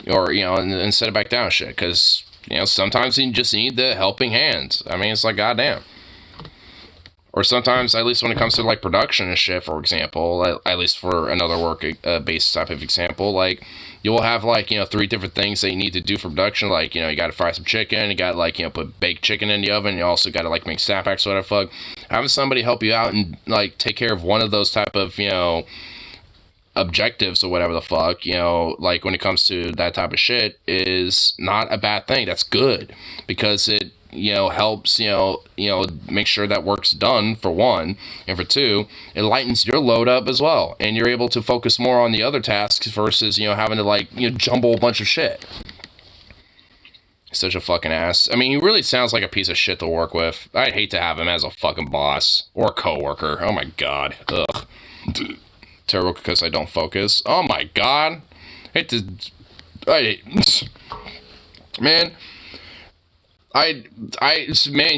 Or, and set it back down and shit. Because, sometimes you just need the helping hand. I mean, it's like, goddamn. Or sometimes, at least when it comes to like production and shit, for example, at least for another work-based type of example, like you'll have like, 3 different things that you need to do for production. Like, you got to fry some chicken, you got to like, put baked chicken in the oven, you also got to like make snapbacks, whatever the fuck. Having somebody help you out and like take care of one of those type of, objectives or whatever the fuck, like when it comes to that type of shit is not a bad thing. That's good because it, helps, make sure that work's done for one, and for two, it lightens your load up as well, and you're able to focus more on the other tasks versus, having to like, jumble a bunch of shit. Such a fucking ass. I mean, he really sounds like a piece of shit to work with. I'd hate to have him as a fucking boss or a coworker. Oh my god. Ugh. Terrible because I don't focus. Oh my god. Man,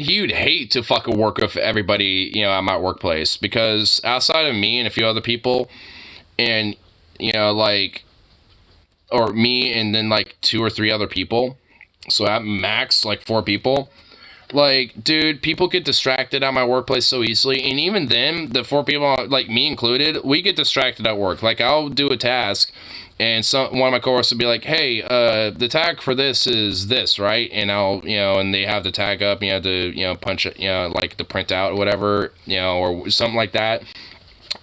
you'd hate to fucking work with everybody, at my workplace, because outside of me and a few other people, and, like, or me and then, like, 2 or 3 other people, so at max, like, 4 people, like, dude, people get distracted at my workplace so easily, and even them, the 4 people, like, me included, we get distracted at work. Like, I'll do a task, and one of my coworkers will be like, hey, the tag for this is this, right? And I'll, and they have the tag up, to, punch it, like the printout or whatever, or something like that.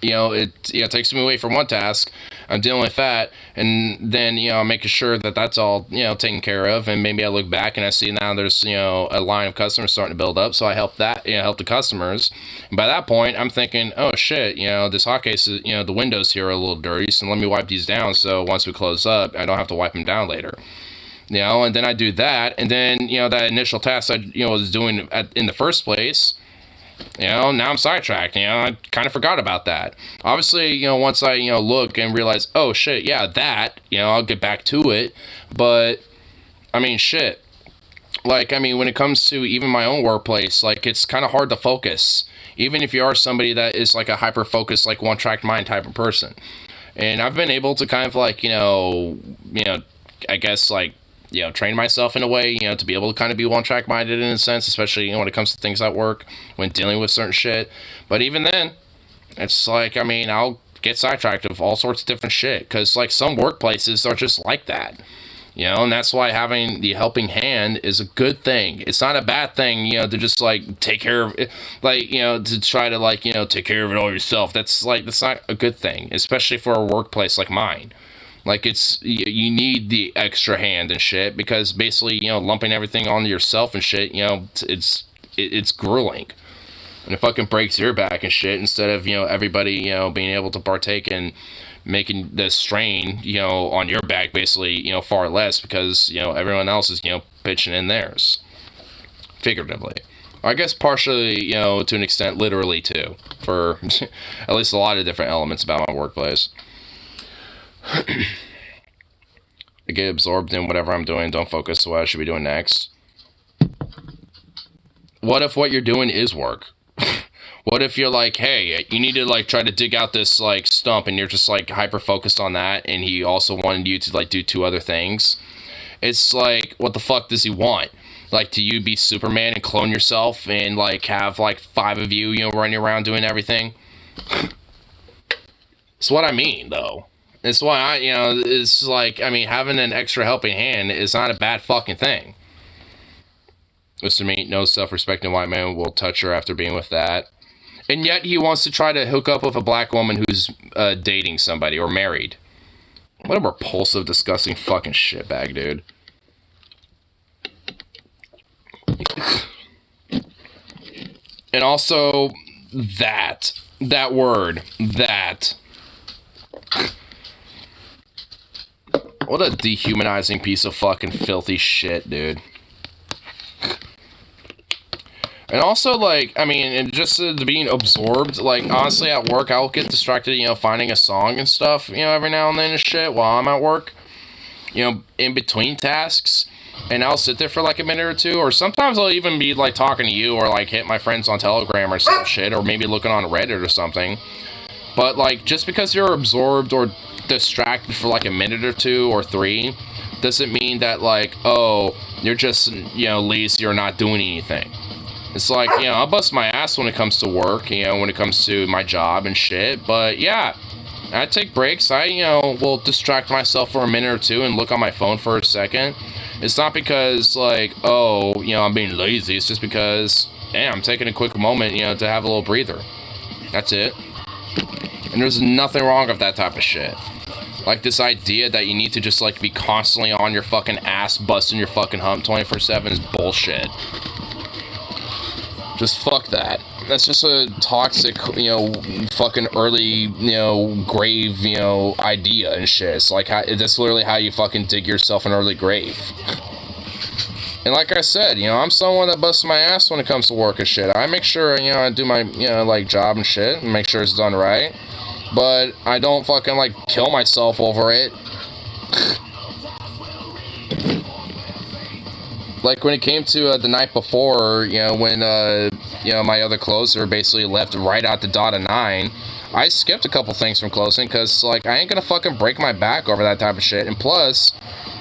It takes me away from one task. I'm dealing with that, and then, making sure that that's all, taken care of, and maybe I look back and I see now there's, a line of customers starting to build up, so I help that, help the customers. And by that point, I'm thinking, oh shit, this hot case is, the windows here are a little dirty, so let me wipe these down, so once we close up, I don't have to wipe them down later. And then I do that, and then, that initial task I, was doing in the first place, now I'm sidetracked, I kind of forgot about that. Obviously, once I, look and realize, oh shit, yeah, that, I'll get back to it. But, I mean, shit. Like, I mean, when it comes to even my own workplace, like, it's kind of hard to focus. Even if you are somebody that is, like, a hyper-focused, like, one-track mind type of person. And I've been able to kind of, like, I guess, like, train myself in a way, to be able to kind of be one-track minded in a sense, especially, when it comes to things at work, when dealing with certain shit. But even then, it's like, I mean, I'll get sidetracked with all sorts of different shit, because, like, some workplaces are just like that, and that's why having the helping hand is a good thing. It's not a bad thing, to just, like, take care of it, like, to try to, like, take care of it all yourself. That's not a good thing, especially for a workplace like mine. Like, you need the extra hand and shit, because basically, lumping everything onto yourself and shit, it's grueling. And it fucking breaks your back and shit, instead of, everybody, being able to partake in making the strain, on your back, basically, far less, because, everyone else is, pitching in theirs. Figuratively. I guess partially, to an extent, literally, too. For at least a lot of different elements about my workplace. I get absorbed in whatever I'm doing, don't focus on what I should be doing next. What if what you're doing is work? What if you're like, hey, you need to, like, try to dig out this, like, stump, and you're just, like, hyper-focused on that, and he also wanted you to, like, do 2 other things? It's like, what the fuck does he want? Like, do you be Superman and clone yourself and, like, have, like, 5 of you, running around doing everything? It's what I mean, though. It's why it's like, I mean, having an extra helping hand is not a bad fucking thing. Mr. Meat, no self-respecting white man will touch her after being with that. And yet he wants to try to hook up with a black woman who's dating somebody or married. What a repulsive, disgusting fucking shitbag, dude. And also, that word, that. What a dehumanizing piece of fucking filthy shit, dude. And also, like, I mean, and just being absorbed, like, honestly, at work, I'll get distracted, finding a song and stuff, every now and then and shit while I'm at work, in between tasks. And I'll sit there for, like, a minute or 2, or sometimes I'll even be, like, talking to you, or, like, hit my friends on Telegram or some shit, or maybe looking on Reddit or something. But, like, just because you're absorbed or distracted for like a minute or 2 or 3 doesn't mean that, like, oh, you're just, lazy or not doing anything. It's like, you know, I'll bust my ass when it comes to work, you know, when it comes to my job and shit. But yeah, I take breaks. I, you know, will distract myself for a minute or two and look on my phone for a second. It's not because, like, oh, you know, I'm being lazy. It's just because, damn, I'm taking a quick moment, you know, to have a little breather. That's it. And there's nothing wrong with that type of shit. Like, this idea that you need to just, like, be constantly on your fucking ass, busting your fucking hump 24/7 is bullshit. Just fuck that. That's just a toxic, you know, fucking early, you know, grave, you know, idea and shit. It's like, that's literally how you fucking dig yourself an early grave. And like I said, you know, I'm someone that busts my ass when it comes to work and shit. I make sure, you know, I do my, you know, like, job and shit, and make sure it's done right. But I don't fucking, like, kill myself over it. Like, when it came to the night before, you know, when, you know, my other closer basically left right at the dot of 9, I skipped a couple things from closing, because, like, I ain't gonna fucking break my back over that type of shit. And plus,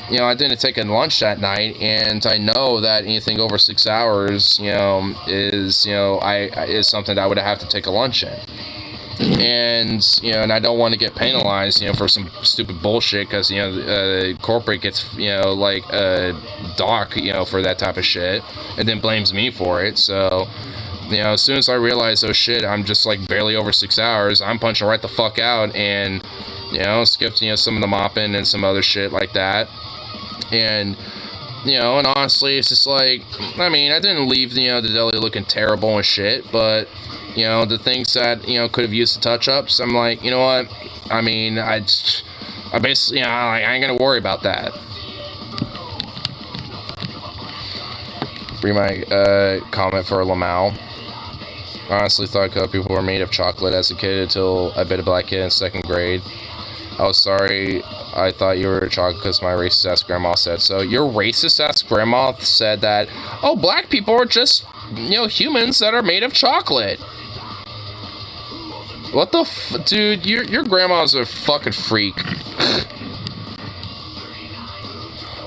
you know, I didn't take a lunch that night, and I know that anything over 6 hours, you know, is, you know, is something that I would have to take a lunch in. And, you know, and I don't want to get penalized, you know, for some stupid bullshit, because, you know, corporate gets, you know, like, dock, you know, for that type of shit, and then blames me for it. So, you know, as soon as I realize, oh shit, I'm just, like, barely over 6 hours, I'm punching right the fuck out, and, you know, skipped, you know, some of the mopping and some other shit like that. And, you know, and honestly, it's just like, I mean, I didn't leave, you know, the deli looking terrible and shit, but, you know, the things that, you know, could have used the touch-ups, I'm like, you know what, I mean, I basically, you know, I ain't gonna worry about that. Read my comment for Lamau. I honestly thought coat people were made of chocolate as a kid until I bit a black kid in 2nd grade. I was sorry, I thought you were a chocolate because my racist-ass grandma said so. Your racist-ass grandma said that, oh, black people are just, you know, humans that are made of chocolate. What the dude, your grandma's a fucking freak.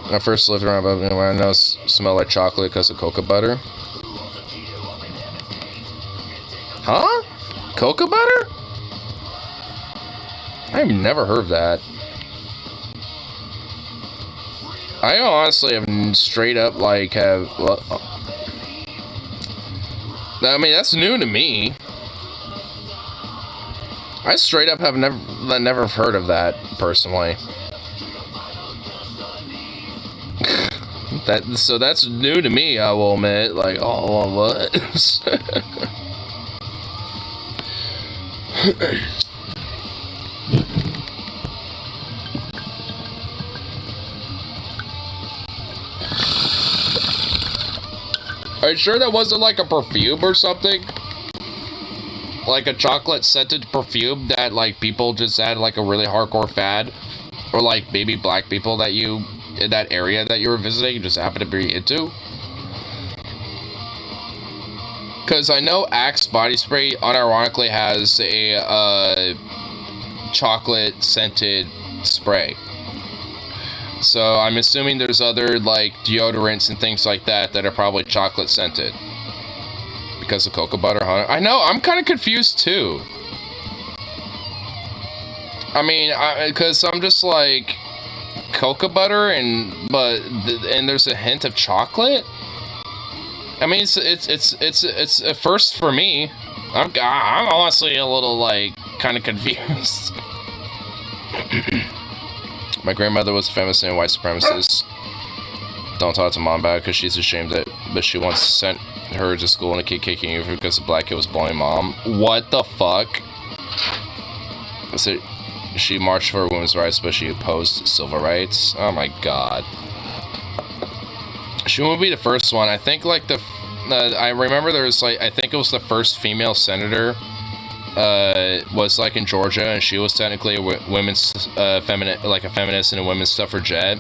When I first lived around, when I know smell like chocolate because of cocoa butter. Huh? Cocoa butter? I've never heard of that. I honestly have straight up, like, I mean, that's new to me. I straight up have never heard of that, personally. So that's new to me, I will admit. Like, oh, what? Are you sure that wasn't like a perfume or something? Like a chocolate scented perfume that, like, people just had, like, a really hardcore fad? Or, like, maybe black people that you, in that area that you were visiting, just happen to be into? Because I know Axe body spray unironically has a chocolate scented spray. So I'm assuming there's other, like, deodorants and things like that that are probably chocolate scented. Because of cocoa butter, huh? I know, I'm kind of confused too. I mean, because I'm just like, cocoa butter and there's a hint of chocolate? I mean, it's a first for me. I'm honestly a little, like, kind of confused. My grandmother was a feminist and white supremacist. Don't talk to mom about it because she's ashamed that, but she once sent her to school and a kid kicking her because the black kid was bullying mom. What the fuck? So she marched for women's rights, but she opposed civil rights. Oh my god. She won't be the first one. I think, like, I remember there was, like, I think it was the first female senator was, like, in Georgia, and she was technically a women's a feminist and a women's suffragette,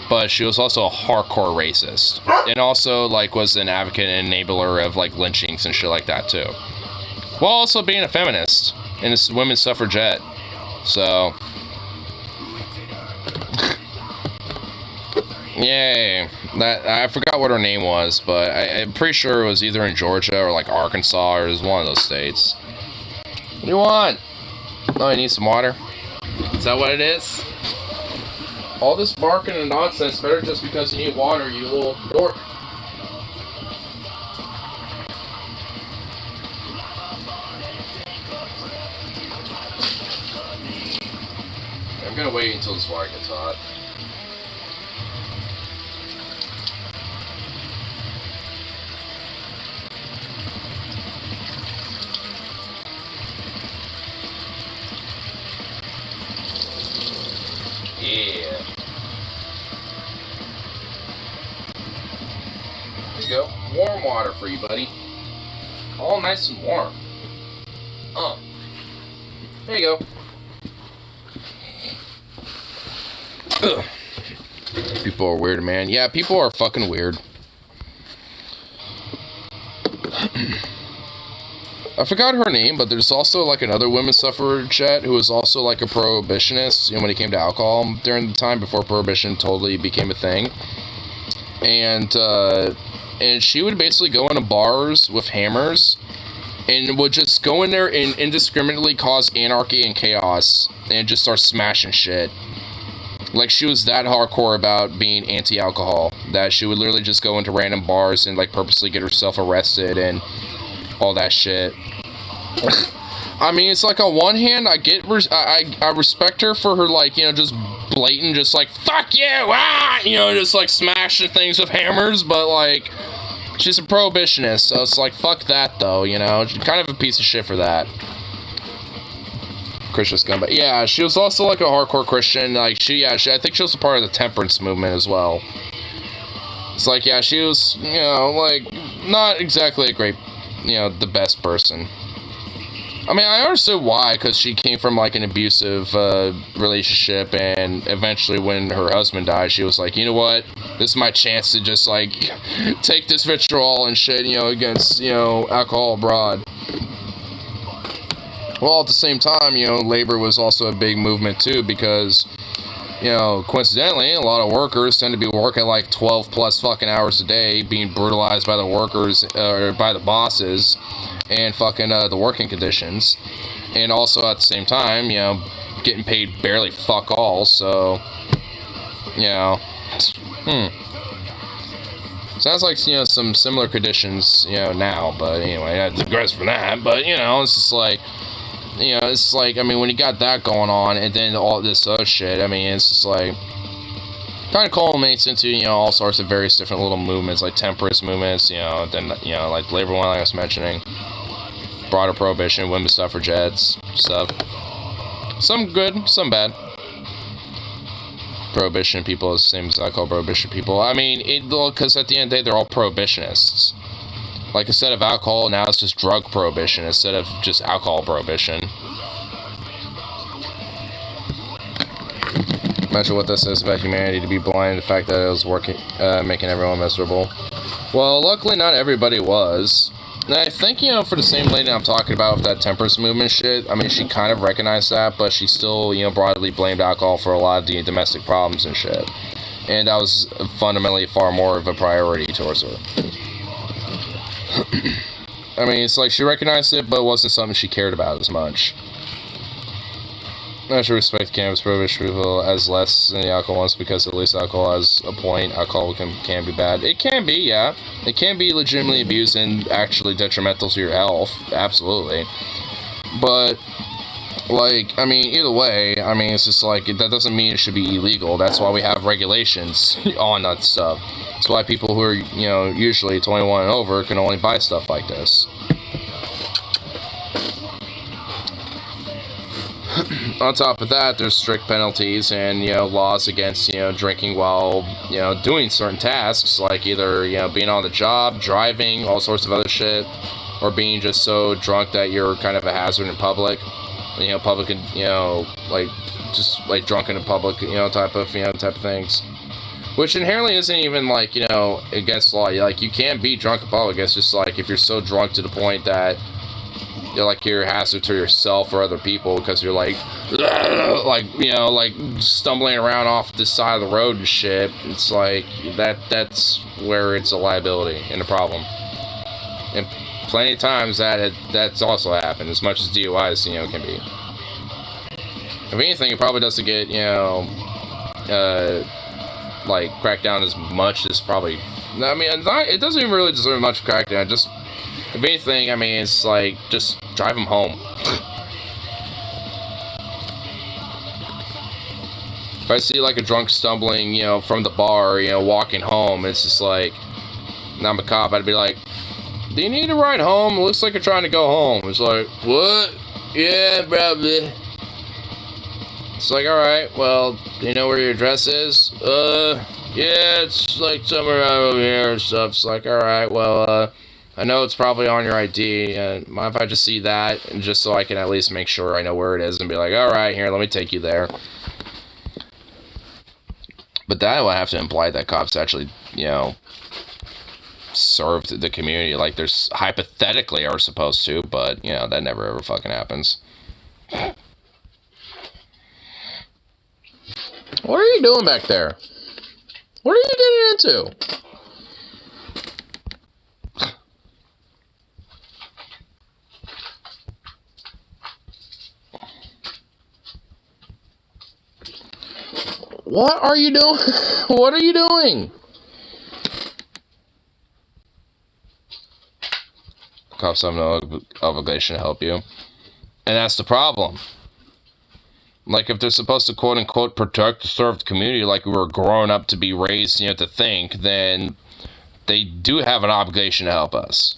but she was also a hardcore racist, and also, like, was an advocate and enabler of, like, lynchings and shit like that too, while also being a feminist and a women's suffragette. So yay. That I forgot what her name was, but I'm pretty sure it was either in Georgia or like Arkansas, or it was one of those states. What do you want? Oh, you need some water? Is that what it is? All this barking and nonsense, better just because you need water, you little dork. I'm gonna wait until this water gets hot. Yeah. There you go. Warm water for you, buddy. All nice and warm. There you go. Ugh. People are weird, man. Yeah, people are fucking weird. I forgot her name, but there's also like another women's suffragette who was also like a prohibitionist, you know, when it came to alcohol during the time before prohibition totally became a thing. And she would basically go into bars with hammers and would just go in there and indiscriminately cause anarchy and chaos and just start smashing shit. Like, she was that hardcore about being anti-alcohol that she would literally just go into random bars and like purposely get herself arrested and all that shit. I mean, it's like on one hand, I respect her for her, like, you know, just blatant, just like, fuck you, you know, just like smashing things with hammers, but like, she's a prohibitionist, so it's like, fuck that though, you know, she's kind of a piece of shit for that. Christian scumbag. Yeah, she was also like a hardcore Christian, like, I think she was a part of the temperance movement as well. It's like, yeah, she was, you know, like, not exactly a great, you know, the best person. I mean, I understood why, because she came from, like, an abusive relationship, and eventually when her husband died, she was like, you know what, this is my chance to just, like, take this vitriol and shit, you know, against, you know, alcohol abroad. Well, at the same time, you know, labor was also a big movement, too, because, you know, coincidentally, a lot of workers tend to be working, like, 12 plus fucking hours a day, being brutalized by the workers, or by the bosses, and fucking the working conditions, and also at the same time, you know, getting paid barely fuck all, so, you know, sounds like, you know, some similar conditions, you know, now, but anyway, I digress from that, but, you know, it's just like, you know, it's like, I mean, when you got that going on, and then all this other shit, I mean, it's just like, kind of culminates into, you know, all sorts of various different little movements, like temperance movements, you know, then, you know, like labor one, like I was mentioning, broader prohibition, women's suffragettes, stuff. Some good, some bad. Prohibition people is the same as I call prohibition people. I mean, because at the end of the day, they're all prohibitionists. Like, instead of alcohol, now it's just drug prohibition instead of just alcohol prohibition. Imagine what this says about humanity, to be blind to the fact that it was working, making everyone miserable. Well, luckily not everybody was. And I think, you know, for the same lady I'm talking about with that temperance movement shit, I mean, she kind of recognized that, but she still, you know, broadly blamed alcohol for a lot of the domestic problems and shit. And that was fundamentally far more of a priority towards her. I mean, it's like she recognized it, but it wasn't something she cared about as much. I should respect cannabis prohibition people as less than the alcohol ones, because at least alcohol has a point. Alcohol can be bad. It can be, yeah. It can be legitimately abused and actually detrimental to your health. Absolutely. But, like, I mean, either way, I mean, it's just like, that doesn't mean it should be illegal. That's why we have regulations on that stuff. That's why people who are, you know, usually 21 and over can only buy stuff like this. On top of that, there's strict penalties and, you know, laws against, you know, drinking while, you know, doing certain tasks, like either, you know, being on the job, driving, all sorts of other shit, or being just so drunk that you're kind of a hazard in public, you know, public, you know, like, just, like, drunk in public, you know, type of things. Which inherently isn't even, like, you know, against law. Like, you can't be drunk in public. It's just, like, if you're so drunk to the point that you're a hazard to yourself or other people because you're like stumbling around off the side of the road and shit. It's like that's where it's a liability and a problem. And plenty of times that's also happened, as much as DUIs can be. If anything, it probably doesn't get cracked down as much as probably. I mean, it doesn't even really deserve much crackdown. Just, if anything, I mean, it's like, just drive them home. If I see like a drunk stumbling, from the bar, walking home, it's just like, and I'm a cop, I'd be like, do you need a ride home? It looks like you're trying to go home. It's like, what? Yeah, probably. It's like, alright, well, do you know where your address is? Yeah, it's like somewhere around over here and stuff. It's like, alright, well, I know it's probably on your ID. Mind if I just see that, and just so I can at least make sure I know where it is and be like, alright, here, let me take you there. But that would have to imply that cops actually, served the community like there's hypothetically are supposed to, but, that never ever fucking happens. What are you doing back there? What are you getting into? What are you doing? What are you doing? Cops have no obligation to help you. And that's the problem. Like, if they're supposed to quote-unquote protect the served community like we were growing up to be raised, to think, then they do have an obligation to help us.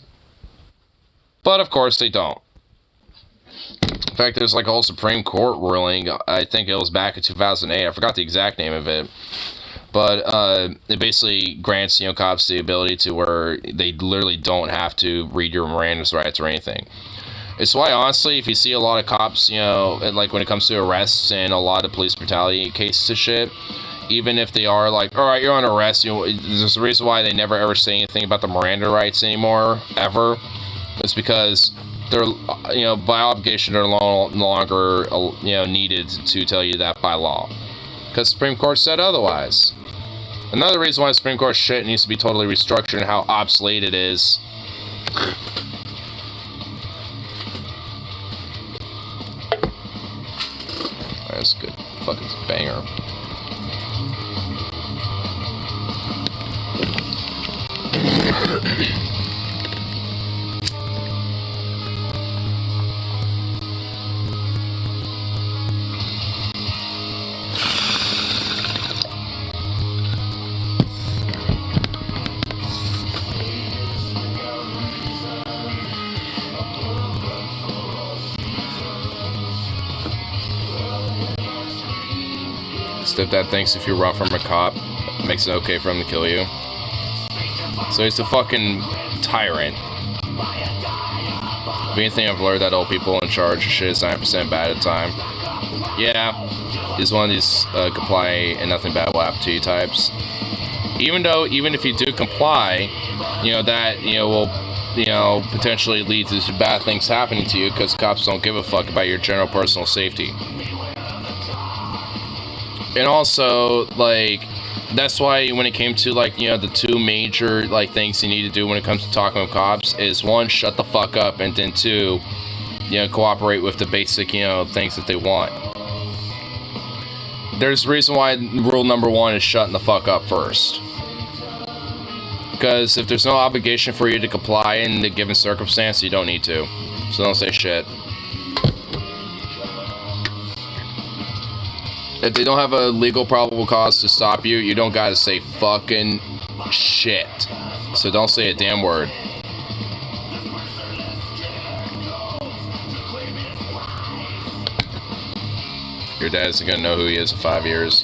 But, of course, they don't. In fact, there's like a whole Supreme Court ruling, I think it was back in 2008, I forgot the exact name of it. But it basically grants, cops the ability to where they literally don't have to read your Miranda's rights or anything. It's why, honestly, if you see a lot of cops, like when it comes to arrests and a lot of police brutality cases and shit, even if they are like, alright, you're on arrest, there's a reason why they never ever say anything about the Miranda rights anymore, ever. It's because they're, by obligation, they're no longer, needed to tell you that by law. Because the Supreme Court said otherwise. Another reason why the Supreme Court shit needs to be totally restructured and how obsolete it is. That's a good fucking banger. Stepdad thinks if you run from a cop, it makes it okay for him to kill you. So he's a fucking tyrant. If anything, I've learned that old people in charge of shit is 9% bad at the time. Yeah, he's one of these comply and nothing bad will happen to you types. Even if you do comply, that, will, potentially lead to bad things happening to you because cops don't give a fuck about your general personal safety. And also, like, that's why when it came to, like, the two major, like, things you need to do when it comes to talking with cops is, one, shut the fuck up, and then two, cooperate with the basic, things that they want. There's a reason why rule number one is shutting the fuck up first. Because if there's no obligation for you to comply in the given circumstance, you don't need to. So don't say shit. If they don't have a legal probable cause to stop you, you don't gotta say fucking shit. So don't say a damn word. Your dad isn't gonna know who he is in 5 years.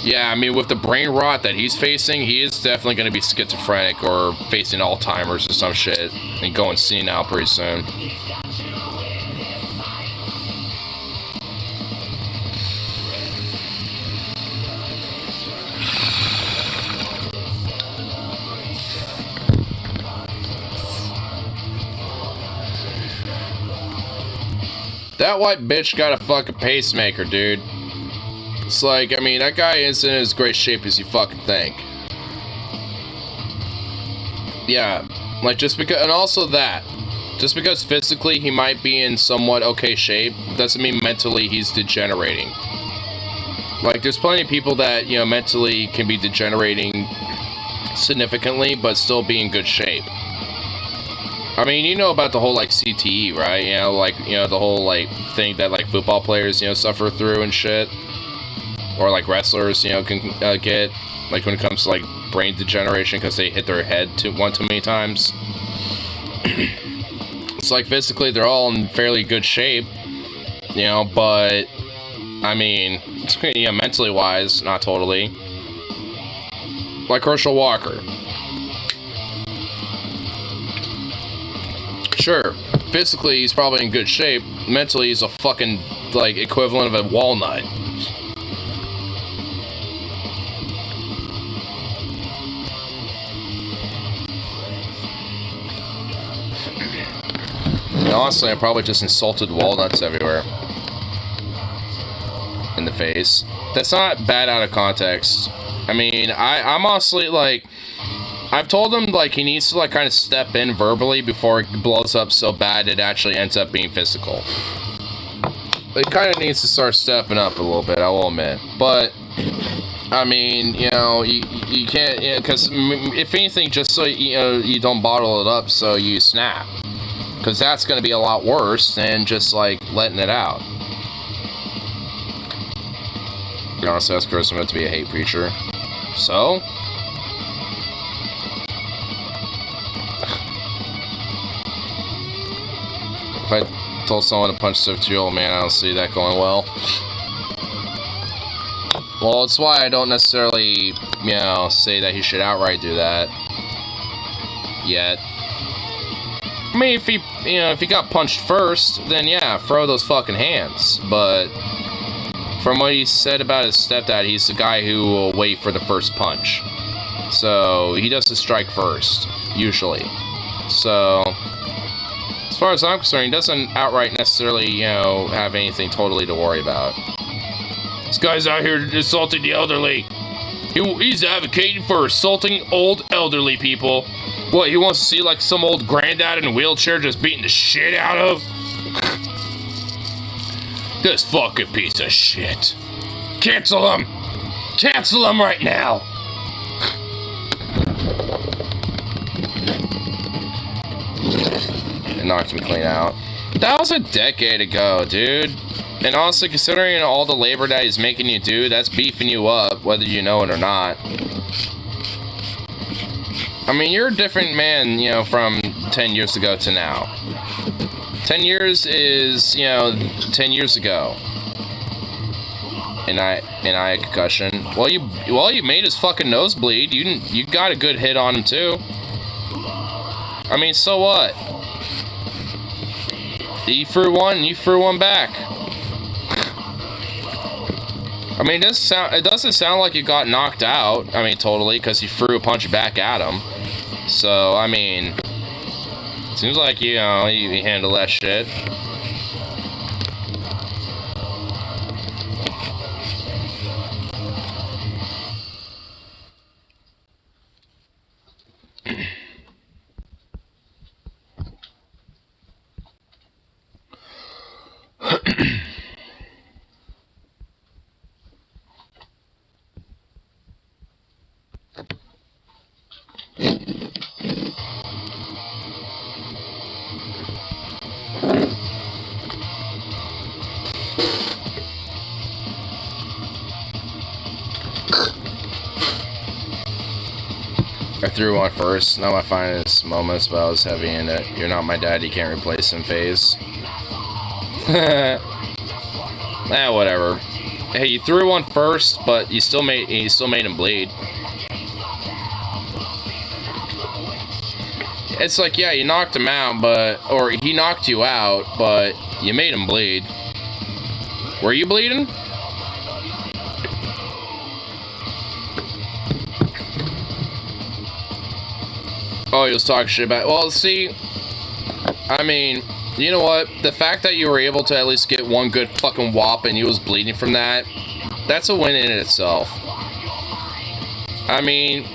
Yeah, I mean, with the brain rot that he's facing, he is definitely gonna be schizophrenic or facing Alzheimer's or some shit and going senile pretty soon. That white bitch got a fucking pacemaker, dude. It's like, I mean, that guy isn't in as great shape as you fucking think. Yeah, like just because, and also that, just because physically he might be in somewhat okay shape, doesn't mean mentally he's degenerating. Like, there's plenty of people that, you know, mentally can be degenerating significantly, but still be in good shape. I mean, you know about the whole, like, CTE, right? You know, like, you know, the whole, like, thing that, like, football players, you know, suffer through and shit. Or, like, wrestlers, you know, can get, like, when it comes to, like, brain degeneration because they hit their head one too many times. It's like, physically, they're all in fairly good shape, you know, but, I mean, you know, mentally-wise, not totally. Like Herschel Walker. Sure, physically he's probably in good shape. Mentally he's a fucking, like, equivalent of a walnut. And honestly, I probably just insulted walnuts everywhere. In the face. That's not bad out of context. I mean, I'm honestly, like, I've told him, like, he needs to, like, kind of step in verbally before it blows up so bad it actually ends up being physical. It kind of needs to start stepping up a little bit, I will admit. But, I mean, you know, you can't, you know, because if anything, just so, you know, you don't bottle it up so you snap. Because that's going to be a lot worse than just, like, letting it out. You know, so that's meant to be a hate preacher. So? If I told someone to punch their 2-year-old man, I don't see that going well. Well, it's why I don't necessarily, you know, say that he should outright do that. Yet. I mean, if he, you know, if he got punched first, then yeah, throw those fucking hands. But from what he said about his stepdad, he's the guy who will wait for the first punch. So he doesn't strike first, usually. So as far as I'm concerned, he doesn't outright necessarily, you know, have anything totally to worry about. This guy's out here assaulting the elderly. He's advocating for assaulting old elderly people. What, he wants to see, like, some old granddad in a wheelchair just beating the shit out of? This fucking piece of shit. Cancel him! Cancel him right now! It knocked me clean out. That was a decade ago, dude. And honestly, considering all the labor that he's making you do, that's beefing you up, whether you know it or not. I mean, you're a different man, you know, from 10 years ago to now. 10 years is, you know, 10 years ago. And I had concussion. Well, you made his fucking nose bleed. You got a good hit on him too. I mean, so what? He threw one, you threw one back. I mean, it doesn't sound like you got knocked out. I mean, totally, because you threw a punch back at him. So, I mean, seems like, you know, you handle that shit. I threw one first, not my finest moments, but I was heavy in it. You're not my dad, you can't replace him phase. Whatever. Hey, you threw one first, but you still made him bleed. It's like, yeah, you knocked him out, or he knocked you out, but you made him bleed. Were you bleeding? Oh, he was talking shit about... Well, see, I mean, You know what? The fact that you were able to at least get one good fucking whop and you was bleeding from that, that's a win in itself. I mean,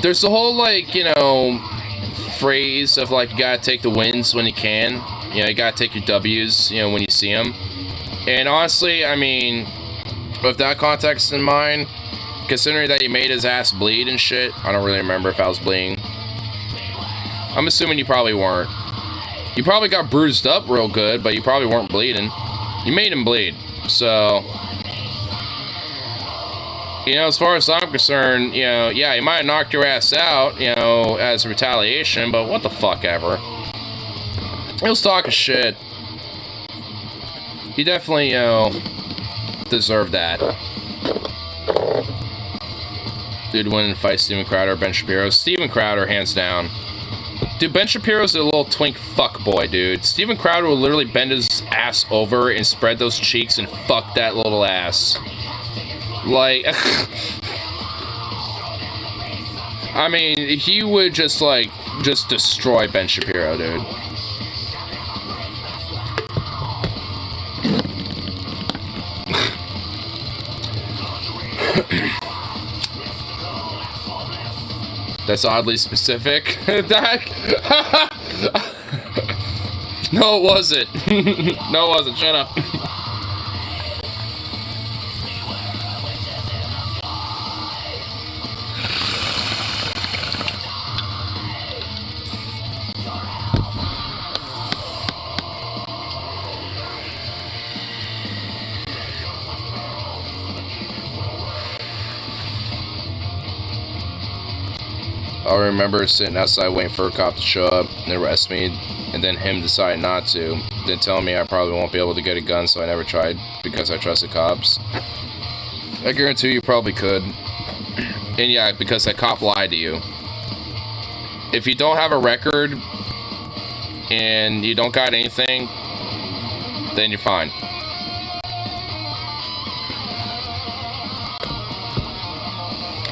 there's the whole, like, you know, phrase of, like, you gotta take the wins when you can. You know, you gotta take your W's, you know, when you see them. And honestly, I mean, with that context in mind, considering that he made his ass bleed and shit, I don't really remember if I was bleeding. I'm assuming you probably weren't. You probably got bruised up real good, but you probably weren't bleeding. You made him bleed. So, you know, as far as I'm concerned, you know, yeah, he might have knocked your ass out, you know, as retaliation, but what the fuck ever. He was talking shit. He definitely, you know, deserved that. Dude, win and fight Steven Crowder or Ben Shapiro. Steven Crowder, hands down. Dude, Ben Shapiro's a little twink fuckboy, dude. Steven Crowder will literally bend his ass over and spread those cheeks and fuck that little ass. Like, I mean, he would just, like, just destroy Ben Shapiro, dude. That's oddly specific. That... No, it wasn't. No, it wasn't. Shut up. I remember sitting outside waiting for a cop to show up and arrest me, and then him decide not to, then tell me I probably won't be able to get a gun, so I never tried because I trusted cops. I guarantee you probably could. And yeah, because that cop lied to you. If you don't have a record and you don't got anything, then you're fine.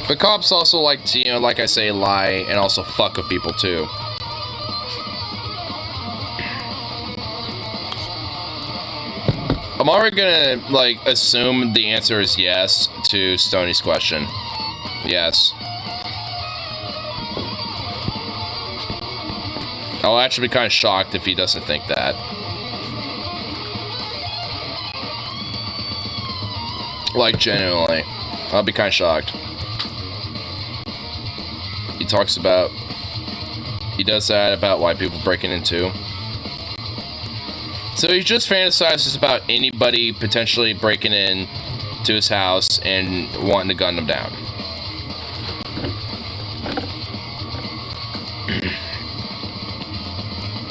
But cops also like to, you know, like I say, lie and also fuck with people too. I'm already gonna, like, assume the answer is yes to Stoney's question. Yes. I'll actually be kind of shocked if he doesn't think that. Like, genuinely. I'll be kind of shocked. He talks about, he does that about white people breaking into. So he just fantasizes about anybody potentially breaking in to his house and wanting to gun them down.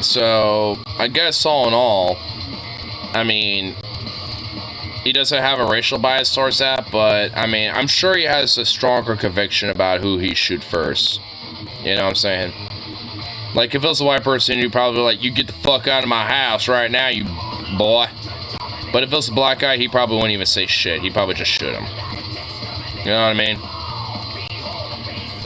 So I guess all in all, I mean, he doesn't have a racial bias towards that, but I mean, I'm sure he has a stronger conviction about who he shoot first. You know what I'm saying? Like, if it was a white person, you'd probably be like, you get the fuck out of my house right now, you boy. But if it was a black guy, he probably wouldn't even say shit. He'd probably just shoot him. You know what I mean?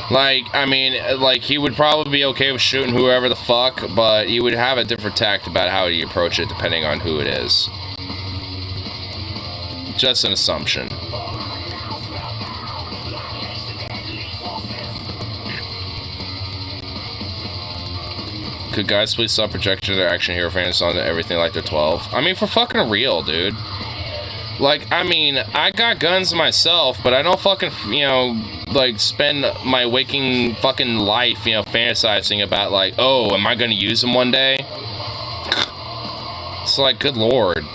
Like, I mean, like, he would probably be okay with shooting whoever the fuck, but he would have a different tact about how he approach it depending on who it is. Just an assumption. Could guys please stop projecting their action hero fans onto everything like they're 12? I mean, for fucking real, dude. Like, I mean, I got guns myself, but I don't fucking, you know, like, spend my waking fucking life, you know, fantasizing about, like, oh, am I gonna use them one day? It's like, good lord.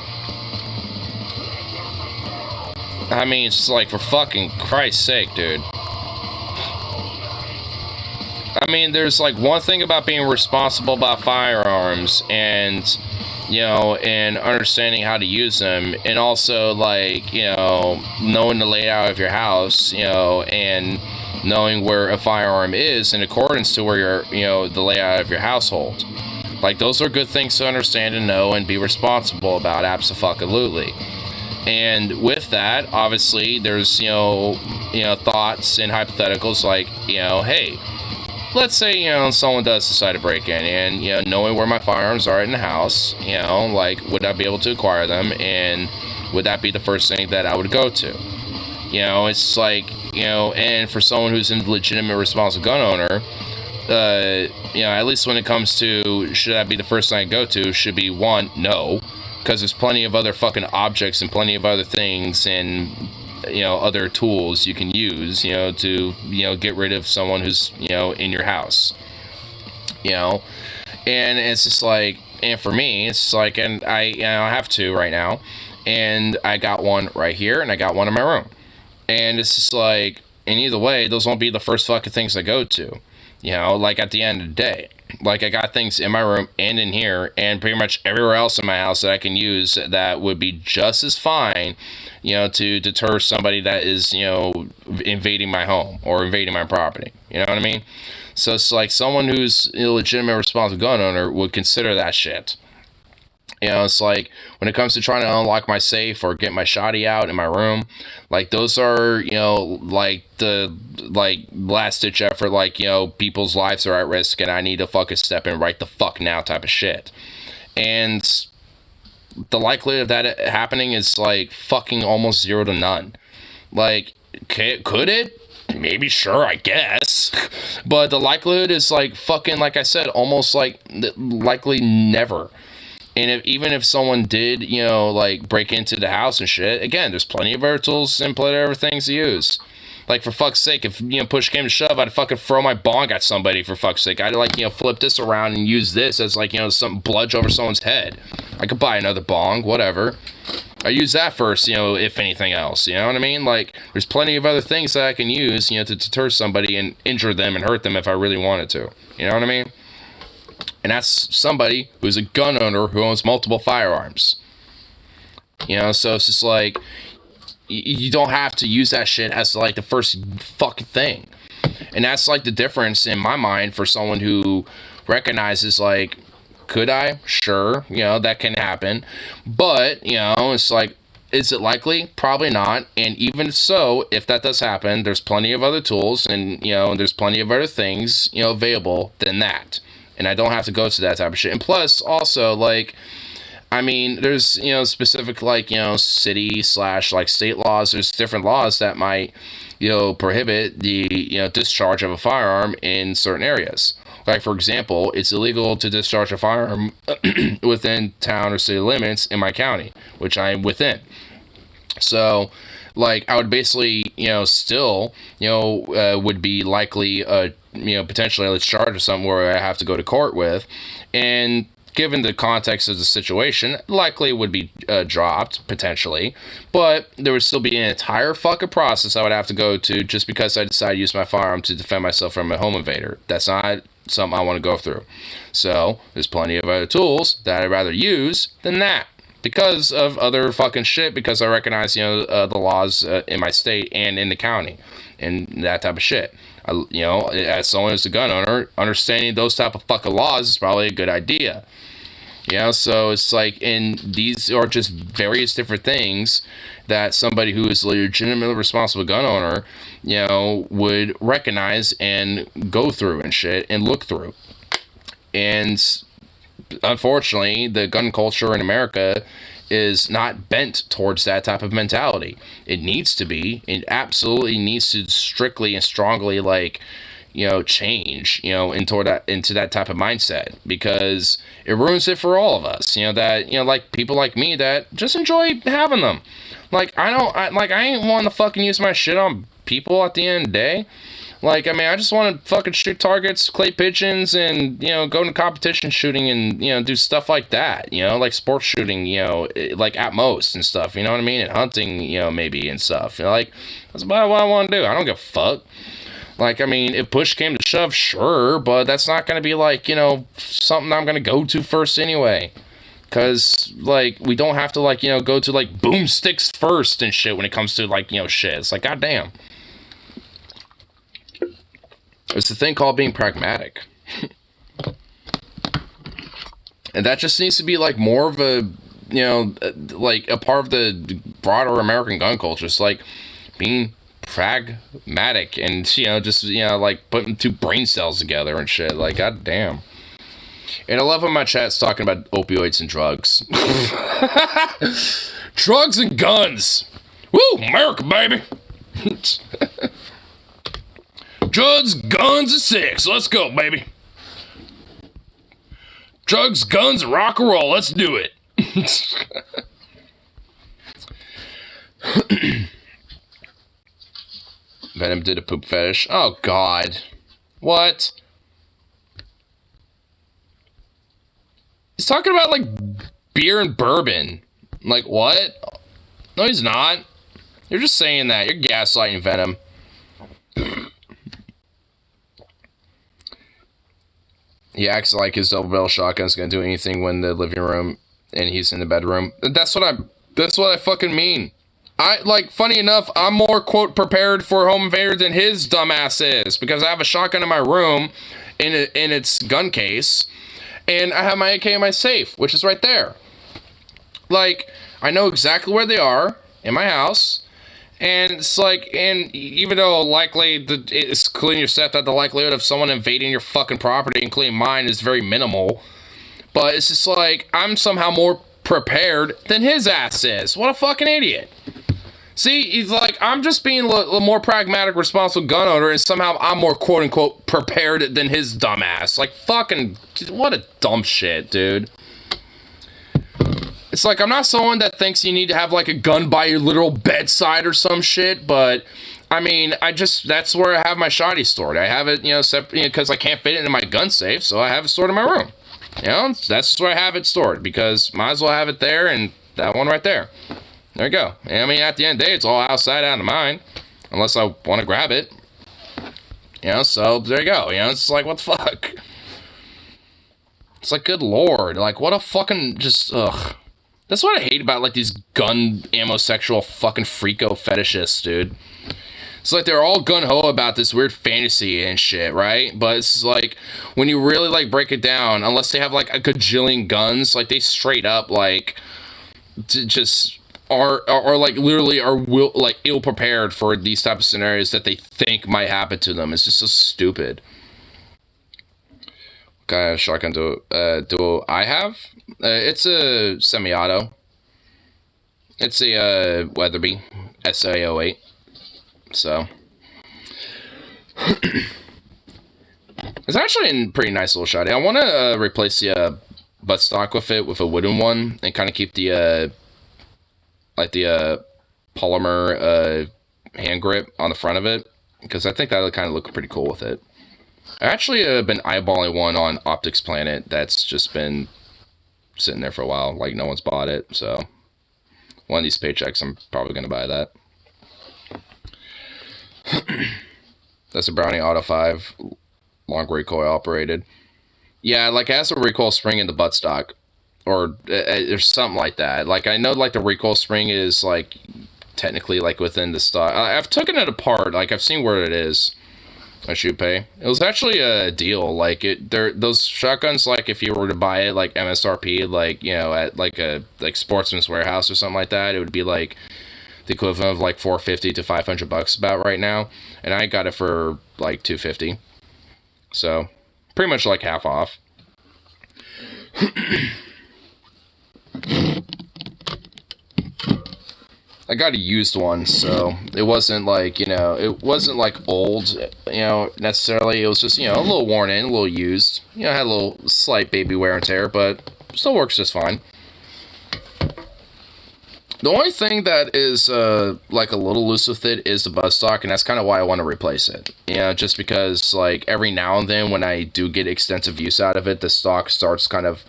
I mean, it's like, for fucking Christ's sake, dude. I mean, there's, like, one thing about being responsible about firearms and, you know, and understanding how to use them, and also, like, you know, knowing the layout of your house, you know, and knowing where a firearm is in accordance to where you're, you know, the layout of your household. Like, those are good things to understand and know and be responsible about, abso-fucking-lutely. And with that, obviously, there's, you know, thoughts and hypotheticals like, you know, hey, let's say, you know, someone does decide to break in, and, you know, knowing where my firearms are in the house, you know, like, would I be able to acquire them, and would that be the first thing that I would go to? You know, it's like, you know, and for someone who's a legitimate, responsible gun owner, you know, at least when it comes to should that be the first thing I go to, should be one, no, because there's plenty of other fucking objects and plenty of other things and, you know, other tools you can use, you know, to, you know, get rid of someone who's, you know, in your house, you know. And it's just like, and for me, it's like, and I have two right now, and I got one right here, and I got one in my room, and it's just like, and either way, those won't be the first fucking things I go to, you know, like at the end of the day. Like, I got things in my room and in here and pretty much everywhere else in my house that I can use that would be just as fine, you know, to deter somebody that is, you know, invading my home or invading my property. You know what I mean? So it's like someone who's a legitimate, responsible gun owner would consider that shit. You know, it's like when it comes to trying to unlock my safe or get my shotty out in my room, like those are, you know, like the last ditch effort, like, you know, people's lives are at risk and I need to fucking step in right the fuck now type of shit. And the likelihood of that happening is like fucking almost 0 to none. Like, could it? Maybe, sure, I guess. But the likelihood is like fucking, like I said, almost like likely never. And even if someone did, you know, like, break into the house and shit, again, there's plenty of other tools and plenty of other things to use. Like, for fuck's sake, if, you know, push came to shove, I'd fucking throw my bong at somebody, for fuck's sake. I'd, like, you know, flip this around and use this as, like, you know, some bludge over someone's head. I could buy another bong, whatever. I use that first, you know, if anything else, you know what I mean? Like, there's plenty of other things that I can use, you know, to deter somebody and injure them and hurt them if I really wanted to. You know what I mean? And that's somebody who's a gun owner who owns multiple firearms. You know, so it's just like, you don't have to use that shit as like the first fucking thing. And that's like the difference in my mind for someone who recognizes like, could I? Sure, you know, that can happen. But, you know, it's like, is it likely? Probably not. And even so, if that does happen, there's plenty of other tools and, you know, there's plenty of other things, you know, available than that. And I don't have to go to that type of shit. And plus, also, like, I mean, there's, you know, specific, like, you know, city / like state laws. There's different laws that might, you know, prohibit the, you know, discharge of a firearm in certain areas. Like, for example, it's illegal to discharge a firearm within town or city limits in my county, which I am within. So, like, I would basically, you know, still, you know, would be likely, you know, potentially let's charge or something where I have to go to court with, and given the context of the situation, likely would be dropped, potentially, but there would still be an entire fucking process I would have to go to just because I decided to use my firearm to defend myself from a home invader. That's not something I want to go through. So, there's plenty of other tools that I'd rather use than that. Because of other fucking shit, because I recognize, you know, the laws in my state and in the county, and that type of shit. You know, as someone who's a gun owner, understanding those type of fucking laws is probably a good idea. You know, so it's like, and these are just various different things that somebody who is a legitimately responsible gun owner, you know, would recognize and go through and shit and look through. And unfortunately, the gun culture in America is not bent towards that type of mentality. It needs to be. It absolutely needs to strictly and strongly, like, you know, change, you know, into that type of mindset, because it ruins it for all of us. You know, that, you know, like people like me that just enjoy having them. Like, I ain't wanting to fucking use my shit on people at the end of the day. Like, I mean, I just want to fucking shoot targets, clay pigeons, and, you know, go into competition shooting and, you know, do stuff like that, you know, like sports shooting, you know, like at most and stuff, you know what I mean? And hunting, you know, maybe and stuff. You know, like, that's about what I want to do. I don't give a fuck. Like, I mean, if push came to shove, sure, but that's not going to be, like, you know, something I'm going to go to first anyway. Because, like, we don't have to, like, you know, go to, like, boomsticks first and shit when it comes to, like, you know, shit. It's like, goddamn. It's a thing called being pragmatic. And that just needs to be, like, more of a, you know, like, a part of the broader American gun culture. It's like being pragmatic and, you know, just, you know, like putting two brain cells together and shit. Like, goddamn. And I love when my chat's talking about opioids and drugs. Drugs and guns. Woo, America, baby. Drugs, guns, and sex. Let's go, baby. Drugs, guns, and rock and roll. Let's do it. Venom did a poop fetish. Oh, God. What? He's talking about, like, beer and bourbon. Like, what? No, he's not. You're just saying that. You're gaslighting Venom. He acts like his double barrel shotgun's gonna do anything when the living room and he's in the bedroom. That's what I fucking mean. Funny enough, I'm more, quote, prepared for home invader than his dumbass is, because I have a shotgun in my room in its gun case, and I have my AK in my safe, which is right there. Like, I know exactly where they are in my house. And it's like, and even though likely it's clearly yourself that the likelihood of someone invading your fucking property, including mine, is very minimal. But it's just like, I'm somehow more prepared than his ass is. What a fucking idiot. See, he's like, I'm just being a more pragmatic, responsible gun owner, and somehow I'm more quote-unquote prepared than his dumbass. Like, fucking, what a dumb shit, dude. It's like, I'm not someone that thinks you need to have, like, a gun by your literal bedside or some shit, but, I mean, that's where I have my shotty stored. I have it, you know, because I can't fit it in my gun safe, so I have it stored in my room. You know, that's where I have it stored, because might as well have it there, and that one right there. There you go. And, I mean, at the end of the day, it's all outside out of mine, unless I want to grab it. You know, so, there you go. You know, it's like, what the fuck? It's like, good lord. Like, what a fucking, just, ugh. That's what I hate about, like, these gun ammo-sexual fucking freako fetishists, dude. It's like they're all gun-ho about this weird fantasy and shit, right? But it's like, when you really, like, break it down, unless they have, like, a gajillion guns, like, they straight up, like, just are like, literally are, like, ill-prepared for these type of scenarios that they think might happen to them. It's just so stupid. What kind of shotgun do I have? It's a semi-auto. It's a Weatherby SA08. So it's actually a pretty nice little shot. I want to replace the buttstock with it with a wooden one and kind of keep the like the polymer hand grip on the front of it, because I think that would kind of look pretty cool with it. I actually been eyeballing one on Optics Planet that's just been sitting there for a while. Like, no one's bought it, so one of these paychecks I'm probably going to buy that. That's a Browning Auto 5, long recoil operated. Yeah, like, it has a recoil spring in the buttstock, or there's something like that. Like, I know, like, the recoil spring is, like, technically, like, within the stock. I've taken it apart. Like, I've seen where it is. I should pay. It was actually a deal. Like, those shotguns, like, if you were to buy it, like, MSRP, like, you know, at, like, a, like, Sportsman's Warehouse or something like that, it would be, like, the equivalent of, like, $450 to $500 about right now. And I got it for, like, $250. So, pretty much, like, half off. I got a used one, so it wasn't like, you know, it wasn't like old, you know, necessarily. It was just, you know, a little worn in, a little used. You know, it had a little slight baby wear and tear, but still works just fine. The only thing that is, like, a little loose with it is the buttstock, and that's kind of why I want to replace it. You know, just because, like, every now and then when I do get extensive use out of it, the stock starts kind of,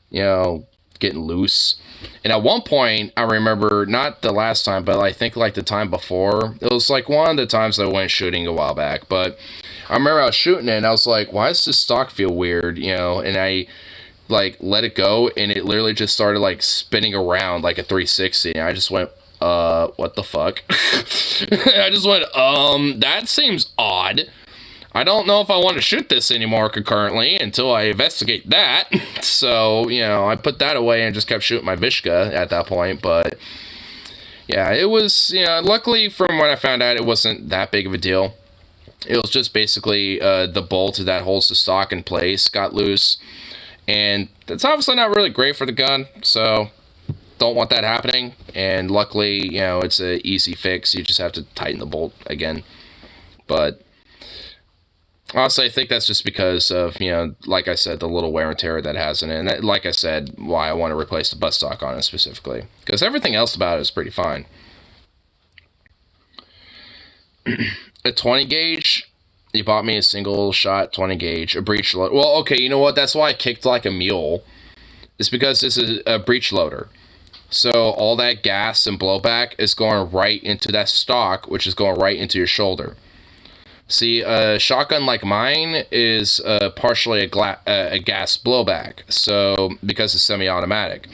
you know, getting loose. And at one point, I remember, not the last time, but I think, like, the time before, it was, like, one of the times I went shooting a while back, but I remember I was shooting it, and I was like, why does this stock feel weird, you know, and I, like, let it go, and it literally just started, like, spinning around like a 360, and I just went, what the fuck? I just went, that seems odd. I don't know if I want to shoot this anymore concurrently until I investigate that. So, you know, I put that away and just kept shooting my Vishka at that point. But, Yeah, it was, luckily from what I found out, it wasn't that big of a deal. It was just basically the bolt that holds the stock in place got loose. And that's obviously not really great for the gun, so don't want that happening. And luckily, it's an easy fix. You just have to tighten the bolt again. But honestly, I think that's just because of, like I said, the little wear and tear that has in it. And that, like I said, why I want to replace the buttstock on it specifically. Because everything else about it is pretty fine. A 20 gauge, you bought me a single shot 20 gauge, a breech loader. Well, okay, you know what? That's why I kicked like a mule. It's because this is a breech loader. So all that gas and blowback is going right into that stock, which is going right into your shoulder. See, a shotgun like mine is partially a gas blowback, so because it's semi-automatic.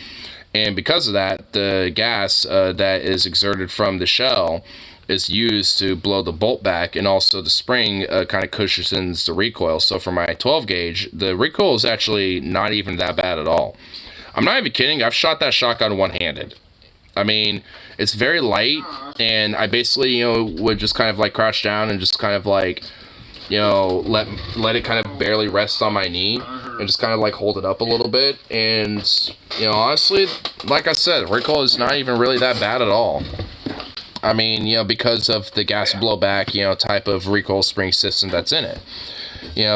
And because of that, the gas that is exerted from the shell is used to blow the bolt back, and also the spring kind of cushions the recoil. So for my 12 gauge, the recoil is actually not even that bad at all. I'm not even kidding, I've shot that shotgun one-handed. I mean, it's very light, and I basically, would just kind of like crouch down and just kind of like, let it kind of barely rest on my knee and just kind of like hold it up a little bit. And, honestly, like I said, recoil is not even really that bad at all. I mean, because of the gas blowback, type of recoil spring system that's in it.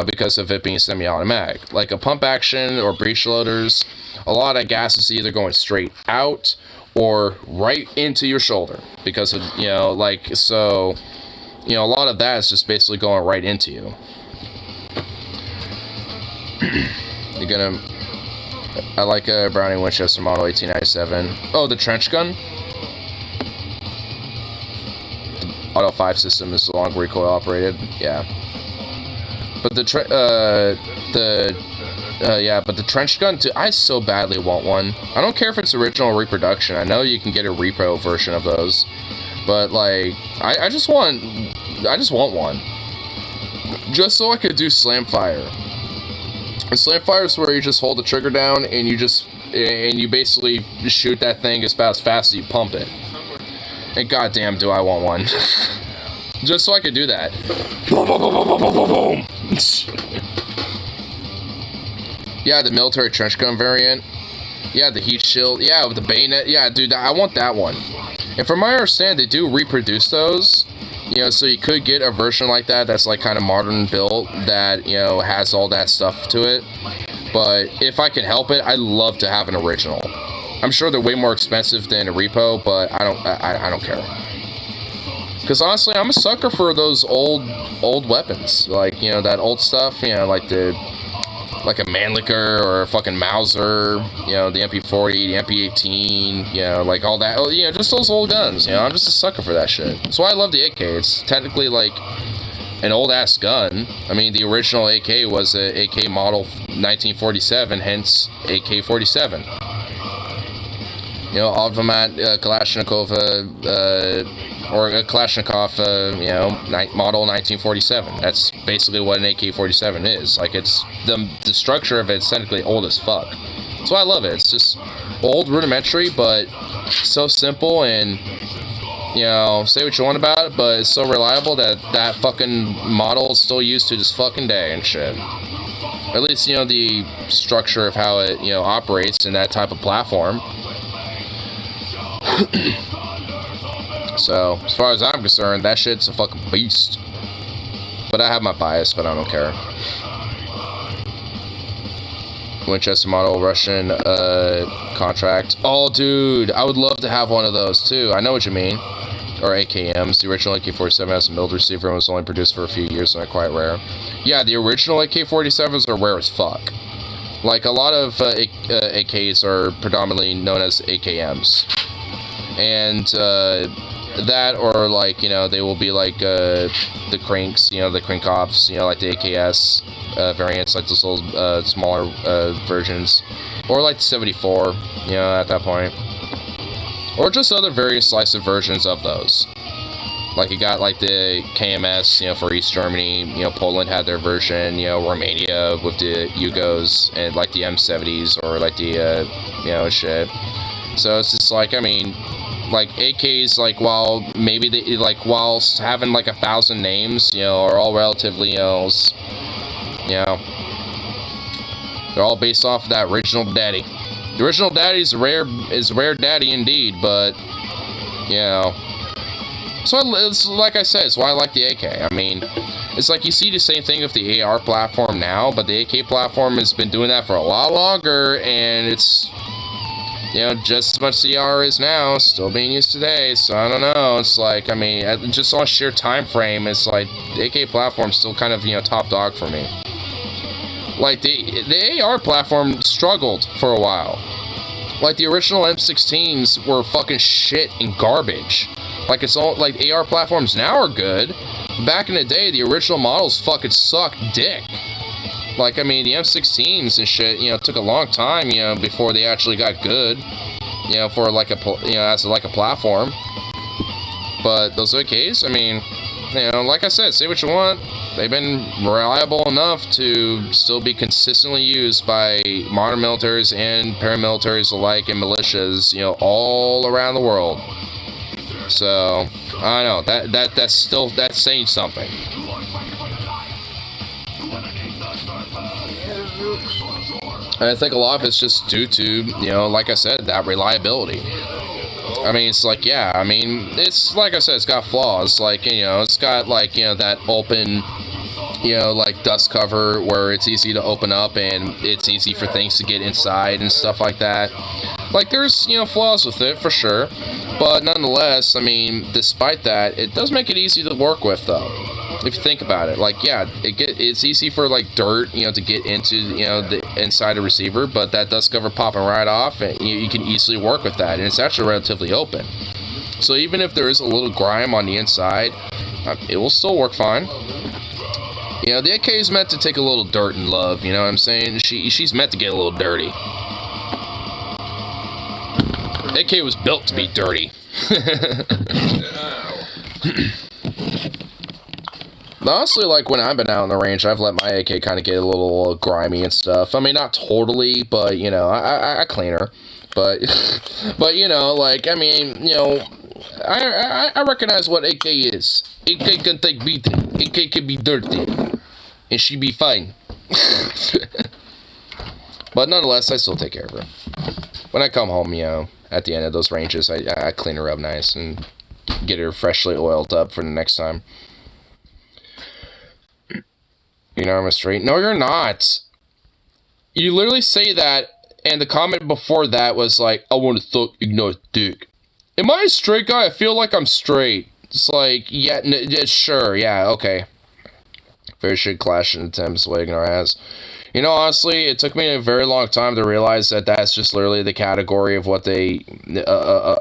Because of it being semi-automatic. Like a pump action or breech loaders, a lot of gas is either going straight out or right into your shoulder, because of, a lot of that is just basically going right into you. I like a Browning Winchester model 1897. Oh, the trench gun? The Auto 5 system is long recoil operated, yeah. But the trench gun too, I so badly want one. I don't care if it's original or reproduction. I know you can get a repro version of those, but like, I just want one, just so I could do slam fire. And slam fire is where you just hold the trigger down and you basically shoot that thing about as fast as you pump it. And goddamn, do I want one. Just so I could do that. Yeah, the military trench gun variant. Yeah, the heat shield. Yeah, with the bayonet. Yeah, dude, I want that one. And from my understanding, they do reproduce those. So you could get a version like that that's like kind of modern built that, has all that stuff to it. But if I can help it, I'd love to have an original. I'm sure they're way more expensive than a repo, but I don't care. Because honestly, I'm a sucker for those old weapons. Like, that old stuff, like a Mannlicher or a fucking Mauser, the MP40, the MP18, like all that. Oh, just those old guns, I'm just a sucker for that shit. That's why I love the AK. It's technically like an old-ass gun. I mean, the original AK was a AK model 1947, hence AK-47. Automat Kalashnikov, or a Kalashnikov, model 1947. That's basically what an AK-47 is. Like, it's the structure of it's technically old as fuck. That's why I love it. It's just old, rudimentary, but so simple, and say what you want about it, but it's so reliable that fucking model is still used to this fucking day and shit. At least the structure of how it operates in that type of platform. So, as far as I'm concerned, that shit's a fucking beast. But I have my bias, but I don't care. Winchester model Russian contract. Oh, dude, I would love to have one of those, too. I know what you mean. Or AKMs. The original AK-47 has a milled receiver and was only produced for a few years, and they're quite rare. Yeah, the original AK-47s are rare as fuck. Like, a lot of AKs are predominantly known as AKMs. And, that, or like, they will be like, the cranks, the crank-offs, like the AKS variants, like those little, smaller, versions. Or like the 74, at that point. Or just other various slice of versions of those. Like, you got like the KMS, for East Germany, Poland had their version, Romania with the Yugos, and like the M70s, or like the, shit. So it's just like, I mean, like AKs, like while maybe they like while having like 1,000 names, you know, are all relatively, you know, they're all based off of that original daddy. The original daddy is a rare daddy indeed, but you know. So it's like I said, it's why I like the AK. I mean, it's like you see the same thing with the AR platform now, but the AK platform has been doing that for a lot longer, and it's, you know, just as much CR is now, still being used today. So I don't know. It's like, I mean, just on sheer time frame, it's like the AK platform still kind of, you know, top dog for me. Like the AR platform struggled for a while. Like the original M16s were fucking shit and garbage. Like it's all like AR platforms now are good. Back in the day, the original models fucking sucked dick. Like, I mean, the M16s and shit, you know, took a long time, you know, before they actually got good, you know, for like a, you know, as like a platform. But those AKs, I mean, you know, like I said, say what you want, they've been reliable enough to still be consistently used by modern militaries and paramilitaries alike and militias, you know, all around the world. So I don't know, that's saying something. And I think a lot of it's just due to, you know, like I said, that reliability. I mean, it's like, yeah, I mean, it's like I said, it's got flaws. Like, you know, it's got like, you know, that open, you know, like dust cover where it's easy to open up and it's easy for things to get inside and stuff like that. Like, there's, you know, flaws with it for sure. But nonetheless, I mean, despite that, it does make it easy to work with, though. If you think about it, like, yeah, it's easy for like dirt, you know, to get into, you know, the inside a receiver, but that dust cover popping right off, and you can easily work with that, and it's actually relatively open. So even if there is a little grime on the inside, it will still work fine. You know, the AK is meant to take a little dirt and love. You know what I'm saying? She's meant to get a little dirty. AK was built to be dirty. Honestly, like, when I've been out on the range, I've let my AK kind of get a little grimy and stuff. I mean, not totally, but, you know, I clean her. But, but, you know, like, I mean, you know, I recognize what AK is. AK can take beating. AK can be dirty. And she be fine. But nonetheless, I still take care of her. When I come home, you know, at the end of those ranges, I clean her up nice and get her freshly oiled up for the next time. You know I'm straight. No, you're not. You literally say that, and the comment before that was like, I want to suck Ignite's dick. Am I a straight guy? I feel like I'm straight. It's like, yeah, sure, yeah, okay. Very shit clash in attempts what Ignite has. You know, honestly, it took me a very long time to realize that that's just literally the category of what they,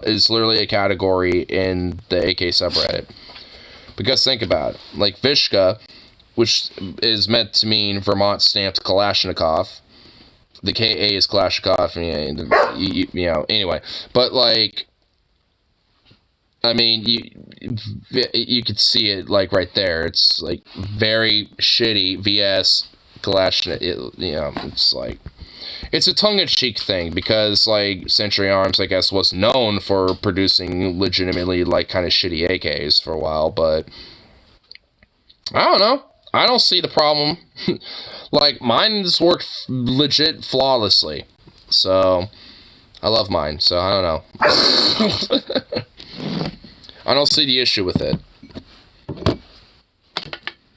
is literally a category in the AK subreddit. Because think about it. Like, Vishka, which is meant to mean Vermont stamped Kalashnikov. The KA is Kalashnikov, you know, anyway. But, like, I mean, you could see it, like, right there. It's, like, very shitty VS Kalashnikov, you know, it's, like, it's a tongue-in-cheek thing, because, like, Century Arms, I guess, was known for producing legitimately, like, kind of shitty AKs for a while, but I don't know. I don't see the problem. Like, mine's worked legit flawlessly. So, I love mine, so I don't know. I don't see the issue with it.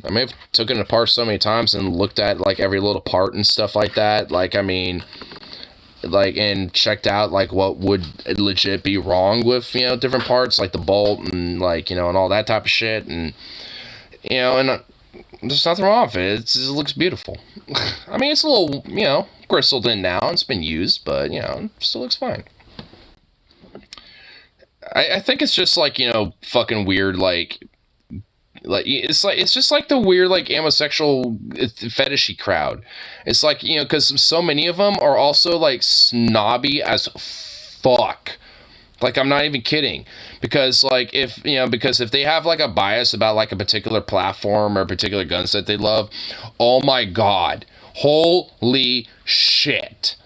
I may have taken it apart so many times and looked at, like, every little part and stuff like that. Like, I mean, like, and checked out, like, what would legit be wrong with, you know, different parts, like the bolt and, like, you know, and all that type of shit. And, you know, and there's nothing wrong with it. It looks beautiful. I mean, it's a little, you know, gristled in now. It's been used, but, you know, it still looks fine. I think it's just, like, you know, fucking weird, like, it's just like the weird, like, homosexual fetishy crowd. It's like, you know, because so many of them are also, like, snobby as fuck. Like, I'm not even kidding. Because, like, if they have, like, a bias about, like, a particular platform or a particular gun set they love, oh my god. Holy shit.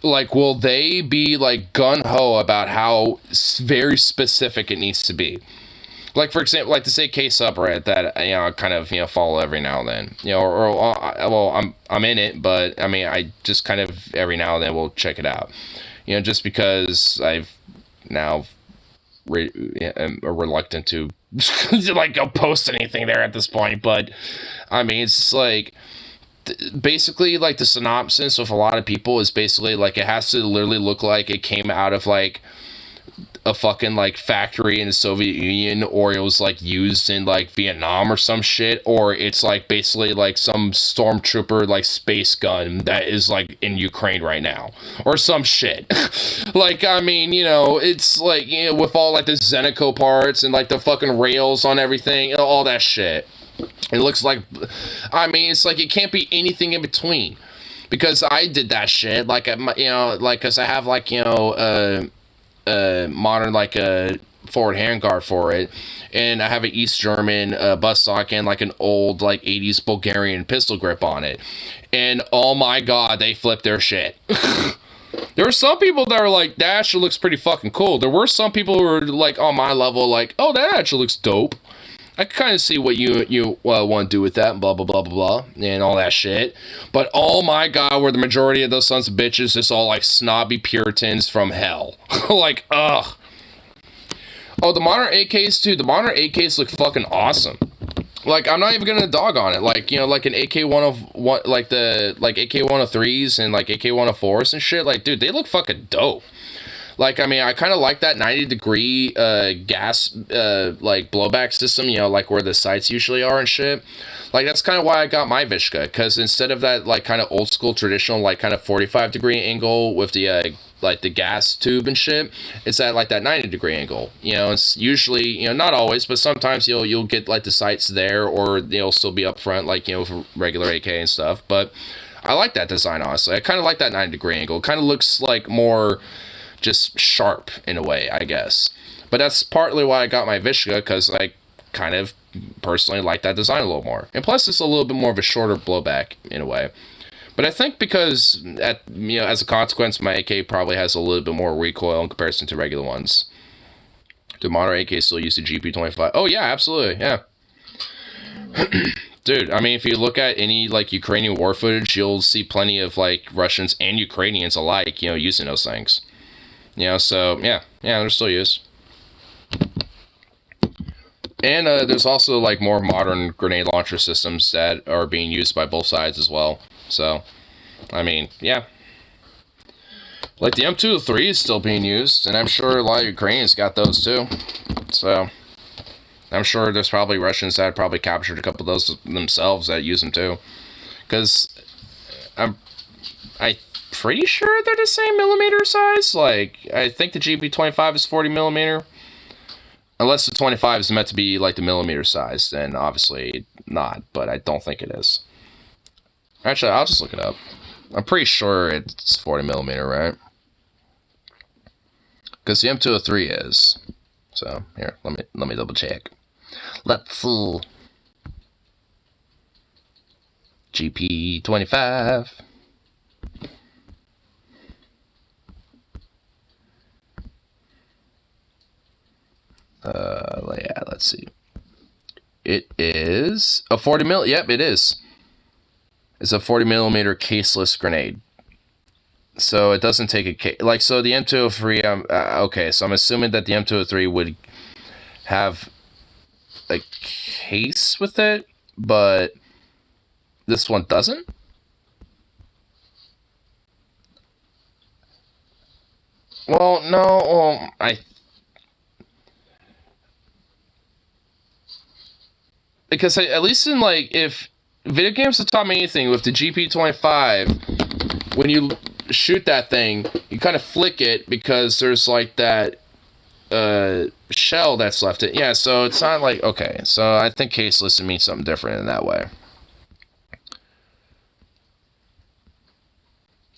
like, will they be like gun-ho about how very specific it needs to be? Like, for example, like this AK subreddit that, you know, I kind of, you know, follow every now and then, you know, well, I'm in it, but I mean, I just kind of every now and then will check it out, you know, just because I've now am reluctant to like go post anything there at this point. But I mean, it's like basically like the synopsis of a lot of people is basically like it has to literally look like it came out of like a fucking like factory in the Soviet Union, or it was like used in like Vietnam or some shit, or it's like basically like some stormtrooper like space gun that is like in Ukraine right now or some shit. Like, I mean, you know, it's like, you know, with all like the Zenico parts and like the fucking rails on everything, all that shit. It looks like, I mean, it's like it can't be anything in between, because I did that shit, like, you know, like, because I have like, you know, modern like a forward handguard for it, and I have an East German bus stock and like an old like 80s Bulgarian pistol grip on it, and oh my god, they flipped their shit. There were some people that were like, that actually looks pretty fucking cool. There were some people who were like on my level, like, oh, that actually looks dope. I kind of see what you want to do with that, and blah, blah, blah, blah, blah, and all that shit. But, oh my god, were the majority of those sons of bitches just all, like, snobby Puritans from hell. Like, ugh. Oh, the modern AKs, too. The modern AKs look fucking awesome. Like, I'm not even gonna dog on it. Like, you know, like an AK-101, like the, like, AK-103s and, like, AK-104s and shit. Like, dude, they look fucking dope. Like, I mean, I kind of like that 90-degree gas, like, blowback system, you know, like where the sights usually are and shit. Like, that's kind of why I got my Vishka, because instead of that, like, kind of old-school, traditional, like, kind of 45-degree angle with the, like, the gas tube and shit, it's at, like, that 90-degree angle. You know, it's usually, you know, not always, but sometimes you'll get, like, the sights there, or they'll still be up front, like, you know, with regular AK and stuff. But I like that design, honestly. I kind of like that 90-degree angle. It kind of looks, like, more just sharp in a way, I guess. But that's partly why I got my Vishka, because I kind of personally like that design a little more. And plus, it's a little bit more of a shorter blowback in a way. But I think because, you know, as a consequence, my AK probably has a little bit more recoil in comparison to regular ones. Do modern AK still use the GP25? Oh yeah, absolutely, yeah. Dude, I mean, if you look at any, like, Ukrainian war footage, you'll see plenty of, like, Russians and Ukrainians alike, you know, using those things. You know, so, yeah, they're still used. And there's also, like, more modern grenade launcher systems that are being used by both sides as well. So, I mean, yeah. Like, the M203 is still being used, and I'm sure a lot of Ukrainians got those, too. So, I'm sure there's probably Russians that probably captured a couple of those themselves that use them, too. Because I pretty sure they're the same millimeter size. Like, I think the GP25 is 40 millimeter. Unless the 25 is meant to be like the millimeter size, then obviously not, but I don't think it is. Actually, I'll just look it up. I'm pretty sure it's 40 millimeter, right? Because the M203 is. So, here, let me double check. Let's see. GP25. Yeah, let's see. It is a 40 mil. Yep, it is. It's a 40 millimeter caseless grenade. So it doesn't take a case. Like, so the M203, okay, so I'm assuming that the M203 would have a case with it, but this one doesn't? Well, no, because at least in, like, if video games have taught me anything with the GP25, when you shoot that thing, you kind of flick it because there's, like, that shell that's left it. Yeah, so it's not like, okay, so I think caseless means something different in that way.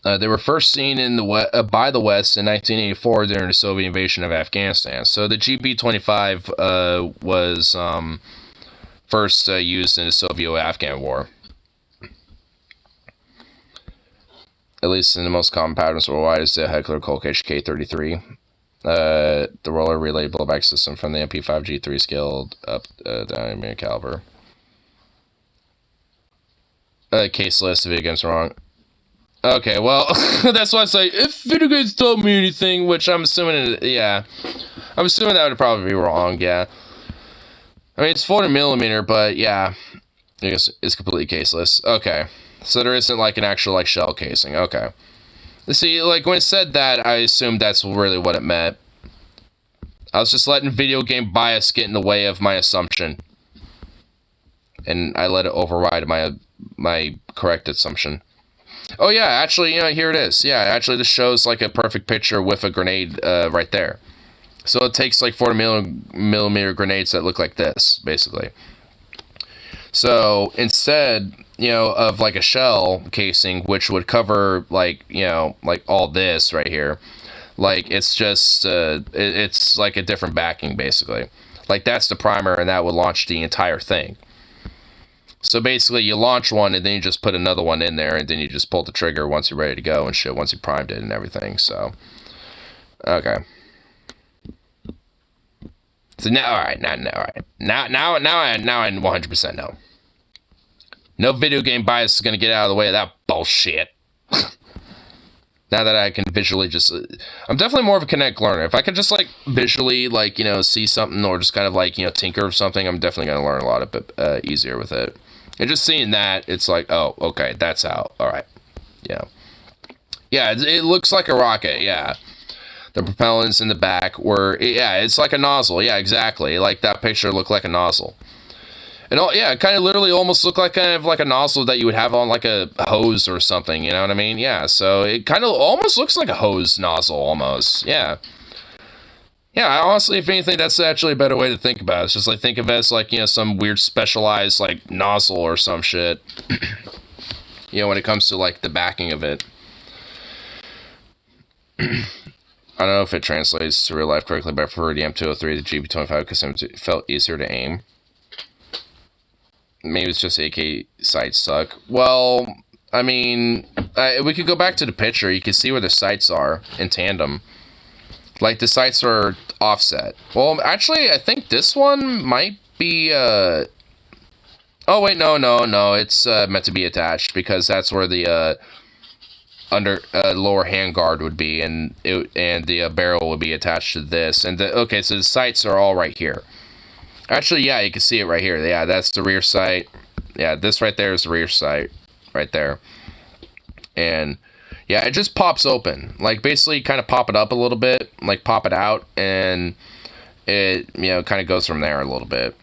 They were first seen in the by the West in 1984 during the Soviet invasion of Afghanistan. So the GP25 was first used in the Soviet-Afghan War. at least in the most common patterns worldwide, is the Heckler Colt Cage K33. The roller relay blowback system from the MP5 G3 scaled up dynamic caliber. Case list, video games wrong. Okay, well, that's why I say, if video games told me anything, which I'm assuming, yeah. I'm assuming that would probably be wrong, yeah. I mean, it's 40mm, but yeah. I guess it's completely caseless. Okay. So there isn't, like, an actual, like, shell casing. Okay. See, like, when it said that, I assumed that's really what it meant. I was just letting video game bias get in the way of my assumption. And I let it override my correct assumption. Oh, yeah, actually, you know, here it is. Yeah, actually, this shows, like, a perfect picture with a grenade right there. So it takes, like, 40mm grenades that look like this, basically. So instead, you know, of, like, a shell casing, which would cover, like, you know, like, all this right here, like, it's just, it's, like, a different backing, basically. Like, that's the primer, and that would launch the entire thing. So basically, you launch one, and then you just put another one in there, and then you just pull the trigger once you're ready to go and shit, once you primed it and everything, so. Okay. So now, alright, now I 100% know. No video game bias is going to get out of the way of that bullshit. Now that I can visually just... I'm definitely more of a kinetic learner. If I could just, like, visually, like, you know, see something or just kind of, like, you know, tinker with something, I'm definitely going to learn a lot of it easier with it. And just seeing that, it's like, oh, okay, that's how. Alright. Yeah. Yeah, it looks like a rocket, yeah. The propellants in the back were... Yeah, it's like a nozzle. Yeah, exactly. Like, that picture looked like a nozzle. And yeah, it kind of literally almost looked like kind of like a nozzle that you would have on like a hose or something, you know what I mean? Yeah, so it kind of almost looks like a hose nozzle almost, yeah. Yeah, honestly, if anything, that's actually a better way to think about it. It's just like, think of it as like, you know, some weird specialized like nozzle or some shit. You know, when it comes to like the backing of it. I don't know if it translates to real life correctly, but I prefer the M203 to GB25 because it felt easier to aim. Maybe it's just AK sights suck. Well, I mean, we could go back to the picture. You can see where the sights are in tandem. Like, the sights are offset. Well, actually, I think this one might be, Oh, wait, no. It's meant to be attached because that's where the lower handguard would be, and the barrel would be attached to this. And okay, so the sights are all right here. Actually, yeah, you can see it right here. Yeah, that's the rear sight. Yeah, this right there is the rear sight. Right there. And, yeah, it just pops open. Like, basically, kind of pop it up a little bit. Like, pop it out. And it, you know, kind of goes from there a little bit.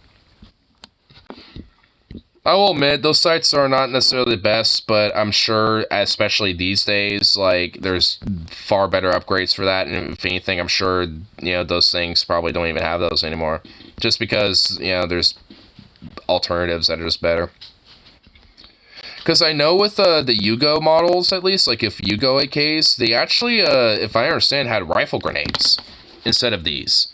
I will admit, those sights are not necessarily the best, but I'm sure, especially these days, like, there's far better upgrades for that, and if anything, I'm sure, you know, those things probably don't even have those anymore, just because, you know, there's alternatives that are just better. Because I know with the Yugo models, at least, like, if Yugo AKs, they actually, if I understand, had rifle grenades instead of these.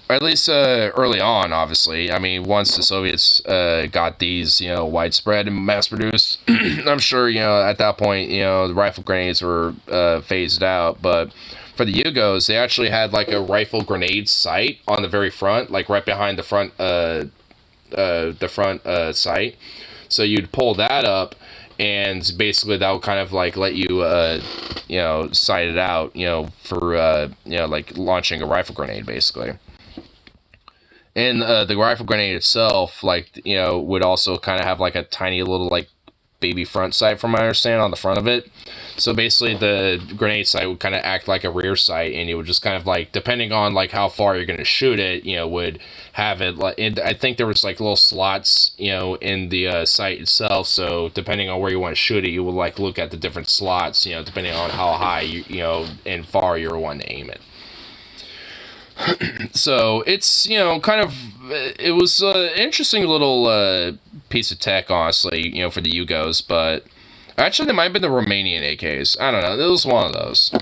Or at least early on, obviously. I mean, once the Soviets got these, you know, widespread and mass-produced, I'm sure, you know, at that point, you know, the rifle grenades were phased out. But for the Yugos, they actually had, like, a rifle grenade sight on the very front, like, right behind the front sight. So you'd pull that up, and basically that would kind of, like, let you, you know, sight it out, you know, for, you know, like, launching a rifle grenade, basically. And the rifle grenade itself, like, you know, would also kind of have, like, a tiny little, like, baby front sight, from what I understand, on the front of it. So basically, the grenade sight would kind of act like a rear sight, and it would just kind of, like, depending on, like, how far you're going to shoot it, you know, would have it, like, and I think there was, like, little slots, you know, in the sight itself, so depending on where you want to shoot it, you would, like, look at the different slots, you know, depending on how high, you know, and far you're wanting to aim it. So, it's, you know, kind of, it was an interesting little piece of tech, honestly, you know, for the Yugos, but actually, there might have been the Romanian AKs. I don't know, it was one of those.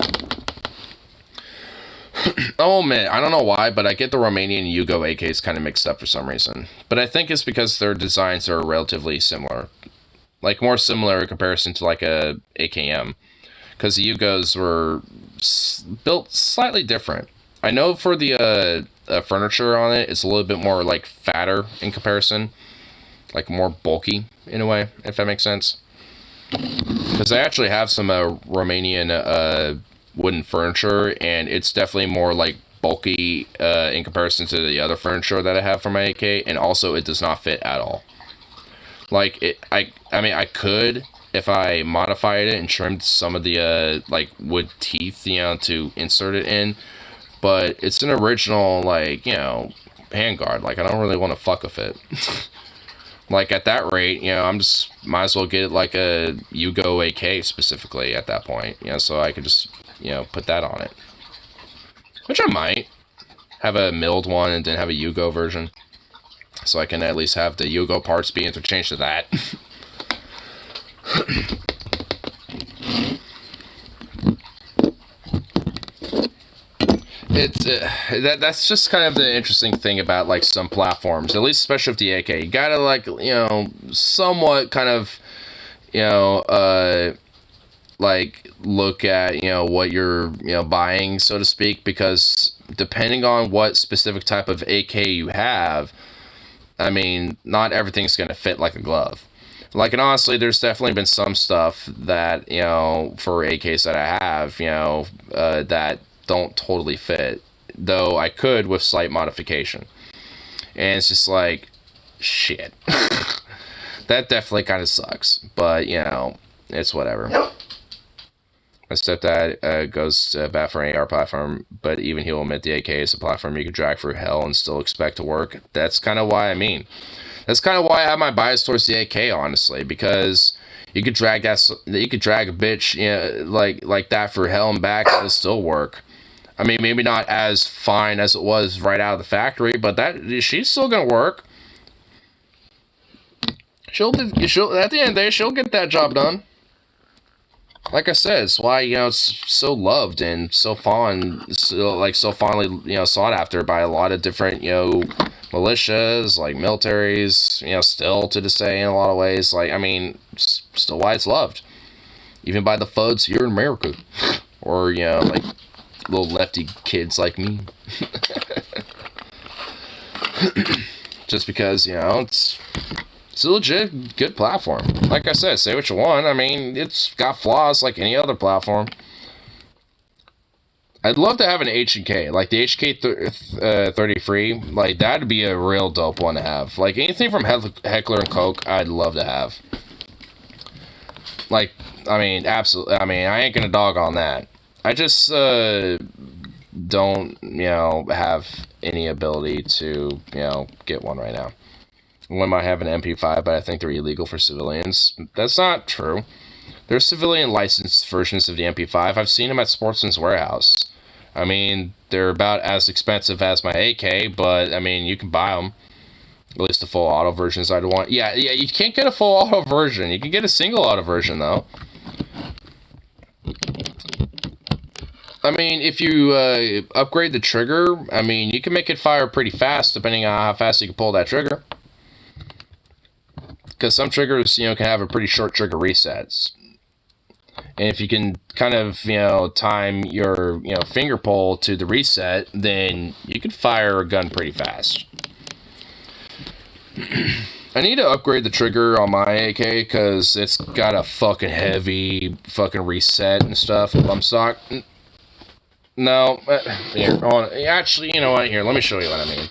Oh, man, I don't know why, but I get the Romanian Yugo AKs kind of mixed up for some reason. But I think it's because their designs are relatively similar. Like, more similar in comparison to, like, a AKM. because the Yugos were built slightly different. I know for the furniture on it, it's a little bit more like fatter in comparison, like more bulky in a way, if that makes sense. Because I actually have some Romanian wooden furniture, and it's definitely more like bulky in comparison to the other furniture that I have for my AK, and also it does not fit at all. Like I mean, I could if I modified it and trimmed some of the like wood teeth, you know, to insert it in, but it's an original, like, you know, handguard. Like, I don't really want to fuck with it. Like, at that rate, you know, I'm just might as well get it like a Yugo AK specifically at that point, you know, so I could just, you know, put that on it. Which I might have a milled one and then have a Yugo version, so I can at least have the Yugo parts be interchanged to that. It's that's just kind of the interesting thing about like some platforms, at least especially with the AK. You gotta, like, you know, somewhat kind of, you know, like look at, you know, what you're, you know, buying, so to speak, because depending on what specific type of AK you have, I mean, not everything's gonna fit like a glove. Like, and honestly, there's definitely been some stuff that, you know, for AKs that I have, you know, that don't totally fit, though I could with slight modification. And it's just like, shit. That definitely kind of sucks, but, you know, it's whatever. My stepdad goes to bat for an AR platform, but even he'll admit the AK is a platform you can drag through hell and still expect to work. That's kind of why I mean. That's kind of why I have my bias towards the AK, honestly, because you could drag that, you could drag a bitch, you know, like that for hell and back, and it'll still work. I mean, maybe not as fine as it was right out of the factory, but she's still gonna work. She'll at the end of the day, she'll get that job done. Like I said, it's why, you know, it's so loved and so fondly, you know, sought after by a lot of different, you know, militias, like militaries, you know, still to this day in a lot of ways. Like, I mean, still why it's loved, even by the FUDs here in America, or, you know, like little lefty kids like me. Just because, you know, it's a legit good platform. Like I said, say what you want. I mean, it's got flaws like any other platform. I'd love to have an H&K, like the HK 33. Like, that'd be a real dope one to have. Like, anything from Heckler & Koch, I'd love to have. Like, I mean, absolutely. I mean, I ain't gonna dog on that. I just don't, you know, have any ability to, you know, get one right now. One might have an MP5, but I think they're illegal for civilians. That's not true. There's civilian licensed versions of the MP5. I've seen them at Sportsman's Warehouse. I mean, they're about as expensive as my AK, but, I mean, you can buy them. At least the full auto versions I'd want. Yeah, you can't get a full auto version. You can get a single auto version, though. I mean, if you upgrade the trigger, I mean, you can make it fire pretty fast, depending on how fast you can pull that trigger. Because some triggers, you know, can have a pretty short trigger resets. And if you can kind of, you know, time your, you know, finger pull to the reset, then you can fire a gun pretty fast. I need to upgrade the trigger on my AK because it's got a fucking heavy fucking reset and stuff. Bump stock. No, here, hold on. Actually, you know what? Here, let me show you what I mean.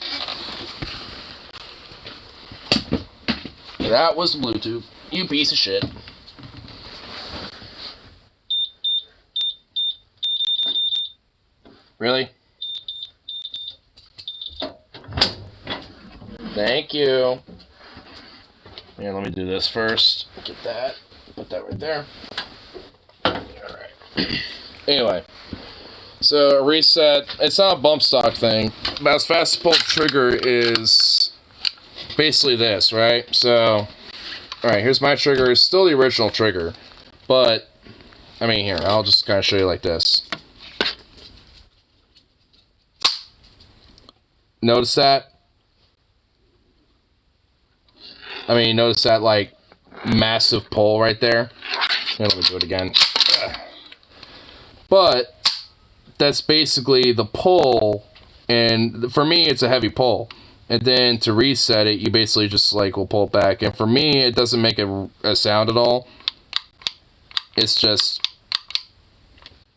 That was Bluetooth. You piece of shit. Really? Thank you. Here, let me do this first. Get that. Put that right there. Alright. Anyway. So, a reset. It's not a bump stock thing. But as fast as pull the trigger is basically this, right? So, alright, here's my trigger. It's still the original trigger. But, I mean, here, I'll just kind of show you like this. Notice that? I mean, notice that, like, massive pull right there? Here, let me do it again. But that's basically the pull, and for me, it's a heavy pull. And then to reset it, you basically just like will pull it back. And for me, it doesn't make a sound at all. It's just,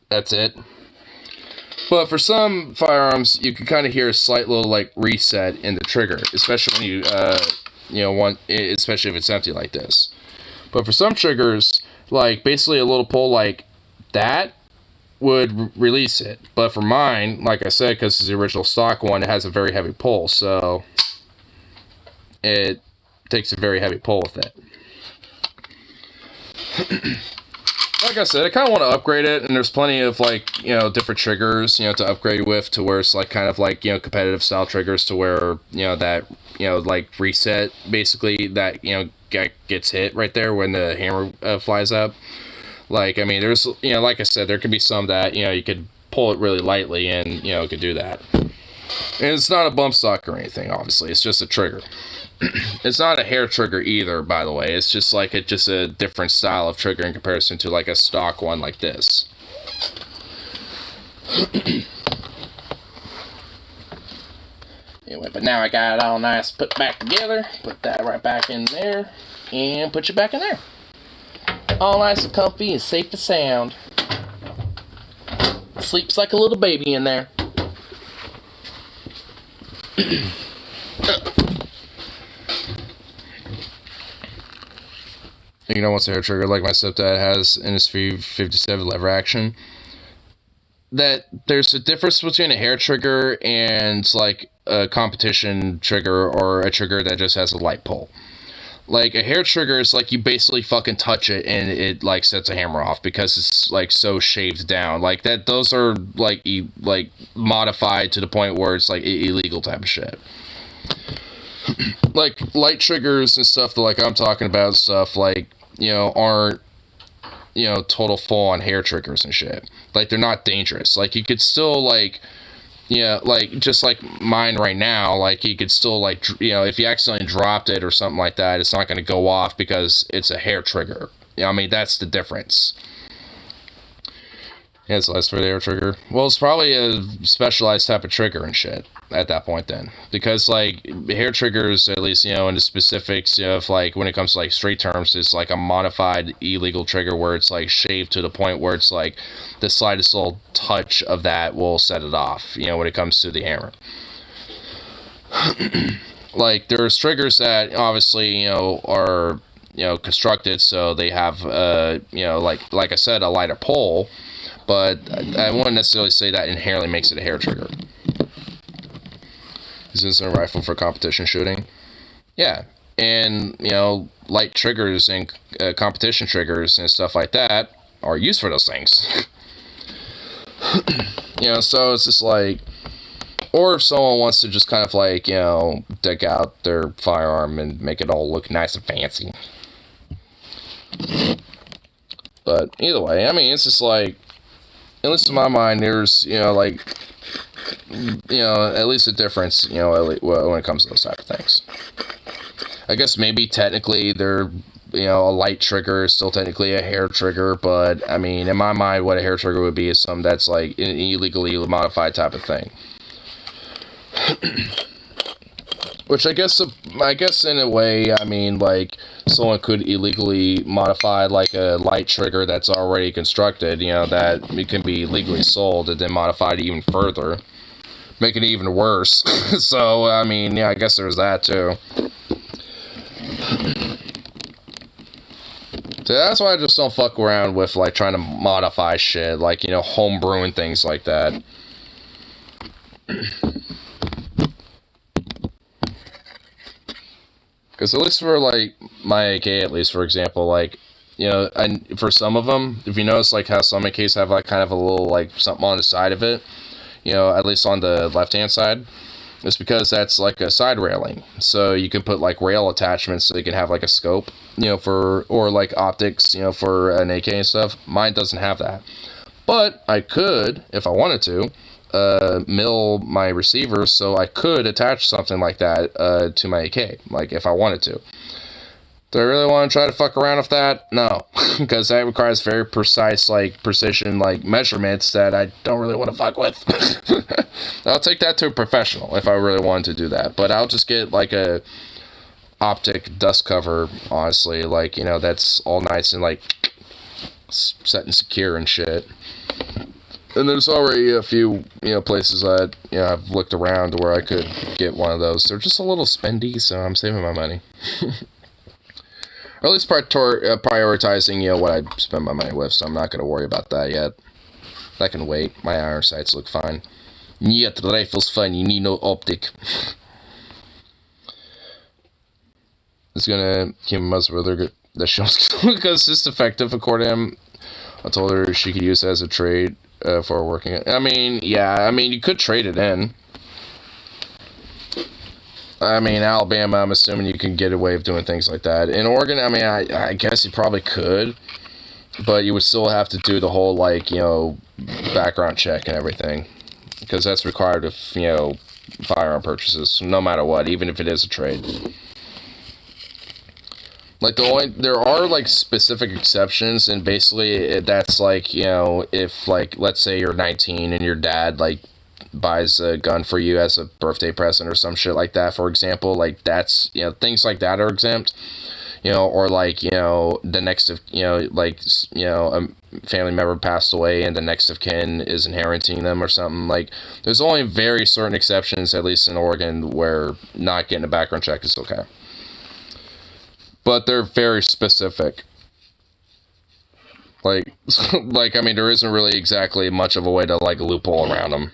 that's it. But for some firearms, you can kind of hear a slight little like reset in the trigger, especially when especially if it's empty like this. But for some triggers, like basically a little pull like that would release it. But for mine, like I said, because it's the original stock one, it has a very heavy pull, so it takes a very heavy pull with it. Like I said, I kind of want to upgrade it, and there's plenty of like, different triggers, to upgrade with, to where it's like kind of like, competitive style triggers, to where, that, like reset, basically, that, gets hit right there when the hammer flies up. Like, I mean, there's, like I said, there could be some that, you could pull it really lightly and, it could do that. And it's not a bump stock or anything, obviously, it's just a trigger. It's not a hair trigger either, by the way. It's just like just a different style of trigger in comparison to like a stock one like this. Anyway, but now I got it all nice put back together. Put that right back in there. And put you back in there. All nice and comfy and safe and sound. Sleeps like a little baby in there. You know what's a hair trigger, like my stepdad has in his 57 lever action, that there's a difference between a hair trigger and like a competition trigger or a trigger that just has a light pull. Like a hair trigger is like you basically fucking touch it and it like sets a hammer off because it's like so shaved down. Like that, those are like modified to the point where it's like illegal type of shit. Like light triggers and stuff that like I'm talking about, stuff like, aren't, total full on hair triggers and shit. Like they're not dangerous. Like you could still like, like just like mine right now, like you could still like, if you accidentally dropped it or something like that, it's not going to go off because it's a hair trigger. I mean, that's the difference. Yeah, it's less for the hair trigger. Well, it's probably a specialized type of trigger and shit at that point then. Because, like, hair triggers, at least, in the specifics of, like, when it comes to, like, straight terms, it's, like, a modified illegal trigger where it's, like, shaved to the point where it's, like, the slightest little touch of that will set it off, when it comes to the hammer. Like, there's triggers that, obviously, are, constructed so they have, like I said, a lighter pull. But I wouldn't necessarily say that inherently makes it a hair trigger. Is this a rifle for competition shooting? Yeah. And, light triggers and competition triggers and stuff like that are used for those things. So it's just like, or if someone wants to just kind of like, deck out their firearm and make it all look nice and fancy. But either way, I mean, it's just like, at least in my mind, there's, at least a difference, when it comes to those type of things. I guess maybe technically they're, a light trigger is still technically a hair trigger, but, I mean, in my mind, what a hair trigger would be is something that's, like, an illegally modified type of thing. Which I guess in a way, I mean, like, someone could illegally modify, like, a light trigger that's already constructed, that it can be legally sold, and then modified even further, making it even worse. So, I mean, yeah, I guess there's that, too. So that's why I just don't fuck around with, like, trying to modify shit, like, home brewing things like that. Because at least for, like, my AK, at least, for example, like, and for some of them, if you notice, like, how some AKs have, like, kind of a little, like, something on the side of it, at least on the left-hand side, it's because that's, like, a side railing. So you can put, like, rail attachments so you can have, like, a scope, or, like, optics, for an AK and stuff. Mine doesn't have that. But I could, if I wanted to, mill my receiver so I could attach something like that to my AK, like if I wanted to. Do I really want to try to fuck around with that? No, because that requires very precise, like, precision, like, measurements that I don't really want to fuck with. I'll take that to a professional if I really wanted to do that, but I'll just get, like, a optic dust cover, honestly, like, you know, that's all nice and, like, set and secure and shit. And there's already a few, you know, places that, you know, I've looked around where I could get one of those. They're just a little spendy, so I'm saving my money. Or at least prioritizing, you know, what I spend my money with, so I'm not going to worry about that yet. That can wait. My iron sights look fine. Yeah, the rifle's fine. You need no optic. It's going to keep my brother the shell's because it's effective, according to him. I told her she could use it as a trade for working. I mean, yeah, I mean, you could trade it in. I mean, Alabama, I'm assuming you can get away with doing things like that. In Oregon, I mean, I guess you probably could, but you would still have to do the whole, like, you know, background check and everything, because that's required of, you know, firearm purchases, no matter what, even if it is a trade. Like, there are, like, specific exceptions, and basically, that's, like, you know, if, like, let's say you're 19 and your dad, like, buys a gun for you as a birthday present or some shit like that, for example, like, that's, you know, things like that are exempt, you know, or, like, you know, the next of, you know, like, you know, a family member passed away and the next of kin is inheriting them or something. Like, there's only very certain exceptions, at least in Oregon, where not getting a background check is okay. But they're very specific. Like, I mean, there isn't really exactly much of a way to, like, loophole around them.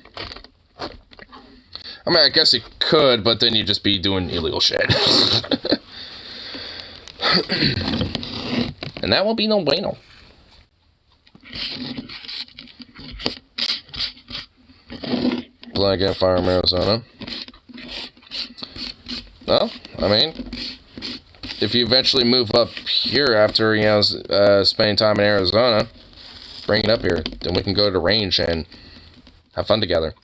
I mean, I guess you could, but then you'd just be doing illegal shit. And that won't be no bueno. Black Firearm, Arizona. Well, I mean, if you eventually move up here after, you know, spending time in Arizona, bring it up here. Then we can go to the range and have fun together.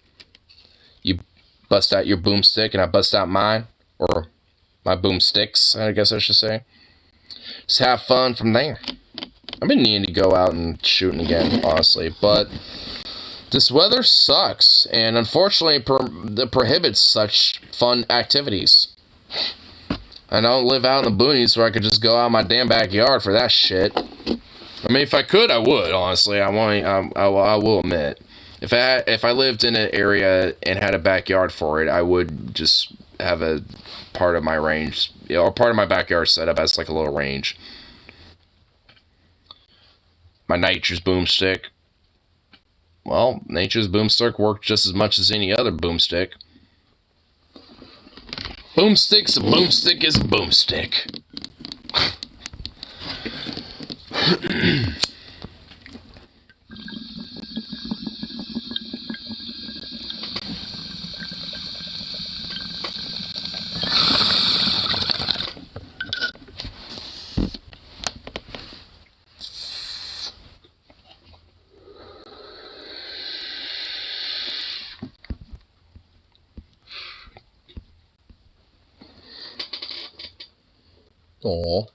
You bust out your boomstick and I bust out mine, or my boomsticks, I guess I should say. Just have fun from there. I've been needing to go out and shooting again, honestly, but this weather sucks, and unfortunately it prohibits such fun activities. I don't live out in the boonies where I could just go out my damn backyard for that shit. I mean, if I could, I would, honestly. I will admit. If I lived in an area and had a backyard for it, I would just have a part of my range, you know, or part of my backyard set up as like a little range. My Nature's boomstick. Well, Nature's boomstick worked just as much as any other boomstick. Boomstick's a boomstick is a boomstick. Aw.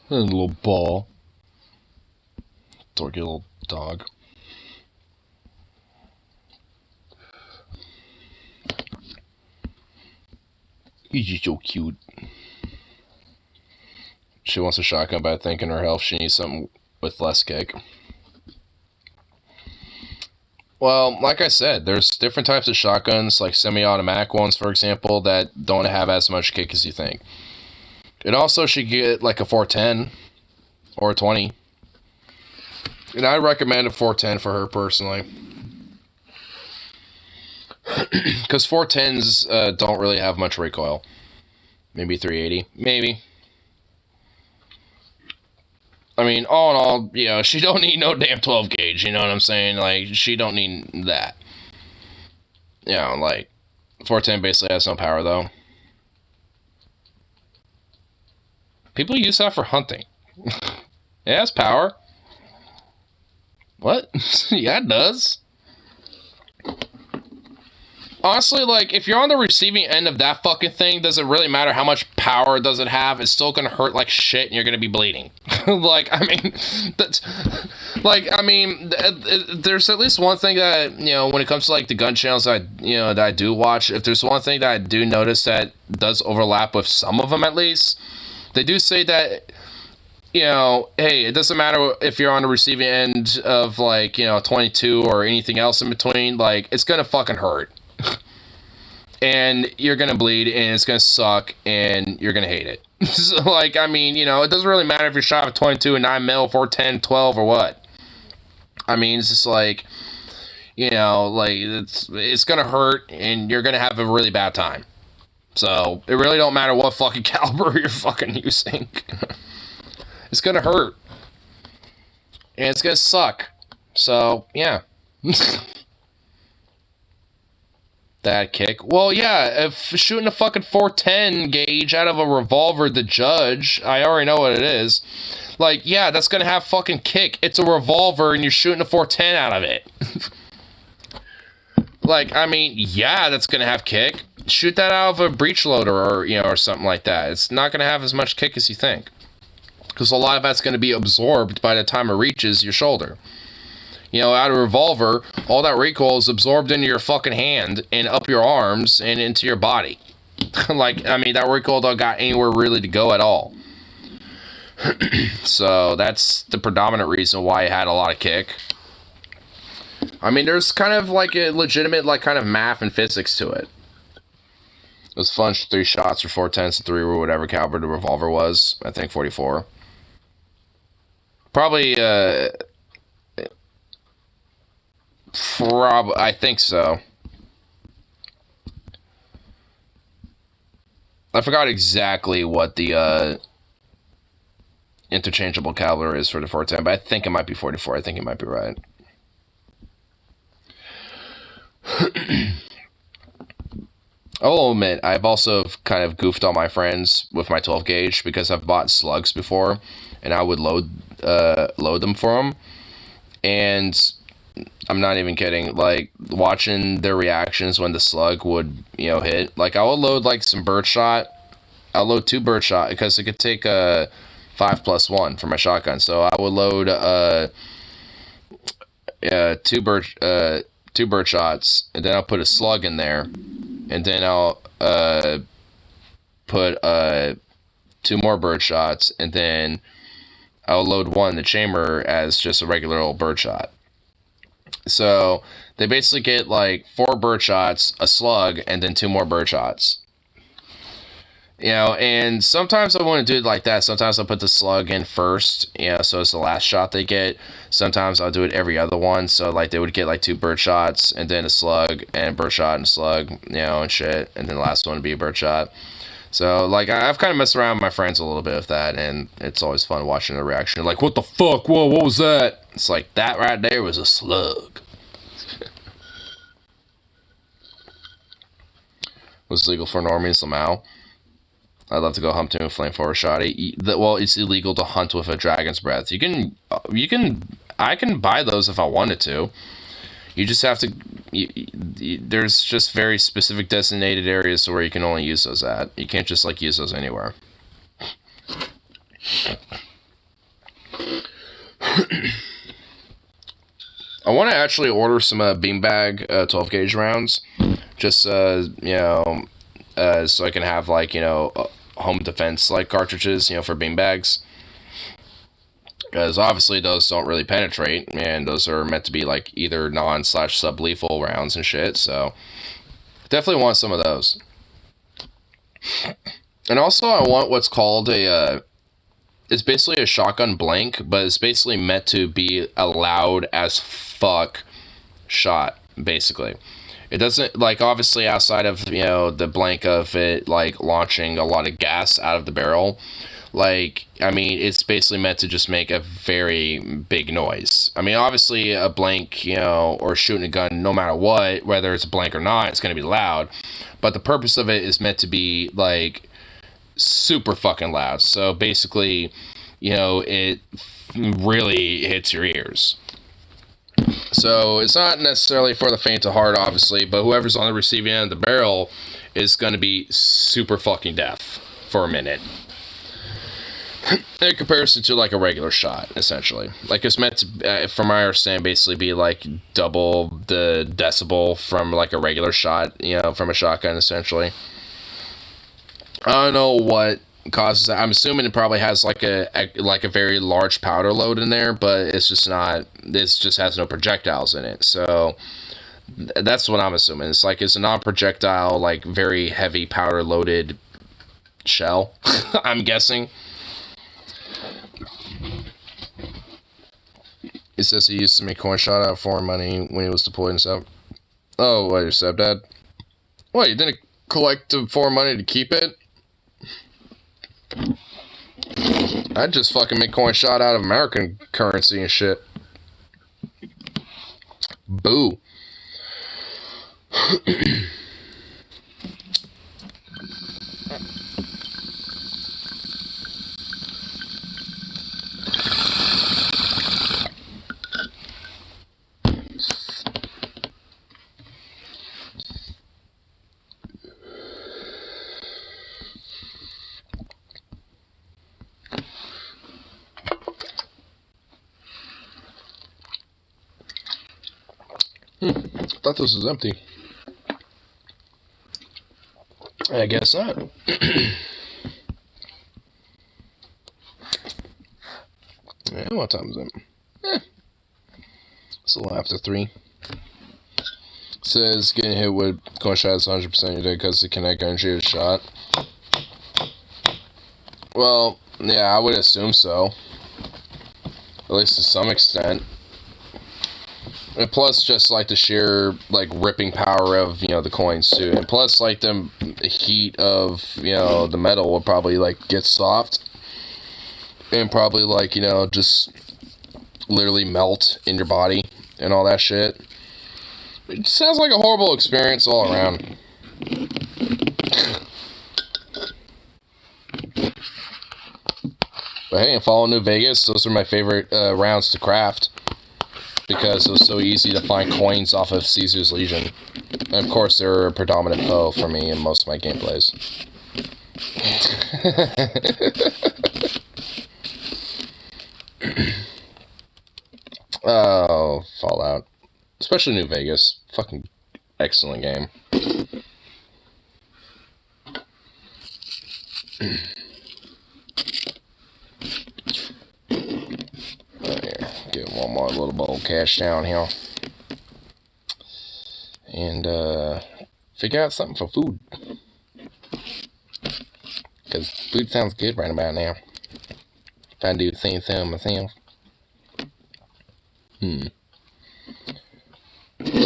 A little ball. Dorky little dog. He's just so cute. She wants a shotgun, but I think in her health she needs something with less kick. Well, like I said, there's different types of shotguns, like semi-automatic ones, for example, that don't have as much kick as you think. And also, she get like a 410 or a 20. And I recommend a 410 for her personally. Because 410s don't really have much recoil. Maybe 380. Maybe. I mean, all in all, you know, she don't need no damn 12 gauge, you know what I'm saying? Like, she don't need that. You know, like, 410 basically has no power, though. People use that for hunting. It has power. What? Yeah, it does. Honestly, like, if you're on the receiving end of that fucking thing, does it really matter how much power does it have? It's still gonna hurt like shit, and you're gonna be bleeding. Like, I mean, that's... Like, I mean, there's at least one thing that, you know, when it comes to, like, the gun channels that I do watch, if there's one thing that I do notice that does overlap with some of them, at least, they do say that, you know, hey, it doesn't matter if you're on the receiving end of, like, you know, 22 or anything else in between, like, it's gonna fucking hurt. And you're gonna bleed, and it's gonna suck, and you're gonna hate it. So, like, I mean, you know, it doesn't really matter if you're shot with 22 and 9mm, 410, 12, or what. I mean, it's just like, you know, like, it's gonna hurt, and you're gonna have a really bad time. So, it really don't matter what fucking caliber you're fucking using. It's gonna hurt. And it's gonna suck. So, yeah. That kick. Well, yeah, if shooting a fucking 410 gauge out of a revolver, the judge, I already know what it is. Like, yeah, that's gonna have fucking kick. It's a revolver and you're shooting a 410 out of it. Like, I mean, yeah, that's gonna have kick. Shoot that out of a breech loader or, you know, or something like that. It's not gonna have as much kick as you think. Because a lot of that's gonna be absorbed by the time it reaches your shoulder. You know, out of a revolver, all that recoil is absorbed into your fucking hand and up your arms and into your body. Like, I mean, that recoil don't got anywhere really to go at all. So, that's the predominant reason why it had a lot of kick. I mean, there's kind of like a legitimate, like, kind of math and physics to it. It was fun, 3 shots or 410s, 3 or whatever caliber the revolver was. I think 44. Probably, I think so. I forgot exactly what the interchangeable caliber is for the 410, but I think it might be 44. I think it might be right. I'll admit, I've also kind of goofed on my friends with my 12 gauge because I've bought slugs before, and I would load them for them, and I'm not even kidding, like, watching their reactions when the slug would, you know, hit. Like, I would load, like, some birdshot. I'll load 2 birdshot, because it could take a 5+1 for my shotgun. So I would load, 2 birdshots, and then I'll put a slug in there. And then I'll, put, 2 more birshots, and then I'll load 1 in the chamber as just a regular old birdshot. So, they basically get, like, 4 birshots, a slug, and then 2 more birshots. You know, and sometimes I want to do it like that. Sometimes I'll put the slug in first, you know, so it's the last shot they get. Sometimes I'll do it every other one, so, like, they would get, like, 2 birshots, and then a slug, and a birdshot, and a slug, you know, and shit. And then the last one would be a birdshot. So, like, I've kind of messed around with my friends a little bit with that, and it's always fun watching the reaction. Like, what the fuck? Whoa, what was that? It's like, that right there was a slug. Was legal for normies, Lamau. I'd love to go hunting with flamethrower shot. Well, it's illegal to hunt with a dragon's breath. I can buy those if I wanted to. You just have to, there's just very specific designated areas where you can only use those at. You can't just, like, use those anywhere. I want to actually order some beanbag 12 gauge rounds, just you know, so I can have, like, you know, home defense, like, cartridges, you know, for beanbags. Because obviously those don't really penetrate, and those are meant to be, like, either non/sub-lethal rounds and shit, so definitely want some of those. And also I want what's called a, it's basically a shotgun blank, but it's basically meant to be a loud as fuck shot, basically. It doesn't, like, obviously outside of, you know, the blank of it, like, launching a lot of gas out of the barrel, like, I mean, it's basically meant to just make a very big noise. I mean, obviously a blank, you know, or shooting a gun, no matter what, whether it's a blank or not, it's going to be loud. But the purpose of it is meant to be, like, super fucking loud. So basically, you know, it really hits your ears. So it's not necessarily for the faint of heart, obviously, but whoever's on the receiving end of the barrel is going to be super fucking deaf for a minute. In comparison to like a regular shot, essentially. Like it's meant to, from my understanding, basically be like double the decibel from like a regular shot, you know, from a shotgun, essentially. I don't know what causes that. I'm assuming it probably has like a very large powder load in there, but it's just not. This just has no projectiles in it, so that's what I'm assuming. It's like it's a non-projectile, like very heavy powder loaded shell. I'm guessing. It says he used to make coin shot out of foreign money when he was deployed and stuff. Oh, what, your stepdad? What, you didn't collect the foreign money to keep it? I'd just fucking make coin shot out of American currency and shit. Boo. I thought this was empty. I guess not. Yeah, what time is it? It's a little after 3. It says getting hit with coin shot is 100% your day because the kinetic energy of the shot. Well, yeah, I would assume so. At least to some extent. And plus, just like the sheer like ripping power of, you know, the coins too, and plus like the heat of, you know, the metal will probably like get soft, and probably like, you know, just literally melt in your body and all that shit. It sounds like a horrible experience all around. But hey, in Fallout New Vegas, those are my favorite rounds to craft. Because it was so easy to find coins off of Caesar's Legion. And of course, they're a predominant foe for me in most of my gameplays. Oh, Fallout. Especially New Vegas. Fucking excellent game. Get one more little bowl of cash down here. And, figure out something for food. Because food sounds good right about now. If I do the same thing myself. The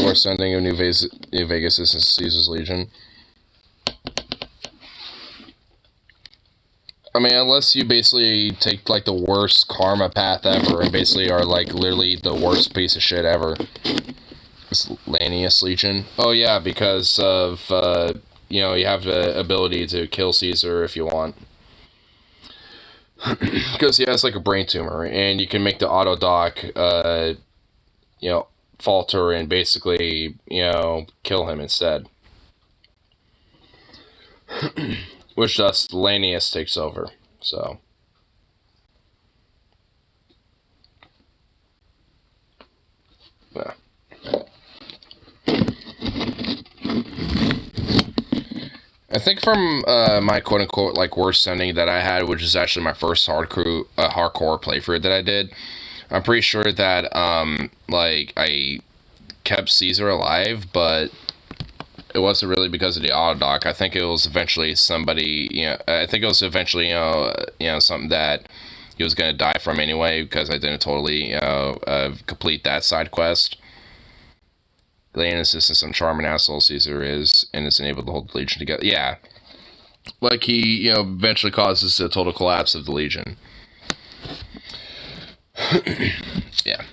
worst ending of New Vegas is Caesar's Legion. I mean, unless you basically take, like, the worst karma path ever, and basically are, like, literally the worst piece of shit ever. It's Lanius Legion. Oh, yeah, because of, you know, you have the ability to kill Caesar if you want. Because he has, like, a brain tumor, and you can make the auto-dock, you know, falter and basically, you know, kill him instead. Which thus Lanius takes over, so. Yeah. I think from my quote-unquote like worst ending that I had, which is actually my first hardcore playthrough that I did, I'm pretty sure that like I kept Caesar alive, but it wasn't really because of the auto-dock. I think it was eventually somebody, you know, I think it was eventually, you know, something that he was going to die from anyway, because I didn't totally, you know, complete that side quest. Lanius is some charming asshole Caesar is, and is enabled to hold the Legion together. Yeah. Like he, you know, eventually causes a total collapse of the Legion. Yeah.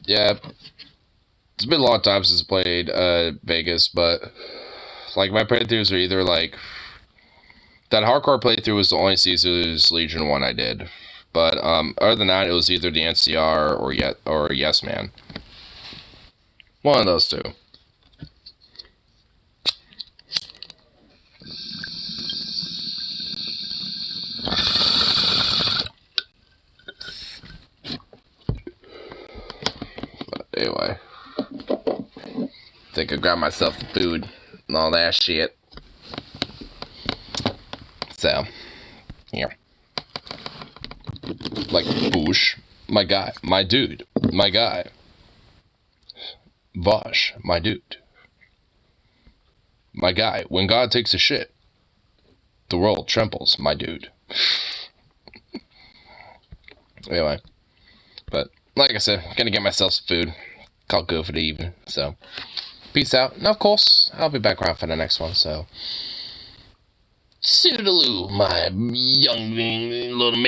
Yeah, it's been a long time since I played Vegas, but like my playthroughs are either like That hardcore playthrough was the only Caesar's Legion one I did. But other than that, it was either the NCR or Yes Man. One of those two. But anyway, think I grabbed myself some food and all that shit. So, yeah. Like, Boosh, my guy, my dude, my guy. Vosh, my dude. My guy, when God takes a shit, the world trembles, my dude. Anyway, but like I said, I'm gonna get myself some food. Call good for the evening, so peace out. And of course, I'll be back around for the next one, so. Toodaloo, my young little